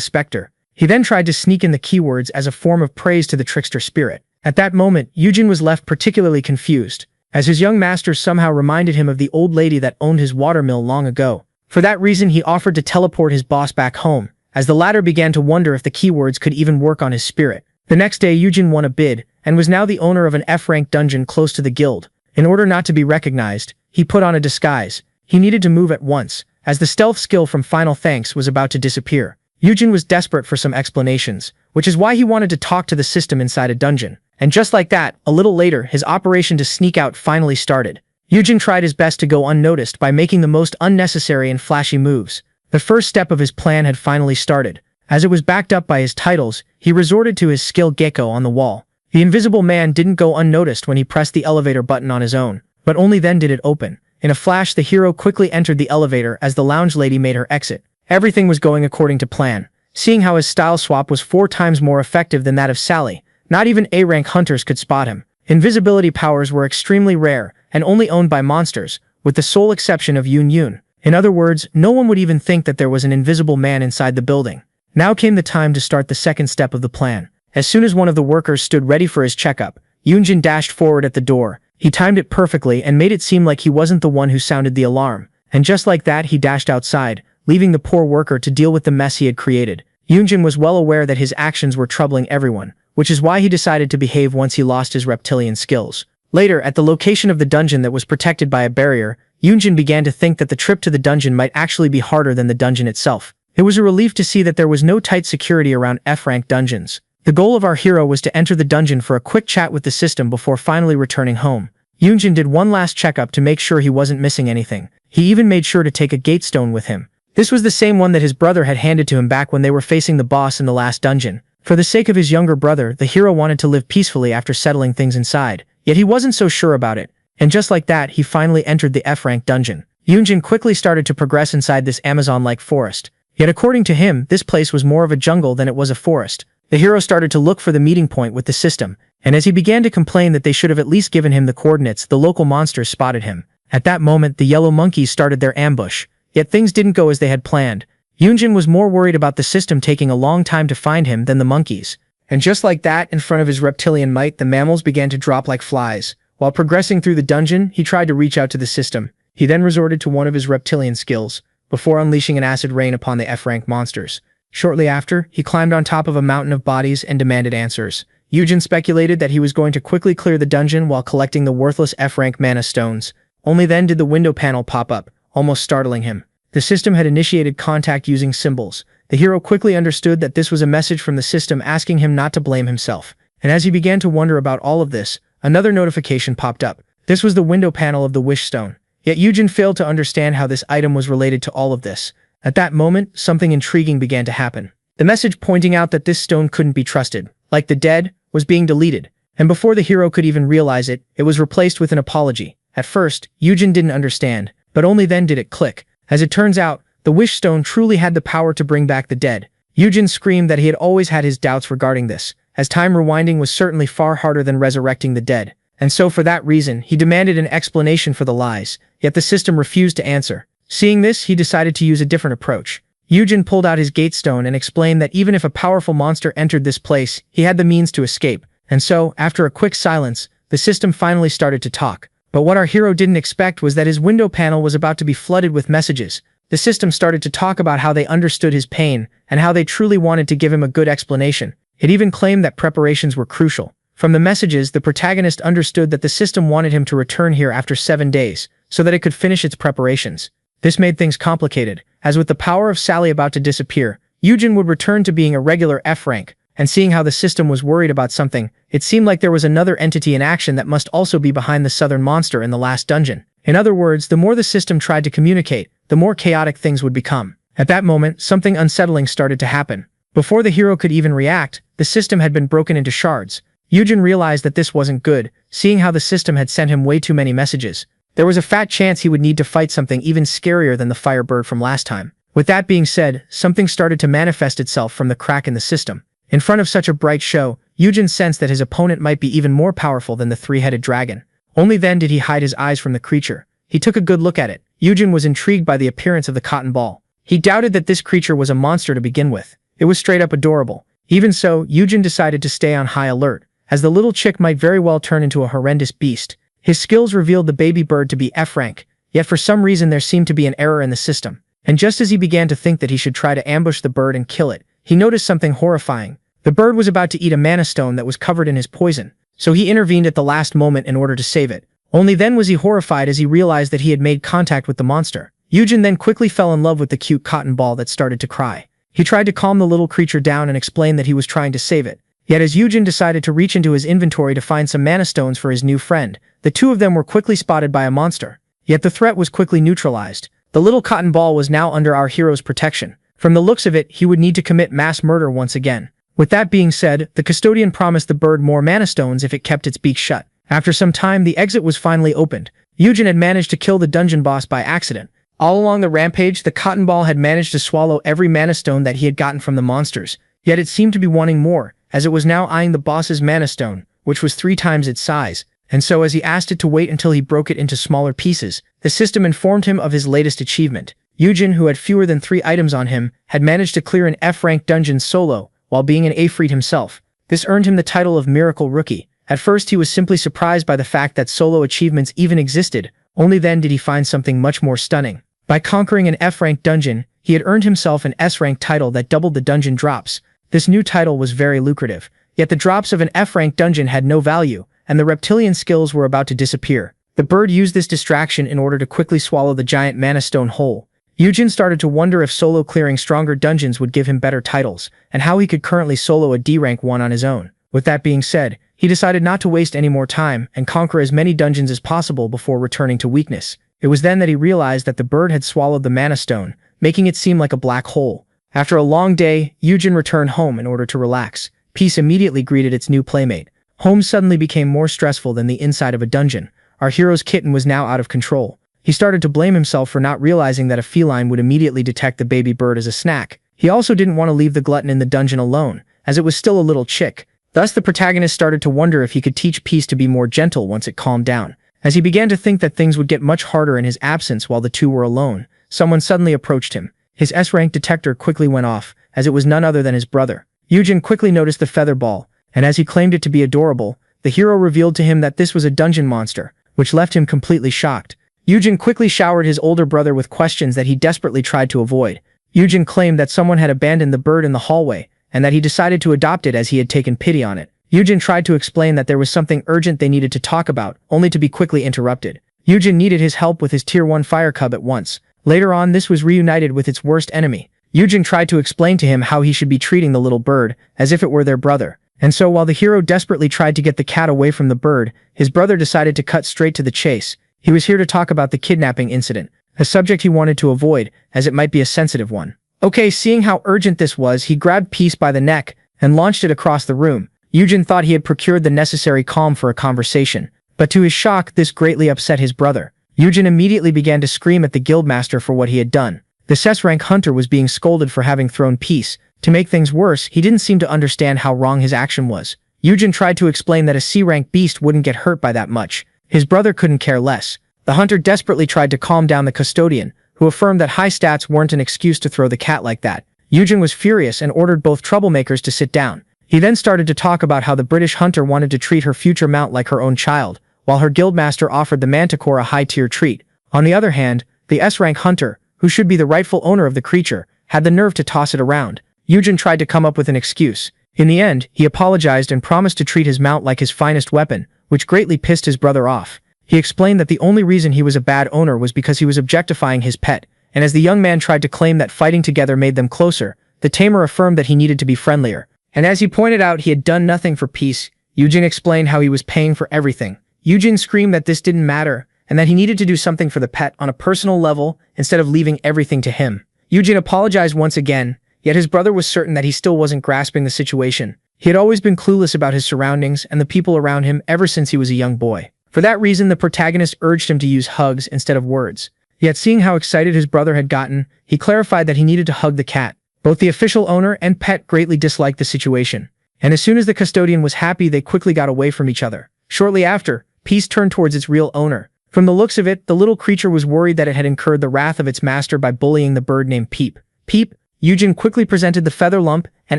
specter. He then tried to sneak in the keywords as a form of praise to the trickster spirit. At that moment, Eugene was left particularly confused, as his young master somehow reminded him of the old lady that owned his watermill long ago. For that reason, he offered to teleport his boss back home, as the latter began to wonder if the keywords could even work on his spirit. The next day, Eugene won a bid, and was now the owner of an F-rank dungeon close to the guild. In order not to be recognized, he put on a disguise. He needed to move at once, as the stealth skill from Final Thanks was about to disappear. Eugene was desperate for some explanations, which is why he wanted to talk to the system inside a dungeon. And just like that, a little later, his operation to sneak out finally started. Eugene tried his best to go unnoticed by making the most unnecessary and flashy moves. The first step of his plan had finally started. As it was backed up by his titles, he resorted to his skill Gecko on the wall. The invisible man didn't go unnoticed when he pressed the elevator button on his own, but only then did it open. In a flash, the hero quickly entered the elevator as the lounge lady made her exit. Everything was going according to plan. Seeing how his style swap was 4 times more effective than that of Sally, not even A-rank hunters could spot him. Invisibility powers were extremely rare and only owned by monsters, with the sole exception of Yoon Yoon. In other words, no one would even think that there was an invisible man inside the building. Now came the time to start the second step of the plan. As soon as one of the workers stood ready for his checkup, Yoonjin dashed forward at the door. He timed it perfectly and made it seem like he wasn't the one who sounded the alarm. And just like that, he dashed outside, leaving the poor worker to deal with the mess he had created. Yoonjin was well aware that his actions were troubling everyone, which is why he decided to behave once he lost his reptilian skills. Later, at the location of the dungeon that was protected by a barrier, Yoonjin began to think that the trip to the dungeon might actually be harder than the dungeon itself. It was a relief to see that there was no tight security around F-rank dungeons. The goal of our hero was to enter the dungeon for a quick chat with the system before finally returning home. Yoonjin did one last checkup to make sure he wasn't missing anything. He even made sure to take a gatestone with him. This was the same one that his brother had handed to him back when they were facing the boss in the last dungeon. For the sake of his younger brother, the hero wanted to live peacefully after settling things inside. Yet he wasn't so sure about it. And just like that, he finally entered the F-rank dungeon. Yoonjin quickly started to progress inside this Amazon-like forest. Yet according to him, this place was more of a jungle than it was a forest. The hero started to look for the meeting point with the system, and as he began to complain that they should have at least given him the coordinates, the local monsters spotted him. At that moment, the yellow monkeys started their ambush. Yet things didn't go as they had planned. Yoonjin was more worried about the system taking a long time to find him than the monkeys. And just like that, in front of his reptilian might, the mammals began to drop like flies. While progressing through the dungeon, he tried to reach out to the system. He then resorted to one of his reptilian skills, before unleashing an acid rain upon the F-rank monsters. Shortly after, he climbed on top of a mountain of bodies and demanded answers. Yoonjin speculated that he was going to quickly clear the dungeon while collecting the worthless F-rank mana stones. Only then did the window panel pop up, almost startling him. The system had initiated contact using symbols. The hero quickly understood that this was a message from the system asking him not to blame himself. And as he began to wonder about all of this, another notification popped up. This was the window panel of the Wish Stone. Yet Yoonjin failed to understand how this item was related to all of this. At that moment, something intriguing began to happen. The message pointing out that this stone couldn't be trusted, like the dead, was being deleted. And before the hero could even realize it, it was replaced with an apology. At first, Yoonjin didn't understand, but only then did it click. As it turns out, the Wish Stone truly had the power to bring back the dead. Yoonjin screamed that he had always had his doubts regarding this, as time rewinding was certainly far harder than resurrecting the dead. And so for that reason, he demanded an explanation for the lies, yet the system refused to answer. Seeing this, he decided to use a different approach. Yoonjin pulled out his gatestone and explained that even if a powerful monster entered this place, he had the means to escape. And so, after a quick silence, the system finally started to talk. But what our hero didn't expect was that his window panel was about to be flooded with messages. The system started to talk about how they understood his pain and how they truly wanted to give him a good explanation. It even claimed that preparations were crucial. From the messages, the protagonist understood that the system wanted him to return here after 7 days, so that it could finish its preparations. This made things complicated, as with the power of Sally about to disappear, Eugen would return to being a regular F rank, and seeing how the system was worried about something, it seemed like there was another entity in action that must also be behind the southern monster in the last dungeon. In other words, the more the system tried to communicate, the more chaotic things would become. At that moment, something unsettling started to happen. Before the hero could even react, the system had been broken into shards. Eugen realized that this wasn't good, seeing how the system had sent him way too many messages. There was a fat chance he would need to fight something even scarier than the Firebird from last time. With that being said, something started to manifest itself from the crack in the system. In front of such a bright show, Eugen sensed that his opponent might be even more powerful than the three-headed dragon. Only then did he hide his eyes from the creature. He took a good look at it. Eugen was intrigued by the appearance of the cotton ball. He doubted that this creature was a monster to begin with. It was straight up adorable. Even so, Eugen decided to stay on high alert, as the little chick might very well turn into a horrendous beast. His skills revealed the baby bird to be F rank, yet for some reason there seemed to be an error in the system. And just as he began to think that he should try to ambush the bird and kill it, he noticed something horrifying. The bird was about to eat a mana stone that was covered in his poison, so he intervened at the last moment in order to save it. Only then was he horrified as he realized that he had made contact with the monster. Eugen then quickly fell in love with the cute cotton ball that started to cry. He tried to calm the little creature down and explain that he was trying to save it. Yet as Eugen decided to reach into his inventory to find some mana stones for his new friend, the two of them were quickly spotted by a monster. Yet the threat was quickly neutralized. The little cotton ball was now under our hero's protection. From the looks of it, he would need to commit mass murder once again. With that being said, the custodian promised the bird more mana stones if it kept its beak shut. After some time, the exit was finally opened. Eugen had managed to kill the dungeon boss by accident. All along the rampage, the cotton ball had managed to swallow every mana stone that he had gotten from the monsters. Yet it seemed to be wanting more, as it was now eyeing the boss's mana stone, which was 3 times its size. And so as he asked it to wait until he broke it into smaller pieces, the system informed him of his latest achievement. Eugen, who had fewer than 3 items on him, had managed to clear an F-rank dungeon solo, while being an Afreet himself. This earned him the title of Miracle Rookie. At first he was simply surprised by the fact that solo achievements even existed, only then did he find something much more stunning. By conquering an F-rank dungeon, he had earned himself an S-rank title that doubled the dungeon drops. This new title was very lucrative, yet the drops of an F-rank dungeon had no value, and the reptilian skills were about to disappear. The bird used this distraction in order to quickly swallow the giant mana stone whole. Eugen started to wonder if solo clearing stronger dungeons would give him better titles, and how he could currently solo a D-rank one on his own. With that being said, he decided not to waste any more time and conquer as many dungeons as possible before returning to weakness. It was then that he realized that the bird had swallowed the mana stone, making it seem like a black hole. After a long day, Eugen returned home in order to relax. Peace immediately greeted its new playmate. Home suddenly became more stressful than the inside of a dungeon. Our hero's kitten was now out of control. He started to blame himself for not realizing that a feline would immediately detect the baby bird as a snack. He also didn't want to leave the glutton in the dungeon alone, as it was still a little chick. Thus the protagonist started to wonder if he could teach Peace to be more gentle once it calmed down. As he began to think that things would get much harder in his absence while the two were alone, someone suddenly approached him. His S-rank detector quickly went off, as it was none other than his brother. Eugen quickly noticed the feather ball, and as he claimed it to be adorable, the hero revealed to him that this was a dungeon monster, which left him completely shocked. Eugen quickly showered his older brother with questions that he desperately tried to avoid. Eugen claimed that someone had abandoned the bird in the hallway, and that he decided to adopt it as he had taken pity on it. Eugen tried to explain that there was something urgent they needed to talk about, only to be quickly interrupted. Eugen needed his help with his Tier 1 fire cub at once. Later on, this was reunited with its worst enemy. Eugen tried to explain to him how he should be treating the little bird, as if it were their brother. And so while the hero desperately tried to get the cat away from the bird, his brother decided to cut straight to the chase. He was here to talk about the kidnapping incident, a subject he wanted to avoid, as it might be a sensitive one. Okay, seeing how urgent this was, he grabbed Peace by the neck and launched it across the room. Eugen thought he had procured the necessary calm for a conversation, but to his shock, this greatly upset his brother. Eugen immediately began to scream at the guildmaster for what he had done. The S-rank hunter was being scolded for having thrown Peace. To make things worse, he didn't seem to understand how wrong his action was. Eugen tried to explain that a C-rank beast wouldn't get hurt by that much. His brother couldn't care less. The hunter desperately tried to calm down the custodian, who affirmed that high stats weren't an excuse to throw the cat like that. Eugen was furious and ordered both troublemakers to sit down. He then started to talk about how the British hunter wanted to treat her future mount like her own child, while her guildmaster offered the manticore a high-tier treat. On the other hand, the S-rank hunter, who should be the rightful owner of the creature, had the nerve to toss it around. Eugen tried to come up with an excuse. In the end, he apologized and promised to treat his mount like his finest weapon, which greatly pissed his brother off. He explained that the only reason he was a bad owner was because he was objectifying his pet, and as the young man tried to claim that fighting together made them closer, the tamer affirmed that he needed to be friendlier. And as he pointed out he had done nothing for peace, Eugen explained how he was paying for everything. Eugen screamed that this didn't matter, and that he needed to do something for the pet on a personal level instead of leaving everything to him. Eugen apologized once again, yet his brother was certain that he still wasn't grasping the situation. He had always been clueless about his surroundings and the people around him ever since he was a young boy. For that reason, the protagonist urged him to use hugs instead of words. Yet seeing how excited his brother had gotten, he clarified that he needed to hug the cat. Both the official owner and pet greatly disliked the situation, and as soon as the custodian was happy, they quickly got away from each other. Shortly after, Peace turned towards its real owner. From the looks of it, the little creature was worried that it had incurred the wrath of its master by bullying the bird named Peep. Peep, Eugen quickly presented the feather lump and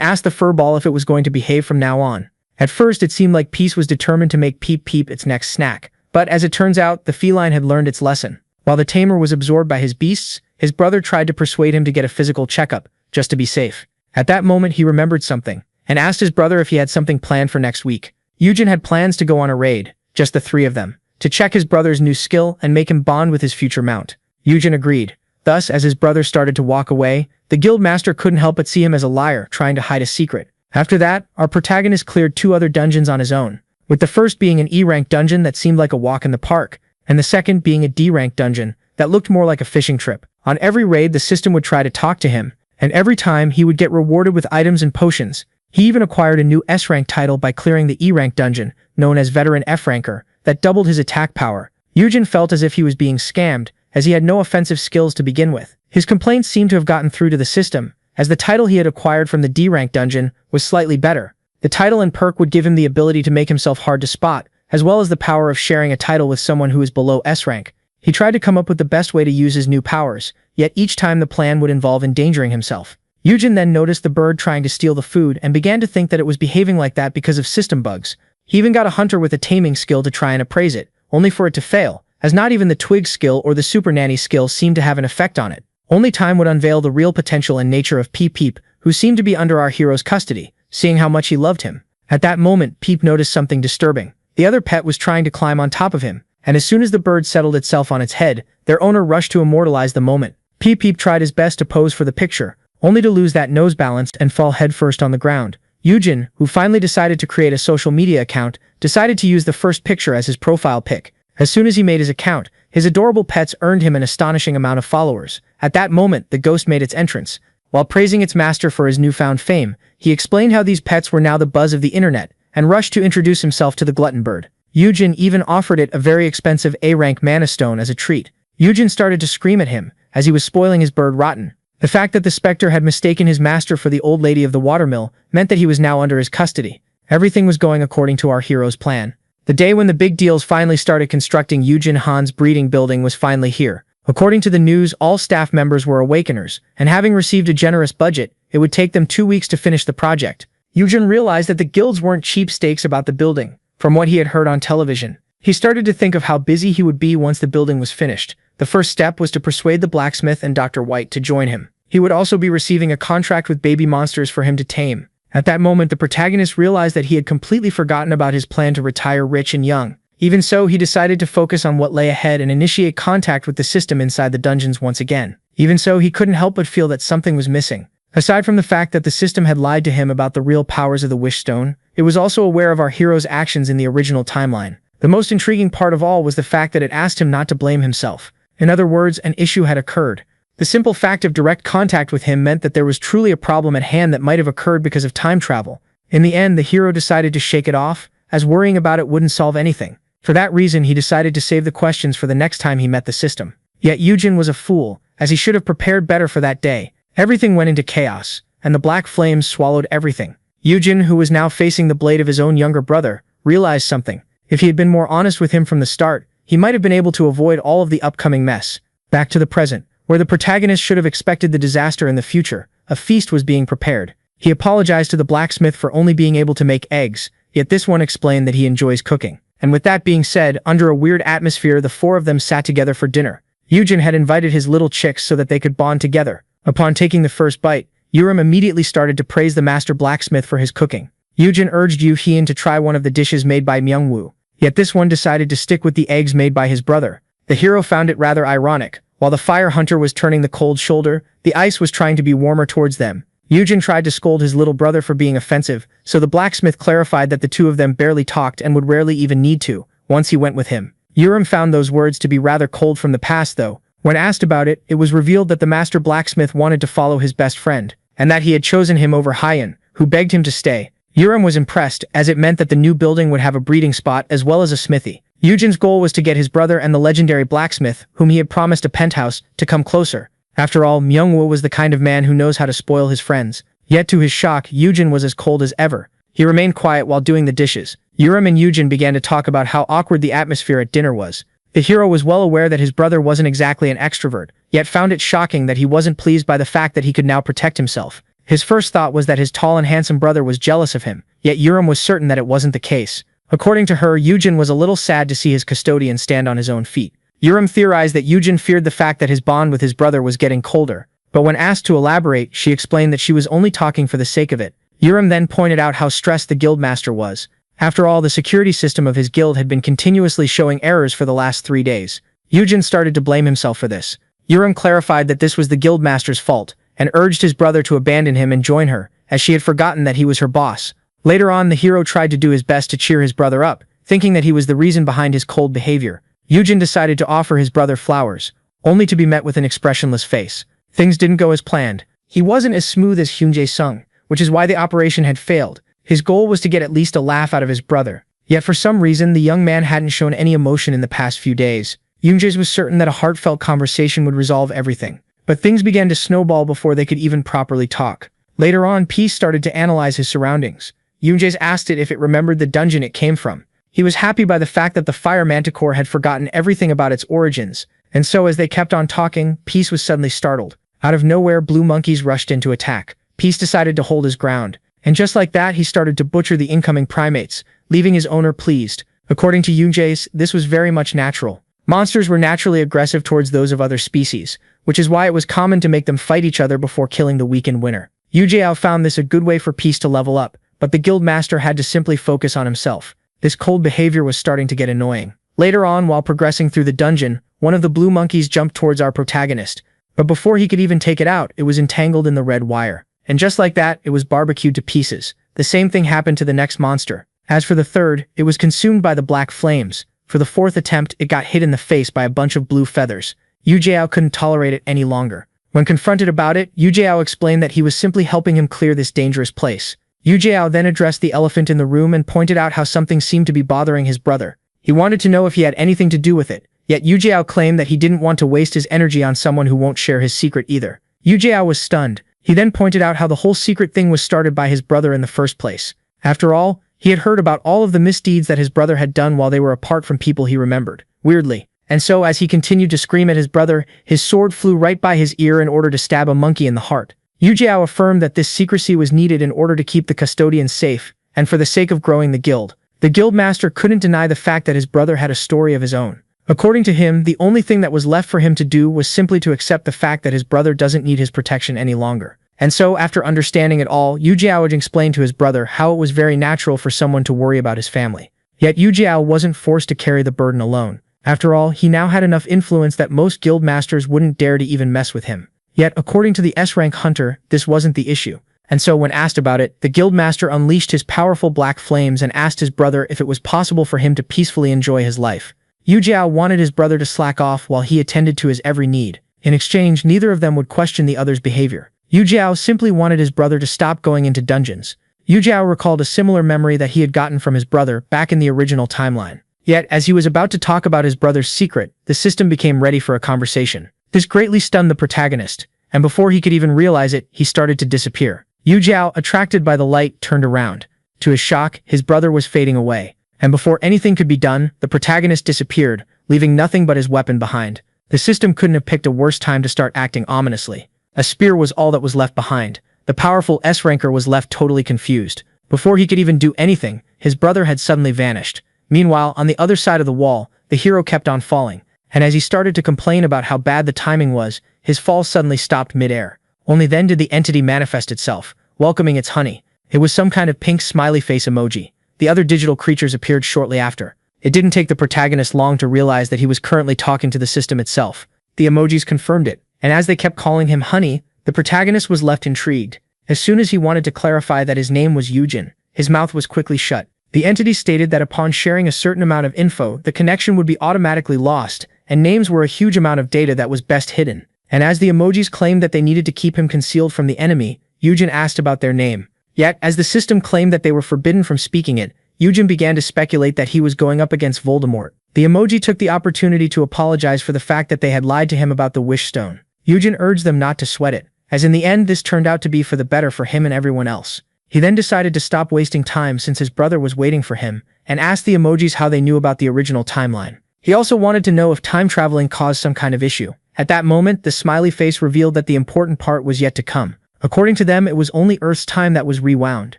asked the furball if it was going to behave from now on. At first, it seemed like Peace was determined to make Peep Peep its next snack, but as it turns out, the feline had learned its lesson. While the tamer was absorbed by his beasts, his brother tried to persuade him to get a physical checkup, just to be safe. At that moment, he remembered something, and asked his brother if he had something planned for next week. Eugen had plans to go on a raid, just the three of them, to check his brother's new skill and make him bond with his future mount. Eugen agreed. Thus, as his brother started to walk away, the guildmaster couldn't help but see him as a liar trying to hide a secret. After that, our protagonist cleared 2 other dungeons on his own, with the first being an E-rank dungeon that seemed like a walk in the park, and the second being a D-rank dungeon that looked more like a fishing trip. On every raid, the system would try to talk to him, and every time he would get rewarded with items and potions. He even acquired a new S-rank title by clearing the E-rank dungeon, known as Veteran F-ranker, that doubled his attack power. Eugen felt as if he was being scammed, as he had no offensive skills to begin with. His complaints seemed to have gotten through to the system, as the title he had acquired from the D-rank dungeon was slightly better. The title and perk would give him the ability to make himself hard to spot, as well as the power of sharing a title with someone who is below S-rank. He tried to come up with the best way to use his new powers, yet each time the plan would involve endangering himself. Eugen then noticed the bird trying to steal the food and began to think that it was behaving like that because of system bugs. He even got a hunter with a taming skill to try and appraise it, only for it to fail, as not even the twig skill or the super nanny skill seemed to have an effect on it. Only time would unveil the real potential and nature of Peep Peep, who seemed to be under our hero's custody, seeing how much he loved him. At that moment, Peep noticed something disturbing. The other pet was trying to climb on top of him, and as soon as the bird settled itself on its head, their owner rushed to immortalize the moment. Peep Peep tried his best to pose for the picture, only to lose that nose balance and fall headfirst on the ground. Eugen, who finally decided to create a social media account, decided to use the first picture as his profile pic. As soon as he made his account, his adorable pets earned him an astonishing amount of followers. At that moment, the ghost made its entrance. While praising its master for his newfound fame, he explained how these pets were now the buzz of the internet, and rushed to introduce himself to the glutton bird. Eugen even offered it a very expensive A-rank mana stone as a treat. Eugen started to scream at him, as he was spoiling his bird rotten. The fact that the specter had mistaken his master for the old lady of the watermill meant that he was now under his custody. Everything was going according to our hero's plan. The day when the big deals finally started constructing Eugen Han's breeding building was finally here. According to the news, all staff members were awakeners, and having received a generous budget, it would take them 2 weeks to finish the project. Eugen realized that the guilds weren't cheapskates about the building, from what he had heard on television. He started to think of how busy he would be once the building was finished. The first step was to persuade the blacksmith and Dr. White to join him. He would also be receiving a contract with baby monsters for him to tame. At that moment, the protagonist realized that he had completely forgotten about his plan to retire rich and young. Even so, he decided to focus on what lay ahead and initiate contact with the system inside the dungeons once again. Even so, he couldn't help but feel that something was missing. Aside from the fact that the system had lied to him about the real powers of the Wish Stone, it was also aware of our hero's actions in the original timeline. The most intriguing part of all was the fact that it asked him not to blame himself. In other words, an issue had occurred. The simple fact of direct contact with him meant that there was truly a problem at hand that might have occurred because of time travel. In the end, the hero decided to shake it off, as worrying about it wouldn't solve anything. For that reason, he decided to save the questions for the next time he met the system. Yet Eugen was a fool, as he should have prepared better for that day. Everything went into chaos, and the black flames swallowed everything. Eugen, who was now facing the blade of his own younger brother, realized something. If he had been more honest with him from the start, he might have been able to avoid all of the upcoming mess. Back to the present, where the protagonist should have expected the disaster in the future, a feast was being prepared. He apologized to the blacksmith for only being able to make eggs, yet this one explained that he enjoys cooking. And with that being said, under a weird atmosphere, the four of them sat together for dinner. Yujin had invited his little chicks so that they could bond together. Upon taking the first bite, Yurim immediately started to praise the master blacksmith for his cooking. Yujin urged Yu Hyun to try one of the dishes made by Myungwoo. Yet this one decided to stick with the eggs made by his brother. The hero found it rather ironic. While the fire hunter was turning the cold shoulder, the ice was trying to be warmer towards them. Yujin tried to scold his little brother for being offensive, so the blacksmith clarified that the two of them barely talked and would rarely even need to, once he went with him. Yurim found those words to be rather cold from the past though. When asked about it, it was revealed that the master blacksmith wanted to follow his best friend, and that he had chosen him over Hyun, who begged him to stay. Yurim was impressed, as it meant that the new building would have a breeding spot as well as a smithy. Yujin's goal was to get his brother and the legendary blacksmith, whom he had promised a penthouse, to come closer. After all, Myungwoo was the kind of man who knows how to spoil his friends. Yet to his shock, Yujin was as cold as ever. He remained quiet while doing the dishes. Yurim and Yujin began to talk about how awkward the atmosphere at dinner was. The hero was well aware that his brother wasn't exactly an extrovert, yet found it shocking that he wasn't pleased by the fact that he could now protect himself. His first thought was that his tall and handsome brother was jealous of him, yet Yurim was certain that it wasn't the case. According to her, Yujin was a little sad to see his custodian stand on his own feet. Yurim theorized that Yujin feared the fact that his bond with his brother was getting colder, but when asked to elaborate, she explained that she was only talking for the sake of it. Yurim then pointed out how stressed the guildmaster was. After all, the security system of his guild had been continuously showing errors for the last 3 days. Yujin started to blame himself for this. Yurim clarified that this was the guildmaster's fault, and urged his brother to abandon him and join her, as she had forgotten that he was her boss. Later on, the hero tried to do his best to cheer his brother up, thinking that he was the reason behind his cold behavior. Yujin decided to offer his brother flowers, only to be met with an expressionless face. Things didn't go as planned. He wasn't as smooth as Hyun Jae-sung, which is why the operation had failed. His goal was to get at least a laugh out of his brother. Yet for some reason, the young man hadn't shown any emotion in the past few days. Hyun Jae was certain that a heartfelt conversation would resolve everything. But things began to snowball before they could even properly talk. Later on, Peace started to analyze his surroundings. Hyun Jae asked it if it remembered the dungeon it came from. He was happy by the fact that the fire manticore had forgotten everything about its origins, and so as they kept on talking, Peace was suddenly startled. Out of nowhere, blue monkeys rushed in to attack. Peace decided to hold his ground, and just like that, he started to butcher the incoming primates, leaving his owner pleased. According to Hyun Jae, this was very much natural. Monsters were naturally aggressive towards those of other species, which is why it was common to make them fight each other before killing the weakened winner. Yu Jiao found this a good way for Peace to level up, but the guild master had to simply focus on himself. This cold behavior was starting to get annoying. Later on, while progressing through the dungeon, one of the blue monkeys jumped towards our protagonist, but before he could even take it out, it was entangled in the red wire. And just like that, it was barbecued to pieces. The same thing happened to the next monster. As for the third, it was consumed by the black flames. For the fourth attempt, it got hit in the face by a bunch of blue feathers. Yu Jiao couldn't tolerate it any longer. When confronted about it, Yu Jiao explained that he was simply helping him clear this dangerous place. Yu Jiao then addressed the elephant in the room and pointed out how something seemed to be bothering his brother. He wanted to know if he had anything to do with it, yet Yu Jiao claimed that he didn't want to waste his energy on someone who won't share his secret either. Yu Jiao was stunned. He then pointed out how the whole secret thing was started by his brother in the first place. After all, he had heard about all of the misdeeds that his brother had done while they were apart from people he remembered. Weirdly. And so as he continued to scream at his brother, his sword flew right by his ear in order to stab a monkey in the heart. Yu Jiao affirmed that this secrecy was needed in order to keep the custodians safe, and for the sake of growing the guild. The guild master couldn't deny the fact that his brother had a story of his own. According to him, the only thing that was left for him to do was simply to accept the fact that his brother doesn't need his protection any longer. And so, after understanding it all, Yu Jiao explained to his brother how it was very natural for someone to worry about his family. Yet Yu Jiao wasn't forced to carry the burden alone. After all, he now had enough influence that most guild masters wouldn't dare to even mess with him. Yet, according to the S-rank hunter, this wasn't the issue. And so when asked about it, the guild master unleashed his powerful black flames and asked his brother if it was possible for him to peacefully enjoy his life. Yu Jiao wanted his brother to slack off while he attended to his every need. In exchange, neither of them would question the other's behavior. Yu Jiao simply wanted his brother to stop going into dungeons. Yu Jiao recalled a similar memory that he had gotten from his brother back in the original timeline. Yet, as he was about to talk about his brother's secret, the system became ready for a conversation. This greatly stunned the protagonist, and before he could even realize it, he started to disappear. Yu Jiao, attracted by the light, turned around. To his shock, his brother was fading away. And before anything could be done, the protagonist disappeared, leaving nothing but his weapon behind. The system couldn't have picked a worse time to start acting ominously. A spear was all that was left behind. The powerful S-ranker was left totally confused. Before he could even do anything, his brother had suddenly vanished. Meanwhile, on the other side of the wall, the hero kept on falling, and as he started to complain about how bad the timing was, his fall suddenly stopped mid-air. Only then did the entity manifest itself, welcoming its honey. It was some kind of pink smiley face emoji. The other digital creatures appeared shortly after. It didn't take the protagonist long to realize that he was currently talking to the system itself. The emojis confirmed it, and as they kept calling him honey, the protagonist was left intrigued. As soon as he wanted to clarify that his name was Yujin, his mouth was quickly shut. The entity stated that upon sharing a certain amount of info, the connection would be automatically lost, and names were a huge amount of data that was best hidden. And as the emojis claimed that they needed to keep him concealed from the enemy, Yujin asked about their name. Yet, as the system claimed that they were forbidden from speaking it, Yujin began to speculate that he was going up against Voldemort. The emoji took the opportunity to apologize for the fact that they had lied to him about the Wish Stone. Yujin urged them not to sweat it, as in the end this turned out to be for the better for him and everyone else. He then decided to stop wasting time since his brother was waiting for him, and asked the emojis how they knew about the original timeline. He also wanted to know if time traveling caused some kind of issue. At that moment, the smiley face revealed that the important part was yet to come. According to them, it was only Earth's time that was rewound.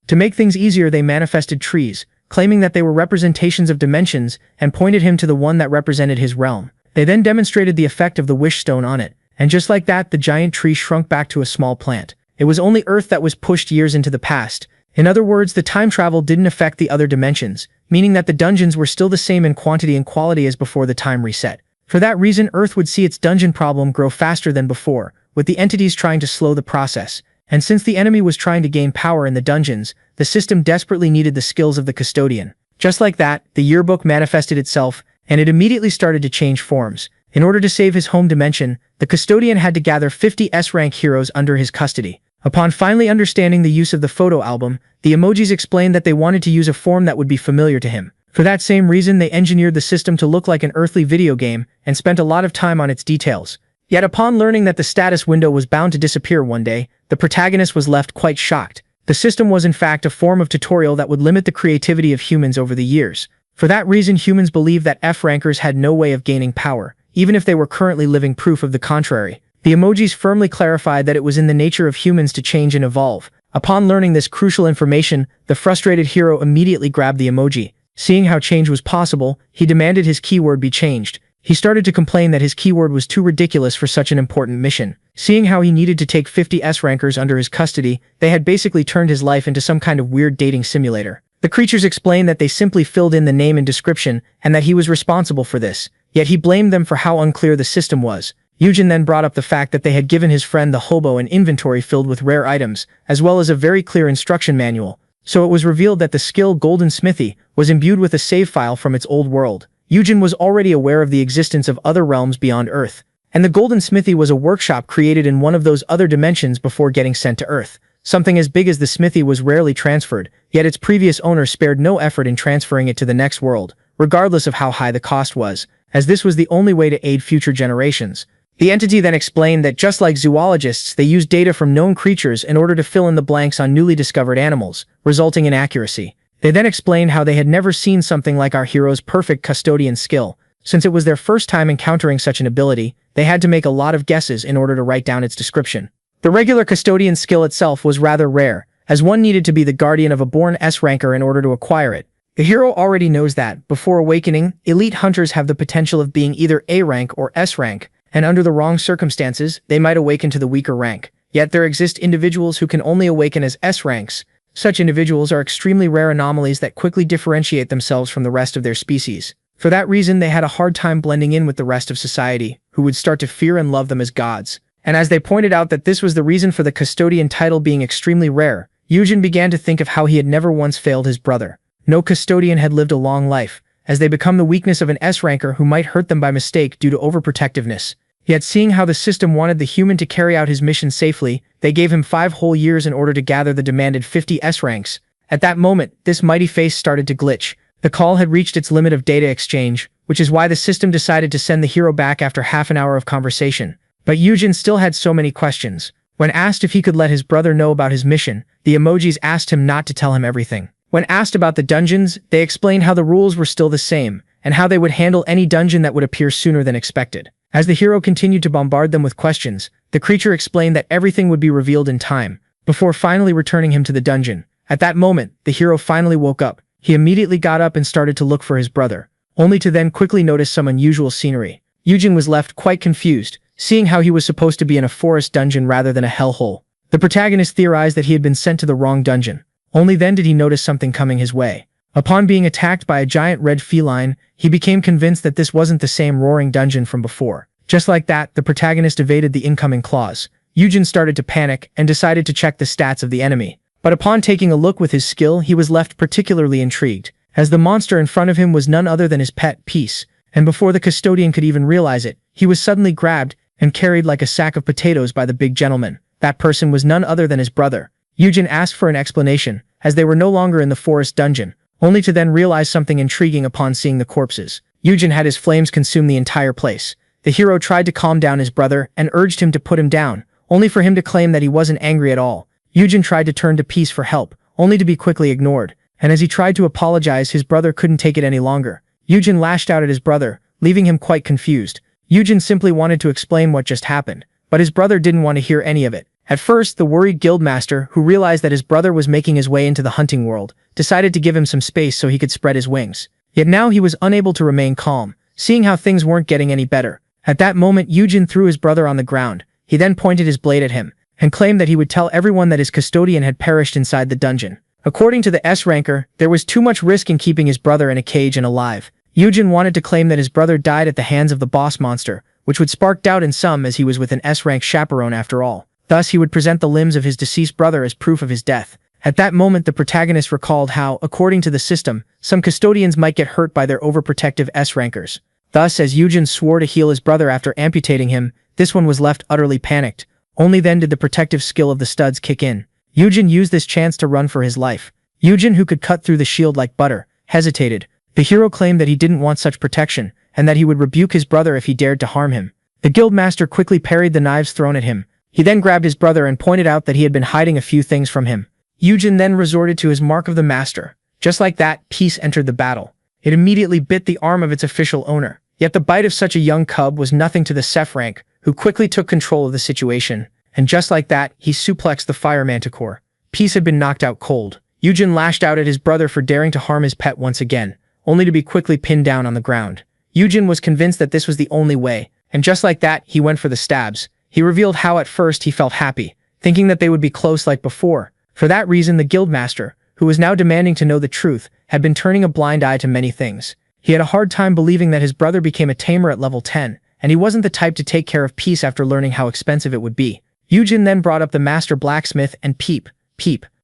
To make things easier, they manifested trees, claiming that they were representations of dimensions, and pointed him to the one that represented his realm. They then demonstrated the effect of the Wish Stone on it, and just like that, the giant tree shrunk back to a small plant. It was only Earth that was pushed years into the past. In other words, the time travel didn't affect the other dimensions, meaning that the dungeons were still the same in quantity and quality as before the time reset. For that reason, Earth would see its dungeon problem grow faster than before, with the entities trying to slow the process. And since the enemy was trying to gain power in the dungeons, the system desperately needed the skills of the custodian. Just like that, the yearbook manifested itself, and it immediately started to change forms. In order to save his home dimension, the custodian had to gather 50 S-rank heroes under his custody. Upon finally understanding the use of the photo album, the emojis explained that they wanted to use a form that would be familiar to him. For that same reason, they engineered the system to look like an earthly video game and spent a lot of time on its details. Yet upon learning that the status window was bound to disappear one day, the protagonist was left quite shocked. The system was in fact a form of tutorial that would limit the creativity of humans over the years. For that reason, humans believed that F-rankers had no way of gaining power, even if they were currently living proof of the contrary. The emojis firmly clarified that it was in the nature of humans to change and evolve. Upon learning this crucial information, the frustrated hero immediately grabbed the emoji. Seeing how change was possible, he demanded his keyword be changed. He started to complain that his keyword was too ridiculous for such an important mission. Seeing how he needed to take 50 S-rankers under his custody, they had basically turned his life into some kind of weird dating simulator. The creatures explained that they simply filled in the name and description, and that he was responsible for this. Yet he blamed them for how unclear the system was. Yujin then brought up the fact that they had given his friend the hobo an inventory filled with rare items, as well as a very clear instruction manual. So it was revealed that the skill Golden Smithy was imbued with a save file from its old world. Yujin was already aware of the existence of other realms beyond Earth, and the Golden Smithy was a workshop created in one of those other dimensions before getting sent to Earth. Something as big as the smithy was rarely transferred, yet its previous owner spared no effort in transferring it to the next world, regardless of how high the cost was, as this was the only way to aid future generations. The entity then explained that just like zoologists, they use data from known creatures in order to fill in the blanks on newly discovered animals, resulting in accuracy. They then explained how they had never seen something like our hero's perfect custodian skill. Since it was their first time encountering such an ability, they had to make a lot of guesses in order to write down its description. The regular custodian skill itself was rather rare, as one needed to be the guardian of a born S-ranker in order to acquire it. The hero already knows that, before awakening, elite hunters have the potential of being either A rank or S rank, and under the wrong circumstances, they might awaken to the weaker rank. Yet there exist individuals who can only awaken as S ranks. Such individuals are extremely rare anomalies that quickly differentiate themselves from the rest of their species. For that reason, they had a hard time blending in with the rest of society, who would start to fear and love them as gods. And as they pointed out that this was the reason for the custodian title being extremely rare, Yujin began to think of how he had never once failed his brother. No custodian had lived a long life, as they become the weakness of an S-ranker who might hurt them by mistake due to overprotectiveness. Yet seeing how the system wanted the human to carry out his mission safely, they gave him 5 whole years in order to gather the demanded 50 S-ranks. At that moment, this mighty face started to glitch. The call had reached its limit of data exchange, which is why the system decided to send the hero back after half an hour of conversation. But Yujin still had so many questions. When asked if he could let his brother know about his mission, the emojis asked him not to tell him everything. When asked about the dungeons, they explained how the rules were still the same, and how they would handle any dungeon that would appear sooner than expected. As the hero continued to bombard them with questions, the creature explained that everything would be revealed in time, before finally returning him to the dungeon. At that moment, the hero finally woke up. He immediately got up and started to look for his brother, only to then quickly notice some unusual scenery. Yujin was left quite confused, seeing how he was supposed to be in a forest dungeon rather than a hellhole. The protagonist theorized that he had been sent to the wrong dungeon. Only then did he notice something coming his way. Upon being attacked by a giant red feline, he became convinced that this wasn't the same roaring dungeon from before. Just like that, the protagonist evaded the incoming claws. Yujin started to panic and decided to check the stats of the enemy. But upon taking a look with his skill, he was left particularly intrigued, as the monster in front of him was none other than his pet, Peace. And before the custodian could even realize it, he was suddenly grabbed and carried like a sack of potatoes by the big gentleman. That person was none other than his brother. Yujin asked for an explanation, as they were no longer in the forest dungeon, only to then realize something intriguing upon seeing the corpses. Yujin had his flames consume the entire place. The hero tried to calm down his brother and urged him to put him down, only for him to claim that he wasn't angry at all. Yujin tried to turn to Peace for help, only to be quickly ignored, and as he tried to apologize, his brother couldn't take it any longer. Yujin lashed out at his brother, leaving him quite confused. Yujin simply wanted to explain what just happened, but his brother didn't want to hear any of it. At first, the worried guildmaster, who realized that his brother was making his way into the hunting world, decided to give him some space so he could spread his wings. Yet now he was unable to remain calm, seeing how things weren't getting any better. At that moment, Yujin threw his brother on the ground. He then pointed his blade at him, and claimed that he would tell everyone that his custodian had perished inside the dungeon. According to the S-ranker, there was too much risk in keeping his brother in a cage and alive. Yujin wanted to claim that his brother died at the hands of the boss monster, which would spark doubt in some as he was with an S-rank chaperone after all. Thus, he would present the limbs of his deceased brother as proof of his death. At that moment, the protagonist recalled how, according to the system, some custodians might get hurt by their overprotective S-rankers. Thus, as Yujin swore to heal his brother after amputating him, this one was left utterly panicked. Only then did the protective skill of the studs kick in. Yujin used this chance to run for his life. Yujin, who could cut through the shield like butter, hesitated. The hero claimed that he didn't want such protection, and that he would rebuke his brother if he dared to harm him. The guildmaster quickly parried the knives thrown at him. He then grabbed his brother and pointed out that he had been hiding a few things from him. Yujin then resorted to his mark of the master. Just like that, Peace entered the battle. It immediately bit the arm of its official owner. Yet the bite of such a young cub was nothing to the Seth rank, who quickly took control of the situation. And just like that, he suplexed the fire manticore. Peace had been knocked out cold. Yujin lashed out at his brother for daring to harm his pet once again, only to be quickly pinned down on the ground. Yujin was convinced that this was the only way, and just like that, he went for the stabs. He revealed how at first he felt happy, thinking that they would be close like before. For that reason, the guildmaster, who was now demanding to know the truth, had been turning a blind eye to many things. He had a hard time believing that his brother became a tamer at level 10, and he wasn't the type to take care of Peace after learning how expensive it would be. Yujin then brought up the master blacksmith and Peep.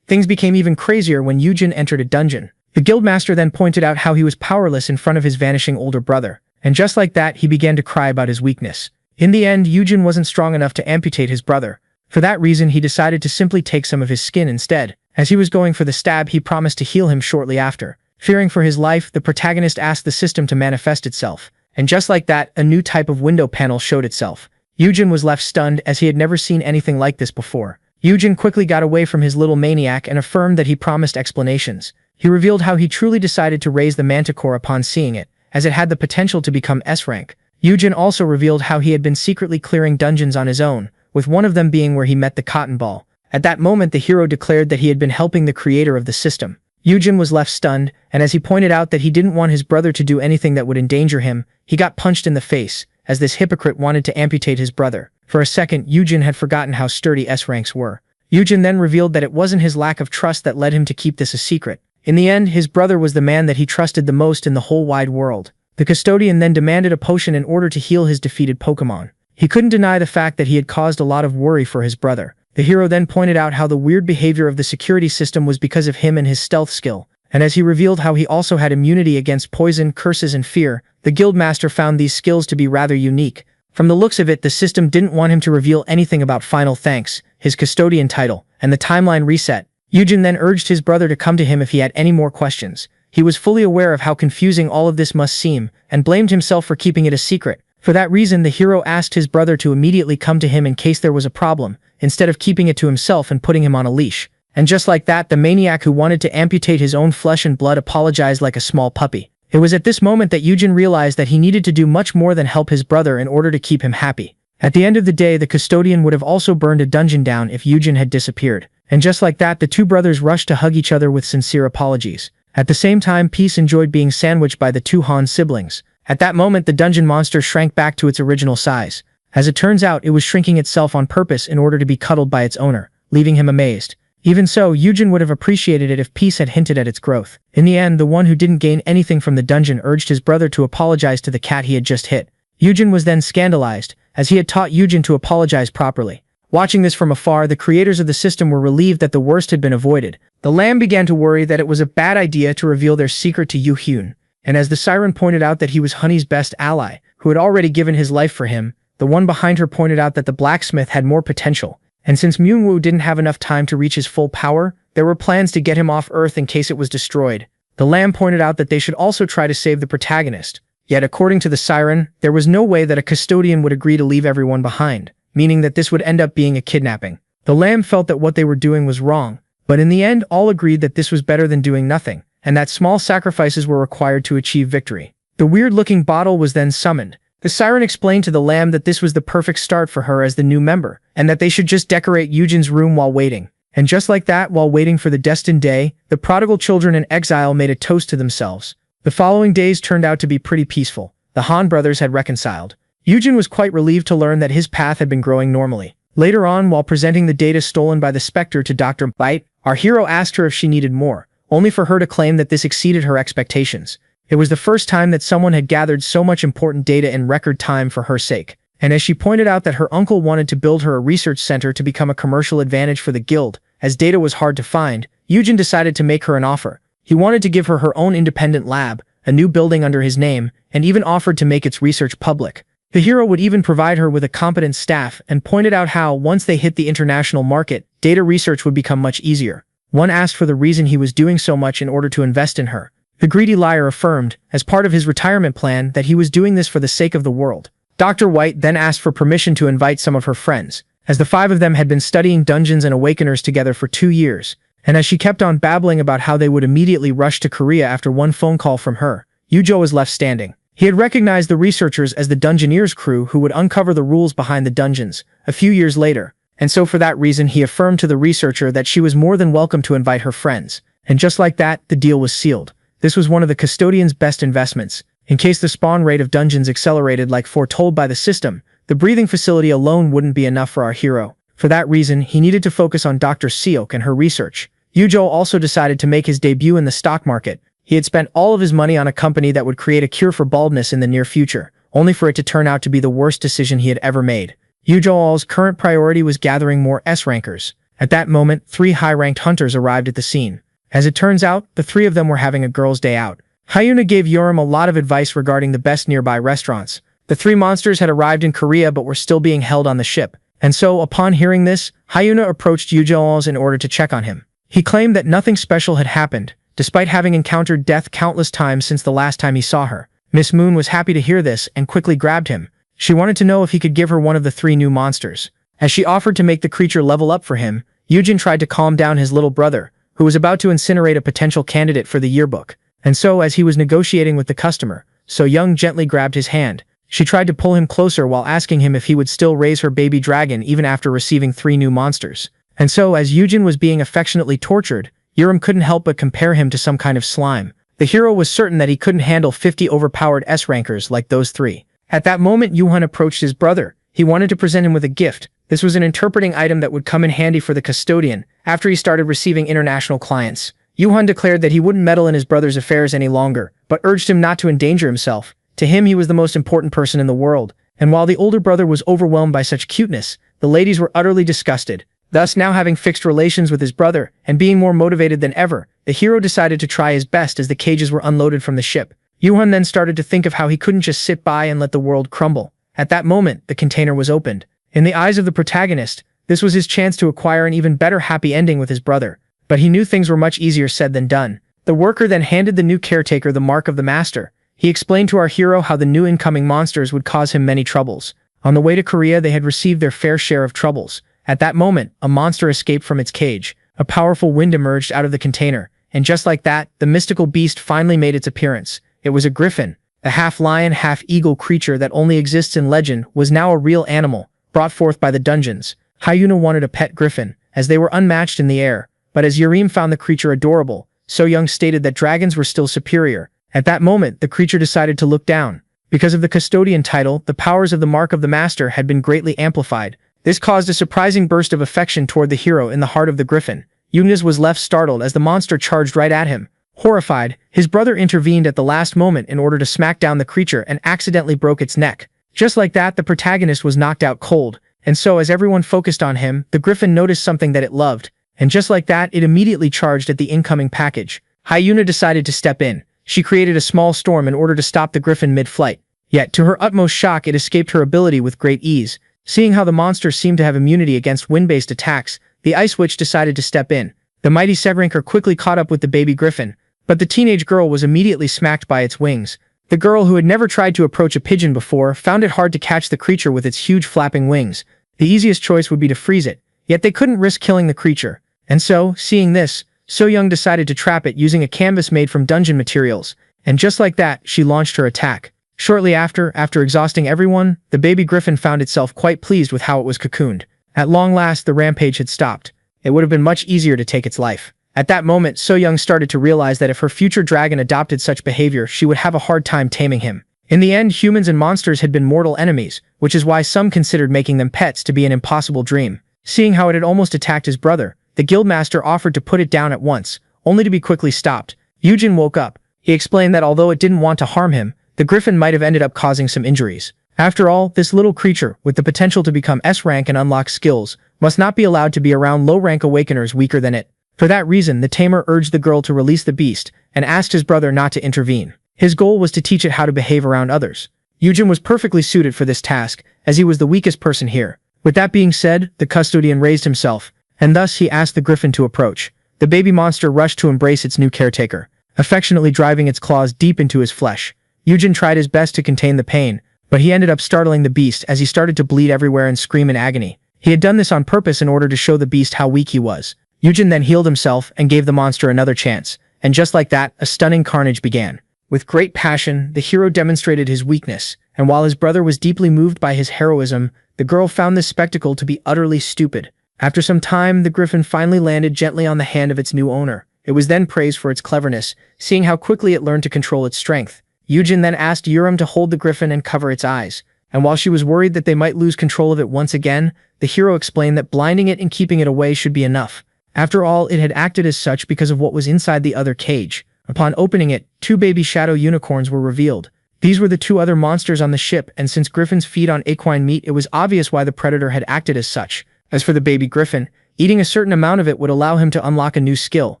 Things became even crazier when Yujin entered a dungeon. The guildmaster then pointed out how he was powerless in front of his vanishing older brother, and just like that, he began to cry about his weakness. In the end, Yujin wasn't strong enough to amputate his brother. For that reason, he decided to simply take some of his skin instead. As he was going for the stab, he promised to heal him shortly after. Fearing for his life, the protagonist asked the system to manifest itself. And just like that, a new type of window panel showed itself. Yujin was left stunned as he had never seen anything like this before. Yujin quickly got away from his little maniac and affirmed that he promised explanations. He revealed how he truly decided to raise the manticore upon seeing it, as it had the potential to become S-rank. Yujin also revealed how he had been secretly clearing dungeons on his own, with one of them being where he met the cotton ball. At that moment, the hero declared that he had been helping the creator of the system. Yujin was left stunned, and as he pointed out that he didn't want his brother to do anything that would endanger him, he got punched in the face, as this hypocrite wanted to amputate his brother. For a second, Yujin had forgotten how sturdy S-ranks were. Yujin then revealed that it wasn't his lack of trust that led him to keep this a secret. In the end, his brother was the man that he trusted the most in the whole wide world. The custodian then demanded a potion in order to heal his defeated Pokemon. He couldn't deny the fact that he had caused a lot of worry for his brother. The hero then pointed out how the weird behavior of the security system was because of him and his stealth skill. And as he revealed how he also had immunity against poison, curses, and fear, the guildmaster found these skills to be rather unique. From the looks of it, the system didn't want him to reveal anything about Final Thanks, his custodian title, and the timeline reset. Yujin then urged his brother to come to him if he had any more questions. He was fully aware of how confusing all of this must seem, and blamed himself for keeping it a secret. For that reason, the hero asked his brother to immediately come to him in case there was a problem, instead of keeping it to himself and putting him on a leash. And just like that, the maniac who wanted to amputate his own flesh and blood apologized like a small puppy. It was at this moment that Yujin realized that he needed to do much more than help his brother in order to keep him happy. At the end of the day, the custodian would have also burned a dungeon down if Yujin had disappeared. And just like that, the two brothers rushed to hug each other with sincere apologies. At the same time, Peace enjoyed being sandwiched by the two Han siblings. At that moment, the dungeon monster shrank back to its original size. As it turns out, it was shrinking itself on purpose in order to be cuddled by its owner, leaving him amazed. Even so, Yujin would have appreciated it if Peace had hinted at its growth. In the end, the one who didn't gain anything from the dungeon urged his brother to apologize to the cat he had just hit. Yujin was then scandalized, as he had taught Yujin to apologize properly. Watching this from afar, the creators of the system were relieved that the worst had been avoided. The lamb began to worry that it was a bad idea to reveal their secret to Yu Hyun, and as the siren pointed out that he was Honey's best ally, who had already given his life for him, the one behind her pointed out that the blacksmith had more potential. And since Myungwoo didn't have enough time to reach his full power, there were plans to get him off Earth in case it was destroyed. The lamb pointed out that they should also try to save the protagonist. Yet according to the siren, there was no way that a custodian would agree to leave everyone behind, meaning that this would end up being a kidnapping. The lamb felt that what they were doing was wrong, but in the end all agreed that this was better than doing nothing, and that small sacrifices were required to achieve victory. The weird-looking bottle was then summoned. The siren explained to the lamb that this was the perfect start for her as the new member, and that they should just decorate Yujin's room while waiting. And just like that, while waiting for the destined day, the prodigal children in exile made a toast to themselves. The following days turned out to be pretty peaceful. The Han brothers had reconciled. Yujin was quite relieved to learn that his path had been growing normally. Later on, while presenting the data stolen by the Spectre to Dr. Bite, our hero asked her if she needed more, only for her to claim that this exceeded her expectations. It was the first time that someone had gathered so much important data in record time for her sake. And as she pointed out that her uncle wanted to build her a research center to become a commercial advantage for the guild, as data was hard to find, Yujin decided to make her an offer. He wanted to give her her own independent lab, a new building under his name, and even offered to make its research public. The hero would even provide her with a competent staff and pointed out how, once they hit the international market, data research would become much easier. One asked for the reason he was doing so much in order to invest in her. The greedy liar affirmed, as part of his retirement plan, that he was doing this for the sake of the world. Dr. White then asked for permission to invite some of her friends, as the 5 of them had been studying Dungeons and Awakeners together for 2 years, and as she kept on babbling about how they would immediately rush to Korea after one phone call from her, Yujo was left standing. He had recognized the researchers as the Dungeoneers crew who would uncover the rules behind the dungeons a few years later, and so for that reason he affirmed to the researcher that she was more than welcome to invite her friends. And just like that, the deal was sealed. This was one of the custodian's best investments. In case the spawn rate of dungeons accelerated like foretold by the system, the breathing facility alone wouldn't be enough for our hero. For that reason, he needed to focus on Dr. Seok and her research. Yujo also decided to make his debut in the stock market. He had spent all of his money on a company that would create a cure for baldness in the near future, only for it to turn out to be the worst decision he had ever made. Yujo-al's current priority was gathering more S-rankers. At that moment, 3 high-ranked hunters arrived at the scene. As it turns out, the 3 of them were having a girls' day out. Hyuna gave Yoram a lot of advice regarding the best nearby restaurants. The 3 monsters had arrived in Korea but were still being held on the ship. And so, upon hearing this, Hyuna approached Yujo-al's in order to check on him. He claimed that nothing special had happened, despite having encountered death countless times since the last time he saw her. Miss Moon was happy to hear this and quickly grabbed him. She wanted to know if he could give her one of the 3 new monsters. As she offered to make the creature level up for him, Yujin tried to calm down his little brother, who was about to incinerate a potential candidate for the yearbook. And so, as he was negotiating with the customer, So Young gently grabbed his hand. She tried to pull him closer while asking him if he would still raise her baby dragon even after receiving 3 new monsters. And so, as Yujin was being affectionately tortured, Yuram couldn't help but compare him to some kind of slime. The hero was certain that he couldn't handle 50 overpowered S-rankers like those 3. At that moment, Yuhan approached his brother. He wanted to present him with a gift. This was an interpreting item that would come in handy for the custodian after he started receiving international clients. Yuhan declared that he wouldn't meddle in his brother's affairs any longer, but urged him not to endanger himself. To him, he was the most important person in the world, and while the older brother was overwhelmed by such cuteness, the ladies were utterly disgusted. Thus, now having fixed relations with his brother, and being more motivated than ever, the hero decided to try his best as the cages were unloaded from the ship. Yuhan then started to think of how he couldn't just sit by and let the world crumble. At that moment, the container was opened. In the eyes of the protagonist, this was his chance to acquire an even better happy ending with his brother. But he knew things were much easier said than done. The worker then handed the new caretaker the mark of the master. He explained to our hero how the new incoming monsters would cause him many troubles. On the way to Korea, they had received their fair share of troubles. At that moment, a monster escaped from its cage. A powerful wind emerged out of the container, and just like that, the mystical beast finally made its appearance. It was a griffin. The half-lion, half-eagle creature that only exists in legend was now a real animal, brought forth by the dungeons. Hyuna wanted a pet griffin, as they were unmatched in the air, but as Yurim found the creature adorable, So Young stated that dragons were still superior. At that moment, the creature decided to look down. Because of the custodian title, the powers of the Mark of the Master had been greatly amplified. This caused a surprising burst of affection toward the hero in the heart of the griffin. Yunus was left startled as the monster charged right at him. Horrified, his brother intervened at the last moment in order to smack down the creature and accidentally broke its neck. Just like that, the protagonist was knocked out cold, and so as everyone focused on him, the griffin noticed something that it loved, and just like that, it immediately charged at the incoming package. Hyuna decided to step in. She created a small storm in order to stop the griffin mid-flight. Yet, to her utmost shock, it escaped her ability with great ease. Seeing how the monster seemed to have immunity against wind-based attacks, the Ice Witch decided to step in. The mighty Severinker quickly caught up with the baby griffin, but the teenage girl was immediately smacked by its wings. The girl, who had never tried to approach a pigeon before, found it hard to catch the creature with its huge flapping wings. The easiest choice would be to freeze it, yet they couldn't risk killing the creature. And so, seeing this, So Young decided to trap it using a canvas made from dungeon materials, and just like that, she launched her attack. Shortly after exhausting everyone, the baby griffin found itself quite pleased with how it was cocooned. At long last, the rampage had stopped. It would have been much easier to take its life. At that moment, So Young started to realize that if her future dragon adopted such behavior, she would have a hard time taming him. In the end, humans and monsters had been mortal enemies, which is why some considered making them pets to be an impossible dream. Seeing how it had almost attacked his brother, the guildmaster offered to put it down at once, only to be quickly stopped. Yujin woke up. He explained that although it didn't want to harm him, the griffin might have ended up causing some injuries. After all, this little creature, with the potential to become S-rank and unlock skills, must not be allowed to be around low-rank awakeners weaker than it. For that reason, the tamer urged the girl to release the beast, and asked his brother not to intervene. His goal was to teach it how to behave around others. Yujin was perfectly suited for this task, as he was the weakest person here. With that being said, the custodian raised himself, and thus he asked the griffin to approach. The baby monster rushed to embrace its new caretaker, affectionately driving its claws deep into his flesh. Yujin tried his best to contain the pain, but he ended up startling the beast as he started to bleed everywhere and scream in agony. He had done this on purpose in order to show the beast how weak he was. Yujin then healed himself and gave the monster another chance, and just like that, a stunning carnage began. With great passion, the hero demonstrated his weakness, and while his brother was deeply moved by his heroism, the girl found this spectacle to be utterly stupid. After some time, the griffin finally landed gently on the hand of its new owner. It was then praised for its cleverness, seeing how quickly it learned to control its strength. Yujin then asked Yuram to hold the griffin and cover its eyes, and while she was worried that they might lose control of it once again, the hero explained that blinding it and keeping it away should be enough. After all, it had acted as such because of what was inside the other cage. Upon opening it, 2 baby shadow unicorns were revealed. These were the 2 other monsters on the ship, and since griffins feed on equine meat, it was obvious why the predator had acted as such. As for the baby griffin, eating a certain amount of it would allow him to unlock a new skill.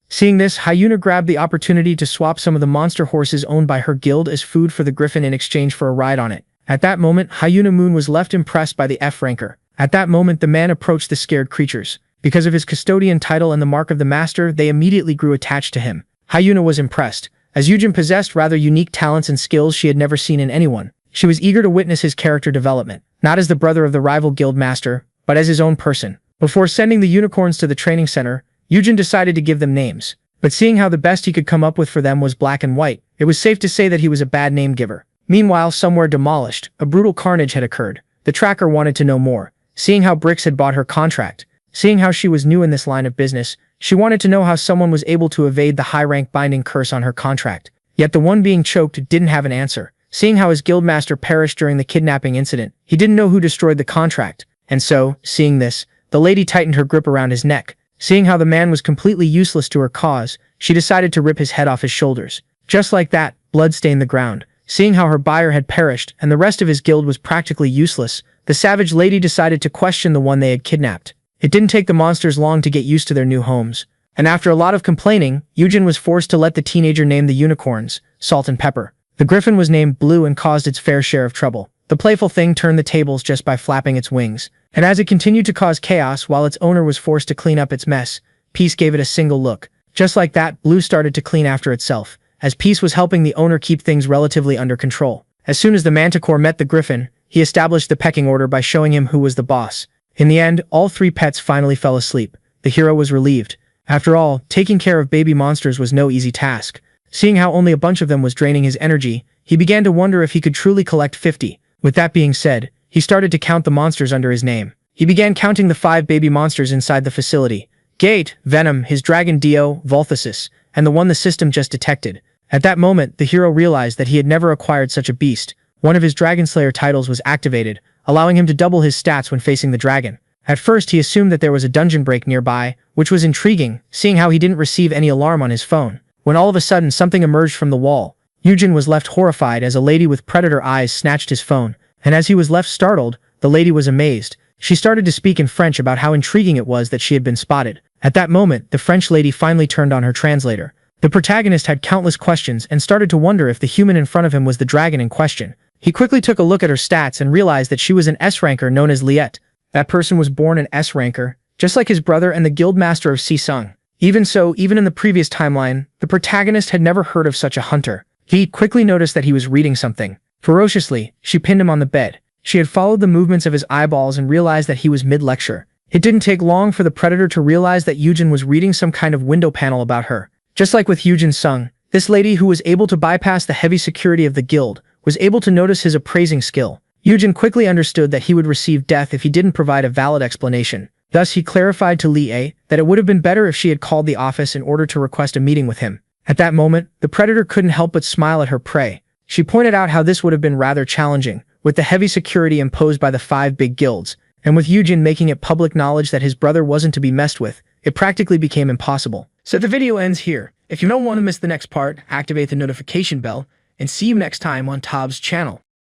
Seeing this, Hyuna grabbed the opportunity to swap some of the monster horses owned by her guild as food for the griffin in exchange for a ride on it. At that moment, Hyuna Moon was left impressed by the F-ranker. At that moment, the man approached the scared creatures. Because of his custodian title and the mark of the master, they immediately grew attached to him. Hyuna was impressed, as Yujin possessed rather unique talents and skills she had never seen in anyone. She was eager to witness his character development, not as the brother of the rival guild master, but as his own person. Before sending the unicorns to the training center, Yujin decided to give them names. But seeing how the best he could come up with for them was black and white, it was safe to say that he was a bad name giver. Meanwhile, somewhere demolished, a brutal carnage had occurred. The tracker wanted to know more. Seeing how Brix had bought her contract, seeing how she was new in this line of business, she wanted to know how someone was able to evade the high-rank binding curse on her contract. Yet the one being choked didn't have an answer. Seeing how his guildmaster perished during the kidnapping incident, he didn't know who destroyed the contract. And so, seeing this, the lady tightened her grip around his neck. Seeing how the man was completely useless to her cause, she decided to rip his head off his shoulders. Just like that, blood stained the ground. Seeing how her buyer had perished and the rest of his guild was practically useless, the savage lady decided to question the one they had kidnapped. It didn't take the monsters long to get used to their new homes. And after a lot of complaining, Yujin was forced to let the teenager name the unicorns, Salt and Pepper. The griffin was named Blue and caused its fair share of trouble. The playful thing turned the tables just by flapping its wings. And as it continued to cause chaos while its owner was forced to clean up its mess, Peace gave it a single look. Just like that, Blue started to clean after itself, as Peace was helping the owner keep things relatively under control. As soon as the manticore met the griffin, he established the pecking order by showing him who was the boss. In the end, all 3 pets finally fell asleep. The hero was relieved. After all, taking care of baby monsters was no easy task. Seeing how only a bunch of them was draining his energy, he began to wonder if he could truly collect 50. With that being said, he started to count the monsters under his name. He began counting the 5 baby monsters inside the facility. Gate, Venom, his dragon Dio, Volthasis, and the one the system just detected. At that moment, the hero realized that he had never acquired such a beast. One of his Dragon Slayer titles was activated, allowing him to double his stats when facing the dragon. At first, he assumed that there was a dungeon break nearby, which was intriguing, seeing how he didn't receive any alarm on his phone. When all of a sudden something emerged from the wall, Yujin was left horrified as a lady with predator eyes snatched his phone, and as he was left startled, the lady was amazed. She started to speak in French about how intriguing it was that she had been spotted. At that moment, the French lady finally turned on her translator. The protagonist had countless questions and started to wonder if the human in front of him was the dragon in question. He quickly took a look at her stats and realized that she was an S-ranker known as Liet. That person was born an S-ranker, just like his brother and the guildmaster of Sisung. Even so, even in the previous timeline, the protagonist had never heard of such a hunter. He quickly noticed that he was reading something. Ferociously, she pinned him on the bed. She had followed the movements of his eyeballs and realized that he was mid-lecture. It didn't take long for the predator to realize that Yujin was reading some kind of window panel about her. Just like with Yujin Sung, this lady who was able to bypass the heavy security of the guild was able to notice his appraising skill. Yujin quickly understood that he would receive death if he didn't provide a valid explanation. Thus, he clarified to Li A that it would have been better if she had called the office in order to request a meeting with him. At that moment, the predator couldn't help but smile at her prey. She pointed out how this would have been rather challenging, with the heavy security imposed by the 5 big guilds, and with Yujin making it public knowledge that his brother wasn't to be messed with, it practically became impossible. So the video ends here. If you don't want to miss the next part, activate the notification bell, and see you next time on Tob's channel.